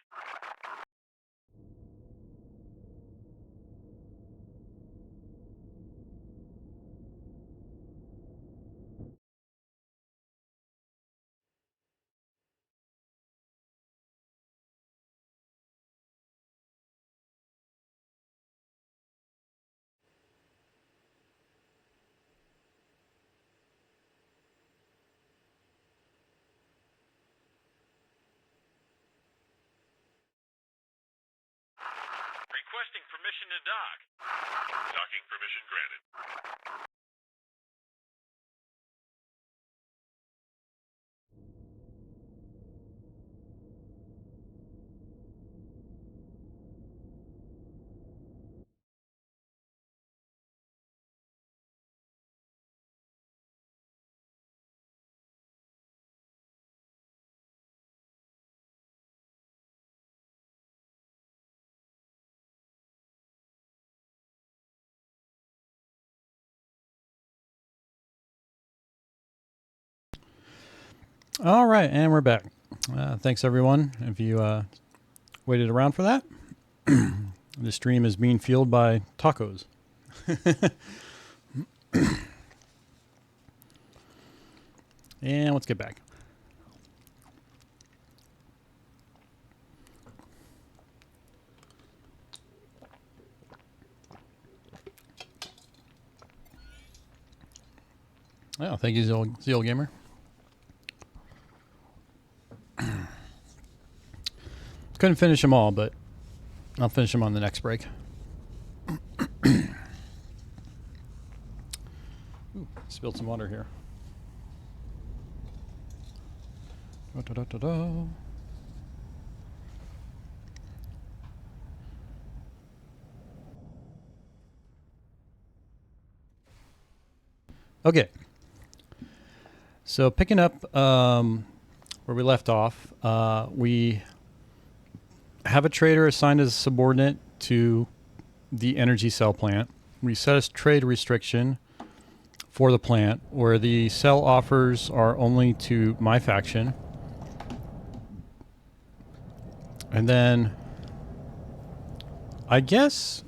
Requesting permission to dock. Docking permission granted. All right, and we're back. Thanks, everyone, if you waited around for that. The stream is being fueled by tacos. And let's get back. Oh, thank you, Zeal Gamer. Couldn't finish them all, but I'll finish them on the next break. Ooh, spilled some water here. Da-da-da-da-da. Okay. So picking up where we left off, we have a trader assigned as a subordinate to the energy cell plant. We set a trade restriction for the plant where the cell offers are only to my faction. And then I guess,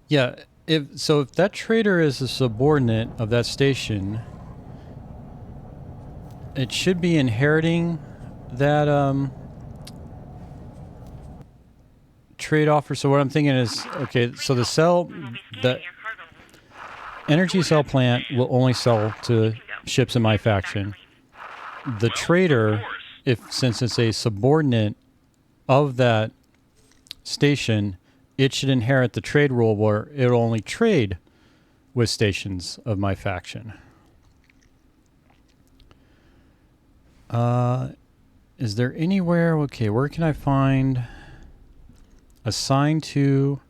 yeah, if that trader is a subordinate of that station, it should be inheriting that trade offer. So what I'm thinking is, okay, so the energy cell plant will only sell to ships in my faction. The trader, since it's a subordinate of that station, it should inherit the trade rule where it'll only trade with stations of my faction. Is there anywhere, okay, where can I find assigned to,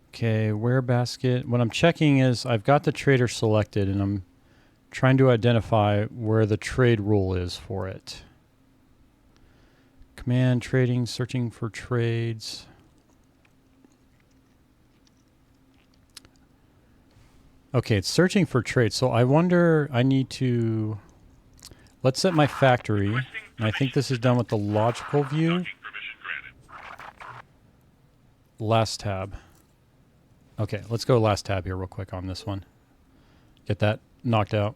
okay, where basket? What I'm checking is I've got the trader selected and I'm trying to identify where the trade rule is for it. Command, trading, searching for trades. Okay, it's searching for trades. So I wonder, I need to, let's set my factory. And I think this is done with the logical view. Last tab. Okay, let's go last tab here real quick on this one. Get that knocked out.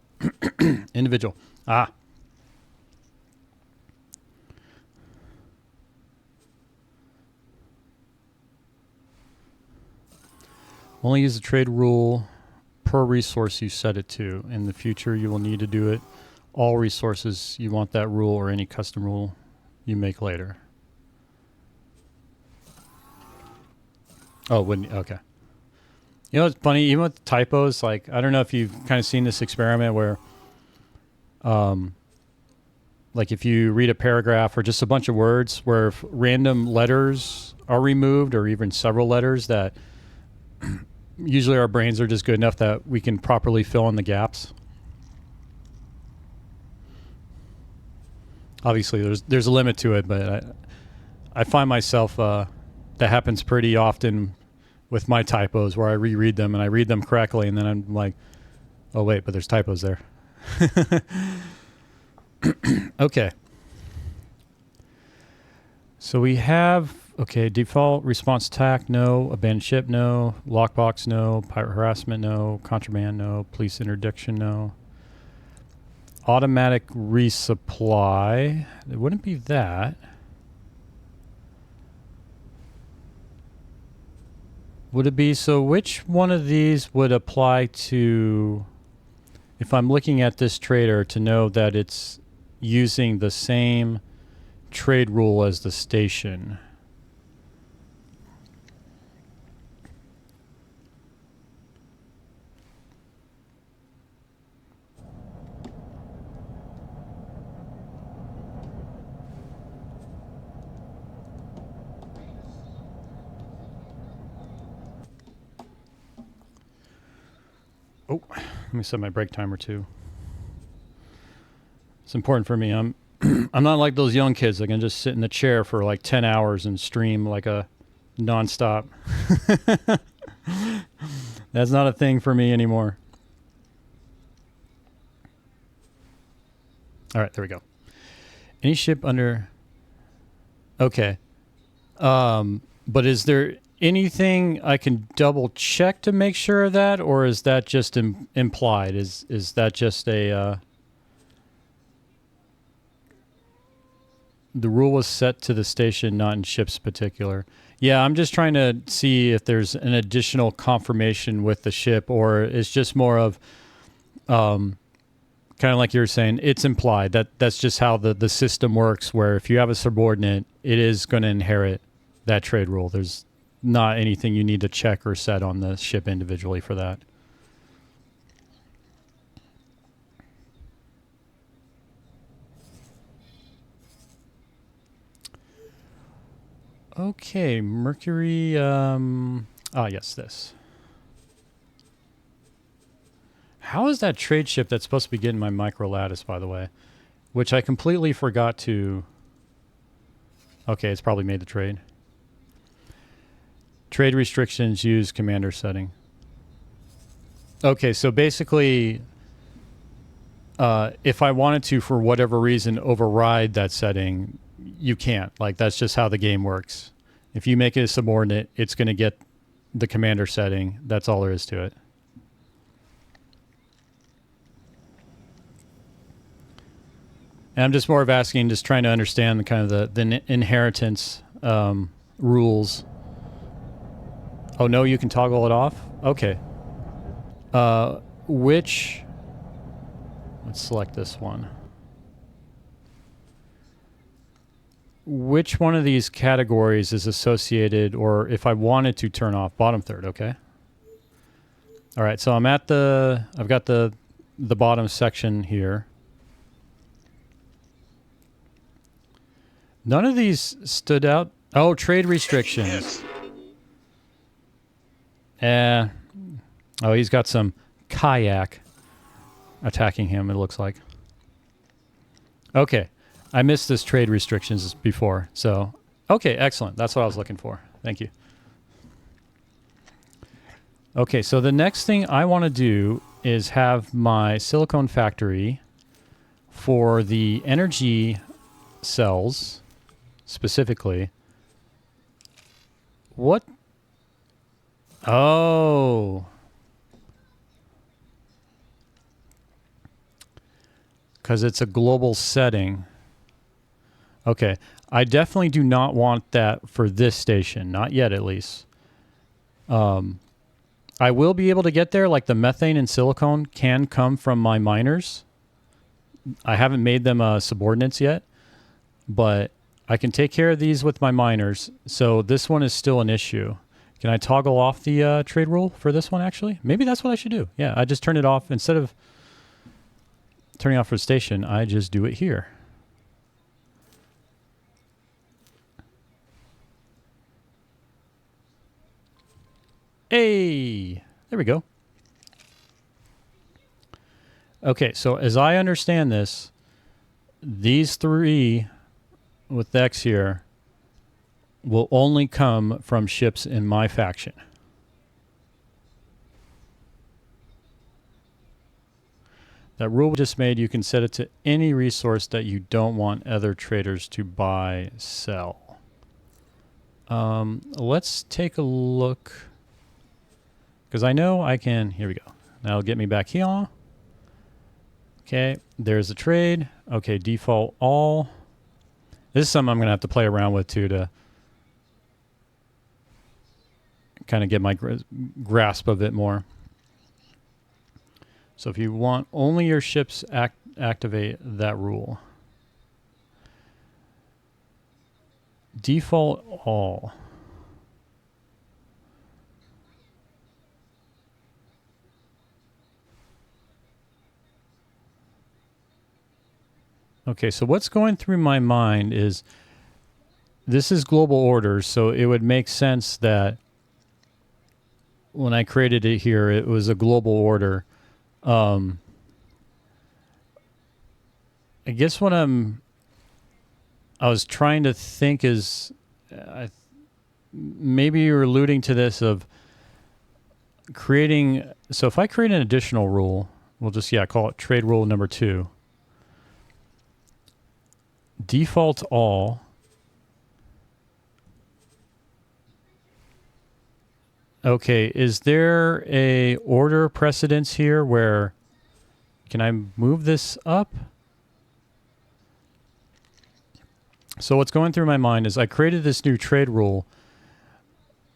Individual. Ah. Only use the trade rule per resource you set it to. In the future, you will need to do it. All resources, you want that rule or any custom rule you make later. Oh, wouldn't, okay. You know, it's funny, even with typos, like, I don't know if you've kind of seen this experiment where like if you read a paragraph or just a bunch of words where if random letters are removed or even several letters, that usually our brains are just good enough that we can properly fill in the gaps. Obviously, there's a limit to it, but I find myself that happens pretty often with my typos, where I reread them and I read them correctly, and then I'm like, oh wait, but there's typos there. Okay. So we have, okay, default response attack, no. Abandoned ship, no. Lockbox, no. Pirate harassment, no. Contraband, no. Police interdiction, no. Automatic resupply. It wouldn't be that. Would it be, so which one of these would apply to, if I'm looking at this trader, to know that it's using the same trade rule as the station? Oh, let me set my break timer too. It's important for me. I'm not like those young kids that can just sit in the chair for like 10 hours and stream like a nonstop. That's not a thing for me anymore. All right, there we go. Any ship under... Okay. But is there anything I can double check to make sure of that, or is that just implied? Is that just a the rule was set to the station, not in ships particular? Yeah, I'm just trying to see if there's an additional confirmation with the ship, or it's just more of kind of like you were saying, it's implied. That's just how the system works, where if you have a subordinate, it is going to inherit that trade rule. There's not anything you need to check or set on the ship individually for that. Okay, Mercury, yes, this. How is that trade ship that's supposed to be getting my micro lattice, by the way? Which I completely forgot to... Okay, it's probably made the trade. Trade restrictions, use commander setting. Okay, so basically, if I wanted to, for whatever reason, override that setting, you can't. Like, that's just how the game works. If you make it a subordinate, it's going to get the commander setting. That's all there is to it. And I'm just more of asking, just trying to understand the kind of the inheritance rules. Oh, no, you can toggle it off? Okay. Let's select this one. Which one of these categories is associated, or if I wanted to turn off, bottom third, okay? All right, so I've got the bottom section here. None of these stood out. Oh, trade restrictions. Oh, he's got some kayak attacking him, it looks like. Okay. I missed this trade restrictions before. So, okay, excellent. That's what I was looking for. Thank you. Okay, so the next thing I want to do is have my silicone factory for the energy cells specifically. What? Oh. Because it's a global setting. Okay. I definitely do not want that for this station. Not yet, at least. I will be able to get there. Like the methane and silicone can come from my miners. I haven't made them subordinates yet. But I can take care of these with my miners. So this one is still an issue. Can I toggle off the trade rule for this one, actually? Maybe that's what I should do. Yeah, I just turn it off. Instead of turning off for the station, I just do it here. Hey, there we go. Okay, so as I understand this, these 3 with X here will only come from ships in my faction. That rule we just made, you can set it to any resource that you don't want other traders to buy, sell. Let's take a look. Because I know I can, here we go. That'll get me back here. Okay, there's the trade. Okay, default all. This is something I'm going to have to play around with too to kind of get my grasp of it more. So if you want only your ships activate that rule. Default all. Okay, so what's going through my mind is this is global orders, so it would make sense that when I created it here, it was a global order. I guess what I was trying to think is maybe you're alluding to this of creating. So if I create an additional rule, we'll just, call it trade rule number 2. Default all. Okay, is there a order precedence here where can I move this up? So what's going through my mind is I created this new trade rule,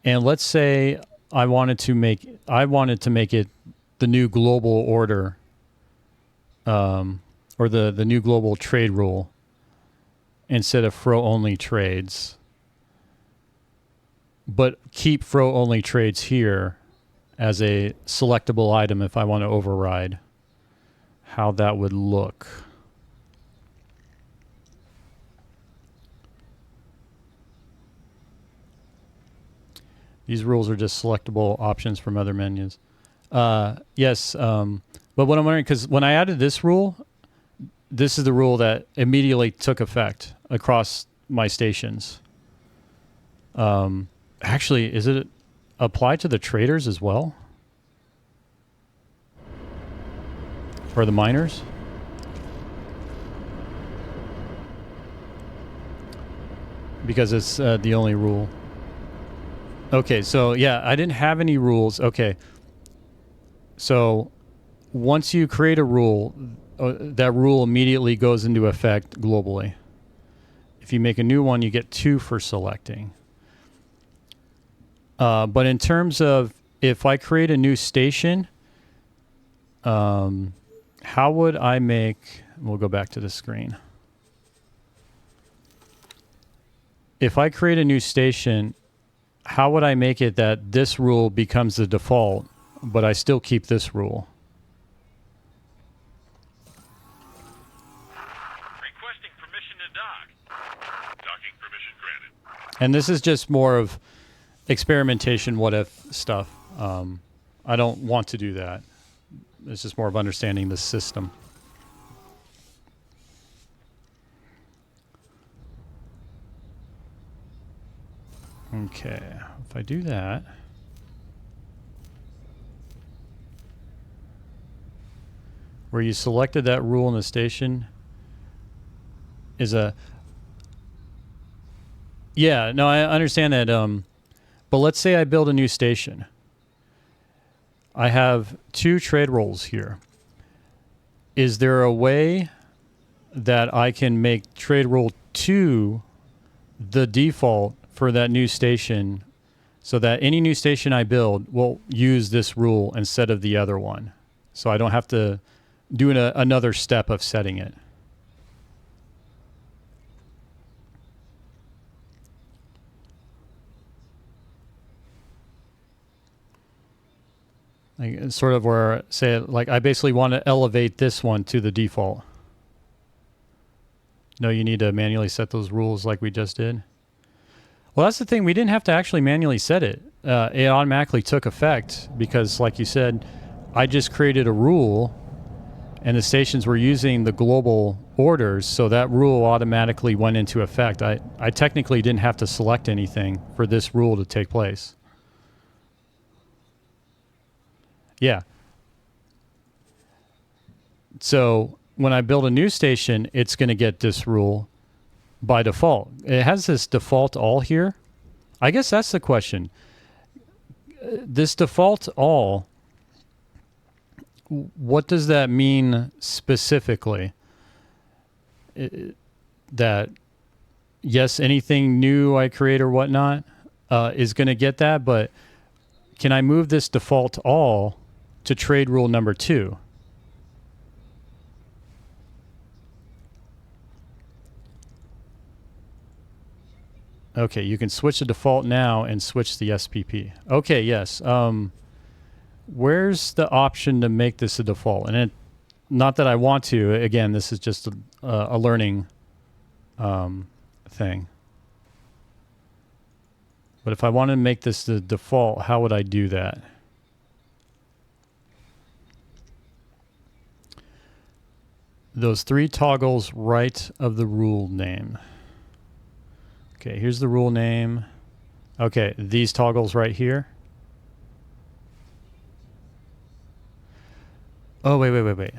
and let's say I wanted to make it the new global order, or the new global trade rule instead of fro only trades. But keep fro only trades here as a selectable item if I want to override. How that would look. These rules are just selectable options from other menus. Yes, but what I'm wondering, because when I added this rule, this is the rule that immediately took effect across my stations. Actually, is it applied to the traders as well? Or the miners? Because it's the only rule. Okay, so yeah, I didn't have any rules. Okay. So once you create a rule, that rule immediately goes into effect globally. If you make a new one, you get 2 for selecting. But in terms of if I create a new station, how would I make... We'll go back to the screen. If I create a new station, how would I make it that this rule becomes the default, but I still keep this rule? Requesting permission to dock. Docking permission granted. And this is just more of experimentation, what if stuff. I don't want to do that. It's just more of understanding the system. Okay, if I do that, where you selected that rule in the station is a... Yeah, no, I understand that. But let's say I build a new station. I have 2 trade roles here. Is there a way that I can make trade rule 2 the default for that new station so that any new station I build will use this rule instead of the other one? So I don't have to do another step of setting it. Like, sort of where, say, like I basically want to elevate this one to the default. No, you need to manually set those rules like we just did. Well, that's the thing. We didn't have to actually manually set it. It automatically took effect because, like you said, I just created a rule, and the stations were using the global orders, so that rule automatically went into effect. I technically didn't have to select anything for this rule to take place. Yeah. So when I build a new station, it's going to get this rule by default. It has this default all here. I guess that's the question. This default all, what does that mean specifically? That, yes, anything new I create or whatnot is going to get that, but can I move this default all to trade rule number 2? Okay, you can switch the default now and switch the SPP. Okay, yes. Where's the option to make this a default? And not that I want to. Again, this is just a learning thing. But if I want to make this the default, how would I do that? Those 3 toggles right of the rule name. Okay, here's the rule name. Okay, these toggles right here. Oh, wait.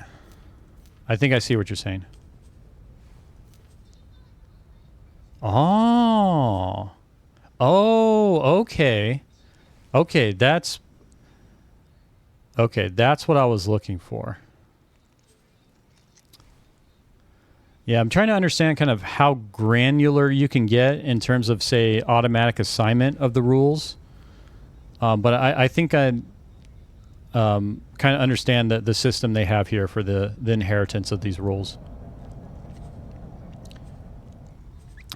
I think I see what you're saying. Oh. Oh, okay. Okay, that's what I was looking for. Yeah, I'm trying to understand kind of how granular you can get in terms of, say, automatic assignment of the rules. But I think I kind of understand the system they have here for the inheritance of these rules.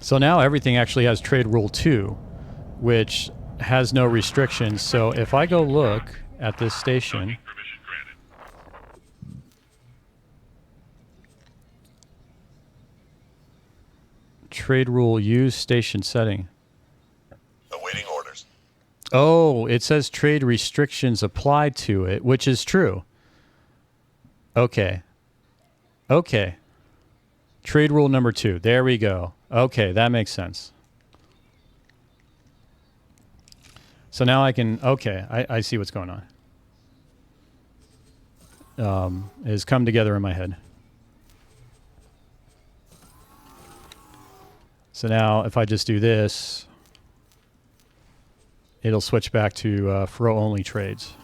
So now everything actually has trade rule 2, which has no restrictions. So if I go look at this station... Trade rule use station setting. Awaiting orders. Oh, it says trade restrictions applied to it, which is true. Okay. Trade rule number 2. There we go. Okay, that makes sense. So now I can... Okay, I see what's going on. It has come together in my head. So now if I just do this, it'll switch back to fro-only trades.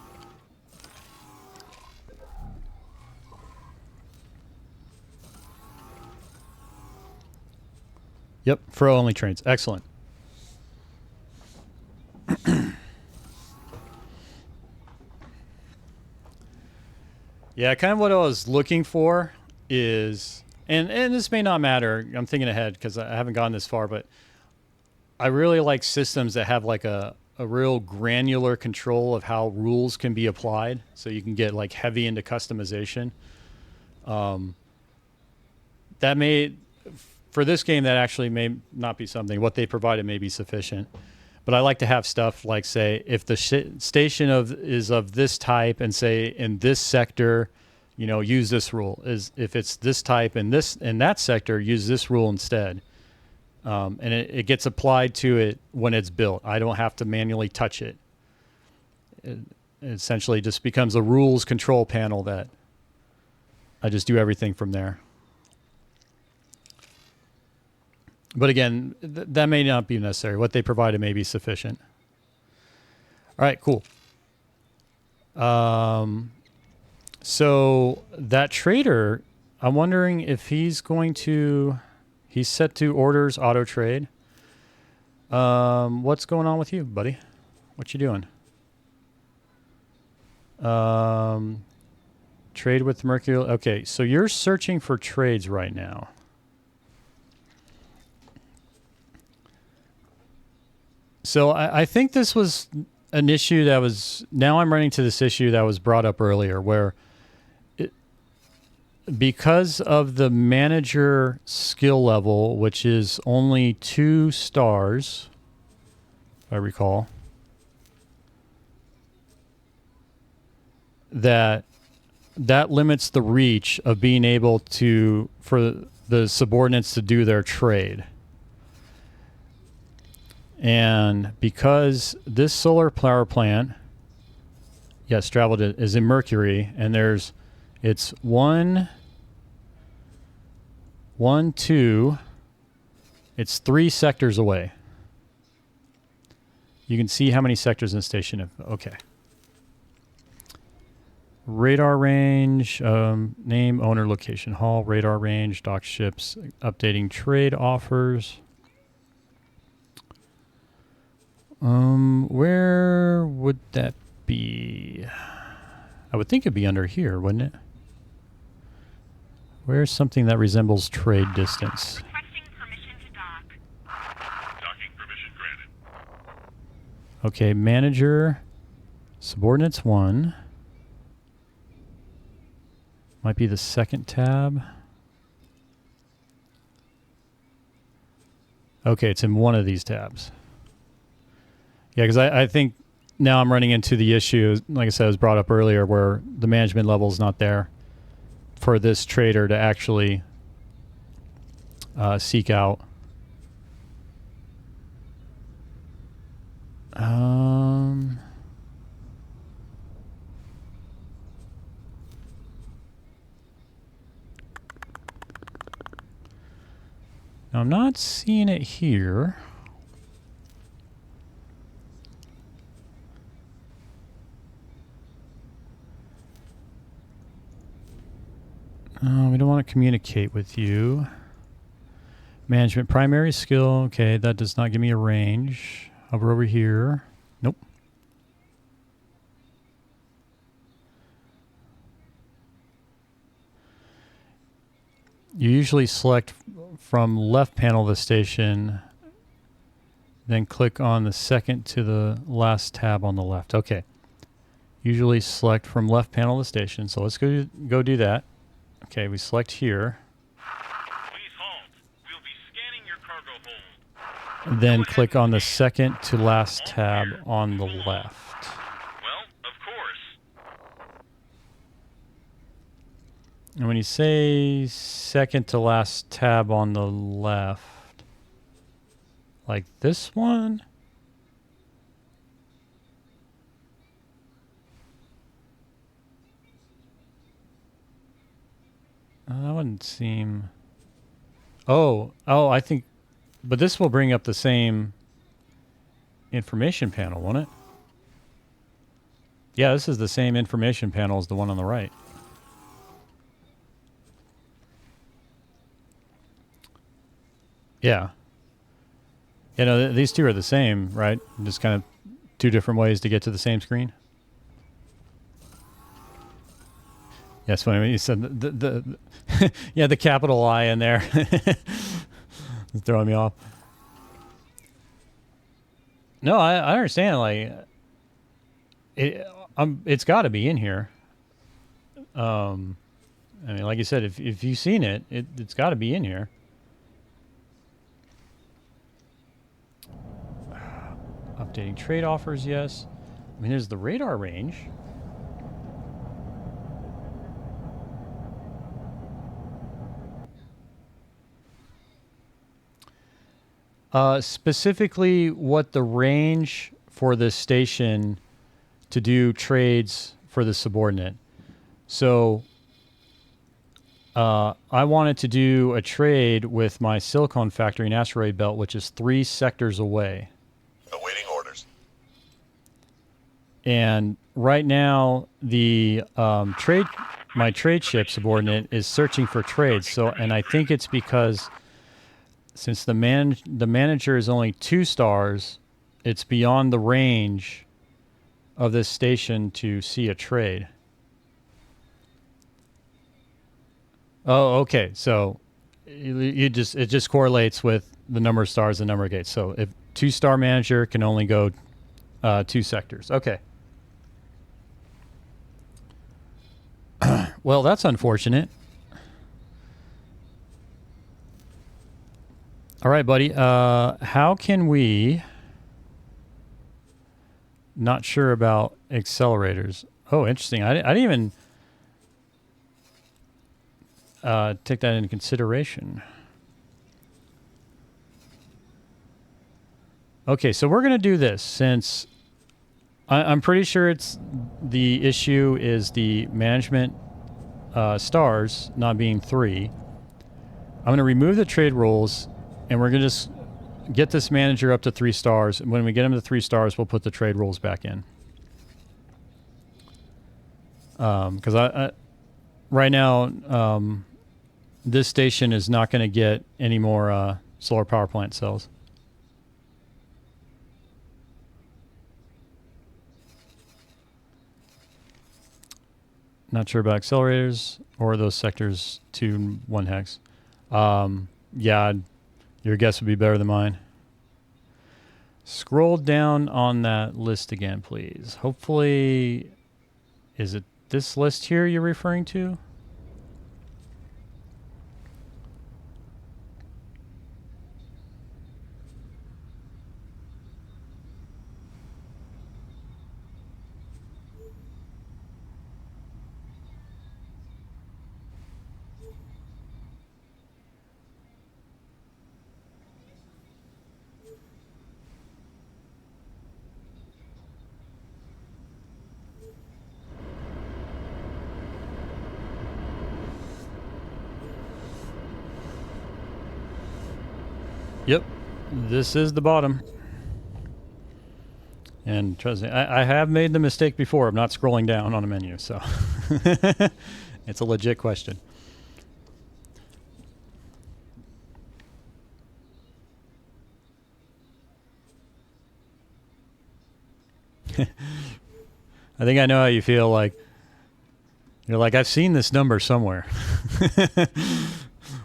Yep, fro-only trades. Excellent. Yeah, kind of what I was looking for is... And this may not matter. I'm thinking ahead because I haven't gone this far, but I really like systems that have like a real granular control of how rules can be applied. So you can get like heavy into customization. That may, for this game, that actually may not be something. What they provided may be sufficient. But I like to have stuff like, say, if the station is of this type and say in this sector, you know, use this rule. Is if it's this type and this in that sector, use this rule instead. And it gets applied to it when it's built. I don't have to manually touch it. It essentially just becomes a rules control panel that I just do everything from there. But again, that may not be necessary. What they provided may be sufficient. All right, cool. So that trader, I'm wondering if he's going to... He's set to orders auto trade. What's going on with you, buddy? What you doing? Trade with Mercury. Okay, so you're searching for trades right now. So I think this was an issue that was... Now I'm running to this issue that was brought up earlier where... Because of the manager skill level, which is only 2 stars, if I recall. That limits the reach of being able for the subordinates to do their trade. And because this solar power plant, yes, traveled is in Mercury, and it's 1, 2, it's 3 sectors away. You can see how many sectors in the station. Okay. Radar range, name, owner, location, hall, radar range, dock ships, updating trade offers. Where would that be? I would think it'd be under here, wouldn't it? Where's something that resembles trade distance? Requesting permission to dock. Docking permission granted. Okay, manager, subordinates 1. Might be the second tab. Okay, it's in one of these tabs. Yeah, because I think now I'm running into the issue, like I said, it was brought up earlier, where the management level is not there for this trader to actually seek out. Now I'm not seeing it here. We don't want to communicate with you. Management primary skill. Okay, that does not give me a range. Hover over here. Nope. You usually select from left panel of the station, then click on the second to the last tab on the left. Okay. Usually select from left panel of the station. So let's go do that. Okay, we select here. Please halt. We'll be scanning your cargo hold. Then click on the second to last tab on the left. Well, of course. And when you say second to last tab on the left, like this one? That wouldn't seem... Oh, I think... But this will bring up the same information panel, won't it? Yeah, this is the same information panel as the one on the right. Yeah. You know, these two are the same, right? Just kind of two different ways to get to the same screen. Yes, when you said the yeah, the capital I in there. It's throwing me off. No, I understand. Like, it's got to be in here. I mean, like you said, if you've seen it, it's got to be in here. Updating trade offers, yes. I mean, there's the radar range. Specifically, what the range for this station to do trades for the subordinate. So, I wanted to do a trade with my silicon factory in Asteroid Belt, which is 3 sectors away. Awaiting orders. And right now, the my trade ship subordinate is searching for trades. So, and I think it's because since the manager is only 2 stars, it's beyond the range of this station to see a trade. Oh, okay. So it just correlates with the number of stars and number of gates. So if 2-star manager can only go 2 sectors. Okay. Well, that's unfortunate. All right, buddy. How can we not sure about accelerators. Oh, interesting. I didn't even take that into consideration. Okay, so we're going to do this since I'm pretty sure it's the issue is the management stars not being 3. I'm going to remove the trade rules, and we're going to just get this manager up to 3 stars. And when we get him to 3 stars, we'll put the trade rules back in. Because I right now, this station is not going to get any more solar power plant cells. Not sure about accelerators or those sectors 2 and 1 hex. Yeah, your guess would be better than mine. Scroll down on that list again, please. Hopefully, is it this list here you're referring to? Yep, this is the bottom. And trust me, I have made the mistake before of not scrolling down on a menu, so it's a legit question. I think I know how you feel. Like you're like, I've seen this number somewhere.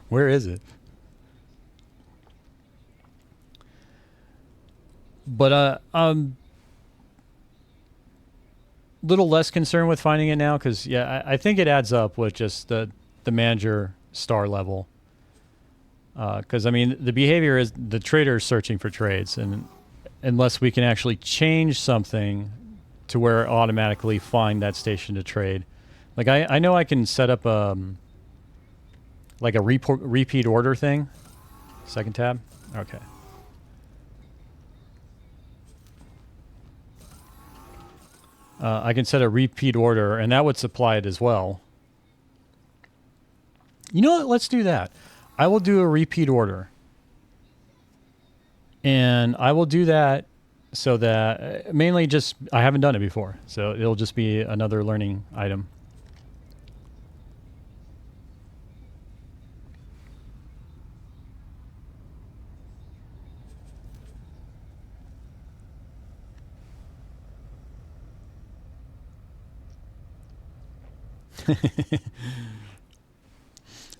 Where is it? But I'm a little less concerned with finding it now because, yeah, I think it adds up with just the manager star level. Because, I mean, the behavior is the trader is searching for trades. And unless we can actually change something to where it automatically find that station to trade. Like, I know I can set up like a repeat order thing. Second tab. Okay. I can set a repeat order, and that would supply it as well. You know what? Let's do that. I will do a repeat order. And I will do that so that mainly just, I haven't done it before. So it'll just be another learning item.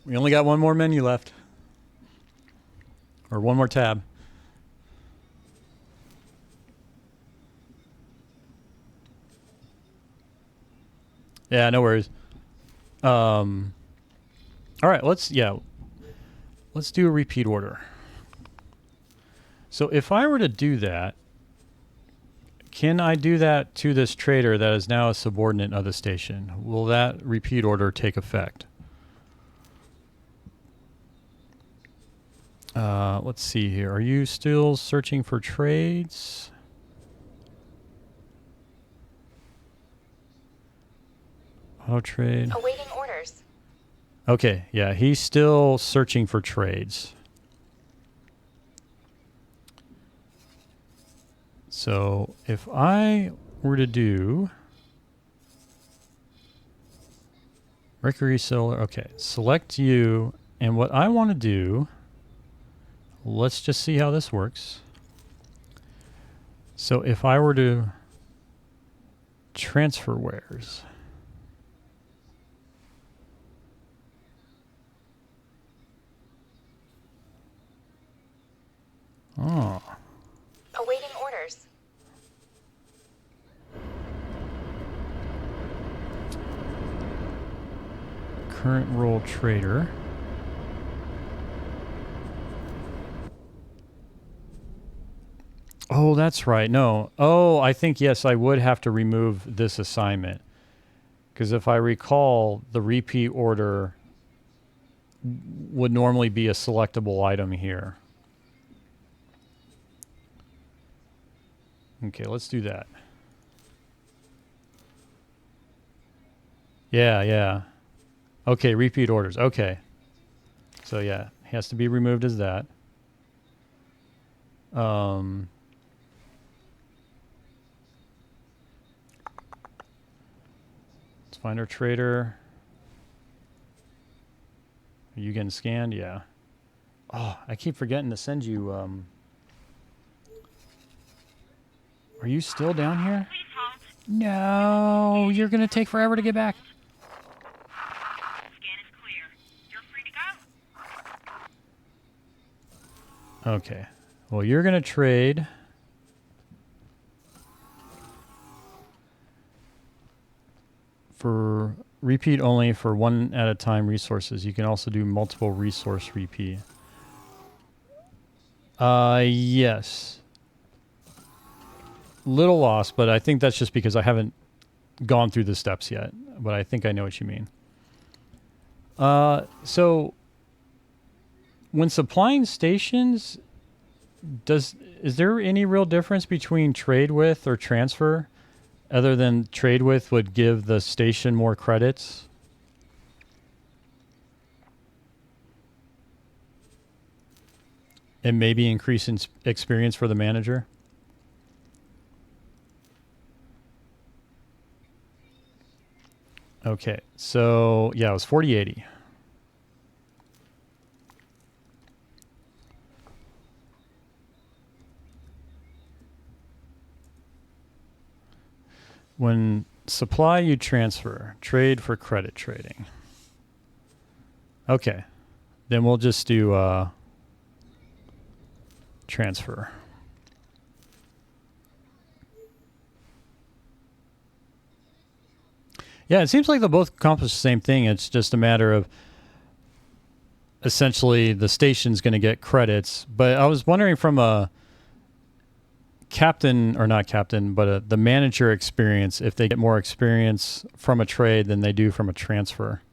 We only got one more menu left. Or one more tab. Yeah, no worries. All right, let's do a repeat order. So if I were to do that, can I do that to this trader that is now a subordinate of the station? Will that repeat order take effect? Let's see here. Are you still searching for trades? Auto trade. Awaiting orders. Okay, yeah, he's still searching for trades. So if I were to do Mercury Solar, okay, select you, and what I want to do, let's just see how this works. So if I were to transfer wares, oh. Awaiting orders. Current role trader. Oh, that's right. No. Oh, I think, yes, I would have to remove this assignment. Because if I recall, the repeat order would normally be a selectable item here. Okay, let's do that. Yeah, yeah. Okay, repeat orders. Okay. So, yeah, has to be removed as that. Let's find our trader. Are you getting scanned? Yeah. Oh, I keep forgetting to send you. Are you still down here? Please halt. No, you're going to take forever to get back. Scan is clear. You're free to go. Okay. Well, you're going to trade for repeat only for one at a time resources. You can also do multiple resource repeat. Yes. Little lost, but I think that's just because I haven't gone through the steps yet. But I think I know what you mean. So when supplying stations, is there any real difference between trade with or transfer, other than trade with would give the station more credits? And maybe increase in experience for the manager? Okay, so yeah, it was 4080. When supply, you transfer. Trade for credit trading. Okay, then we'll just do transfer. Yeah, it seems like they'll both accomplish the same thing. It's just a matter of essentially the station's going to get credits. But I was wondering from a captain, or not captain, but the manager experience, if they get more experience from a trade than they do from a transfer.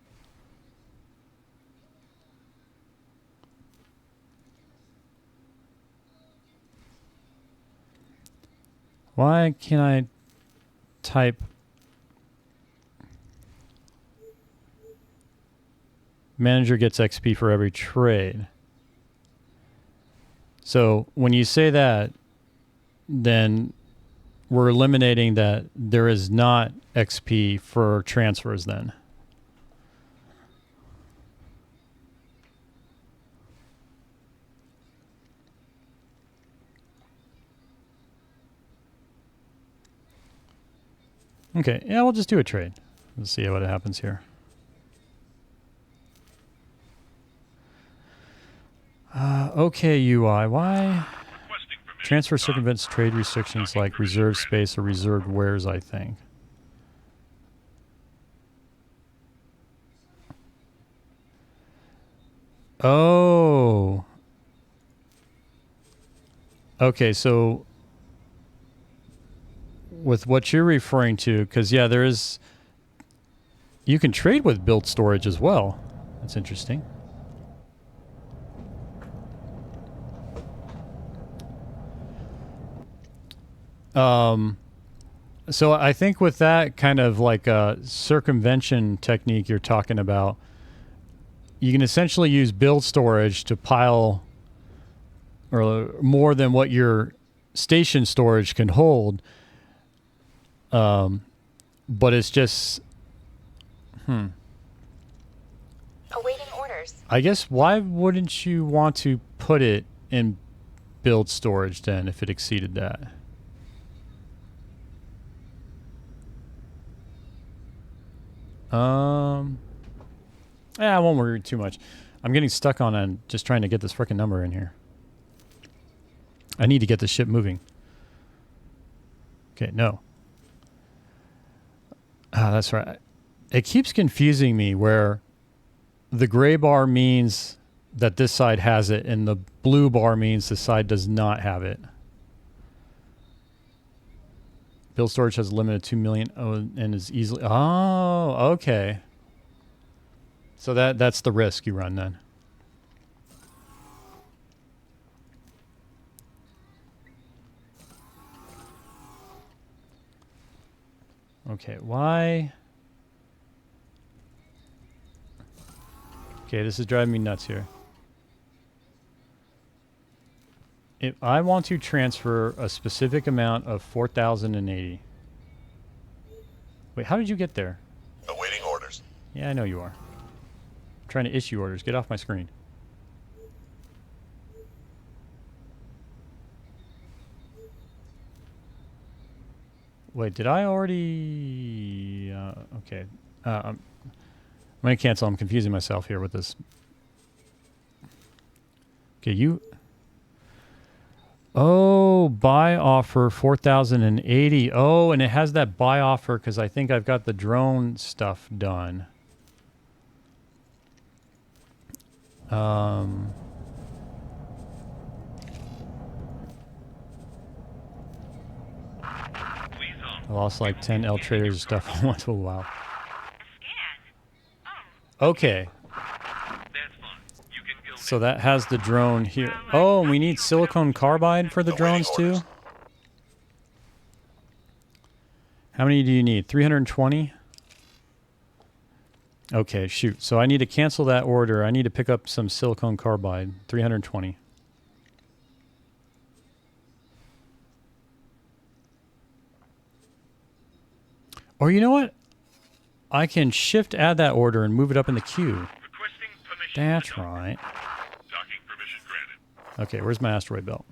Why can't I type manager gets XP for every trade? So when you say that, then we're eliminating that there is not XP for transfers then. Okay, yeah, we'll just do a trade. Let's see what happens here. Okay, UI, why? Transfer circumvents trade restrictions like reserved space or reserved wares, I think. Oh. Okay, so with what you're referring to, because yeah, there is, you can trade with built storage as well. That's interesting. So I think with that kind of like a circumvention technique you're talking about, you can essentially use build storage to pile or more than what your station storage can hold. But it's just, Awaiting orders. I guess why wouldn't you want to put it in build storage then if it exceeded that? Yeah, I won't worry too much. I'm getting stuck on just trying to get this frickin' number in here. I need to get this ship moving. Okay, no. Ah, that's right. It keeps confusing me where the gray bar means that this side has it and the blue bar means this side does not have it. Build storage has a limit of 2 million. Oh, and is easily. Oh, okay. So that's the risk you run then. Okay, why? Okay, this is driving me nuts here. If I want to transfer a specific amount of 4,080. Wait, how did you get there? Awaiting orders. Yeah, I know you are. I'm trying to issue orders. Get off my screen. Wait, did I already... okay. I'm going to cancel. I'm confusing myself here with this. Okay, you... Oh, buy offer 4,080. Oh, and it has that buy offer because I think I've got the drone stuff done. I lost like 10 L traders stuff I want to allow. A scan? Oh, Okay, That's fine. You can go so that has the drone here. Oh, and we need silicone carbide for the drones too? How many do you need? 320? Okay, shoot. So I need to cancel that order. I need to pick up some silicone carbide. 320. Or you know what? I can shift add that order and move it up in the queue. requesting permission. That's right. Docking permission granted. Okay, where's my asteroid belt?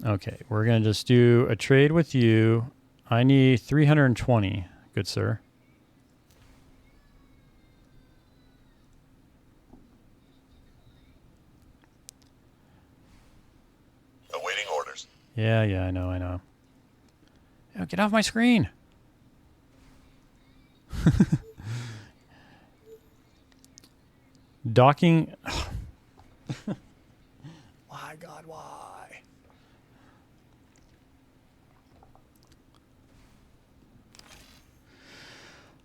Okay, we're going to just do a trade with you. I need 320, good sir. Awaiting orders. Yeah, I know. Oh, get off my screen. Docking. My God, why?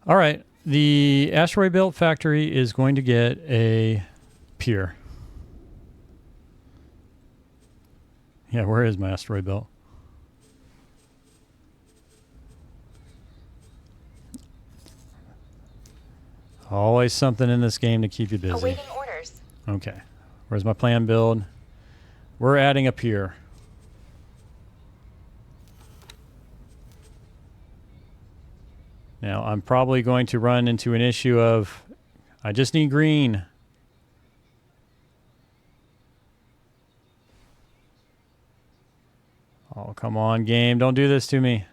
All right. The asteroid belt factory is going to get a pier. Yeah, where is my asteroid belt? Always something in this game to keep you busy. awaiting orders. Okay. Where's my plan build? We're adding a pier. Now, I'm probably going to run into an issue of I just need green. Oh, come on, game. Don't do this to me.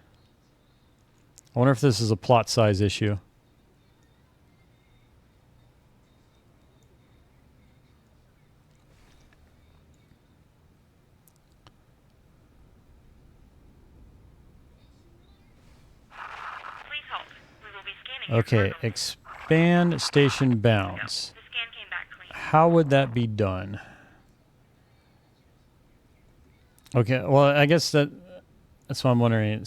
I wonder if this is a plot size issue. Please hold. We will be scanning your Okay, cargo. expand station bounds. The scan came back clean. How would that be done? Okay, well, I guess that's what I'm wondering.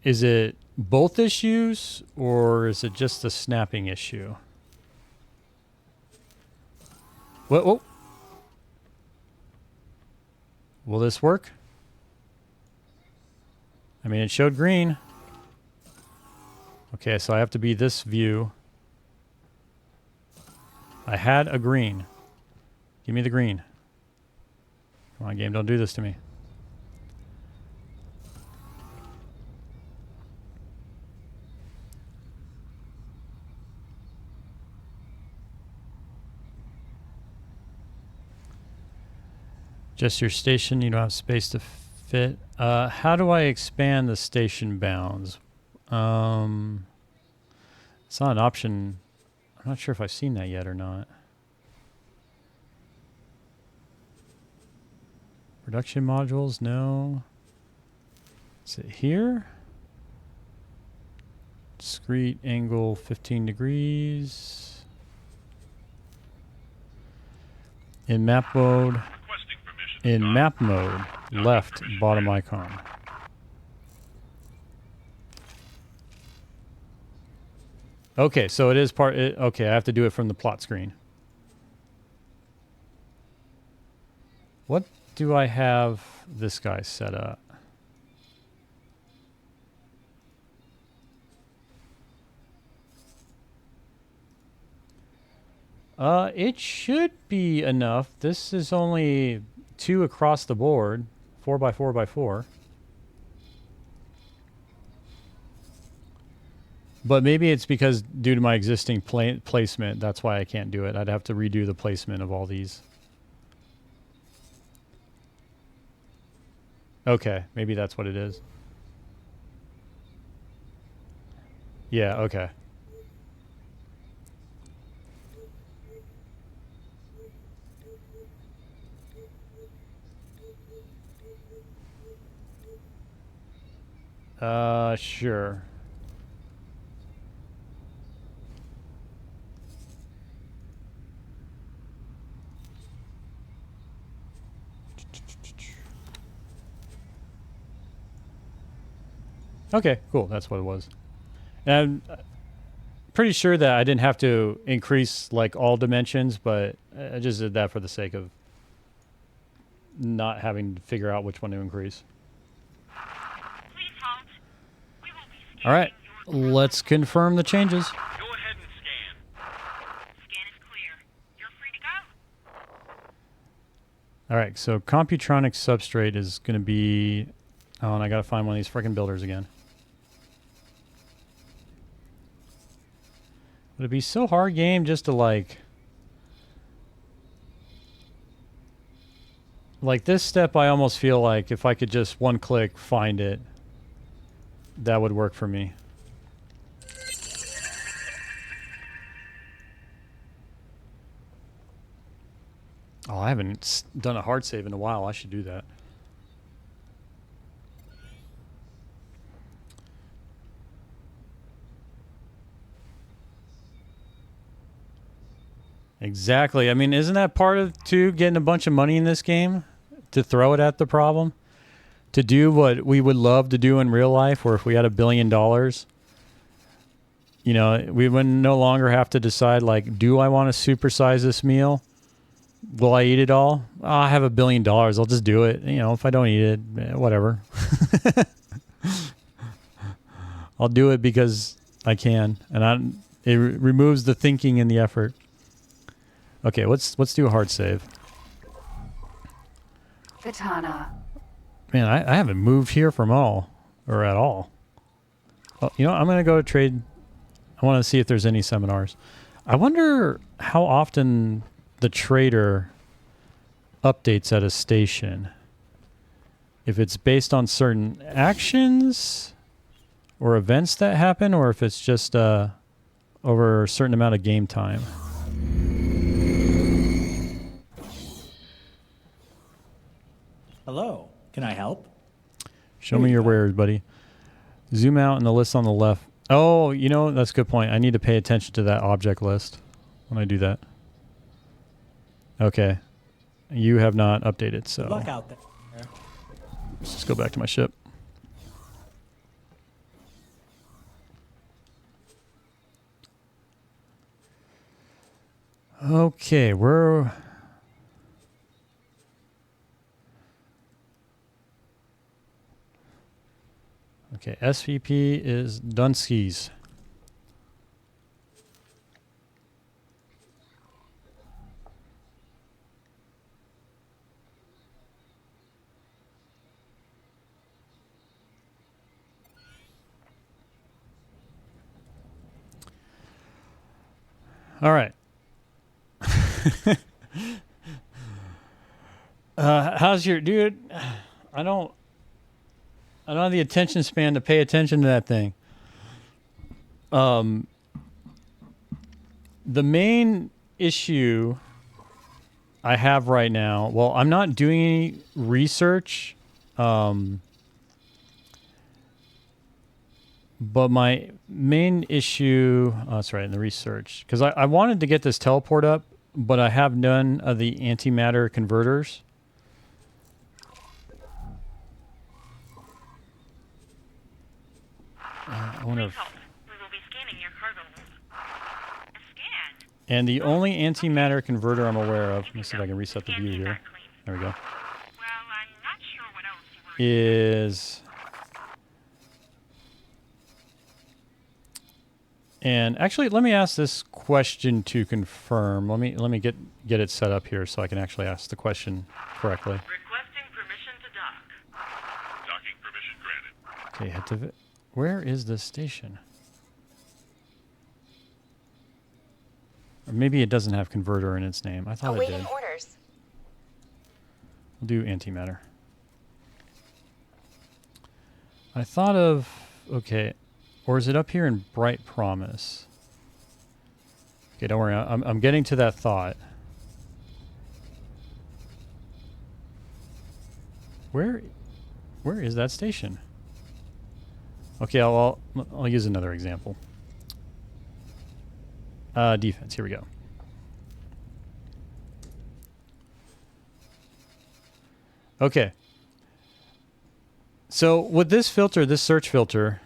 Is it both issues, or is it just the snapping issue? Whoa. Will this work? I mean, it showed green. Okay, so I have to be this view. I had a green. Give me the green. Come on, game, don't do this to me. Just your station, you don't have space to fit. How do I expand the station bounds? It's not an option. I'm not sure if I've seen that yet or not. Production modules, no. Is it here? Discrete angle 15 degrees. In map mode, Requesting permission. in Stop. map mode, left bottom icon. Okay, so it is part. Okay, I have to do it from the plot screen. What do I have this guy set up? It should be enough. This is only 2 across the board, 4x4x4. But maybe it's because due to my existing placement, that's why I can't do it. I'd have to redo the placement of all these. Okay, maybe that's what it is. Yeah, okay. Sure. Okay, cool. That's what it was. And I'm pretty sure that I didn't have to increase like all dimensions, but I just did that for the sake of not having to figure out which one to increase. Please halt. We will be scanning All right, your cargo let's confirm the changes. Go ahead and scan. Scan is clear. You're free to go. All right, so Computronic substrate is going to be... Oh, and I got to find one of these freaking builders again. Would it be so hard, game, just to like this step? I almost feel like if I could just one click find it, that would work for me. Oh, I haven't done a hard save in a while. I should do that. Exactly. I mean, isn't that part of, too, getting a bunch of money in this game? To throw it at the problem? To do what we would love to do in real life, where if we had $1 billion, you know, we would no longer have to decide, like, do I want to supersize this meal? Will I eat it all? Oh, I have $1 billion. I'll just do it. You know, if I don't eat it, whatever. I'll do it because I can. And it removes the thinking and the effort. Okay, let's do a hard save. Katana. Man, I haven't moved here from all or at all. Oh, you know, I'm gonna go to trade. I want to see if there's any seminars. I wonder how often the trader updates at a station. If it's based on certain actions or events that happen, or if it's just over a certain amount of game time. Hello, can I help? Show me your wares, buddy. Zoom out in the list on the left. Oh, you know, that's a good point. I need to pay attention to that object list when I do that. Okay. You have not updated, so Good luck out there. let's just go back to my ship. Okay, we're... Okay, SVP is Dunskies. All right. How's your dude? I don't have the attention span to pay attention to that thing. The main issue I have right now, well, I'm not doing any research, but my main issue, oh, that's right, in the research, because I wanted to get this teleport up, but I have none of the antimatter converters. I wonder if... We will be scanning your cargo hold. A scan? And the only antimatter converter I'm aware of, let me see if I can reset the view here. There we go. Well, I'm not sure what else you were... Is... And actually, let me ask this question to confirm. Let me get it set up here so I can actually ask the question correctly. Requesting permission to dock. Docking permission granted. Okay, head to... Where is this station? Or maybe it doesn't have converter in its name. I thought it did. Awaiting orders. We'll do antimatter. I thought of... Okay. Or is it up here in Bright Promise? Okay, don't worry. I'm getting to that thought. Where is that station? Okay, I'll use another example. Defense. Here we go. Okay. So with this filter, this search filter,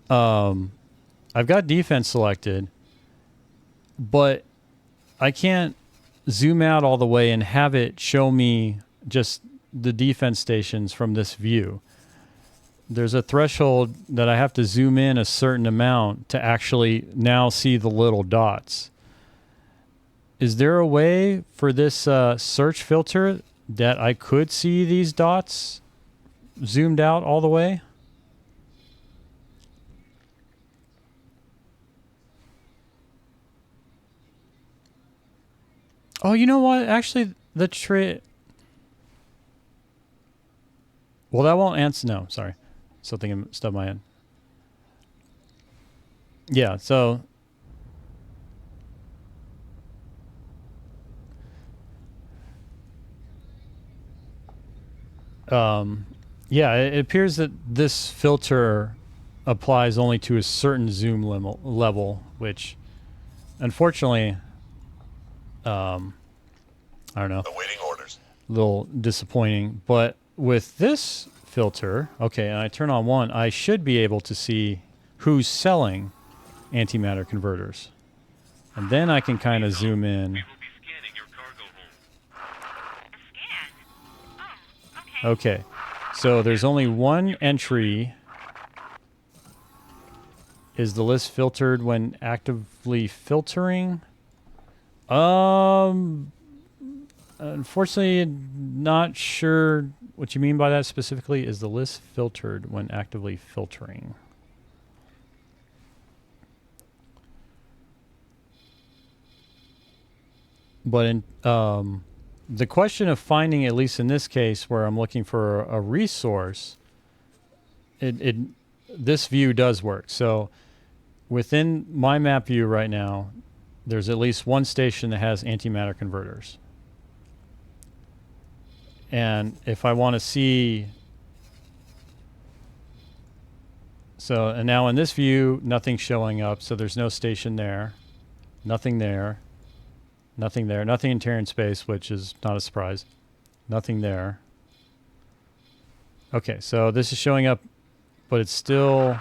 I've got defense selected, but I can't zoom out all the way and have it show me just the defense stations from this view. There's a threshold that I have to zoom in a certain amount to actually now see the little dots. Is there a way for this search filter that I could see these dots zoomed out all the way? Oh, you know what? Actually, the well, that won't answer. No, sorry. Something stuck my head. Yeah, so... yeah, it appears that this filter applies only to a certain zoom level, which, unfortunately... I don't know. Awaiting orders. A little disappointing. But with this filter, okay, and I turn on one, I should be able to see who's selling antimatter converters. And then I can kind of zoom in. We will be scanning your cargo hold. A scan? Oh, okay. Okay. So there's only one entry. Is the list filtered when actively filtering? Unfortunately, not sure what you mean by that specifically. Is the list filtered when actively filtering? But in the question of finding, at least in this case, where I'm looking for a resource, this view does work. So within my map view right now, there's at least one station that has antimatter converters. And if I want to see... So, and now in this view, nothing's showing up, so there's no station there. Nothing there. Nothing there. Nothing in Terran space, which is not a surprise. Nothing there. Okay, so this is showing up, but it's still...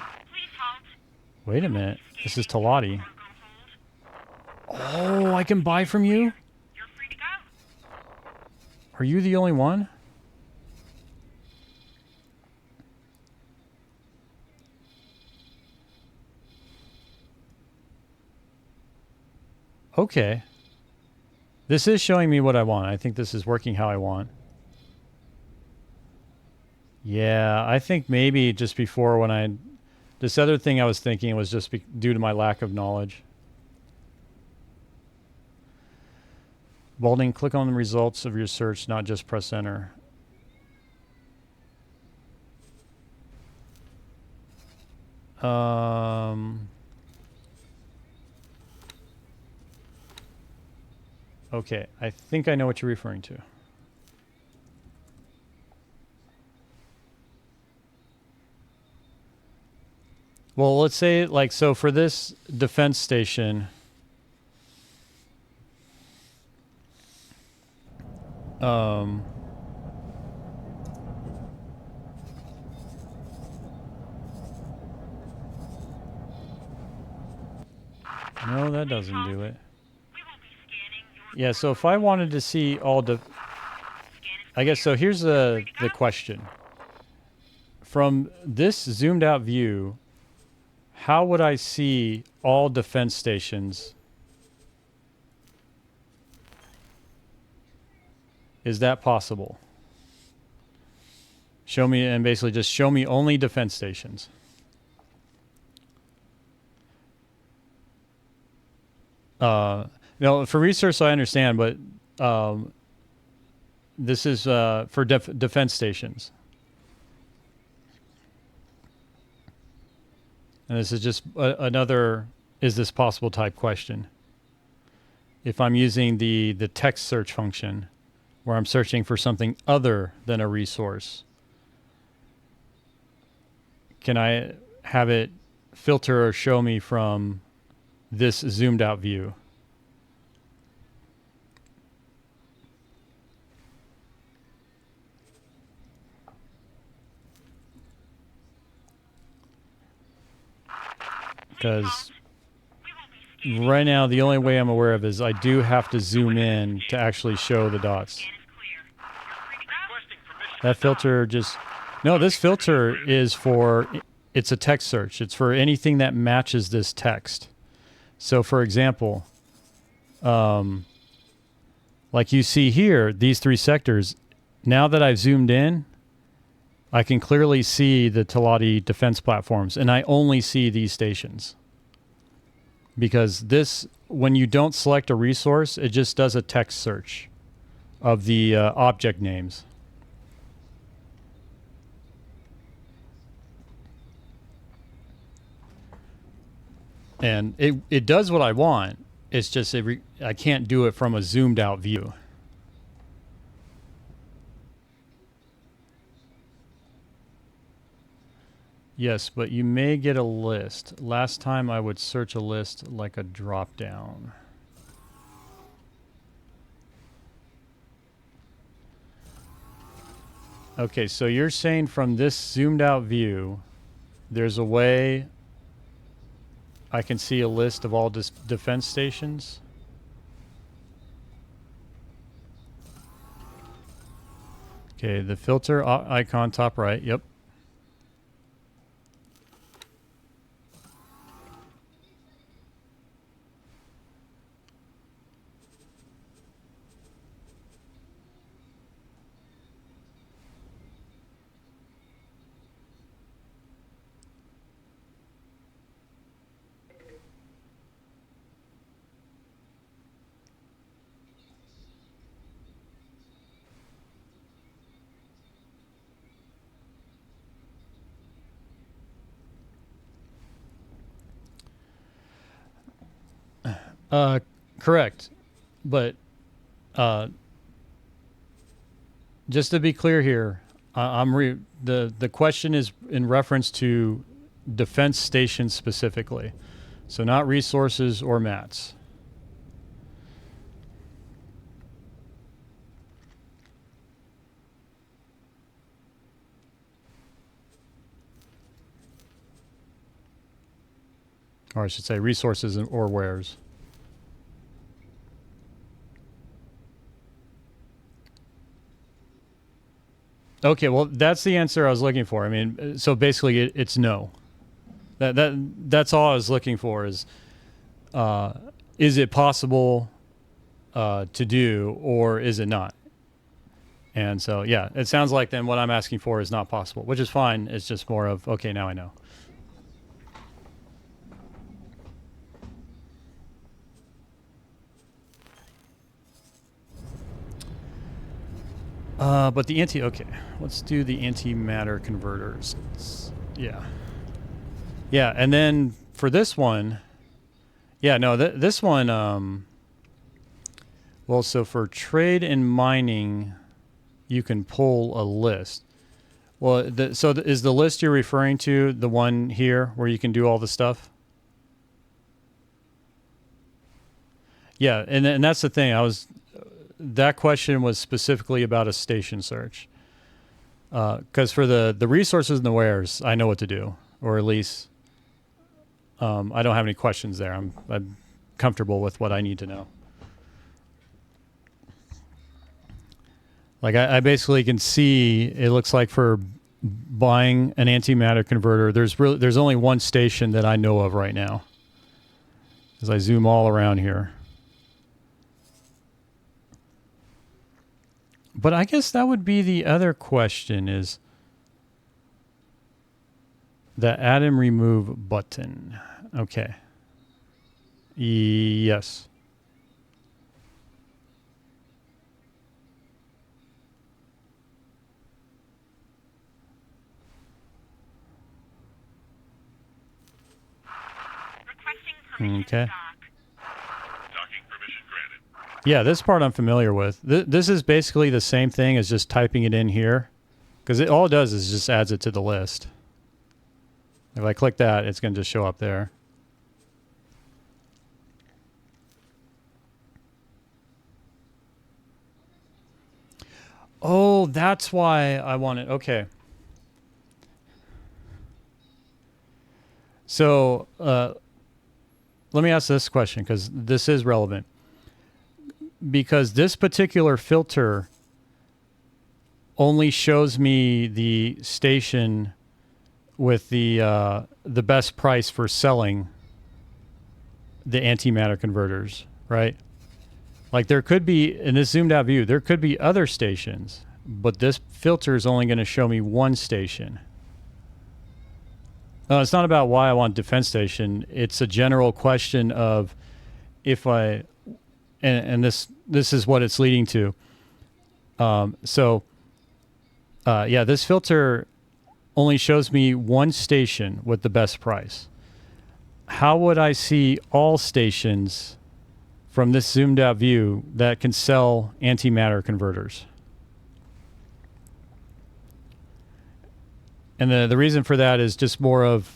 Wait a minute. This is Talati. Oh, I can buy from you? You're free to go. Are you the only one? Okay. This is showing me what I want. I think this is working how I want. Yeah, I think maybe just before when I... This other thing I was thinking was just due to my lack of knowledge. Balding, click on the results of your search, not just press enter. Okay, I think I know what you're referring to. Well, let's say, like, so for this defense station, Um, no, that doesn't do it. Yeah, so if I wanted to see all I guess so here's the question. From this zoomed out view, how would I see all defense stations? Is that possible? Show me, and basically just show me only defense stations. No, for research I understand, but this is for defense stations. And this is just another, is this possible type question. If I'm using the text search function, where I'm searching for something other than a resource, can I have it filter or show me from this zoomed out view? Because right now the only way I'm aware of is I do have to zoom in to actually show the dots. That filter just... No, this filter is for... It's a text search. It's for anything that matches this text. So for example, like you see here, these three sectors, now that I've zoomed in, I can clearly see the Teladi defense platforms, and I only see these stations. Because this, when you don't select a resource, it just does a text search of the object names. And it does what I want. It's just I can't do it from a zoomed out view. Yes, but you may get a list. Last time I would search a list like a drop down. Okay, so you're saying from this zoomed out view, there's a way I can see a list of all defense stations? Okay, the filter icon top right, yep. Correct. But just to be clear here, the question is in reference to defense stations specifically. So not resources or mats. Or I should say resources or wares. Okay, well, that's the answer I was looking for. I mean, so basically it's no. That's all I was looking for is it possible to do or is it not? And so, yeah, it sounds like then what I'm asking for is not possible, which is fine. It's just more of, okay, now I know. But the okay, let's do the antimatter converters. Yeah. Yeah, and then for this one, yeah, no, this one, well, so for trade and mining, you can pull a list. Well, is the list you're referring to the one here where you can do all the stuff? Yeah, and that's the thing. that question was specifically about a station search. Because for the resources and the wares, I know what to do, or at least I don't have any questions there. I'm comfortable with what I need to know. Like I basically can see, it looks like for buying an antimatter converter, there's only one station that I know of right now. As I zoom all around here. But I guess that would be the other question, is the add and remove button. Okay. Yes. Requesting permission Okay. to dock. Docking permission granted. Yeah, this part I'm familiar with. This is basically the same thing as just typing it in here. Because all it does is just adds it to the list. If I click that, it's going to just show up there. Oh, that's why I want it. Okay. So let me ask this question, because this is relevant. Because this particular filter only shows me the station with the best price for selling the antimatter converters, right? Like there could be, in this zoomed out view, there could be other stations, but this filter is only going to show me one station. It's not about why I want defense station. It's a general question of if I, and this is what it's leading to. Yeah, this filter only shows me one station with the best price. How would I see all stations from this zoomed out view that can sell antimatter converters? And the reason for that is just more of,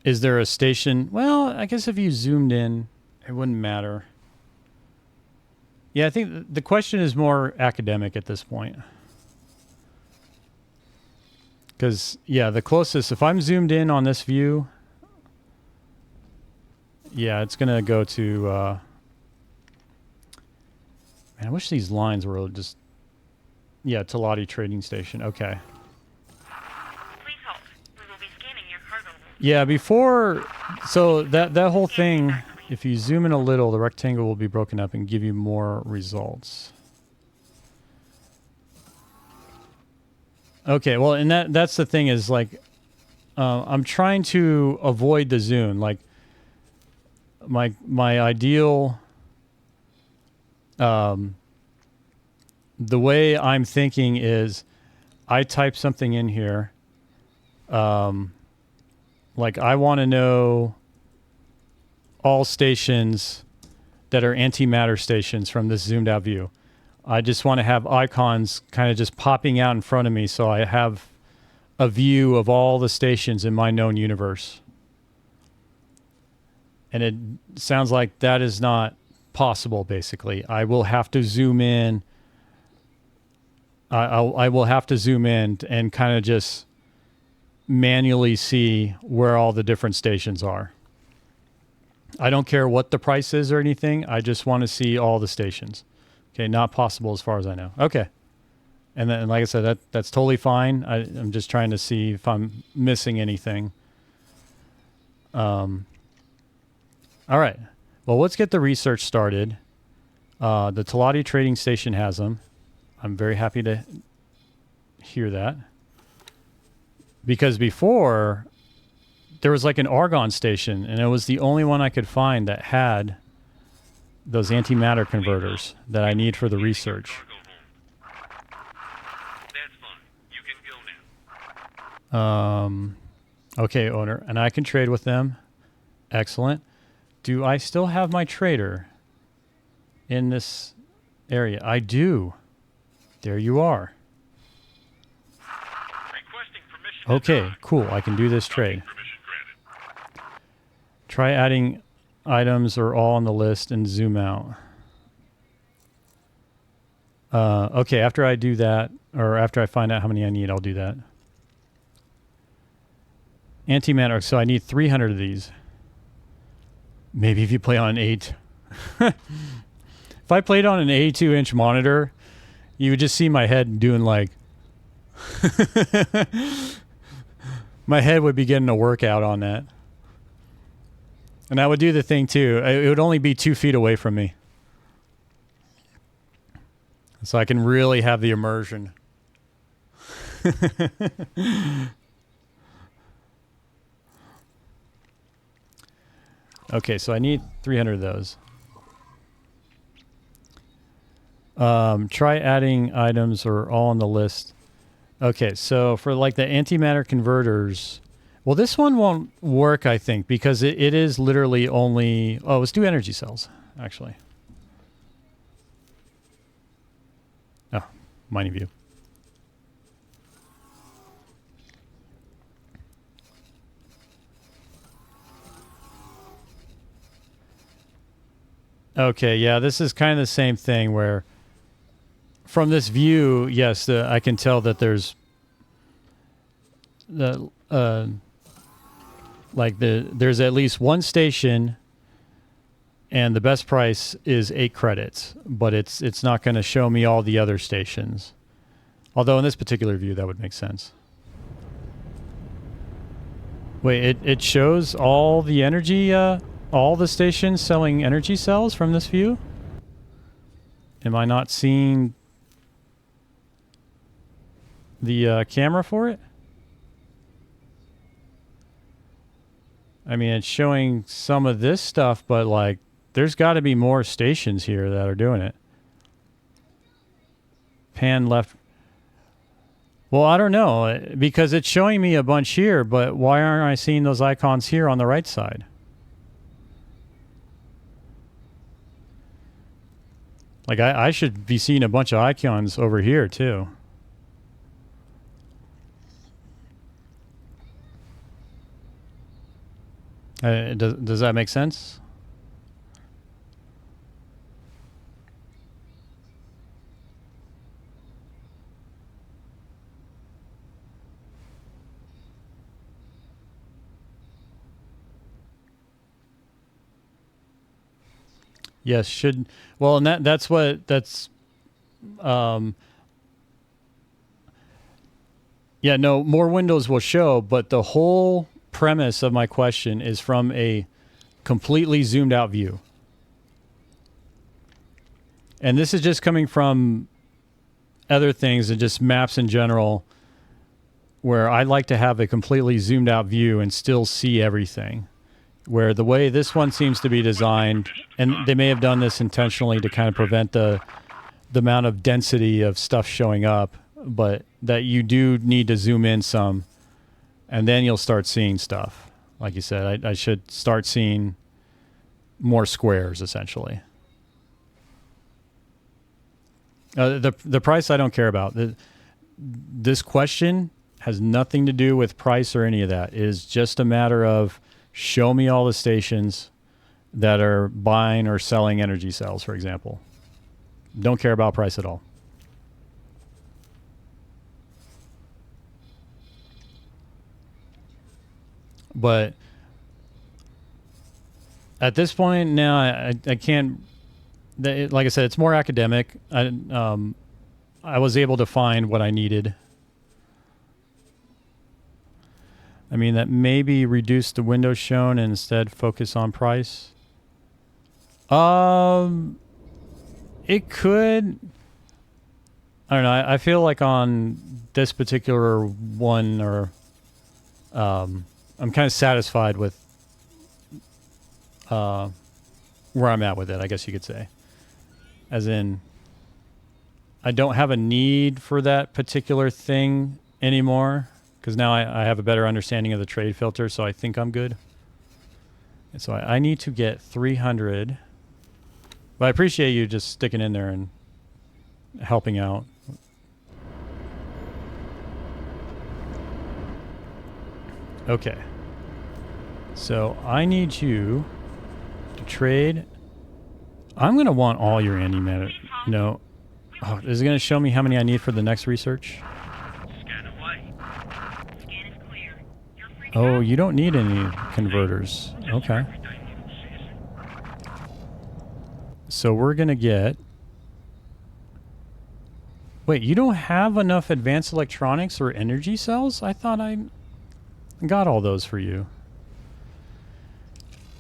is there a station? Well, I guess if you zoomed in, it wouldn't matter. Yeah, I think the question is more academic at this point. Because, yeah, the closest, if I'm zoomed in on this view, yeah, it's going to go to, man, I wish these lines were just, yeah, Talati Trading Station. Okay. Please hold. We will be scanning your cargo hold. Yeah, before, so that whole thing, if you zoom in a little, the rectangle will be broken up and give you more results. Okay, well, and that's the thing is, like, I'm trying to avoid the zoom. Like, my ideal, the way I'm thinking is I type something in here. Like, I want to know all stations that are antimatter stations from this zoomed out view. I just want to have icons kind of just popping out in front of me so I have a view of all the stations in my known universe. And it sounds like that is not possible, basically. I will have to zoom in. I will have to zoom in and kind of just manually see where all the different stations are. I don't care what the price is or anything. I just want to see all the stations. Okay, not possible as far as I know. Okay. And then, like I said, that's totally fine. I'm just trying to see if I'm missing anything. All right. Well, let's get the research started. The Talati Trading Station has them. I'm very happy to hear that. Because before, there was like an Argon station, and it was the only one I could find that had those antimatter converters that I need for the research. That's fine. You can go now. Okay, owner, and I can trade with them. Excellent. Do I still have my trader in this area? I do. There you are. Requesting permission to Okay, dock. cool. I can do this trade. Permission granted. Try adding items are all on the list and zoom out. Okay, after I do that, or after I find out how many I need, I'll do that. Antimatter. So I need 300 of these. Maybe if you play on an 8. If I played on an 82-inch monitor, you would just see my head doing like... my head would be getting a workout on that. And I would do the thing too. It would only be 2 feet away from me. So I can really have the immersion. Okay, so I need 300 of those. Try adding items or all on the list. Okay, so for like the antimatter converters, well, this one won't work, I think, because it is literally only... Oh, let's do energy cells, actually. Oh, mining view. Okay, yeah, this is kind of the same thing where from this view, yes, I can tell that there's there's at least one station and the best price is 8 credits, but it's not going to show me all the other stations. Although in this particular view that would make sense. Wait, it shows all the energy all the stations selling energy cells from this view? Am I not seeing the camera for it? I mean, it's showing some of this stuff, but like, there's got to be more stations here that are doing it. Pan left. Well, I don't know, because it's showing me a bunch here, but why aren't I seeing those icons here on the right side? Like, I should be seeing a bunch of icons over here, too. Does that make sense? Yes, should... Well, and that's yeah, no, more windows will show, but the whole premise of my question is from a completely zoomed out view. And this is just coming from other things and just maps in general, where I like to have a completely zoomed out view and still see everything. Where the way this one seems to be designed, and they may have done this intentionally to kind of prevent the amount of density of stuff showing up, but that you do need to zoom in some, and then you'll start seeing stuff. Like you said, I should start seeing more squares, essentially. The price I don't care about. This question has nothing to do with price or any of that. It is just a matter of show me all the stations that are buying or selling energy cells, for example. Don't care about price at all. But at this point now, I can't... Like I said, it's more academic. I was able to find what I needed. I mean, that maybe reduce the window shown and instead focus on price. It could. I don't know. I feel like on this particular one, or I'm kind of satisfied with where I'm at with it, I guess you could say. As in, I don't have a need for that particular thing anymore, because now I have a better understanding of the trade filter, so I think I'm good. And so I need to get 300. But I appreciate you just sticking in there and helping out. Okay. So I need you trade. I'm going to want all your antimatter. No. Oh, is it going to show me how many I need for the next research? Scan away. Scan is clear. You're free to Oh, go. you don't need any converters. Okay. So we're going to get... Wait, you don't have enough advanced electronics or energy cells? I thought I got all those for you.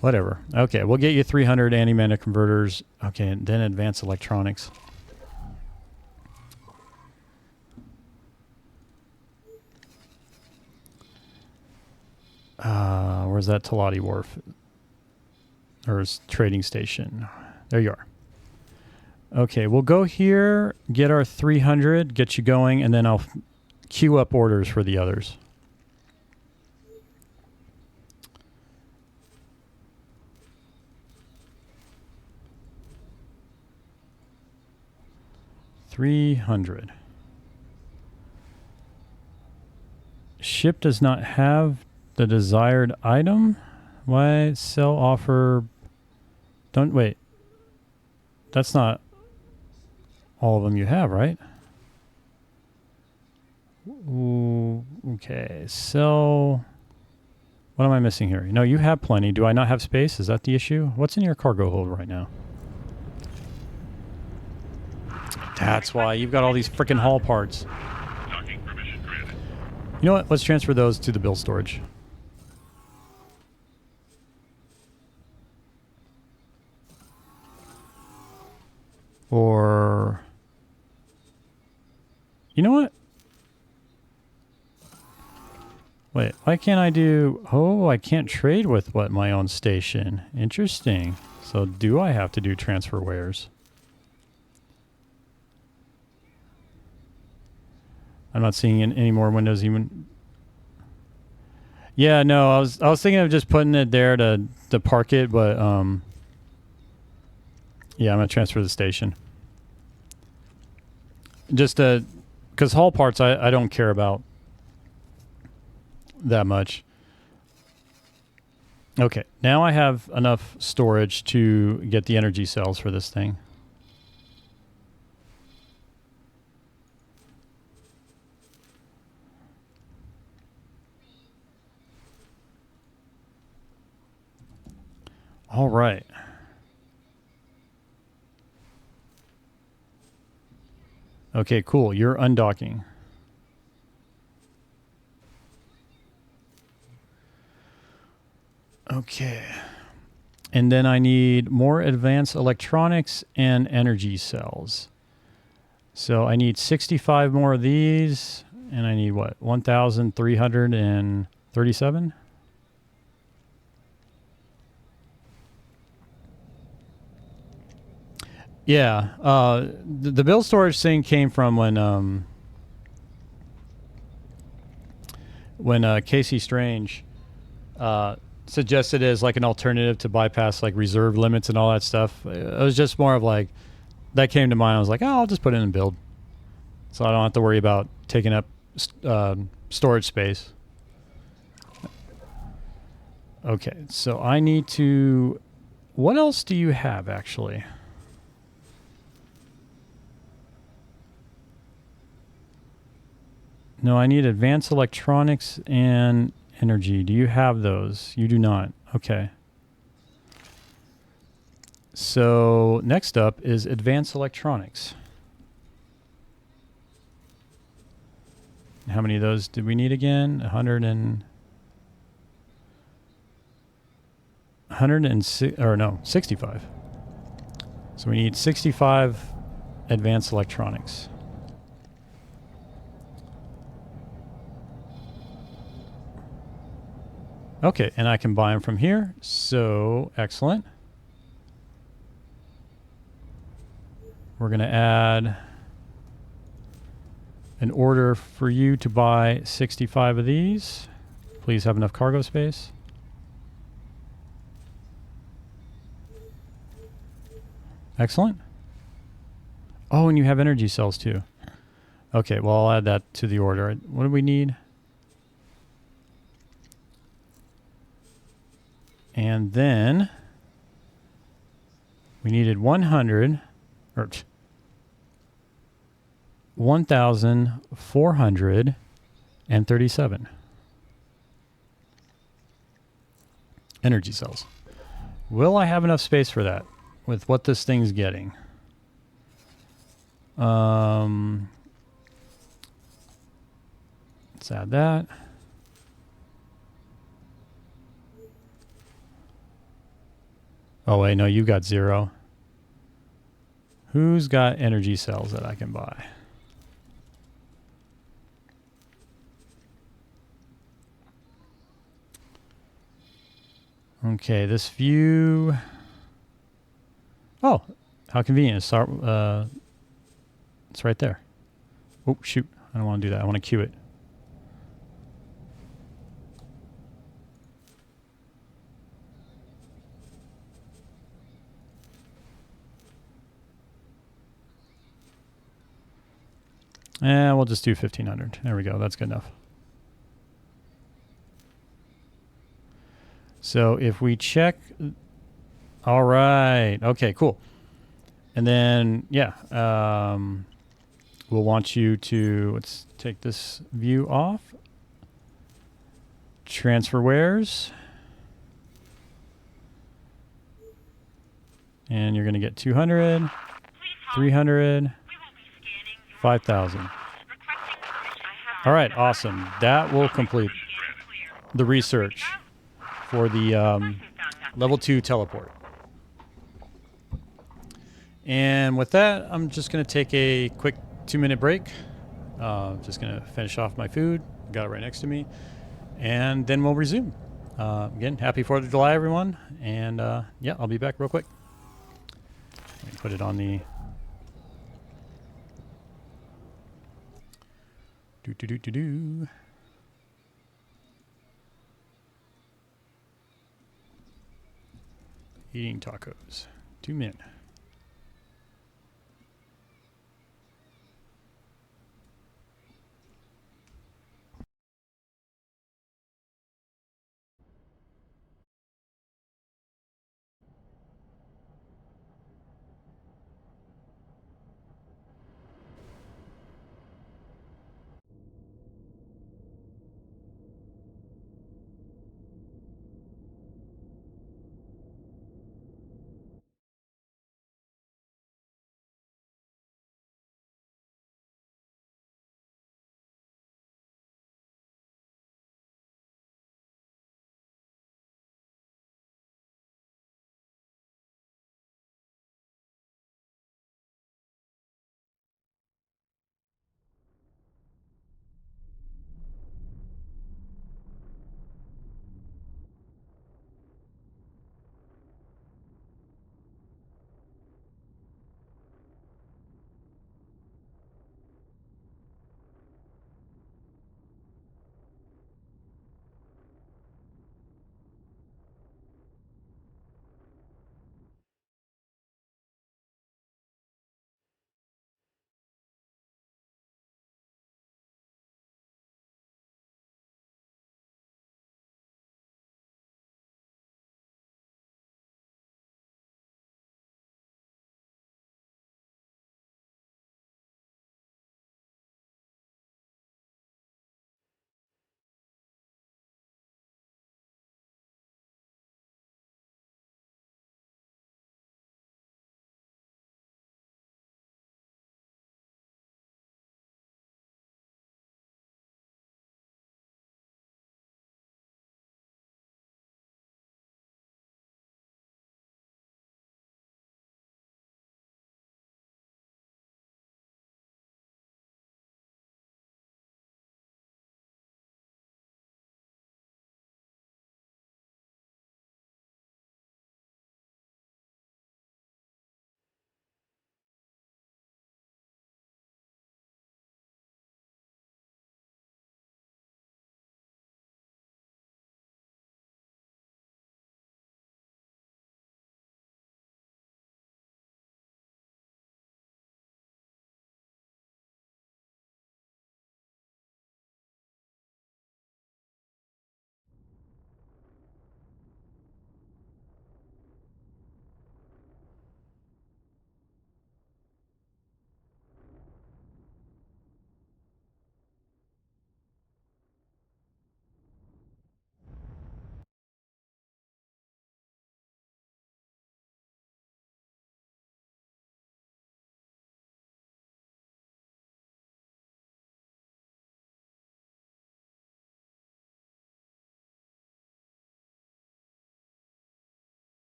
Whatever. Okay, we'll get you 300 antimatter converters. Okay, and then advanced electronics. Where's that Talati Wharf? Or trading station? There you are. Okay, we'll go here, get our 300, get you going, and then I'll queue up orders for the others. $300. Ship does not have the desired item. Why sell offer? Don't wait. That's not all of them you have, right? Ooh, okay. Sell. What am I missing here? No, you have plenty. Do I not have space? Is that the issue? What's in your cargo hold right now? That's why you've got all these freaking hull parts. Docking permission granted. You know what? Let's transfer those to the bill storage. Or... You know what? Wait, why can't I do... Oh, I can't trade with what my own station. Interesting. So do I have to do transfer wares? I'm not seeing any more windows even. Yeah, no, I was thinking of just putting it there to park it, but yeah, I'm gonna transfer the station. Just because hull parts I don't care about that much. Okay, now I have enough storage to get the energy cells for this thing. All right. Okay, cool. You're undocking. Okay. And then I need more advanced electronics and energy cells. So I need 65 more of these, and I need what? 1,337? Yeah, the bill storage thing came from when Casey Strange suggested it as like an alternative to bypass like reserve limits and all that stuff. It was just more of like that came to mind. I was like, oh, I'll just put it in build, so I don't have to worry about taking up storage space. Okay, so I need to. What else do you have actually? No, I need advanced electronics and energy. Do you have those? You do not. Okay. So next up is advanced electronics. How many of those did we need again? 65. So we need 65 advanced electronics. Okay, and I can buy them from here. So, excellent. We're going to add an order for you to buy 65 of these. Please have enough cargo space. Excellent. Oh, and you have energy cells too. Okay, well, I'll add that to the order. What do we need? And then We needed 100 or 1,437 energy cells. Will I have enough space for that with what this thing's getting? Let's add that. Oh, wait, no, you got 0. Who's got energy cells that I can buy? Okay, this view. Oh, how convenient. It's right there. Oh, shoot. I don't want to do that. I want to queue it. And we'll just do 1,500. There we go. That's good enough. So if we check, all right. Okay, cool. And then, yeah, we'll want you to, let's take this view off. Transfer wares. And you're going to get 200, 300, 5,000. All right, awesome. That will complete the research for the level 2 teleport. And with that, I'm just going to take a quick 2-minute break. Just going to finish off my food. Got it right next to me. And then we'll resume. Again, happy 4th of July, everyone. And yeah, I'll be back real quick. Let me put it on the... Eating tacos. 2 minutes.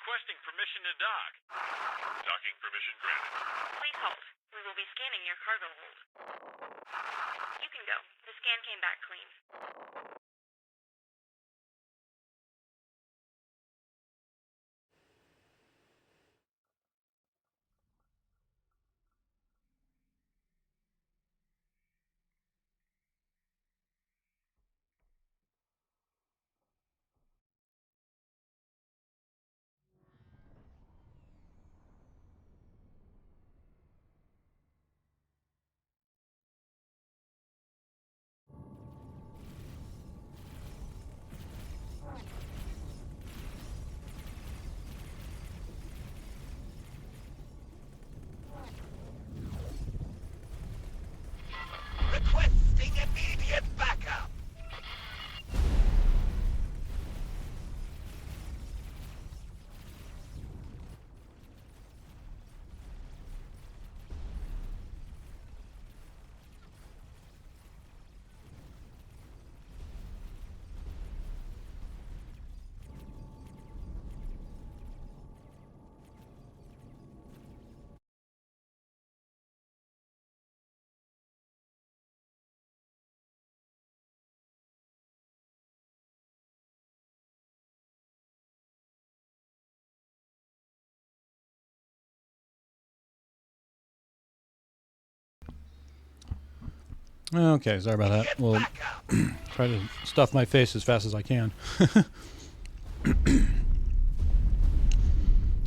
requesting permission to dock. Docking permission granted. Please hold. We will be scanning your cargo hold. You can go. The scan came back clean. Requesting immediate backup. Okay, sorry about that. We'll try to stuff my face as fast as I can.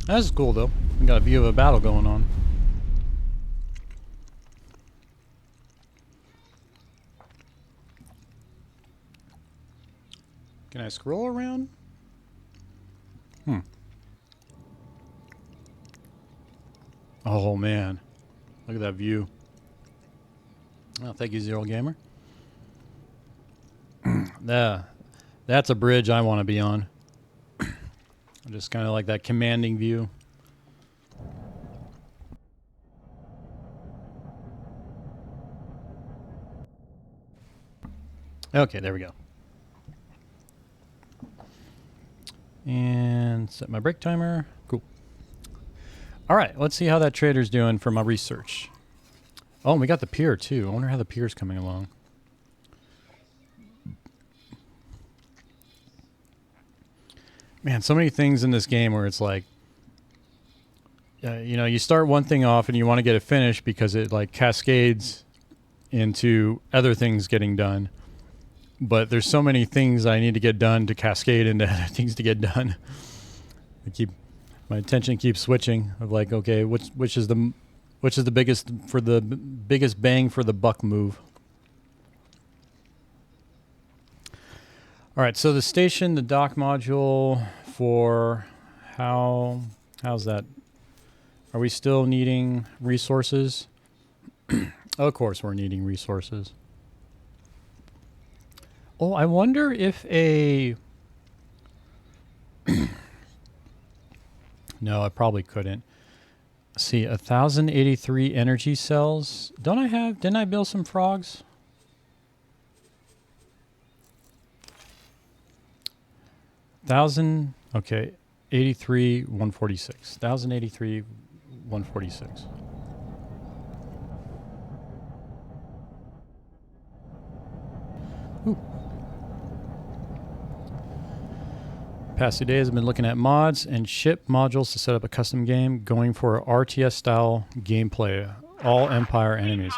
That's cool, though. We got a view of a battle going on. Can I scroll around? Oh, man. Look at that view. Oh, thank you, Zero Gamer. That's a bridge I want to be on. Just kind of like that commanding view. Okay, there we go. And set my break timer. Cool. All right, let's see how that trader's doing for my research. Oh, and we got the pier, too. I wonder how the pier's coming along. Man, so many things in this game where it's like, you know, you start one thing off and you want to get it finished because it like cascades into other things getting done. But there's so many things I need to get done to cascade into other things to get done. My attention keeps switching of like, okay, which is the biggest bang for the buck move. All right, so the station, the dock module for how's that? Are we still needing resources? Of course we're needing resources. Oh, I wonder if a no, I probably couldn't. See, 1,083 energy cells. Didn't I build some frogs? Okay, 83, 146. 1,083, 146. Ooh. Past 2 days, I've been looking at mods and ship modules to set up a custom game, going for RTS style gameplay. All Empire enemies.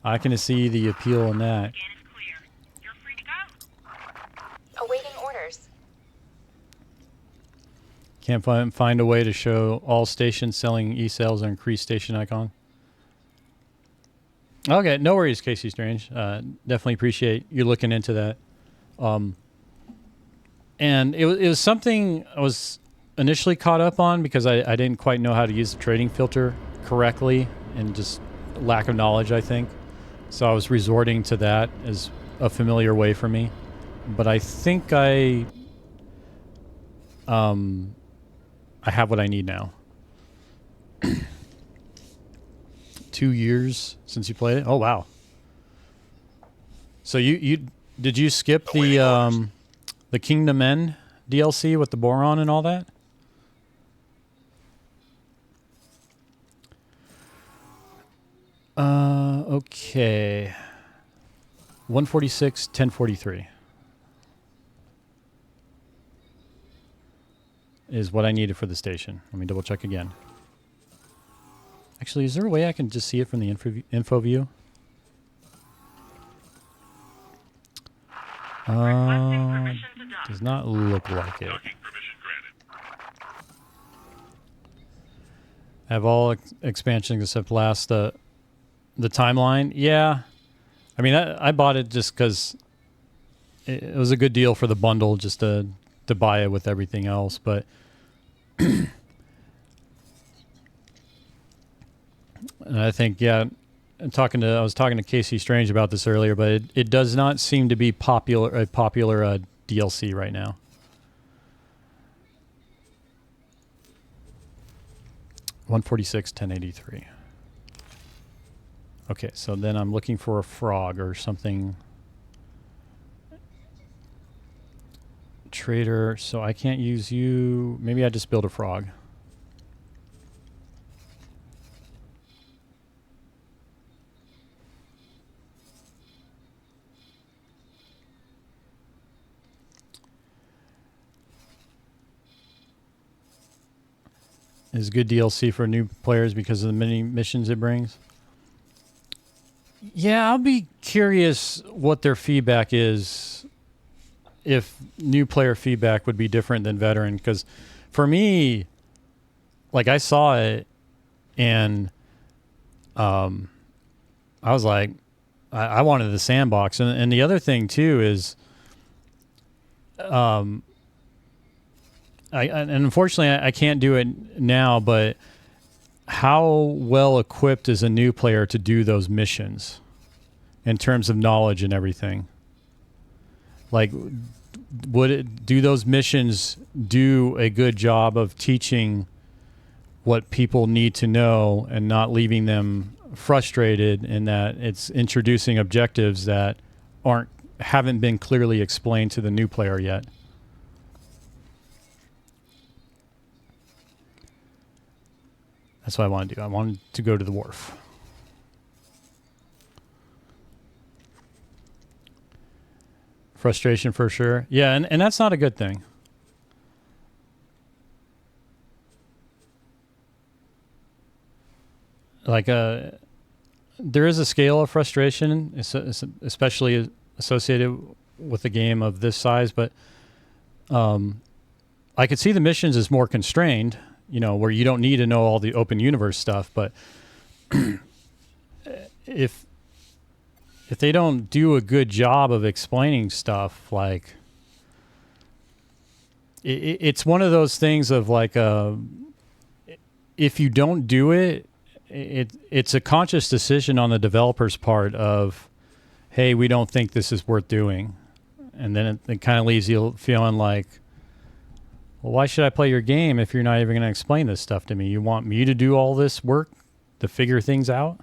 I can see the appeal in that. Awaiting orders. Can't find a way to show all stations selling e-sales or increase station icon. Okay, no worries, Casey Strange. Definitely appreciate you looking into that. And it was something I was initially caught up on because I didn't quite know how to use the trading filter correctly, and just lack of knowledge, I think. So I was resorting to that as a familiar way for me. But I think I have what I need now. 2 years since you played it? Oh, wow. So you did you skip the Kingdom End DLC with the boron and all that? Okay. 146, 1043 is what I needed for the station. Let me double check again. Actually, is there a way I can just see it from the info view? Does not look like it. Docking permission granted. I have all expansions except last the timeline. Yeah, I mean I bought it just because it was a good deal for the bundle, just to buy it with everything else. But and I think I was talking to Casey Strange about this earlier, but it does not seem to be a popular DLC right now. $146, $1083. Okay, so then I'm looking for a frog or something. Trader, so I can't use you. Maybe I just build a frog. Is good DLC for new players because of the many missions it brings. Yeah, I'll be curious what their feedback is, if new player feedback would be different than veteran. Because for me, like, I saw it and I was like, I wanted the sandbox. And the other thing too is and unfortunately I can't do it now, but how well equipped is a new player to do those missions in terms of knowledge and everything? Like, do those missions do a good job of teaching what people need to know and not leaving them frustrated, in that it's introducing objectives that haven't been clearly explained to the new player yet? That's what I want to do. I wanted to go to the wharf. Frustration for sure. Yeah, and that's not a good thing. Like, there is a scale of frustration, especially associated with a game of this size, but I could see the missions as more constrained, where you don't need to know all the open universe stuff. But if they don't do a good job of explaining stuff, like, it's one of those things of like, if you don't do it, it's a conscious decision on the developer's part of, hey, we don't think this is worth doing. And then it kind of leaves you feeling like, well, why should I play your game if you're not even going to explain this stuff to me? You want me to do all this work to figure things out?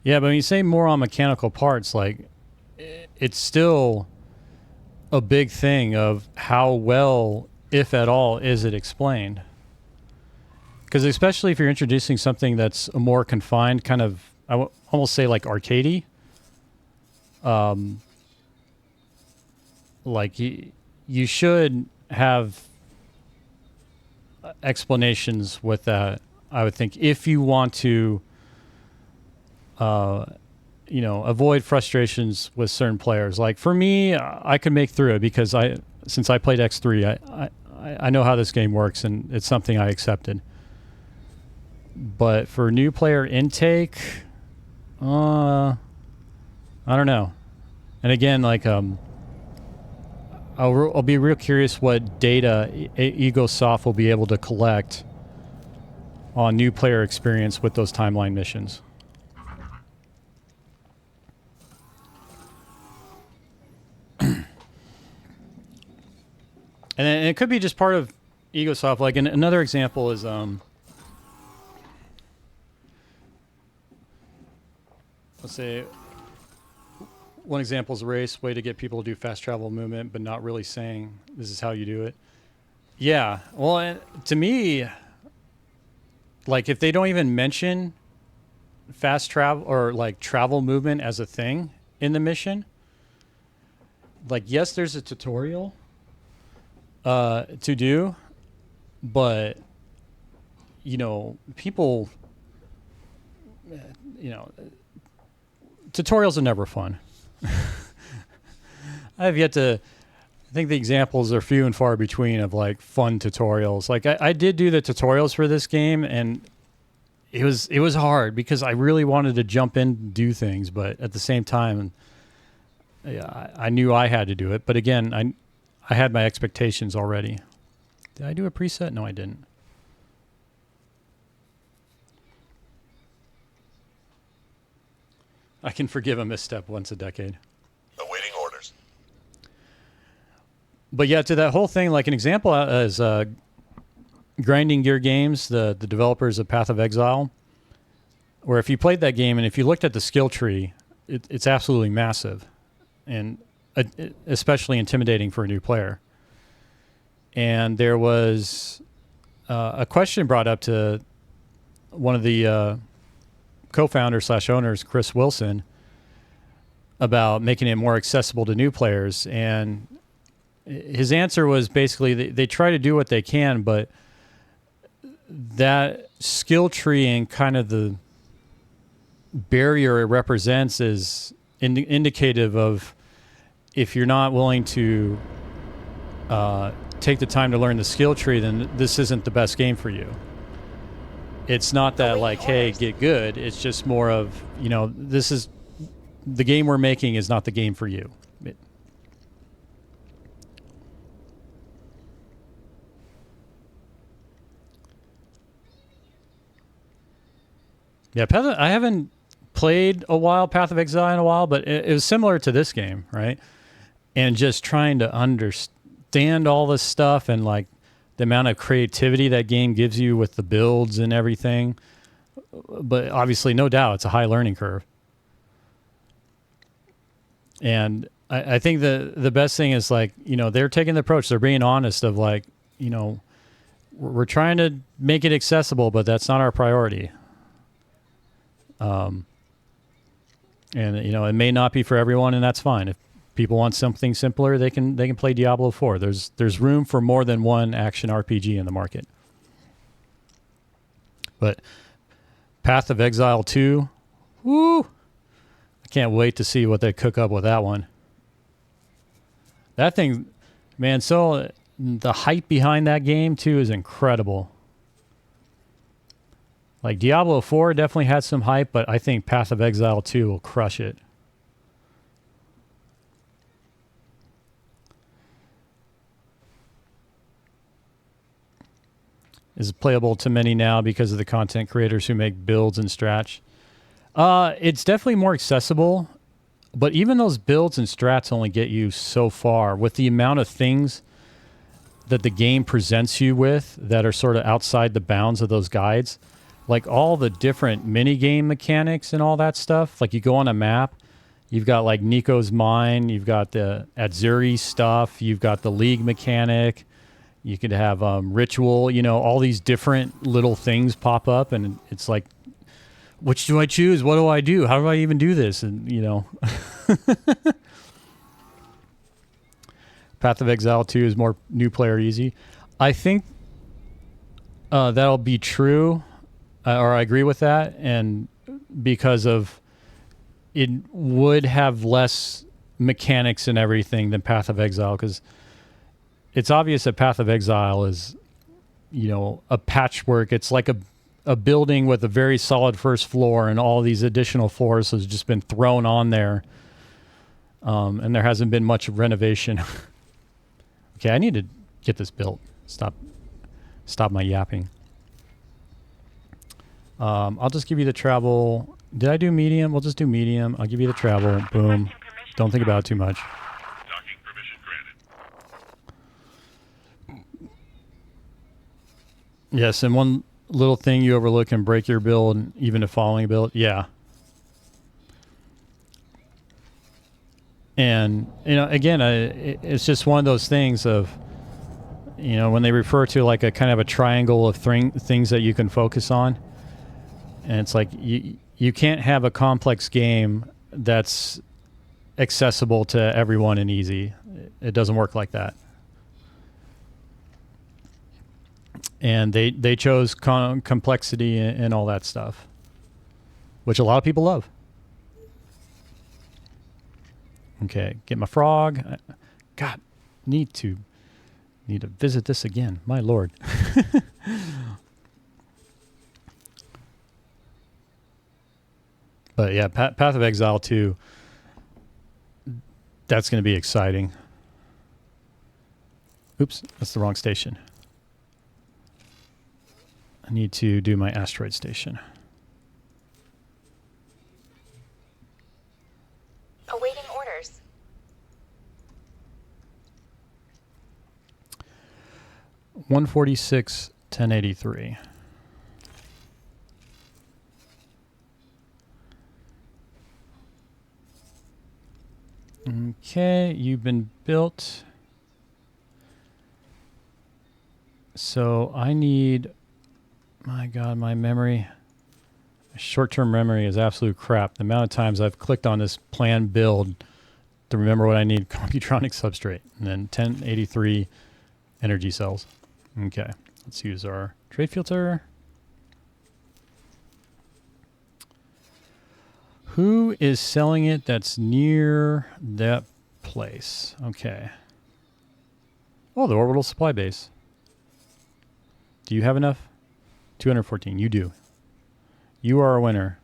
Yeah, but when you say more on mechanical parts, like, it's still a big thing of how well, if at all, is it explained. Because especially if you're introducing something that's a more confined kind of, almost say like arcadey, like you should have explanations with that, I would think, if you want to avoid frustrations with certain players. Like, for me, I could make through it because since I played X3, I know how this game works, and it's something I accepted. But for new player intake, I don't know. And again, like, I'll be real curious what data EgoSoft will be able to collect on new player experience with those timeline missions. And then it could be just part of Egosoft. Like another example is let's say one example is a race, way to get people to do fast travel movement, but not really saying this is how you do it. Yeah. Well, to me, like if they don't even mention fast travel or like travel movement as a thing in the mission, like, yes, there's a tutorial to do, but people, tutorials are never fun. I think the examples are few and far between of like fun tutorials. Like I did do the tutorials for this game, and it was hard because I really wanted to jump in and do things, but at the same time, I knew I had to do it. But again, I had my expectations already. Did I do a preset? No, I didn't. I can forgive a misstep once a decade. Awaiting orders. But yeah, to that whole thing, like an example is Grinding Gear Games, the developers of Path of Exile, where if you played that game and if you looked at the skill tree, it's absolutely massive and especially intimidating for a new player. And there was a question brought up to one of the co-founders / owners, Chris Wilson, about making it more accessible to new players. And his answer was basically they try to do what they can, but that skill tree and kind of the barrier it represents is indicative of if you're not willing to take the time to learn the skill tree, then this isn't the best game for you. It's not that like, hey, get good. It's just more of, this is the game we're making is not the game for you. Yeah, I haven't played Path of Exile in a while, but it was similar to this game, right? And just trying to understand all this stuff and like the amount of creativity that game gives you with the builds and everything. But obviously, no doubt, it's a high learning curve. And I think the best thing is like, they're taking the approach. They're being honest of like, we're trying to make it accessible, but that's not our priority. And it may not be for everyone, and that's fine. If people want something simpler, they can play Diablo 4. There's room for more than one action RPG in the market. But Path of Exile 2, woo! I can't wait to see what they cook up with that one. That thing, man, so the hype behind that game too is incredible. Like Diablo 4 definitely had some hype, but I think Path of Exile 2 will crush it. Is playable to many now because of the content creators who make builds and strats. It's definitely more accessible, but even those builds and strats only get you so far with the amount of things that the game presents you with that are sort of outside the bounds of those guides. Like all the different mini game mechanics and all that stuff. Like you go on a map, you've got like Nico's Mine, you've got the Atzuri stuff, you've got the League mechanic, you could have Ritual, all these different little things pop up, and it's like, which do I choose? What do I do? How do I even do this? And, Path of Exile 2 is more new player easy. I think that'll be true, or I agree with that, and because of it would have less mechanics and everything than Path of Exile, because it's obvious that Path of Exile is, a patchwork. It's like a building with a very solid first floor, and all these additional floors has just been thrown on there, and there hasn't been much renovation. Okay, I need to get this built. Stop my yapping. I'll just give you the travel. Did I do medium? We'll just do medium. I'll give you the travel. Boom. Don't think about it too much. Docking permission granted. Yes, and one little thing you overlook can break your build, and even a following build. Yeah. And, again, it's just one of those things of, when they refer to like a kind of a triangle of things that you can focus on. And it's like you can't have a complex game that's accessible to everyone and easy. It doesn't work like that. And they chose complexity and all that stuff, which a lot of people love. Okay, get my frog. God, need to visit this again. My lord. But yeah, Path of Exile 2. That's going to be exciting. Oops, that's the wrong station. I need to do my asteroid station. Awaiting orders. $146, $1083. Okay, you've been built. So I need, my God, my memory. Short-term memory is absolute crap. The amount of times I've clicked on this planned build to remember what I need: computronic substrate, and then 1083 energy cells. Okay, let's use our trade filter. Who is selling it that's near that place? Okay. Oh, the orbital supply base. Do you have enough? 214. You do. You are a winner.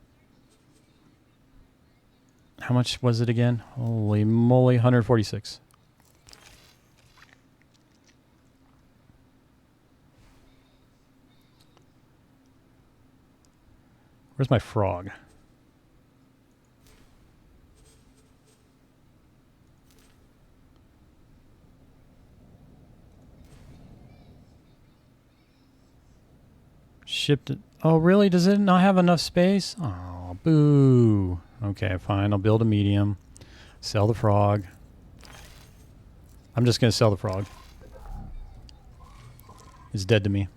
How much was it again? Holy moly, 146. Where's my frog? Shipped it. Oh, really? Does it not have enough space? Oh, boo. Okay, fine. I'll build a medium. Sell the frog. I'm just going to sell the frog. It's dead to me.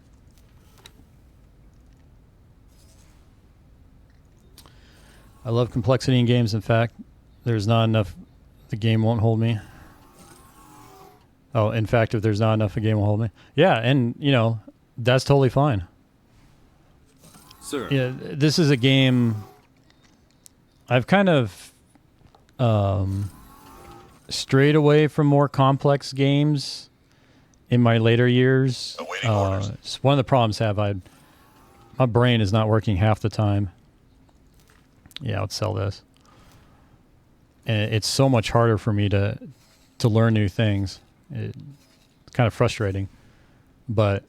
I love complexity in games. In fact, there's not enough, the game won't hold me. Oh, in fact, if there's not enough, the game will hold me. Yeah, and, that's totally fine. Sir. Yeah, this is a game I've kind of strayed away from more complex games in my later years. It's one of the problems my brain is not working half the time. Yeah, let's sell this. And it's so much harder for me to learn new things. It's kind of frustrating. But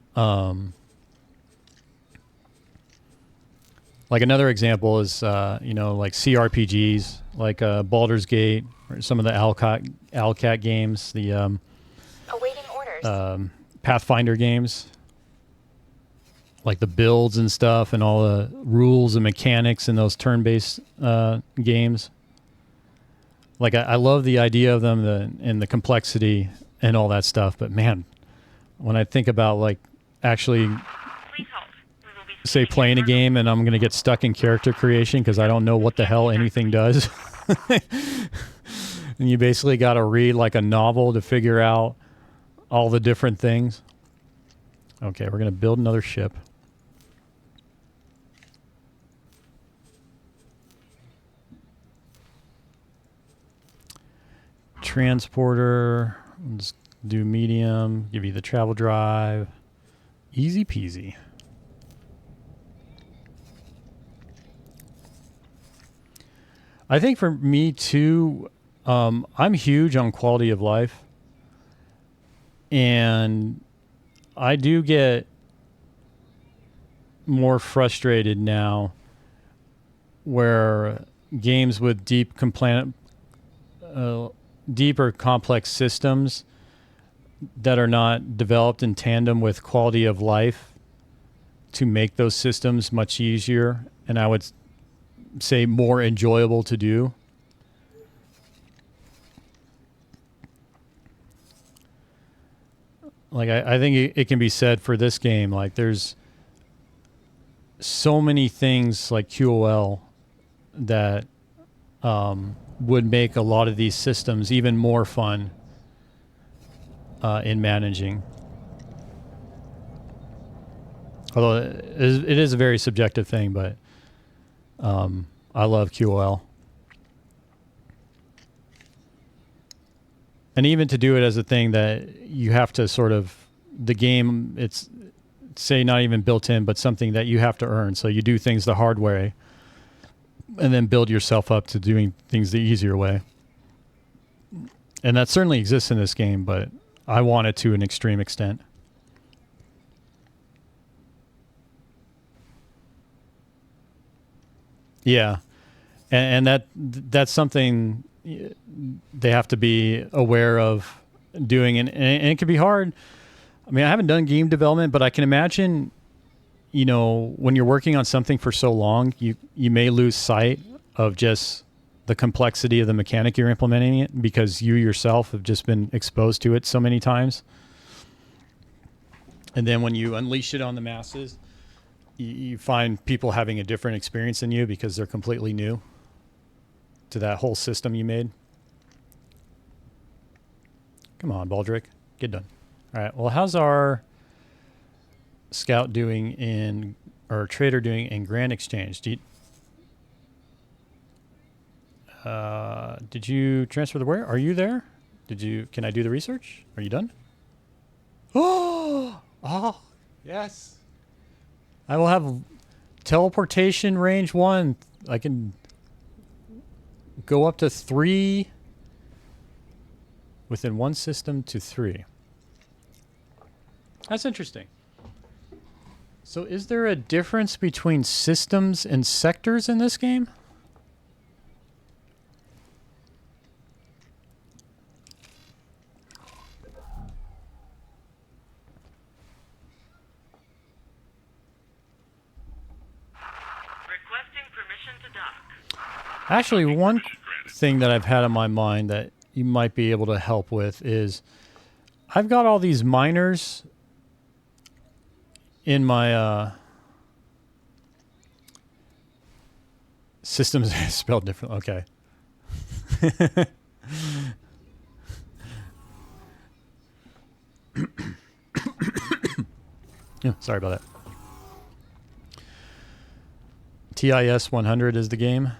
like another example is, like CRPGs, like Baldur's Gate, or some of the Alcat games, the Awaiting orders. Pathfinder games, like the builds and stuff, and all the rules and mechanics in those turn-based games. Like I love the idea of them, and the complexity and all that stuff. But man, when I think about like actually, say, playing a game and I'm going to get stuck in character creation because I don't know what the hell anything does. And you basically got to read like a novel to figure out all the different things. Okay, we're going to build another ship. Transporter. Let's do medium. Give you the travel drive. Easy peasy. I think for me too, I'm huge on quality of life. And I do get more frustrated now where games with deeper complex systems that are not developed in tandem with quality of life to make those systems much easier, and I would say more enjoyable to do. Like I think it can be said for this game, like there's so many things like QOL that would make a lot of these systems even more fun in managing. Although it is a very subjective thing, but I love QOL. And even to do it as a thing that you have to sort of, the game, it's, say, not even built in, but something that you have to earn. So you do things the hard way and then build yourself up to doing things the easier way. And that certainly exists in this game, but I want it to an extreme extent. Yeah. And that's something they have to be aware of doing. And it can be hard. I mean, I haven't done game development, but I can imagine, you know, when you're working on something for so long, you may lose sight of just the complexity of the mechanic you're implementing it because you yourself have just been exposed to it so many times. And then when you unleash it on the masses, you find people having a different experience than you because they're completely new to that whole system you made. Come on, Baldric. Get done. All right. Well, how's our scout doing in, or trader doing in Grand Exchange? Did you transfer the where? Are you there? Can I do the research? Are you done? Oh, yes. I will have teleportation range 1. I can go up to 3 within one system to 3. That's interesting. So is there a difference between systems and sectors in this game? Actually, one thing that I've had on my mind that you might be able to help with is I've got all these miners in my systems spelled different. Okay. Yeah, sorry about that. TIS 100 is the game.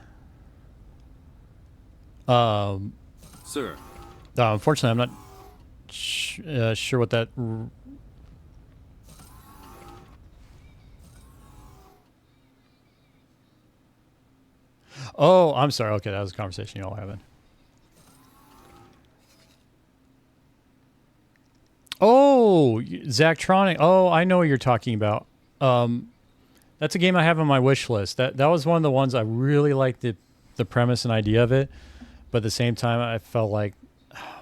Sir. Unfortunately, I'm not sure what that... Oh, I'm sorry. Okay, that was a conversation you all having. Oh, Zachtronic. Oh, I know what you're talking about. That's a game I have on my wish list. That was one of the ones I really liked the premise and idea of it. But at the same time, I felt like,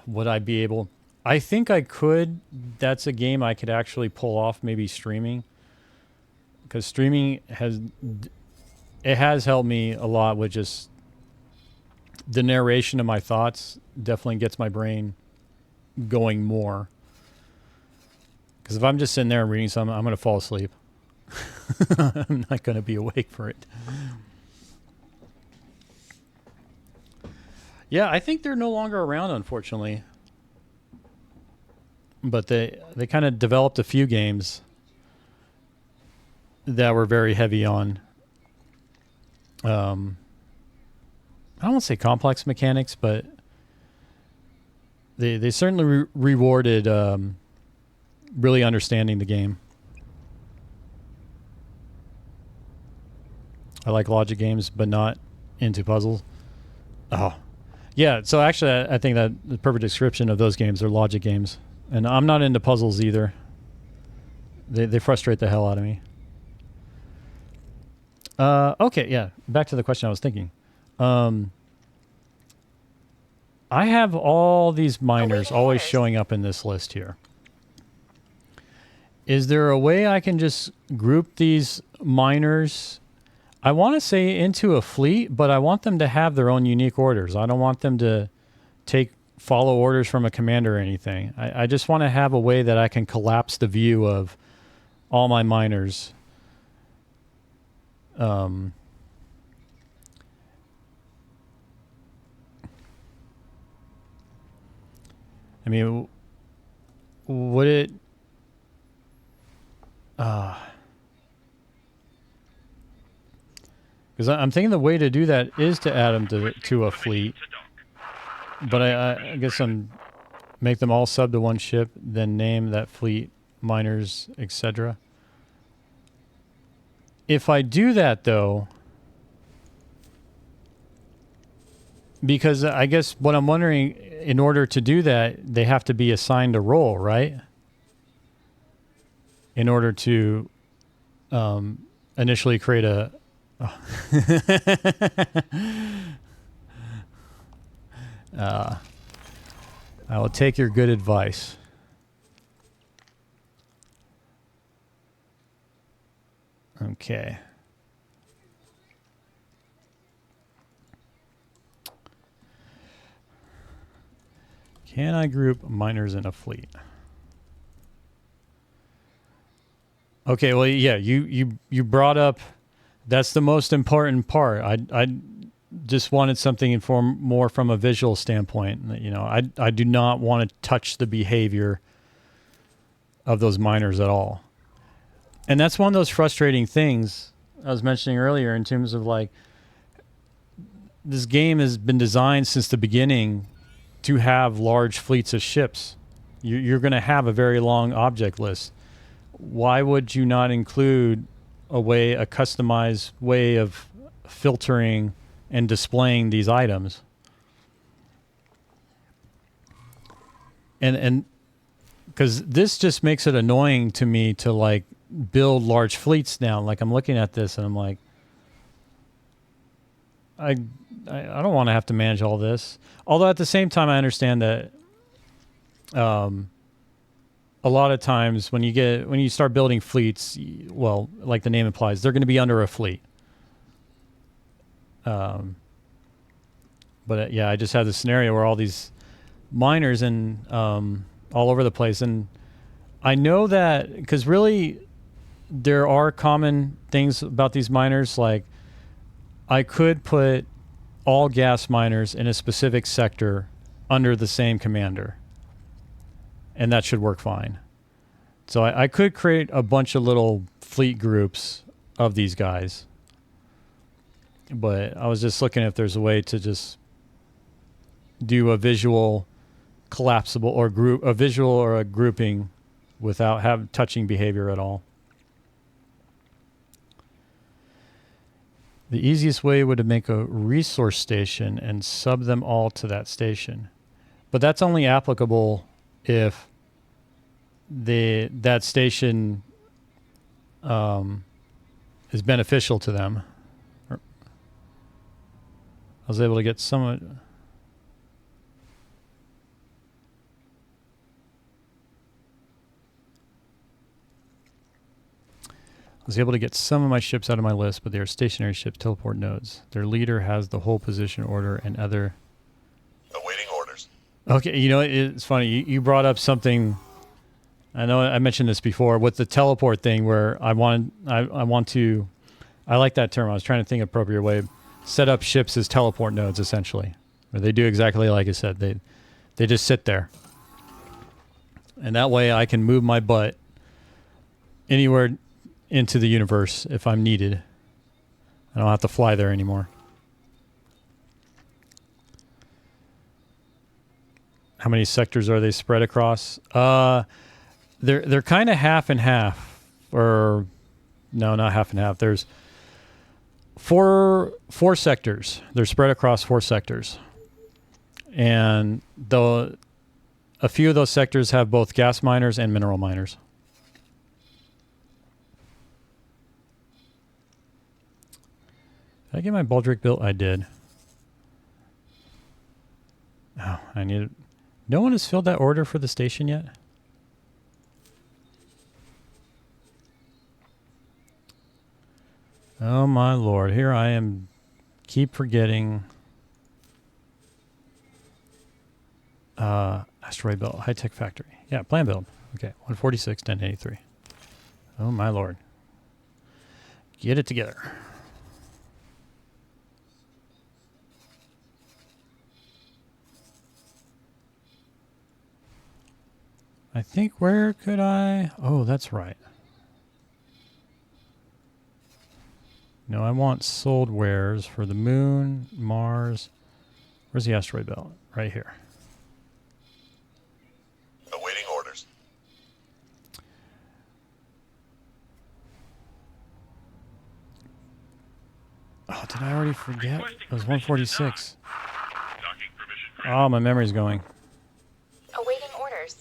would I be able... I think I could. That's a game I could actually pull off maybe streaming. Because streaming has helped me a lot with just the narration of my thoughts. Definitely gets my brain going more. Because if I'm just sitting there and reading something, I'm going to fall asleep. I'm not going to be awake for it. Yeah, I think they're no longer around, unfortunately. But they kind of developed a few games that were very heavy on, I don't want to say complex mechanics, but they certainly rewarded really understanding the game. I like logic games, but not into puzzles. Oh. Yeah, so actually I think that the perfect description of those games are logic games. And I'm not into puzzles either. They frustrate the hell out of me. Okay, yeah. Back to the question I was thinking. I have all these miners always showing up in this list here. Is there a way I can just group these miners? I want to say into a fleet, but I want them to have their own unique orders. I don't want them to follow orders from a commander or anything. I just want to have a way that I can collapse the view of all my miners. I mean, would it... Because I'm thinking the way to do that is to add them to a fleet. But I guess make them all sub to one ship, then name that fleet miners, etc. If I do that, though, because I guess what I'm wondering, in order to do that, they have to be assigned a role, right? In order to initially create a... I will take your good advice. Okay. Can I group miners in a fleet? Okay, well, yeah, you brought up, that's the most important part. I just wanted something more from a visual standpoint. You know, I do not want to touch the behavior of those miners at all. And that's one of those frustrating things I was mentioning earlier in terms of like, this game has been designed since the beginning to have large fleets of ships. You're going to have a very long object list. Why would you not include a customized way of filtering and displaying these items? And because this just makes it annoying to me to like build large fleets now. Like I'm looking at this and I'm like, I don't want to have to manage all this. Although at the same time, I understand that a lot of times when you start building fleets, well, like the name implies, they're going to be under a fleet. But yeah, I just had this scenario where all these miners and all over the place, and I know that because really there are common things about these miners. Like I could put all gas miners in a specific sector under the same commander, and that should work fine. So I could create a bunch of little fleet groups of these guys, but I was just looking if there's a way to just do a visual collapsible or a visual or a grouping without touching behavior at all. The easiest way would to make a resource station and sub them all to that station. But that's only applicable if that station is beneficial to them. I was able to get some of it. I was able to get some of my ships out of my list, but they are stationary ships, teleport nodes. Their leader has the whole position order and other... Awaiting orders. Okay, you know, it's funny. You brought up something... I know I mentioned this before with the teleport thing where I want to... I like that term. I was trying to think of an appropriate way. Set up ships as teleport nodes, essentially. Where they do exactly like I said. They just sit there. And that way I can move my butt anywhere into the universe if I'm needed. I don't have to fly there anymore. How many sectors are they spread across? They're kind of half and half, or no, not half and half. There's four sectors. They're spread across 4 sectors, and a few of those sectors have both gas miners and mineral miners. Did I get my Baldric built? I did. Oh, I need it. No one has filled that order for the station yet? Oh my lord, here I am. Keep forgetting. Asteroid belt, high-tech factory. Yeah, plan build. Okay, 146, 1083. Oh my lord. Get it together. I think where could I... Oh, that's right. No, I want sold wares for the moon, Mars. Where's the asteroid belt? Right here. Awaiting orders. Oh, did I already forget? It was 146. Docking permission granted. Oh, my memory's going. Awaiting orders.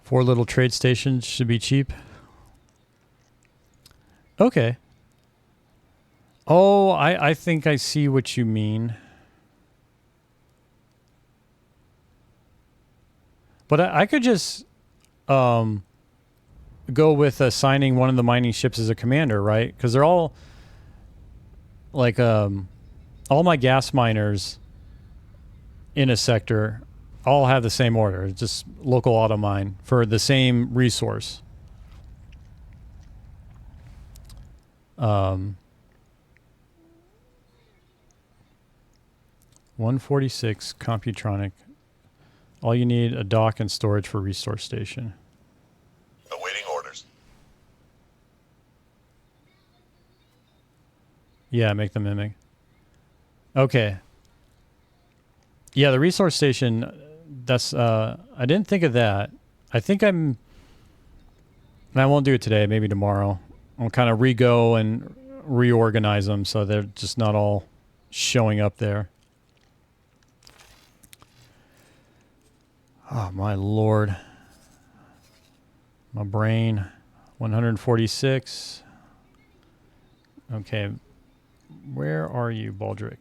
4 little trade stations should be cheap. Okay. Oh, I think I see what you mean. But I could just go with assigning one of the mining ships as a commander, right? Because they're all like all my gas miners in a sector all have the same order. It's just local auto mine for the same resource. 146 Computronic. All you need a dock and storage for resource station. Awaiting orders. Yeah, make the mimic. Okay. Yeah, the resource station, that's I didn't think of that. I think I won't do it today, maybe tomorrow. I'll kind of re-go and reorganize them so they're just not all showing up there. Oh, my lord. My brain. 146. Okay. Where are you, Baldric?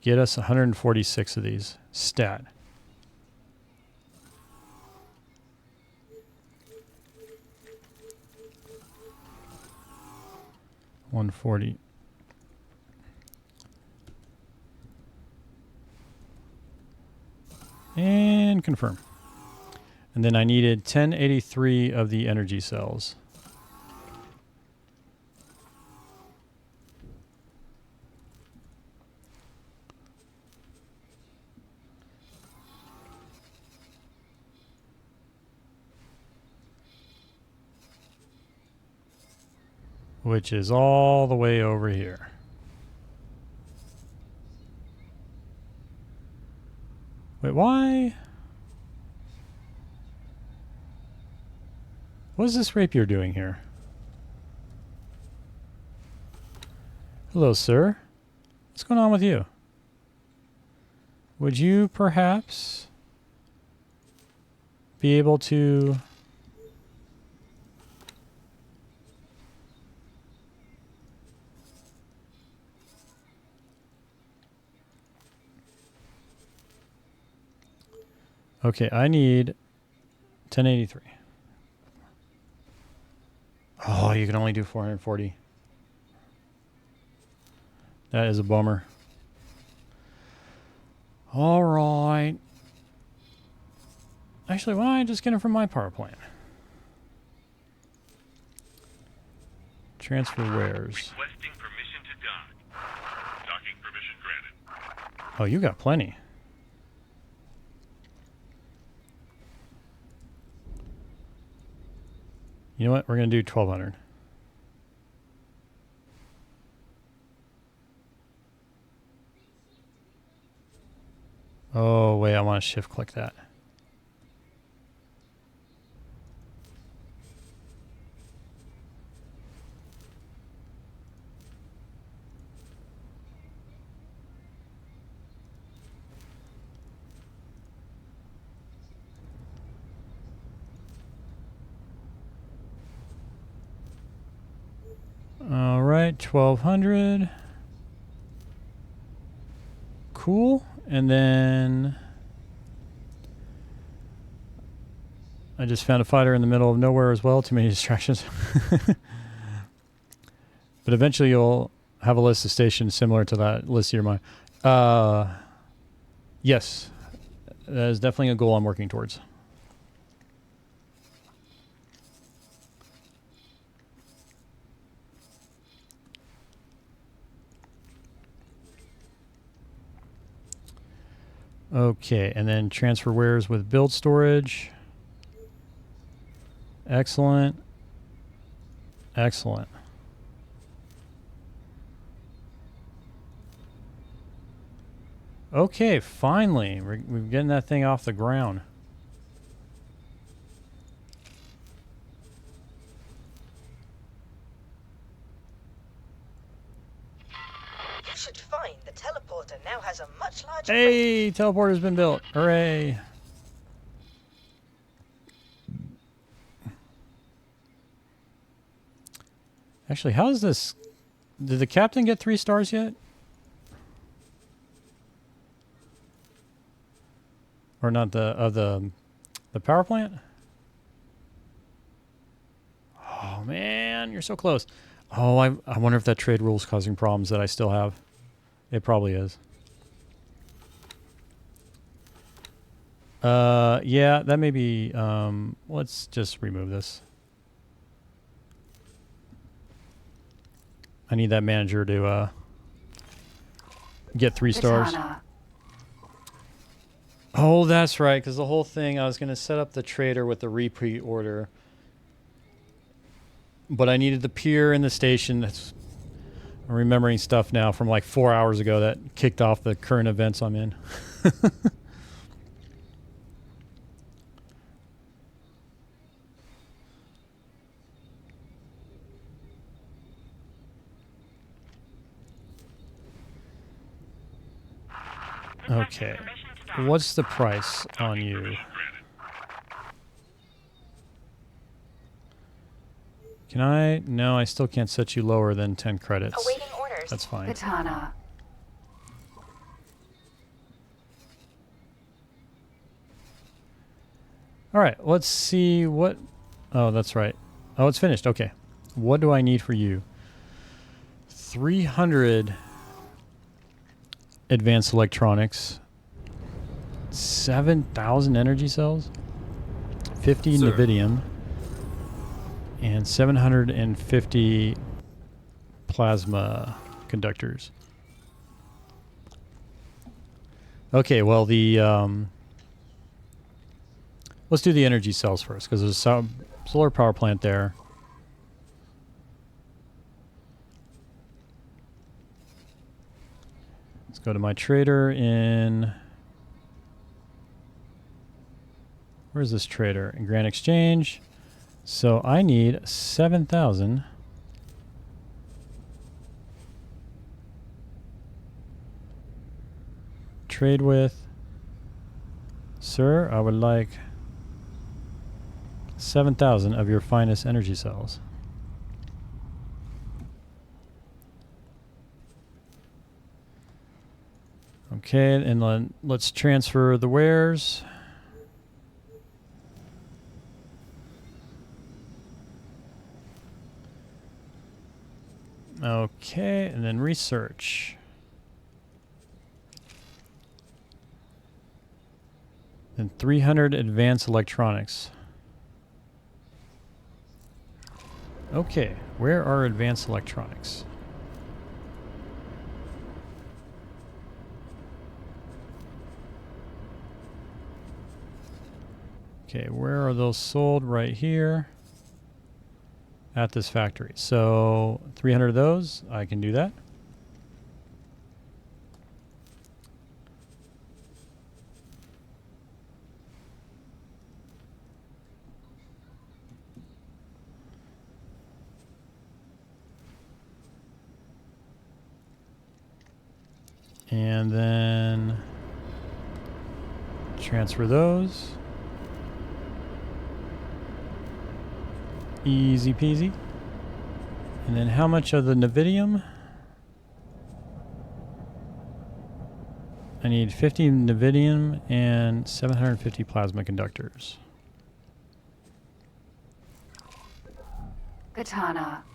Get us 146 of these. Stat. $140. And confirm. And then I needed 1083 of the energy cells. Which is all the way over here. Wait, why? What is this rapier doing here? Hello, sir. What's going on with you? Would you perhaps be able to... Okay, I need 1083. Oh, you can only do 440. That is a bummer. All right. Actually, why don't I just get them from my power plant? Transfer wares. Requesting permission to dock. Docking permission granted. Oh, you got plenty. You know what? We're going to do 1200. Oh, wait. I want to shift click that. All right, 1200. Cool. And then I just found a fighter in the middle of nowhere as well. Too many distractions. But eventually you'll have a list of stations similar to that list of your mind. Yes. That is definitely a goal I'm working towards. Okay, and then transfer wares with build storage. Excellent. Excellent. Okay, finally. We're getting that thing off the ground. You should find the teleporter now has a much larger... Hey, teleporter's been built. Hooray. Actually, how's this? Did the captain get 3 stars yet? Or not the power plant? Oh man, you're so close. Oh, I wonder if that trade rule is causing problems that I still have. It probably is. Yeah, that may be, let's just remove this. I need that manager to, get 3 stars. Katana. Oh, that's right, because the whole thing, I was going to set up the trader with the repeat order. But I needed the pier and the station. I'm remembering stuff now from like 4 hours ago that kicked off the current events I'm in. Okay. What's the price on you? Can I? No, I still can't set you lower than 10 credits. Awaiting orders. That's fine. Katana. All right, let's see what... Oh, that's right. Oh, it's finished. Okay. What do I need for you? 300 advanced electronics. 7,000 energy cells. 50 Sir. Navidium. And 750 plasma conductors. Okay, well, the... let's do the energy cells first, because there's a solar power plant there. Let's go to my trader in... Where's this trader? In Grand Exchange. So I need 7,000. Trade with... Sir, I would like 7,000 of your finest energy cells. Okay, and then let's transfer the wares. Okay, and then research. And 300 advanced electronics. Okay, where are advanced electronics? Okay, where are those sold? Right here. At this factory. So 300 of those, I can do that. And then transfer those. Easy peasy. And then how much of the Navidium? I need 50 Navidium and 750 plasma conductors. Katana.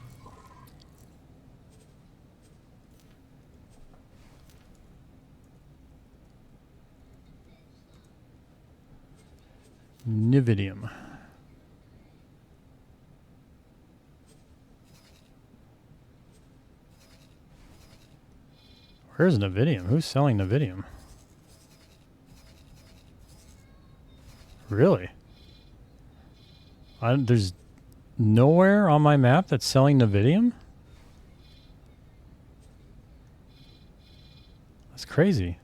Nividium. Where's Nividium? Who's selling Nividium? Really? There's nowhere on my map that's selling Nividium? That's crazy.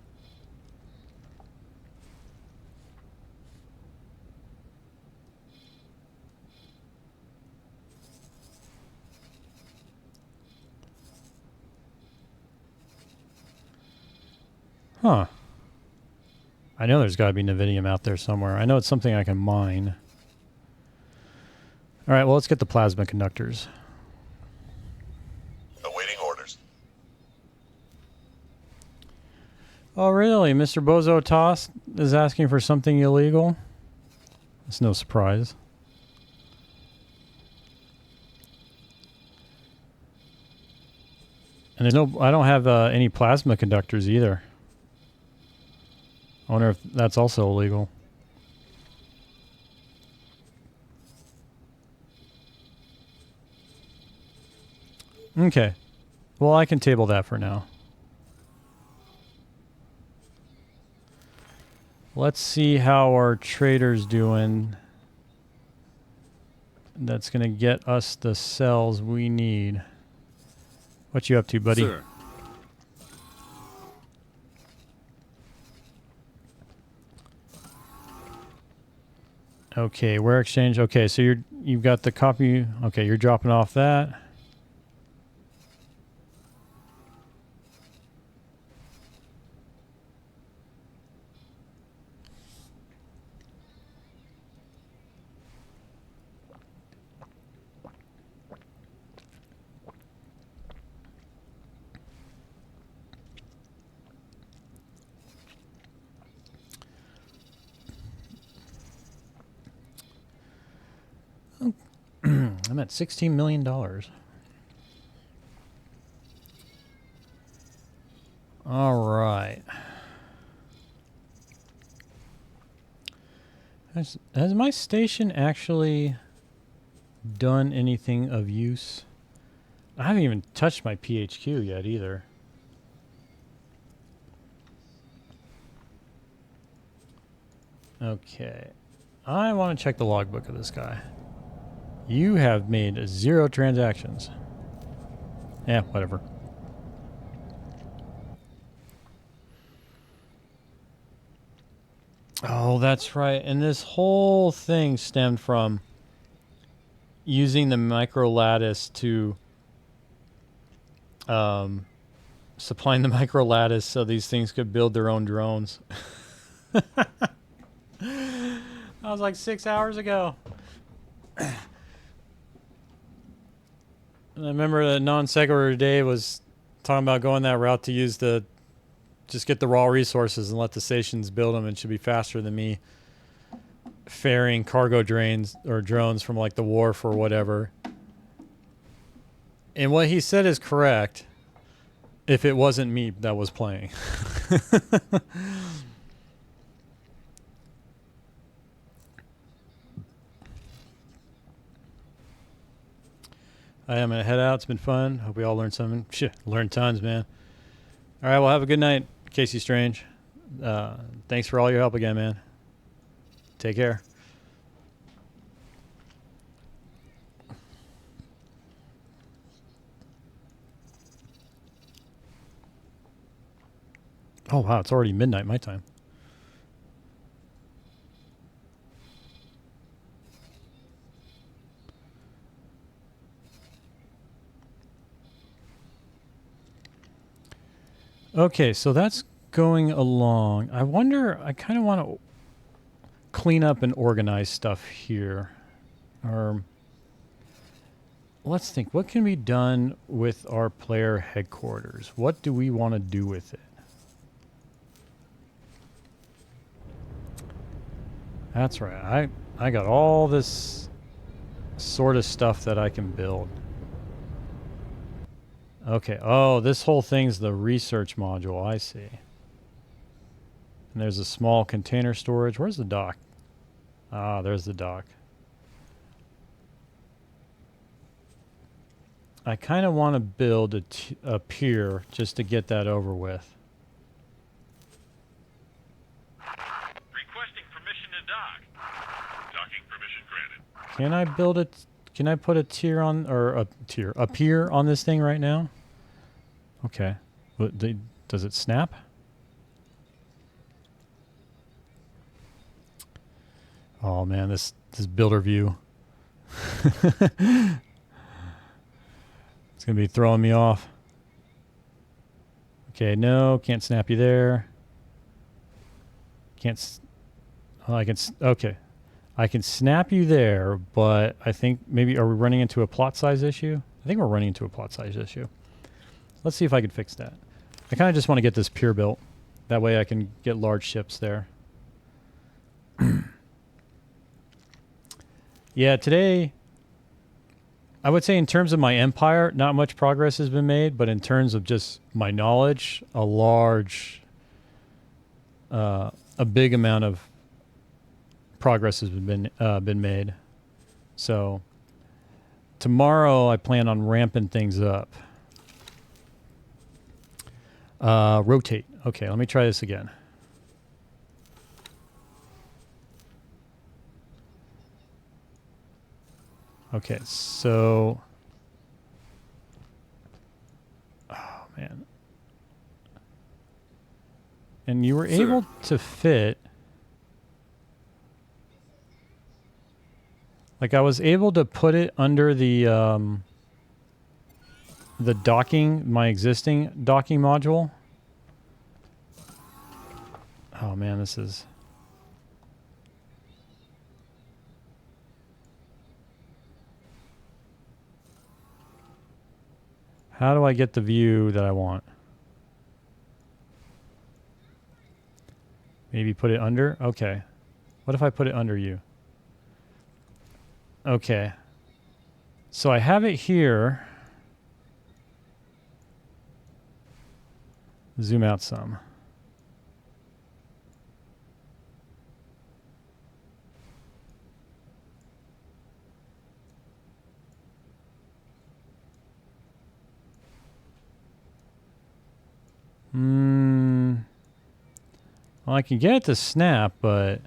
Huh. I know there's got to be Nividium out there somewhere. I know it's something I can mine. All right, well, let's get the plasma conductors. Awaiting orders. Oh, really? Mr. Bozo Toss is asking for something illegal? It's no surprise. And there's I don't have any plasma conductors either. I wonder if that's also illegal. Okay. Well, I can table that for now. Let's see how our trader's doing. That's going to get us the cells we need. What you up to, buddy? Sir. Okay, where exchange? Okay, so you've got the copy. Okay, you're dropping off that. I'm at $16 million. All right. Has my station actually done anything of use? I haven't even touched my PHQ yet either. Okay. I want to check the logbook of this guy. You have made 0 transactions. Yeah, whatever. Oh, that's right. And this whole thing stemmed from using the micro lattice to supplying the micro lattice so these things could build their own drones. That was like 6 hours ago. I remember the non sequitur today was talking about going that route to use just get the raw resources and let the stations build them. It should be faster than me ferrying cargo drains or drones from like the wharf or whatever. And what he said is correct if it wasn't me that was playing. I'm going to head out. It's been fun. Hope we all learned something. Shit, learned tons, man. All right, well, have a good night, Casey Strange. Thanks for all your help again, man. Take care. Oh, wow, it's already midnight my time. Okay, so that's going along. I wonder, I kind of want to clean up and organize stuff here. Or let's think, what can be done with our player headquarters? What do we want to do with it? That's right. I got all this sort of stuff that I can build. Okay. Oh, this whole thing's the research module. I see. And there's a small container storage. Where's the dock? Ah, there's the dock. I kind of want to build a pier just to get that over with. Requesting permission to dock. Docking permission granted. Can I build it? Can I put a tier on, or a pier on this thing right now? Okay. Does it snap? Oh man, this builder view. It's gonna be throwing me off. Okay, no, can't snap you there. Oh, I can. Okay, I can snap you there, but I think maybe are we running into a plot size issue? I think we're running into a plot size issue. Let's see if I can fix that. I kind of just want to get this pier built. That way I can get large ships there. Yeah, today, I would say in terms of my empire, not much progress has been made, but in terms of just my knowledge, a big amount of progress has been made. So tomorrow I plan on ramping things up. Rotate. Okay, let me try this again. Okay, so... Oh, man. And you were able to fit... Like, I was able to put it under the docking, my existing docking module. Oh, man, this is... How do I get the view that I want? Maybe put it under? Okay. What if I put it under you? Okay. So I have it here. Zoom out some. Well, I can get it to snap, but...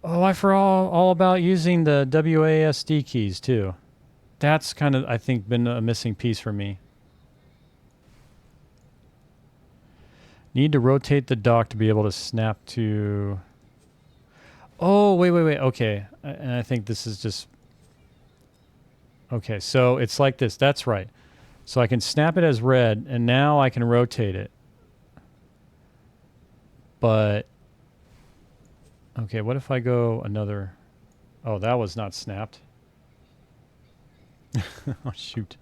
Oh, I forgot all about using the WASD keys, too. That's kind of, I think, been a missing piece for me. Need to rotate the dock to be able to snap to... Oh, wait. Okay. And I think this is just... Okay, so it's like this. That's right. So I can snap it as red, and now I can rotate it. But... Okay, what if I go another... Oh, that was not snapped. Oh, shoot.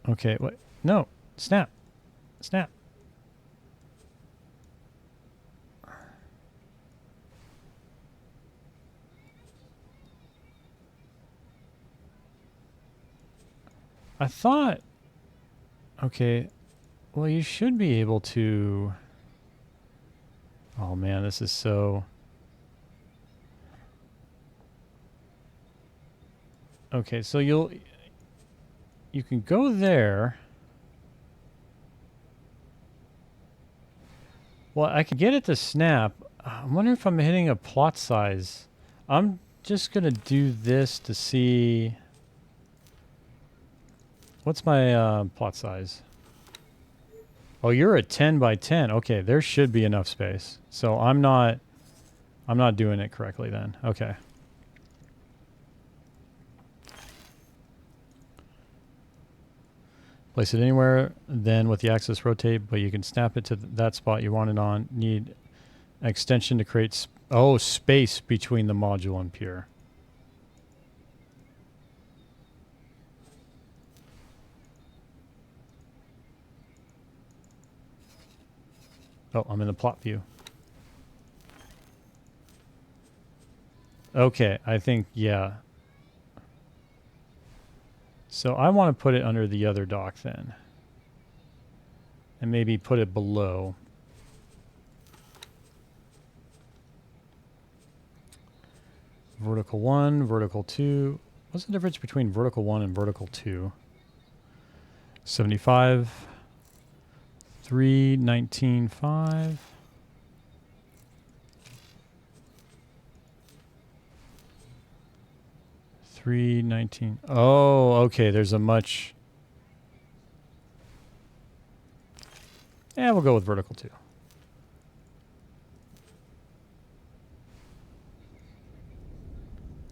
Okay, what? No. Snap. Snap. I thought... Okay. Well, you should be able to... Oh, man, this is so... Okay, so you can go there. Well, I can get it to snap. I'm wondering if I'm hitting a plot size. I'm just going to do this to see... What's my plot size? Oh, you're at 10 by 10. Okay, there should be enough space. So I'm not doing it correctly then. Okay. Place it anywhere, then with the axis rotate, but you can snap it to that spot you want it on. Need extension to create space between the module and pier. Oh, I'm in the plot view. Okay, I think, yeah. So I want to put it under the other dock then. and maybe put it below. Vertical 1, vertical 2. What's the difference between vertical 1 and vertical 2? 75, 3, 19, 5. Oh, okay. There's a much. Yeah, we'll go with vertical 2.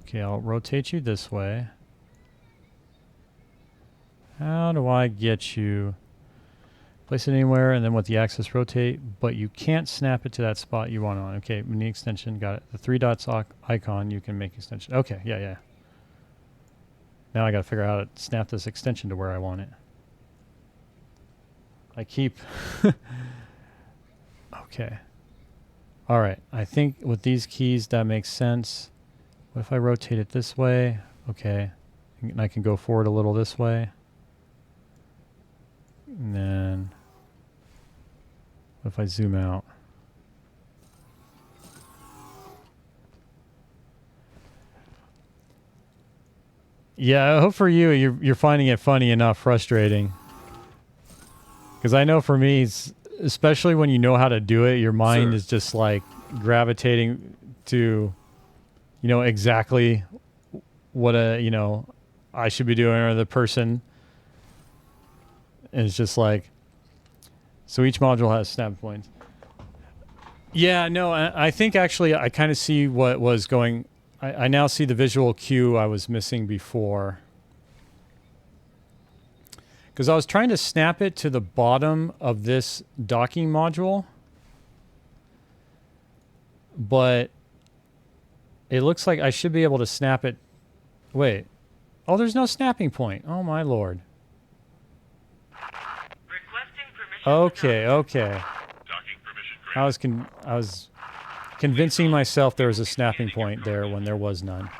Okay, I'll rotate you this way. How do I get you? Place it anywhere, and then with the axis rotate, but you can't snap it to that spot you want on. Okay, mini extension, got it. The 3 dots icon, you can make extension. Okay, yeah. Now I got to figure out how to snap this extension to where I want it. I keep... Okay. All right, I think with these keys that makes sense. What if I rotate it this way? Okay, and I can go forward a little this way. And then, what if I zoom out? Yeah, I hope for you, you're finding it funny and not frustrating. Because I know for me, especially when you know how to do it, your mind is just like gravitating to, you know, exactly what I should be doing, or the person. And it's just like, so each module has snap points. Yeah, no, I think actually I kind of see what was going. I now see the visual cue I was missing before. Because I was trying to snap it to the bottom of this docking module. But it looks like I should be able to snap it. Wait. Oh, there's no snapping point. Oh, my Lord. Okay. I was convincing myself there was a snapping point there when there was none. That's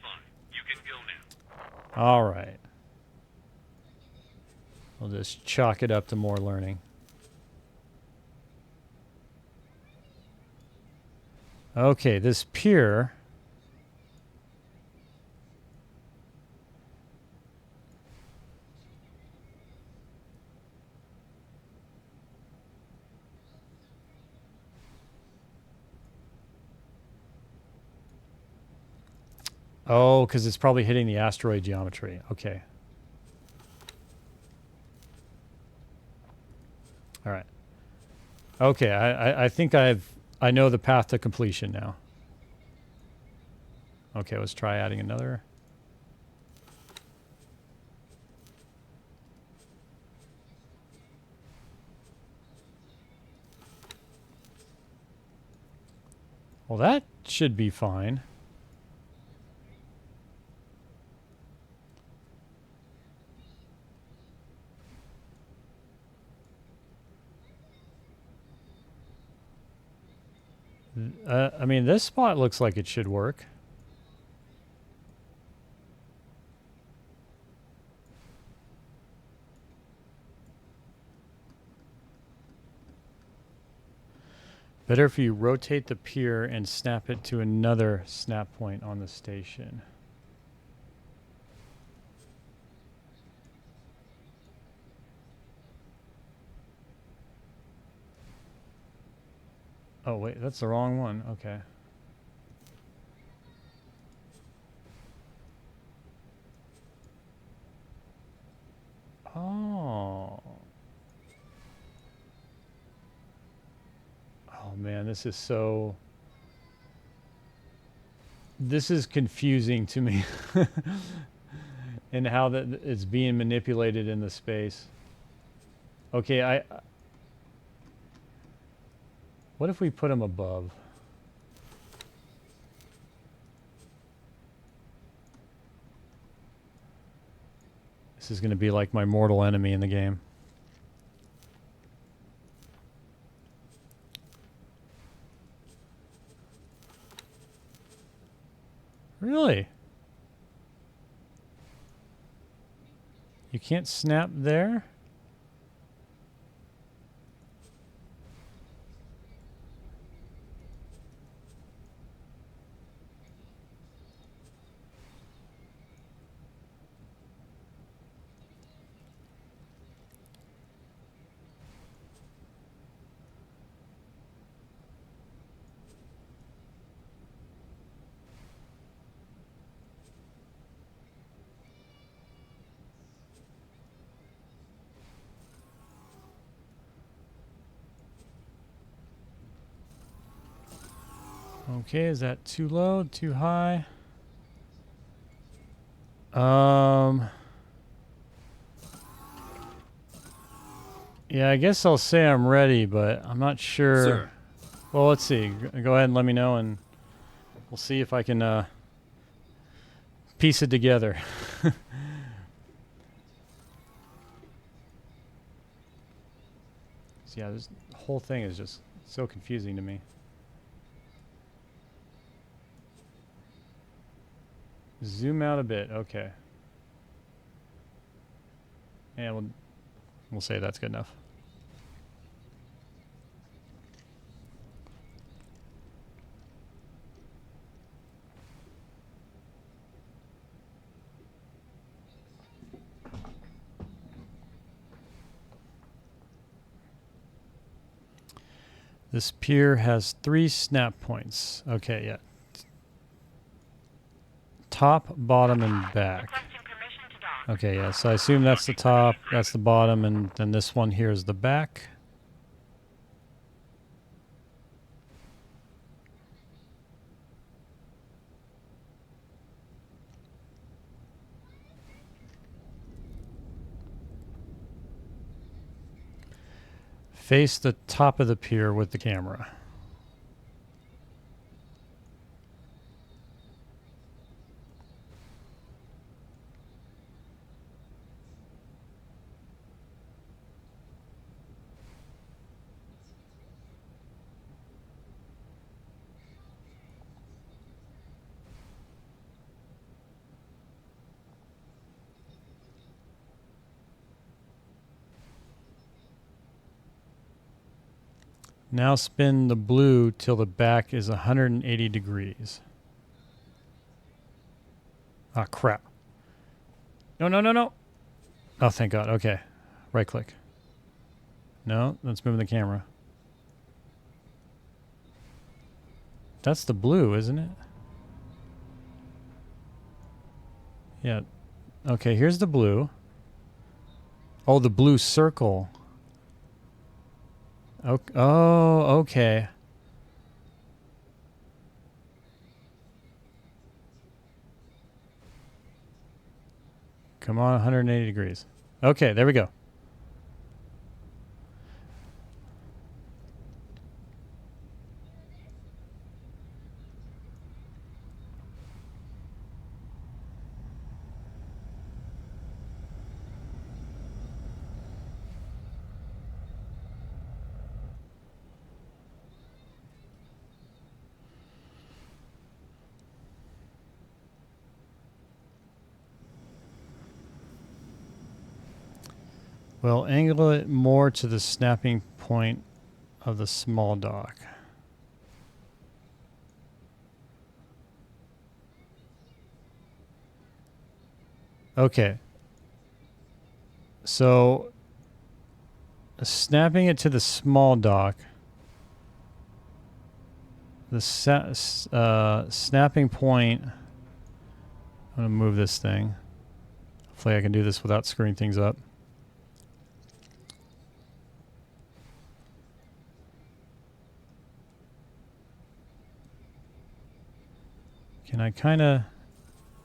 fine. You can go now. All right. We'll just chalk it up to more learning. Okay, this pier. Oh, because it's probably hitting the asteroid geometry. Okay. All right. Okay, I think I know the path to completion now. Okay, let's try adding another. Well, that should be fine. I mean, this spot looks like it should work. Better if you rotate the pier and snap it to another snap point on the station. Oh, wait, that's the wrong one. Okay. Oh. Oh, man, this is so... This is confusing to me. And how that it's being manipulated in the space. Okay, what if we put them above? This is going to be like my mortal enemy in the game. Really? You can't snap there? Okay, is that too low, too high? Yeah, I guess I'll say I'm ready, but I'm not sure. Sir. Well, let's see. Go ahead and let me know, and we'll see if I can piece it together. So yeah, this whole thing is just so confusing to me. Zoom out a bit. Okay. And we'll say that's good enough. This pier has 3 snap points. Okay, yeah. Top, bottom, and back. Okay, yeah, so I assume that's the top, that's the bottom, and then this one here is the back. Face the top of the pier with the camera. Now spin the blue till the back is 180 degrees. Ah, crap. No, no, no, no. Oh, thank God. Okay. Right click. No, that's moving the camera. That's the blue, isn't it? Yeah. Okay, here's the blue. Oh, the blue circle. Oh, okay. Come on, 180 degrees. Okay, there we go. Well, angle it more to the snapping point of the small dock. Okay. So, snapping it to the small dock, the snapping point, I'm going to move this thing. Hopefully I can do this without screwing things up. Can I kind of,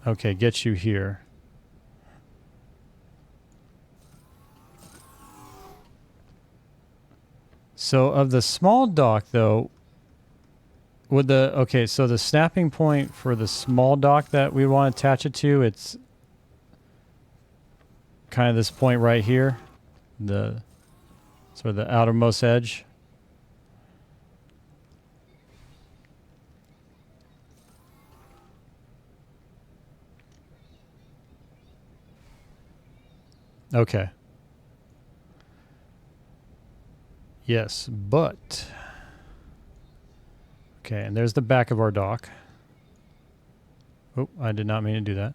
okay, get you here. So of the small dock though, would okay, so the snapping point for the small dock that we want to attach it to, it's kind of this point right here, the sort of the outermost edge. Okay. Yes, but okay, and there's the back of our dock. Oh, I did not mean to do that.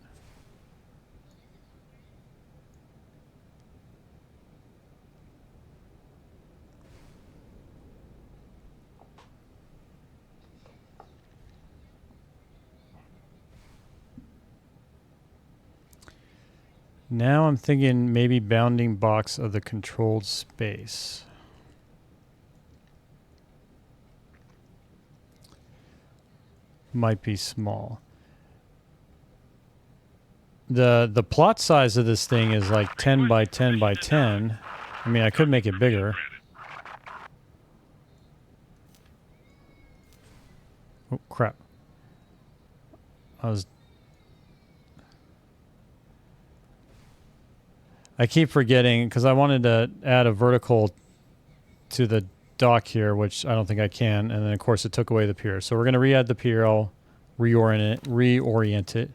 Now I'm thinking maybe bounding box of the controlled space. might be small. The plot size of this thing is like 10 by 10 by 10. I mean, I could make it bigger. Oh, crap. I keep forgetting because I wanted to add a vertical to the dock here, which I don't think I can. And then, of course, it took away the pier. So we're going to re-add the pier. I'll reorient it.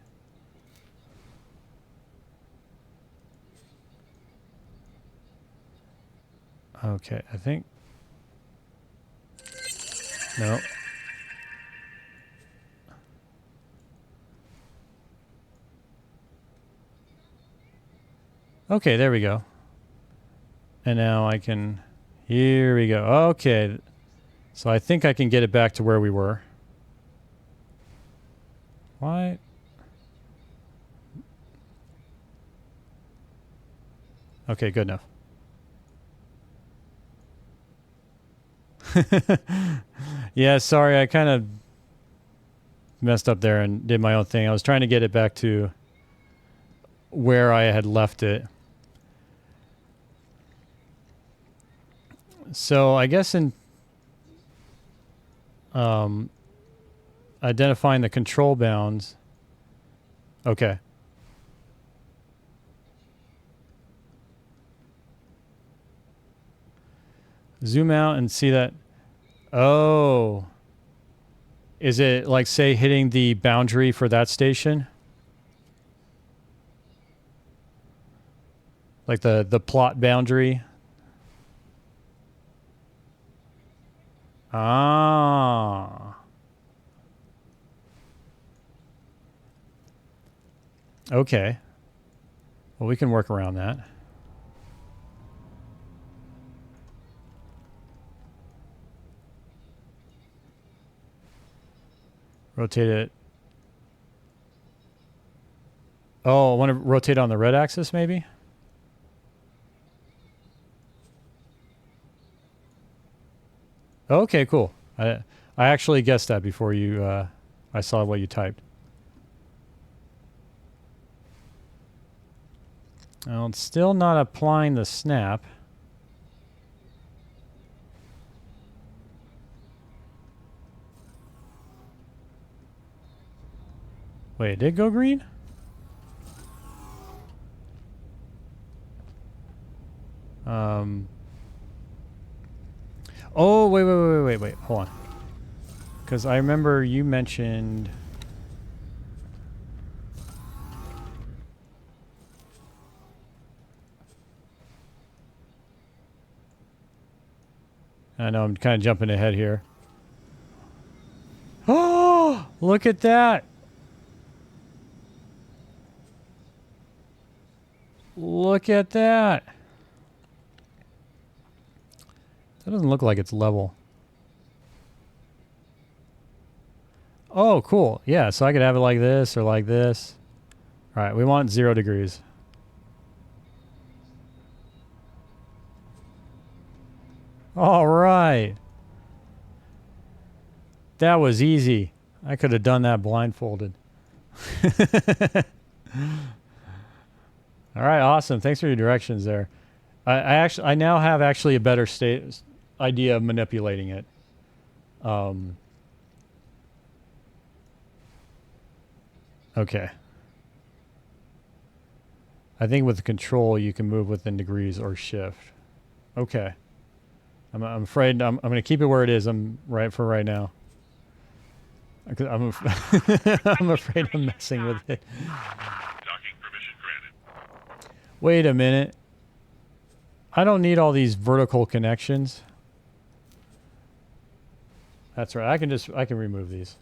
Okay, I think... No. Okay, there we go. And now I can... Here we go. Okay. So I think I can get it back to where we were. Why? Okay, good enough. Yeah, sorry, I kind of messed up there and did my own thing. I was trying to get it back to where I had left it. So I guess in identifying the control bounds. Okay. Zoom out and see that. Oh. Is it like, say, hitting the boundary for that station? Like the plot boundary? Ah. Okay. Well, we can work around that. Rotate it. Oh, I want to rotate on the red axis, maybe? Okay, cool. I actually guessed that before you I saw what you typed. Well, it's still not applying the snap. Wait, it did go green? Oh, wait. Hold on. Because I remember you mentioned... I know I'm kind of jumping ahead here. Oh, look at that. Look at that. That doesn't look like it's level. Oh, cool. Yeah, so I could have it like this or like this. All right, we want 0 degrees. All right. That was easy. I could have done that blindfolded. All right, awesome. Thanks for your directions there. I now have actually a better idea of manipulating it. Okay. I think with the control you can move within degrees or shift. Okay. I'm afraid I'm going to keep it where it is. I'm right now. I'm afraid I'm messing with it. Docking permission granted. Wait a minute. I don't need all these vertical connections. That's right. I can remove these.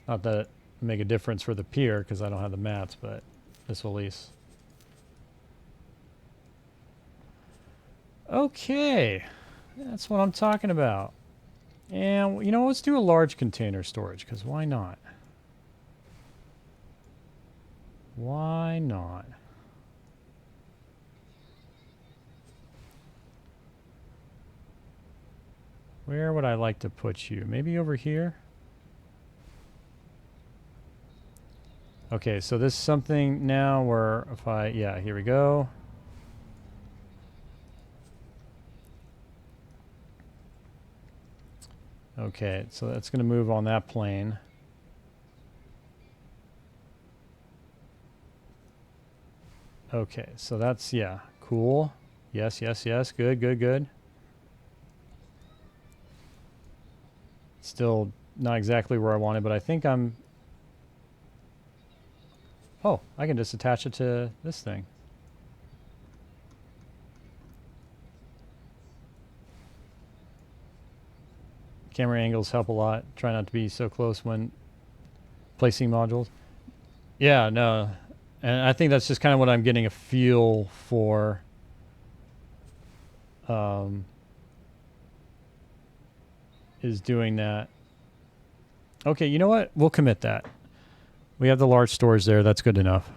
Not that it make a difference for the pier because I don't have the mats, but this will at least. Okay, that's what I'm talking about. And you know, let's do a large container storage because why not? Why not? Where would I like to put you? Maybe over here? Okay, so this is something now where if I... Yeah, here we go. Okay, so that's going to move on that plane. Okay, so that's, yeah, cool. Yes, yes, yes. Good, good, good. Still not exactly where I wanted, but I think I'm... Oh, I can just attach it to this thing. Camera angles help a lot. Try not to be so close when placing modules. Yeah, no. And I think that's just kind of what I'm getting a feel for. Is doing that. Okay, you know what? We'll commit that. We have the large storage there. That's good enough.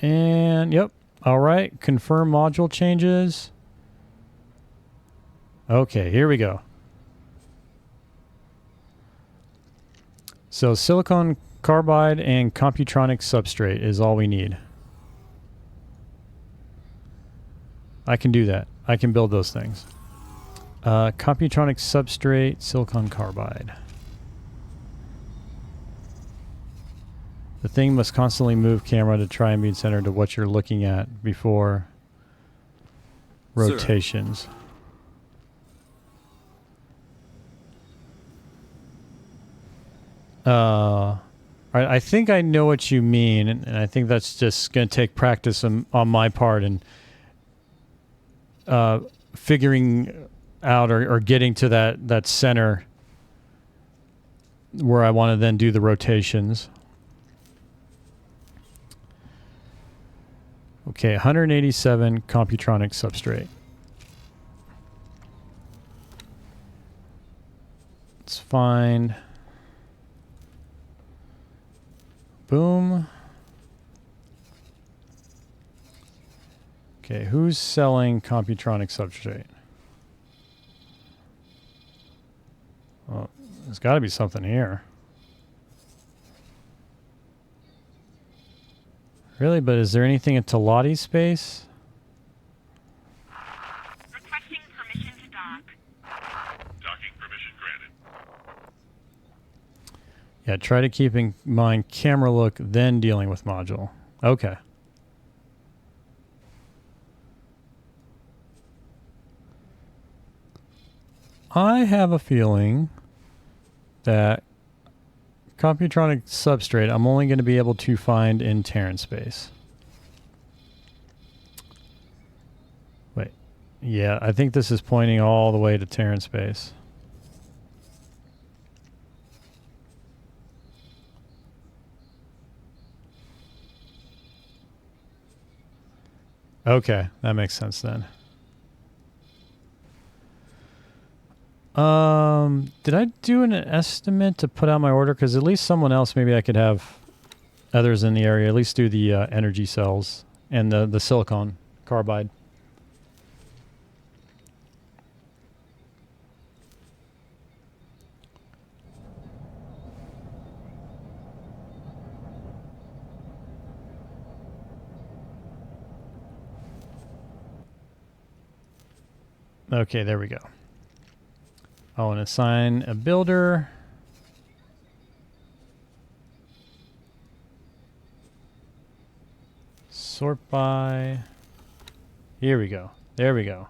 And, yep. All right. Confirm module changes. Okay, here we go. So silicon carbide and computronic substrate is all we need. I can do that. I can build those things. Computronic substrate, silicon carbide. The thing must constantly move camera to try and be centered to what you're looking at before rotations. Sir. I think I know what you mean, and I think that's just going to take practice on my part and figuring out or getting to that center where I want to then do the rotations. Okay, 187 computronic substrate. Let's find... Boom. Okay, who's selling computronic substrate? Well, there's got to be something here. Really? But is there anything in Talati's space? Requesting permission to dock. Docking permission granted. Yeah, try to keep in mind camera look, then dealing with module. Okay. I have a feeling that computronic substrate I'm only going to be able to find in Terran space. Wait. Yeah, I think this is pointing all the way to Terran space. Okay, that makes sense then. Did I do an estimate to put out my order? Because at least someone else, maybe I could have others in the area, at least do the energy cells and the silicon carbide. Okay, there we go. Oh, and assign a builder. Sort by. Here we go. There we go.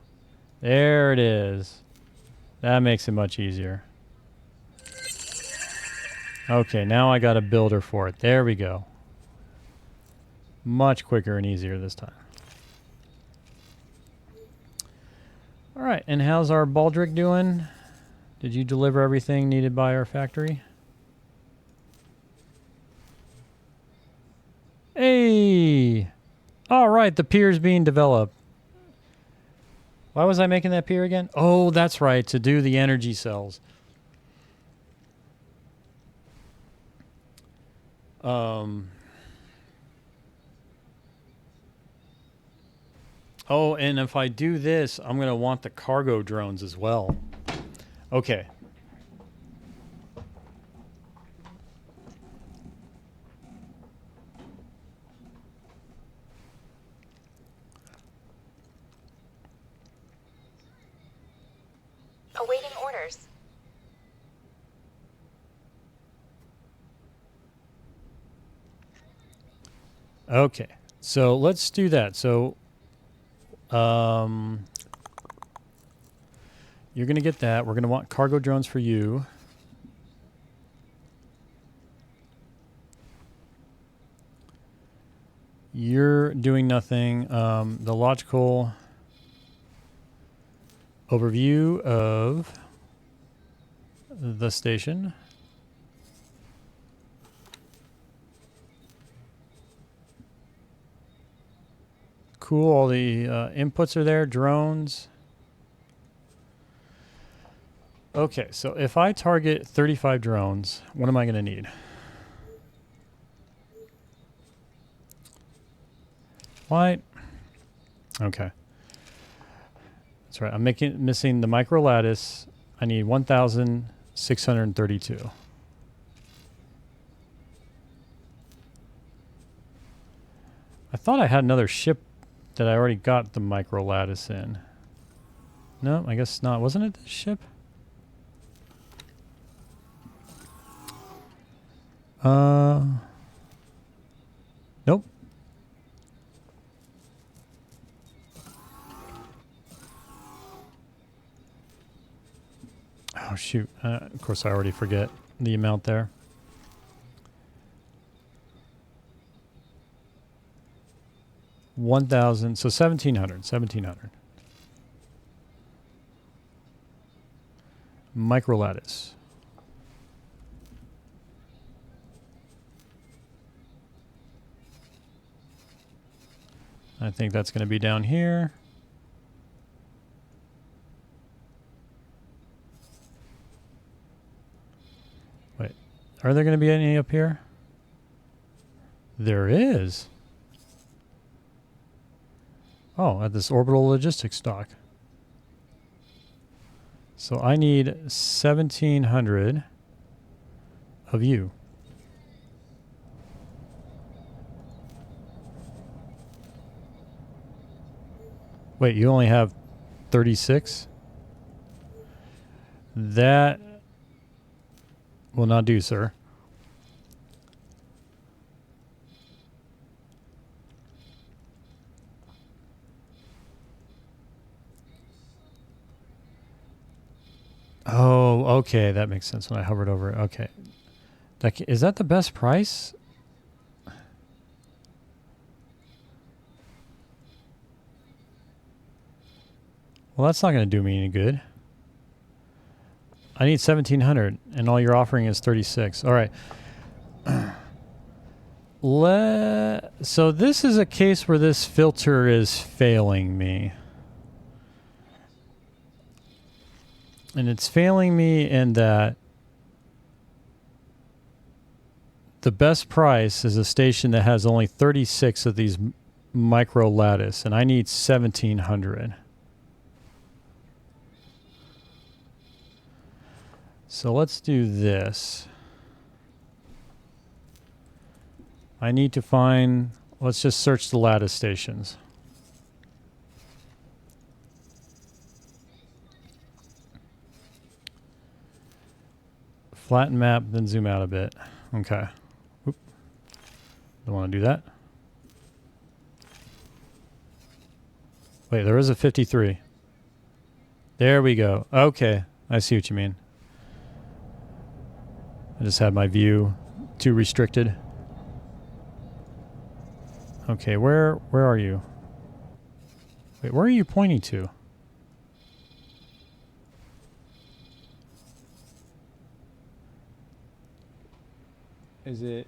There it is. That makes it much easier. Okay, now I got a builder for it. There we go. Much quicker and easier this time. All right, and how's our Baldric doing? Did you deliver everything needed by our factory? Hey! All right, the pier's being developed. Why was I making that pier again? Oh, that's right, to do the energy cells. Oh, and if I do this, I'm going to want the cargo drones as well. Okay. Awaiting orders. Okay. So let's do that. So you're going to get that. We're going to want cargo drones for you. You're doing nothing. The logical overview of the station. Cool. All the inputs are there. Drones. Okay, so if I target 35 drones, what am I going to need? What? Okay. That's right. I'm missing the micro lattice. I need 1,632. I thought I had another ship that I already got the micro lattice in. No, I guess not. Wasn't it this ship? Nope. Oh, shoot. Of course, I already forget the amount there. So 1,700. Micro lattice. I think that's going to be down here. Wait, are there going to be any up here? There is. Oh, at this orbital logistics dock. So I need 1,700 of you. Wait, you only have 36? That will not do, sir. Oh, okay. That makes sense when I hovered over it. Okay. Is that the best price? Well, that's not going to do me any good. I need 1,700, and all you're offering is 36. All right. So this is a case where this filter is failing me. And it's failing me in that the best price is a station that has only 36 of these micro lattice, and I need 1,700. So let's do this. I need to find, let's just search the lattice stations. Flatten map, then zoom out a bit. Okay. Oop. Don't want to do that. Wait, there is a 53. There we go. Okay, I see what you mean. I just had my view too restricted. Okay, where are you? Wait, where are you pointing to? Is it?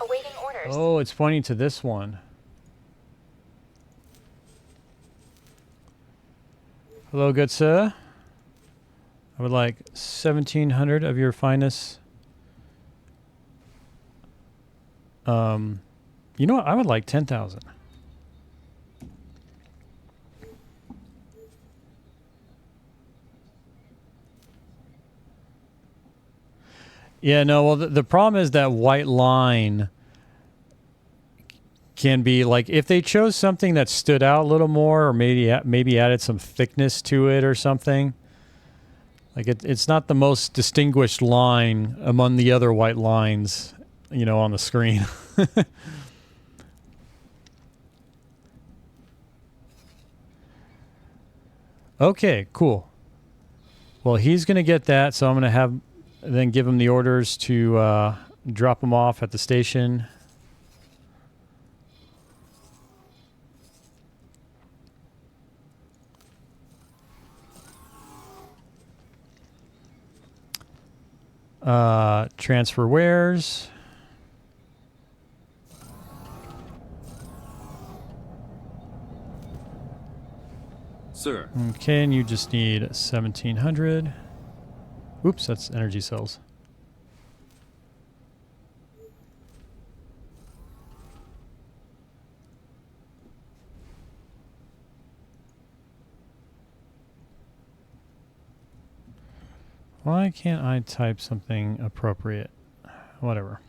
Awaiting orders. Oh, it's pointing to this one. Hello, good sir. I would like 1,700 of your finest. You know what? I would like 10,000. Yeah, no, well, the problem is that white line can be like, if they chose something that stood out a little more, or maybe added some thickness to it or something, like it's not the most distinguished line among the other white lines, you know, on the screen. Okay, cool. Well, he's going to get that, so I'm going to then give him the orders to drop him off at the station. Transfer wares. Sir. Okay, and you just need 1,700. Oops, that's energy cells. Why can't I type something appropriate? Whatever.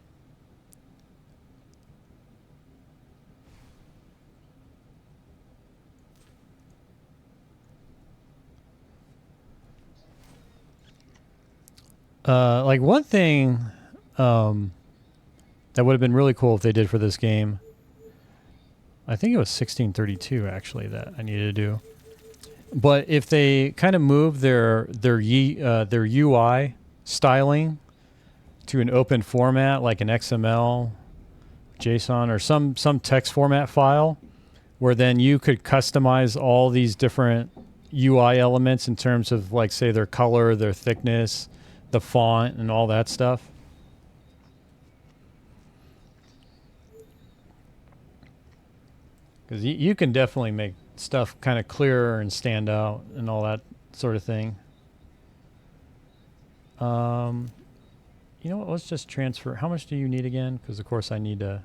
Like one thing that would have been really cool if they did for this game, I think it was 1632 actually that I needed to do. But if they kind of move their UI styling to an open format like an XML, JSON, or some text format file, where then you could customize all these different UI elements in terms of, like, say, their color, their thickness, the font, and all that stuff. Because you can definitely make stuff kind of clearer and stand out and all that sort of thing. You know what? Let's just transfer. How much do you need again? Because, of course, I need to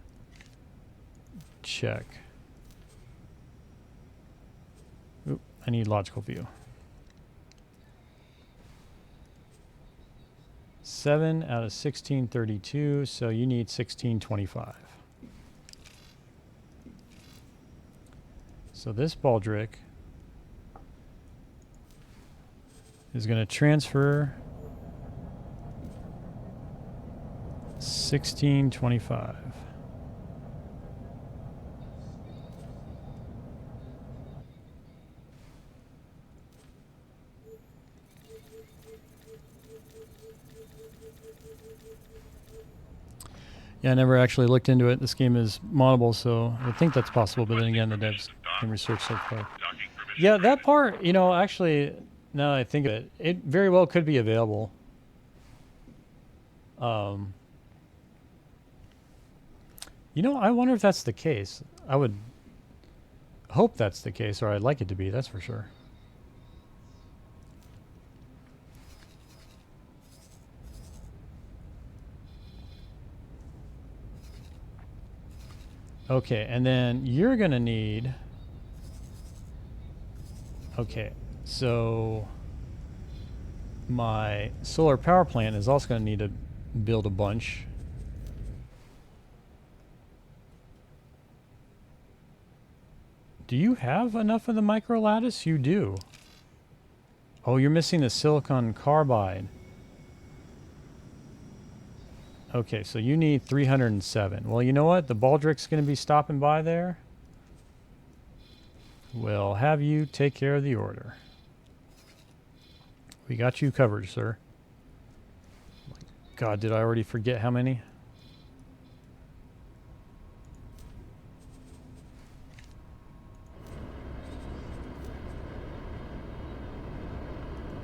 check. Oop, I need logical view. 7 out of 1632, so you need 1625. So this baldric is going to transfer 1625. Yeah, I never actually looked into it. This game is moddable, so I think that's possible, but then again, the devs can research so far. Yeah, that part, you know, actually, now that I think of it, it very well could be available. You know, I wonder if that's the case. I would hope that's the case, or I'd like it to be, that's for sure. Okay, and then you're going to need... Okay, so my solar power plant is also going to need to build a bunch. Do you have enough of the micro lattice? You do. Oh, you're missing the silicon carbide. Okay, so you need 307. Well, you know what? The baldric's going to be stopping by there. We'll have you take care of the order. We got you covered, sir. God, did I already forget how many?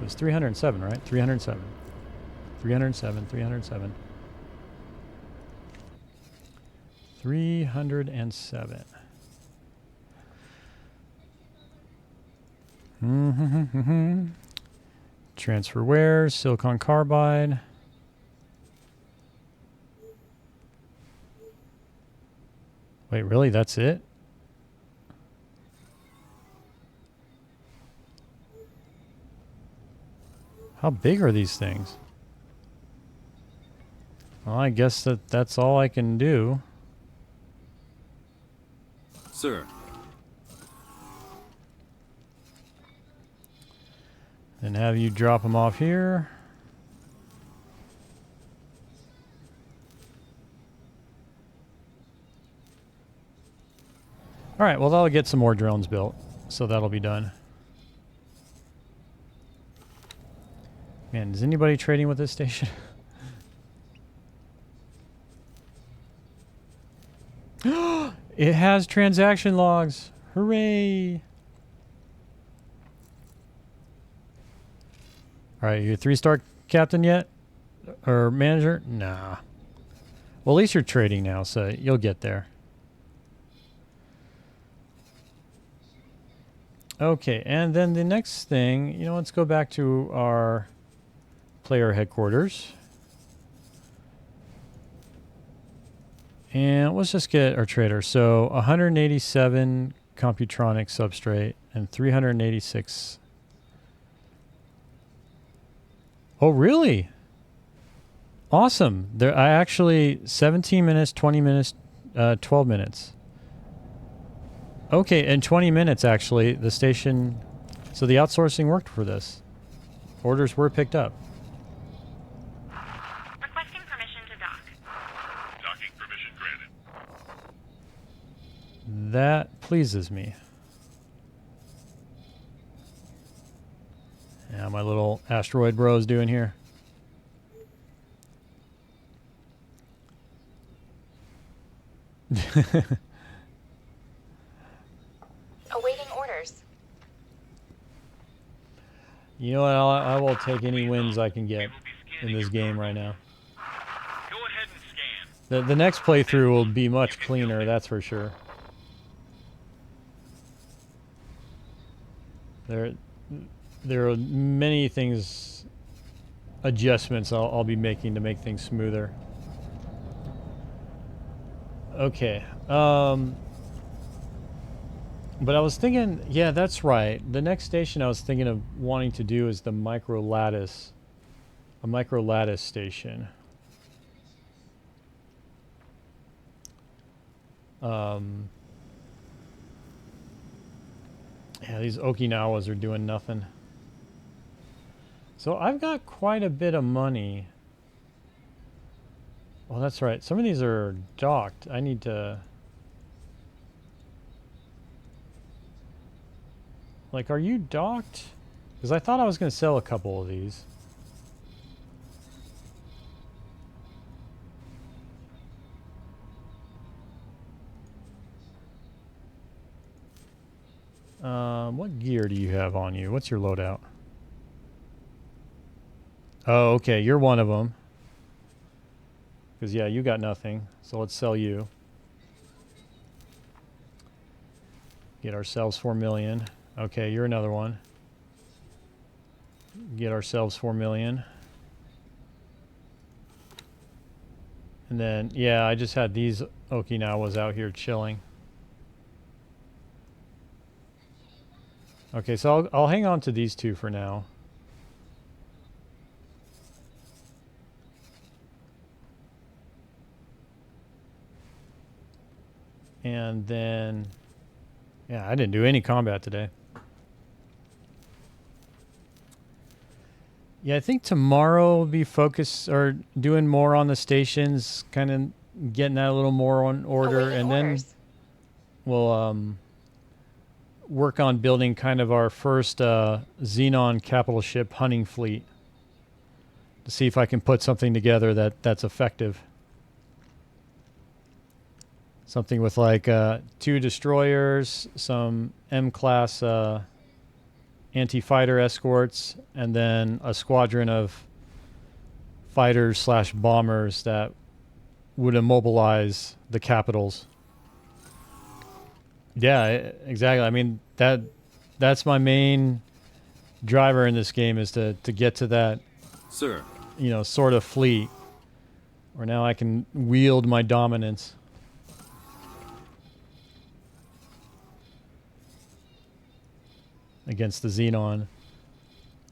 It was 307, right? 307. 307, 307. 307. Transfer wares, silicon carbide. Wait, really? That's it? How big are these things? Well, I guess that's all I can do. Sir. And have you drop them off here. All right, well, that'll get some more drones built, so that'll be done. Man, is anybody trading with this station? It has transaction logs. Hooray! All right, you a 3-star captain yet? Or manager? Nah. Well, at least you're trading now, so you'll get there. Okay, and then the next thing, let's go back to our player headquarters. And let's just get our trader. So 187 Computronic substrate and 386. Oh, really? Awesome. I actually 17 minutes, 20 minutes, 12 minutes. Okay, in 20 minutes, actually, the station... So the outsourcing worked for this. Orders were picked up. Requesting permission to dock. Docking permission granted. That pleases me. Yeah, my little asteroid bros doing here. Awaiting orders. You know what? I will take any wins I can get in this game right now. Go ahead and scan. The next playthrough will be much cleaner, that's for sure. There are many things, adjustments I'll be making to make things smoother. Okay. But I was thinking, yeah, that's right. The next station I was thinking of wanting to do is the micro lattice. A micro lattice station. Yeah, these Okinawas are doing nothing. So I've got quite a bit of money. Well, that's right. Some of these are docked. I need to... Like, are you docked? Because I thought I was going to sell a couple of these. What gear do you have on you? What's your loadout? Oh, okay. You're one of them. Because, yeah, you got nothing. So let's sell you. Get ourselves 4 million. Okay, you're another one. Get ourselves 4 million. And then, yeah, I just had these Okinawas out here chilling. Okay, so I'll hang on to these two for now. And then, yeah, I didn't do any combat today. Yeah, I think tomorrow will be focused or doing more on the stations, kind of getting that a little more on order, Awaiting and orders. then we'll work on building kind of our first Xenon capital ship hunting fleet to see if I can put something together that's effective. Something with like 2 destroyers, some M-class anti-fighter escorts, and then a squadron of fighters/bombers that would immobilize the capitals. Yeah, exactly. I mean, that's my main driver in this game, is to get to that, Sir. Sort of fleet where now I can wield my dominance. Against the Xenon.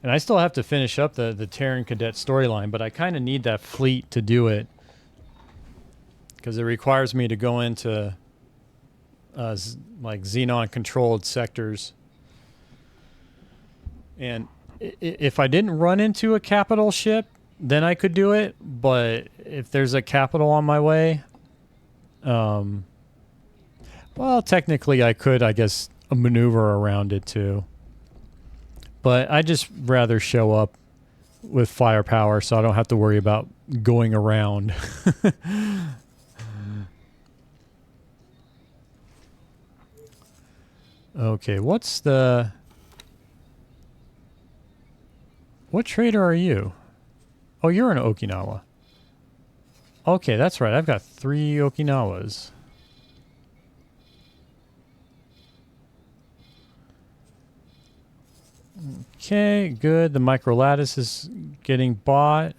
And I still have to finish up the Terran Cadet storyline, but I kind of need that fleet to do it. Because it requires me to go into like Xenon-controlled sectors. And if I didn't run into a capital ship, then I could do it. But if there's a capital on my way, well, technically I could, I guess, maneuver around it too. But I just rather show up with firepower so I don't have to worry about going around. Okay, what trader are you? Oh, you're in Okinawa. Okay, that's right. I've got 3 Okinawas. Okay, good. The microlattice is getting bought.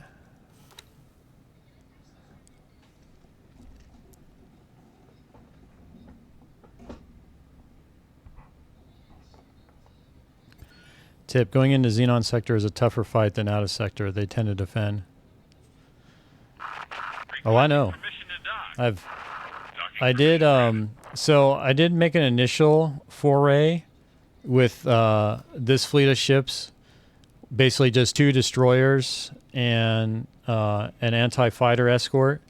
Tip, going into Xenon sector is a tougher fight than out of sector. They tend to defend. Oh, I know. I did make an initial foray with this fleet of ships, basically just 2 destroyers and an anti-fighter escort.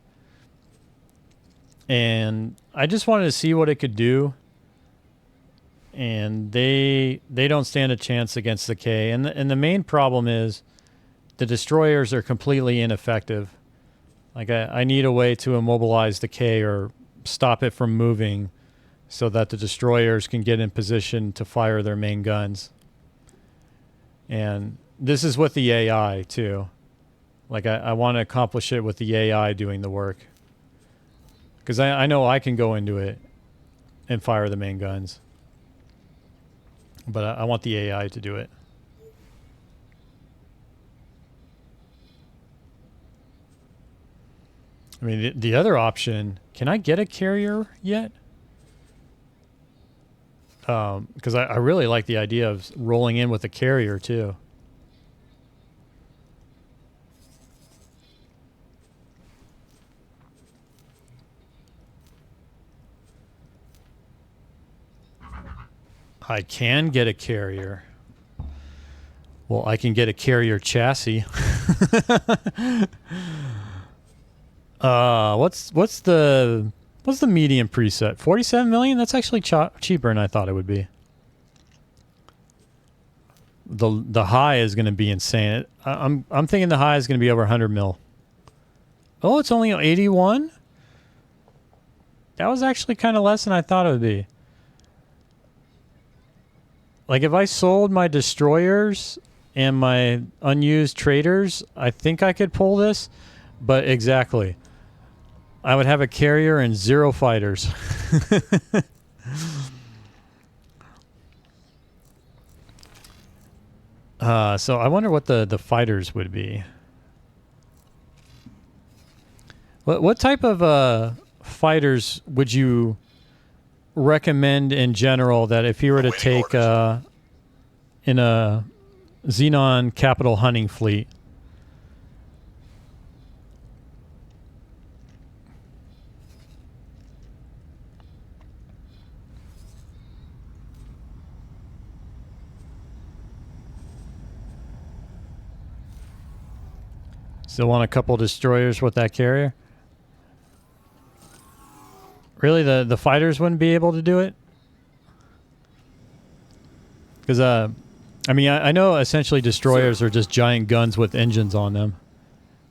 And I just wanted to see what it could do. And they don't stand a chance against the K. And the main problem is the destroyers are completely ineffective. Like I need a way to immobilize the K or stop it from moving so that the destroyers can get in position to fire their main guns. And this is with the AI too. Like I want to accomplish it with the AI doing the work. Because I know I can go into it and fire the main guns. But I want the AI to do it. I mean, the other option, can I get a carrier yet? Because I really like the idea of rolling in with a carrier too. I can get a carrier. Well, I can get a carrier chassis. What's the medium preset? 47 million? That's actually cheaper than I thought it would be. The high is going to be insane. I'm thinking the high is going to be over 100 mil. Oh, it's only 81? That was actually kind of less than I thought it would be. Like if I sold my destroyers and my unused traders, I think I could pull this. But exactly. I would have a carrier and 0 fighters. So I wonder what the fighters would be. What type of fighters would you recommend in general that if you were to take in a Xenon capital hunting fleet? Still want a couple destroyers with that carrier? Really, the fighters wouldn't be able to do it? Because, I mean, I know essentially destroyers are just giant guns with engines on them.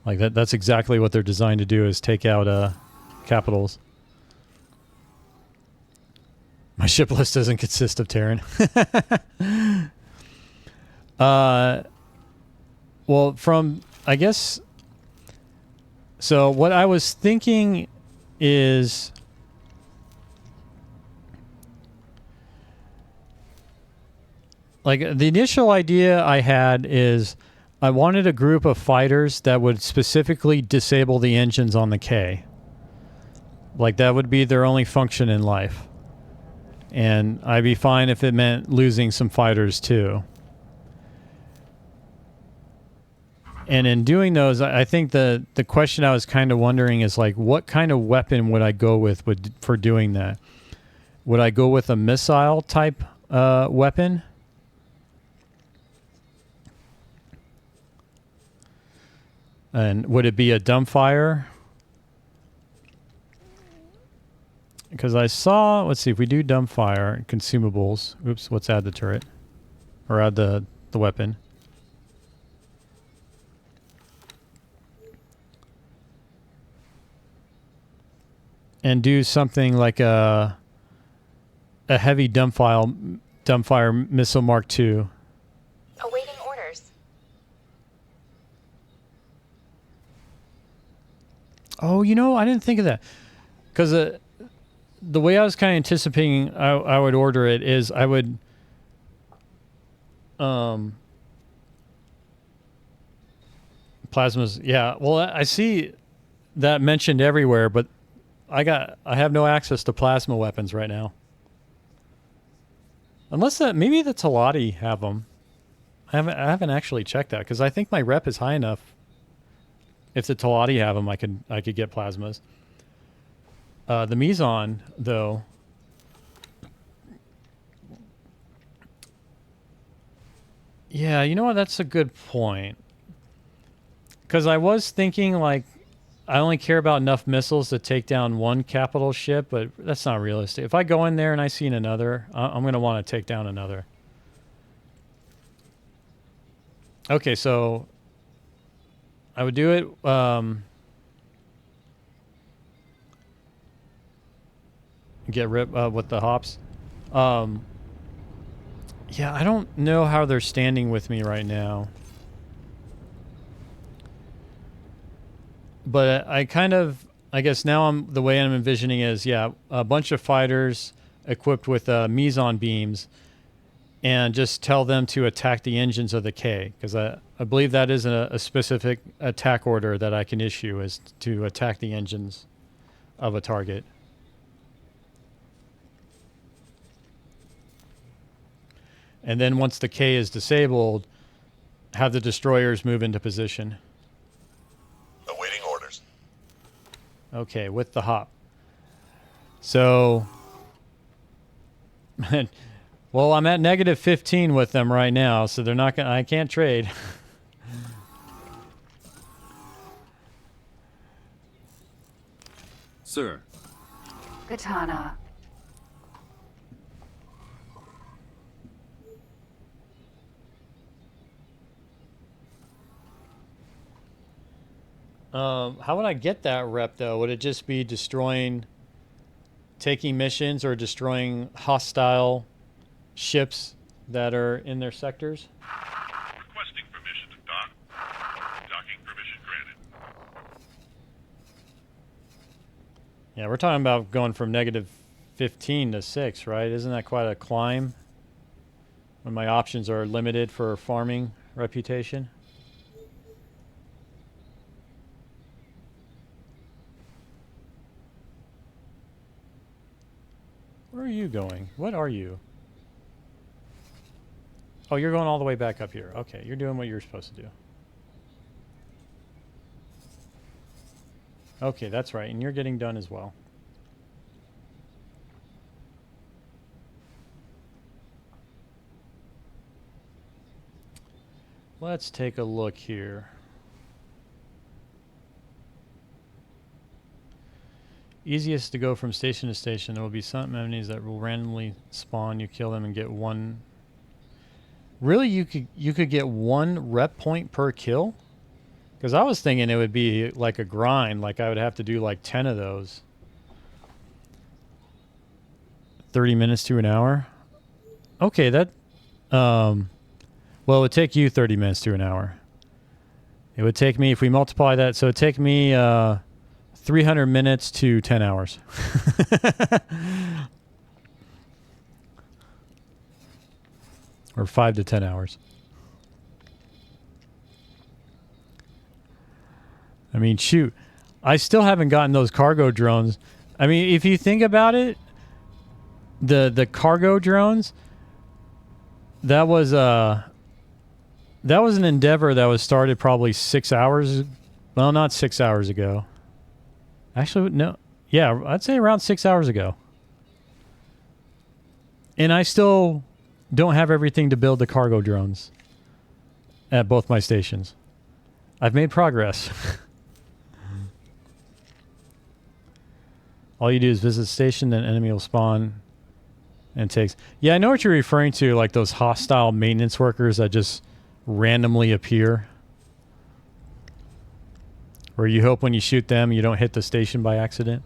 Like, that's exactly what they're designed to do, is take out capitals. My ship list doesn't consist of Terran. Well, from, I guess... So, what I was thinking is... like the initial idea I had is I wanted a group of fighters that would specifically disable the engines on the K. Like that would be their only function in life. And I'd be fine if it meant losing some fighters too. And in doing those, I think the question I was kind of wondering is like, what kind of weapon would I go with for doing that? Would I go with a missile type weapon? And would it be a dumbfire? Because I saw, let's see, if we do dumbfire, consumables. Oops, let's add the turret. Or add the weapon. And do something like a heavy dumbfire missile Mark II. Awaiting orders. Oh, you know, I didn't think of that. Because the way I was kind of anticipating I would order it is I would plasmas. Yeah, well, I see that mentioned everywhere, but I have no access to plasma weapons right now. Unless maybe the Talati have them. I haven't actually checked that because I think my rep is high enough. If the Talati have them, I could get plasmas. The Mizon though. Yeah, you know what? That's a good point. Because I was thinking like I only care about enough missiles to take down one capital ship, but that's not realistic. If I go in there and I see another, I'm going to want to take down another. Okay, so I would do it. Get rid with the hops. Yeah, I don't know how they're standing with me right now. But I guess now the way I'm envisioning is, yeah, a bunch of fighters equipped with meson beams and just tell them to attack the engines of the K. Because I believe that is a specific attack order that I can issue is to attack the engines of a target. And then once the K is disabled, have the destroyers move into position. Awaiting orders. Okay, with the hop. So, well, I'm at negative 15 with them right now, so they're not gonna. I can't trade. Sir. Katana. How would I get that rep, though? Would it just be taking missions or destroying hostile ships that are in their sectors? Requesting permission to dock. Docking permission granted. Yeah, we're talking about going from negative 15 to 6, right? Isn't that quite a climb when my options are limited for farming reputation? Where are you going? What are you? Oh, you're going all the way back up here. Okay, you're doing what you're supposed to do. Okay, that's right, and you're getting done as well. Let's take a look here. Easiest to go from station to station. There will be some enemies that will randomly spawn. You kill them and get one. Really, you could get one rep point per kill? Because I was thinking it would be like a grind. Like I would have to do like 10 of those. 30 minutes to an hour. Okay, that. Well, it would take you 30 minutes to an hour. It would take me, if we multiply that, so it would take me 300 minutes to 10 hours. Or 5 to 10 hours. I mean, shoot. I still haven't gotten those cargo drones. I mean, if you think about it, the cargo drones, that was an endeavor that was started probably 6 hours. Well, not 6 hours ago. Actually, no. Yeah, I'd say around 6 hours ago. And I still don't have everything to build the cargo drones at both my stations. I've made progress. All you do is visit the station, then enemy will spawn and takes. Yeah, I know what you're referring to, like those hostile maintenance workers that just randomly appear. Where you hope when you shoot them, you don't hit the station by accident.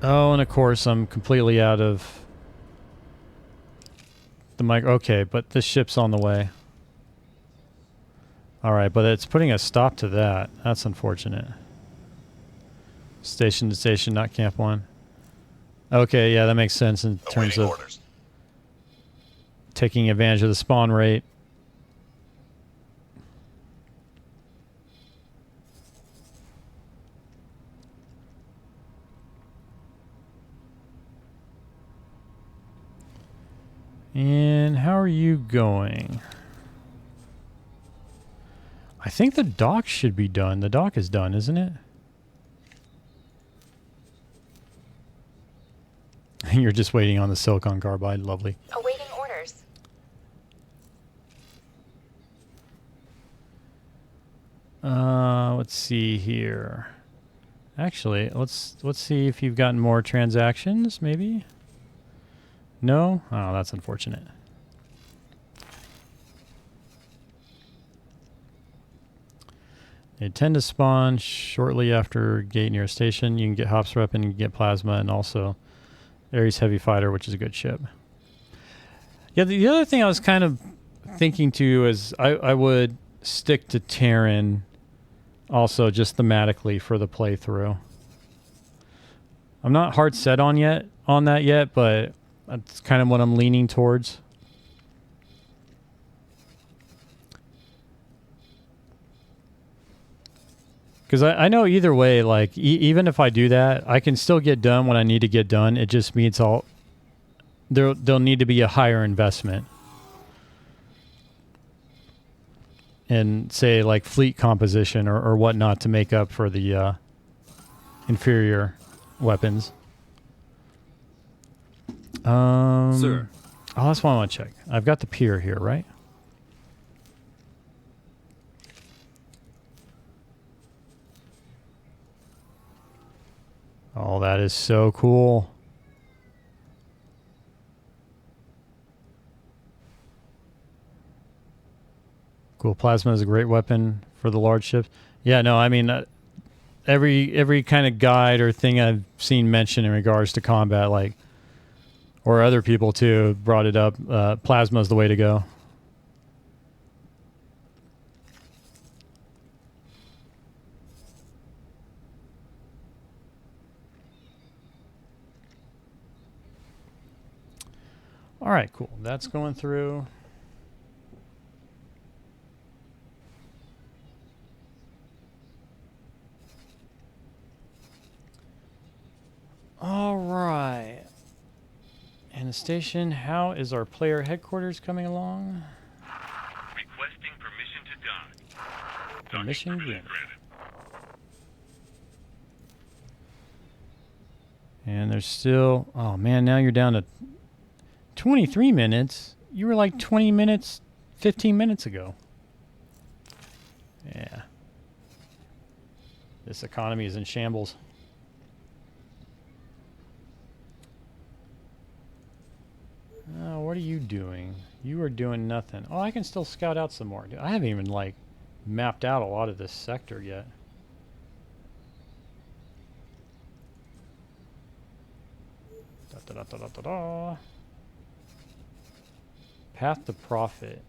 Oh, and of course, I'm completely out of the mic. Okay, but this ship's on the way. All right, but it's putting a stop to that. That's unfortunate. Station to station, not Camp 1. Okay, yeah, that makes sense in terms of taking advantage of the spawn rate. And how are you going? I think the dock should be done. The dock is done, isn't it? You're just waiting on the silicon carbide. Lovely. Awaiting orders. Let's see here. Actually, let's see if you've gotten more transactions, maybe? No? Oh, that's unfortunate. They tend to spawn shortly after gate near a station. You can get Hops Rep and you can get Plasma and also Ares Heavy Fighter, which is a good ship. Yeah, the other thing I was kind of thinking too is I would stick to Terran also just thematically for the playthrough. I'm not hard set on that yet, but that's kind of what I'm leaning towards. Because I know either way, like, even if I do that, I can still get done what I need to get done. It just means there'll need to be a higher investment. In, say, like, fleet composition or whatnot to make up for the inferior weapons. Sir. Oh, that's what I want to check. I've got the pier here, right? Oh, that is so cool. Cool. Plasma is a great weapon for the large ships. Yeah, no, I mean, every kind of guide or thing I've seen mentioned in regards to combat, like, or other people too, brought it up. Plasma is the way to go. All right, cool. That's going through. All right. And the station, how is our player headquarters coming along? Requesting permission to dock. Permission granted. And there's still, oh man, now you're down to 23 minutes. You were like 20 minutes, 15 minutes ago. Yeah. This economy is in shambles. Oh, what are you doing? You are doing nothing. Oh, I can still scout out some more. I haven't even, like, mapped out a lot of this sector yet. Da-da-da-da-da-da. Path to profit.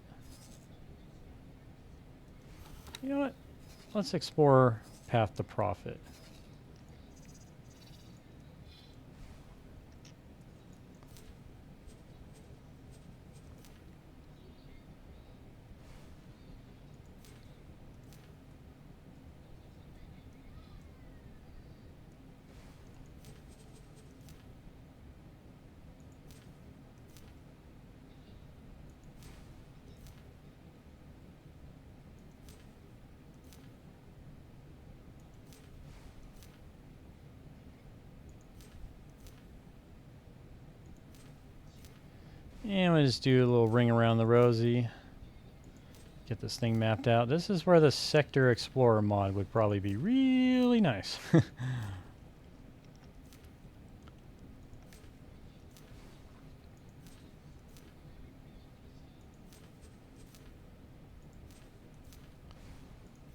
You know what? Let's explore Path to Profit. And we'll just do a little ring around the rosy. Get this thing mapped out. This is where the Sector Explorer mod would probably be really nice.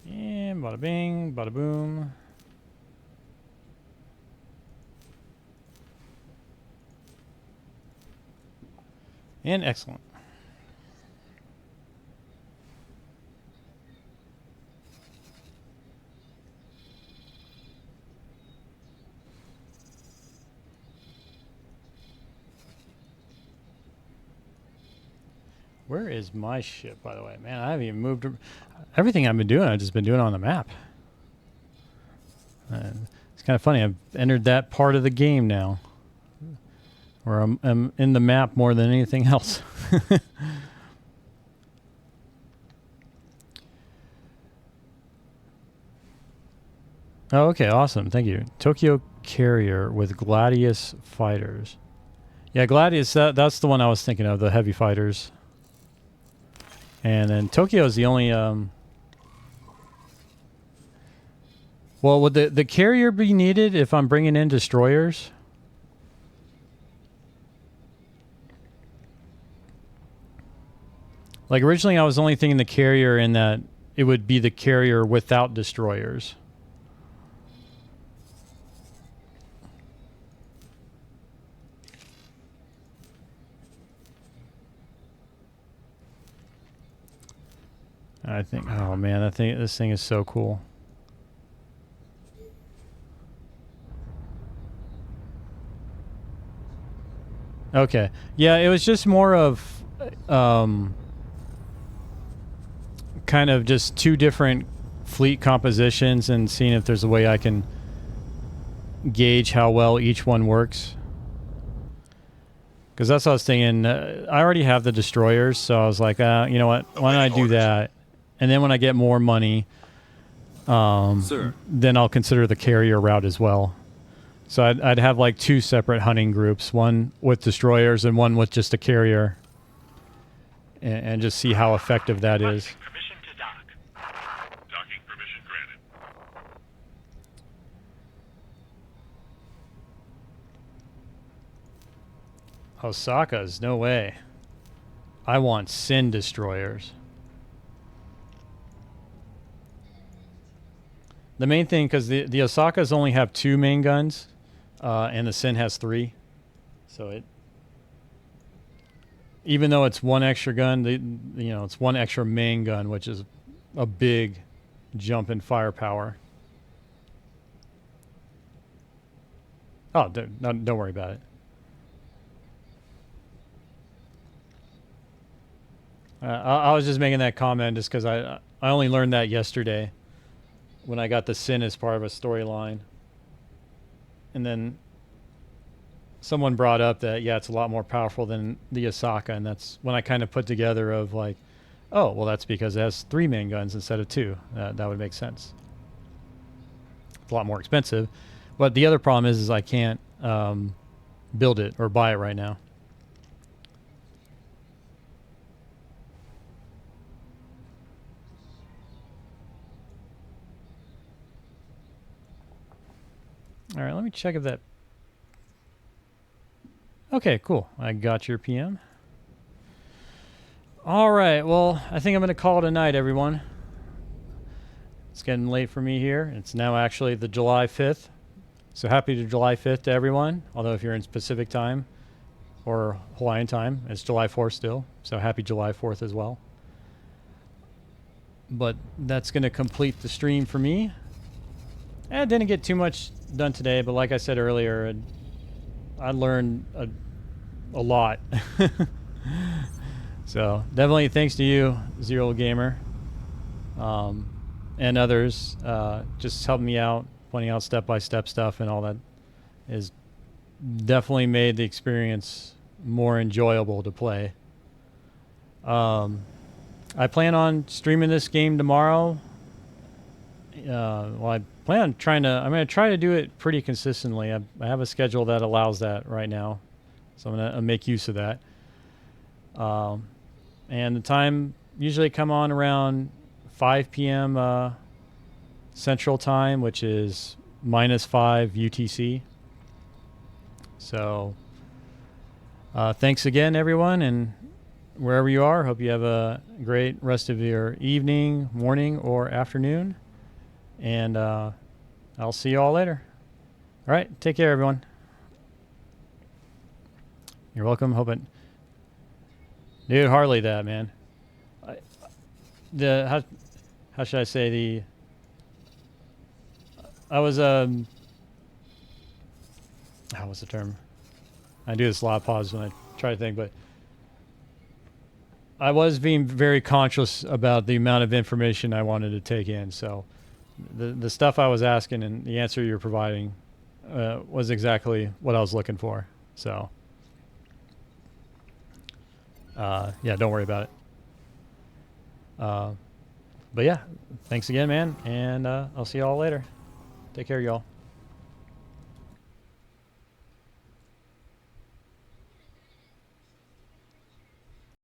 And bada bing, bada boom. And excellent. Where is my ship, by the way? Man, I haven't even moved. Everything I've been doing, I've just been doing on the map. It's kind of funny. I've entered that part of the game now, where I'm in the map more than anything else. Oh, okay, awesome. Thank you. Tokyo Carrier with Gladius fighters. Yeah, Gladius, that's the one I was thinking of, the heavy fighters. And then Tokyo is the only... Well, would the carrier be needed if I'm bringing in destroyers? Like, originally I was only thinking the carrier in that it would be the carrier without destroyers. I think, oh man, I think this thing is so cool. Okay. Yeah, it was just more of kind of just two different fleet compositions and seeing if there's a way I can gauge how well each one works. Because that's what I was thinking. I already have the destroyers, so I was like, you know what? Why don't I do that? And then when I get more money, then I'll consider the carrier route as well. So I'd have like two separate hunting groups, one with destroyers and one with just a carrier, and just see how effective that is. Permission to dock. Docking permission granted. Osaka's, no way. I want Sin destroyers. The main thing, because the Osakas only have 2 main guns, and the Sin has 3. So it, even though it's 1 extra gun, it's 1 extra main gun, which is a big jump in firepower. Oh, don't worry about it. I was just making that comment just because I only learned that yesterday when I got the Sin as part of a storyline. And then someone brought up that, yeah, it's a lot more powerful than the Osaka, and that's when I kind of put together of like, oh, well, that's because it has 3 main guns instead of 2. That would make sense. It's a lot more expensive. But the other problem is I can't build it or buy it right now. All right, let me check if that... Okay, cool. I got your PM. All right, well, I think I'm going to call it a night, everyone. It's getting late for me here. It's now actually the July 5th. So happy July 5th to everyone. Although if you're in Pacific time or Hawaiian time, it's July 4th still. So happy July 4th as well. but that's going to complete the stream for me. I didn't get too much done today, but like I said earlier, I learned a lot. So definitely thanks to you, Zero Gamer, and others, just helping me out, pointing out step-by-step stuff and all that is definitely made the experience more enjoyable to play. I plan on streaming this game tomorrow. Well, I plan on I'm going to try to do it pretty consistently. I have a schedule that allows that right now, so I'm going to make use of that. And the time usually come on around 5 p.m. Central Time, which is -5 UTC. So thanks again, everyone, and wherever you are, hope you have a great rest of your evening, morning, or afternoon. And I'll see you all later. All right, take care, everyone. You're welcome. Dude, hardly that, man. How should I say I was what's the term? I do this a lot of pause when I try to think, but I was being very conscious about the amount of information I wanted to take in. So the stuff I was asking and the answer you're providing was exactly what I was looking for. So yeah, don't worry about it. But yeah, thanks again, man, and I'll see you all later. Take care, y'all.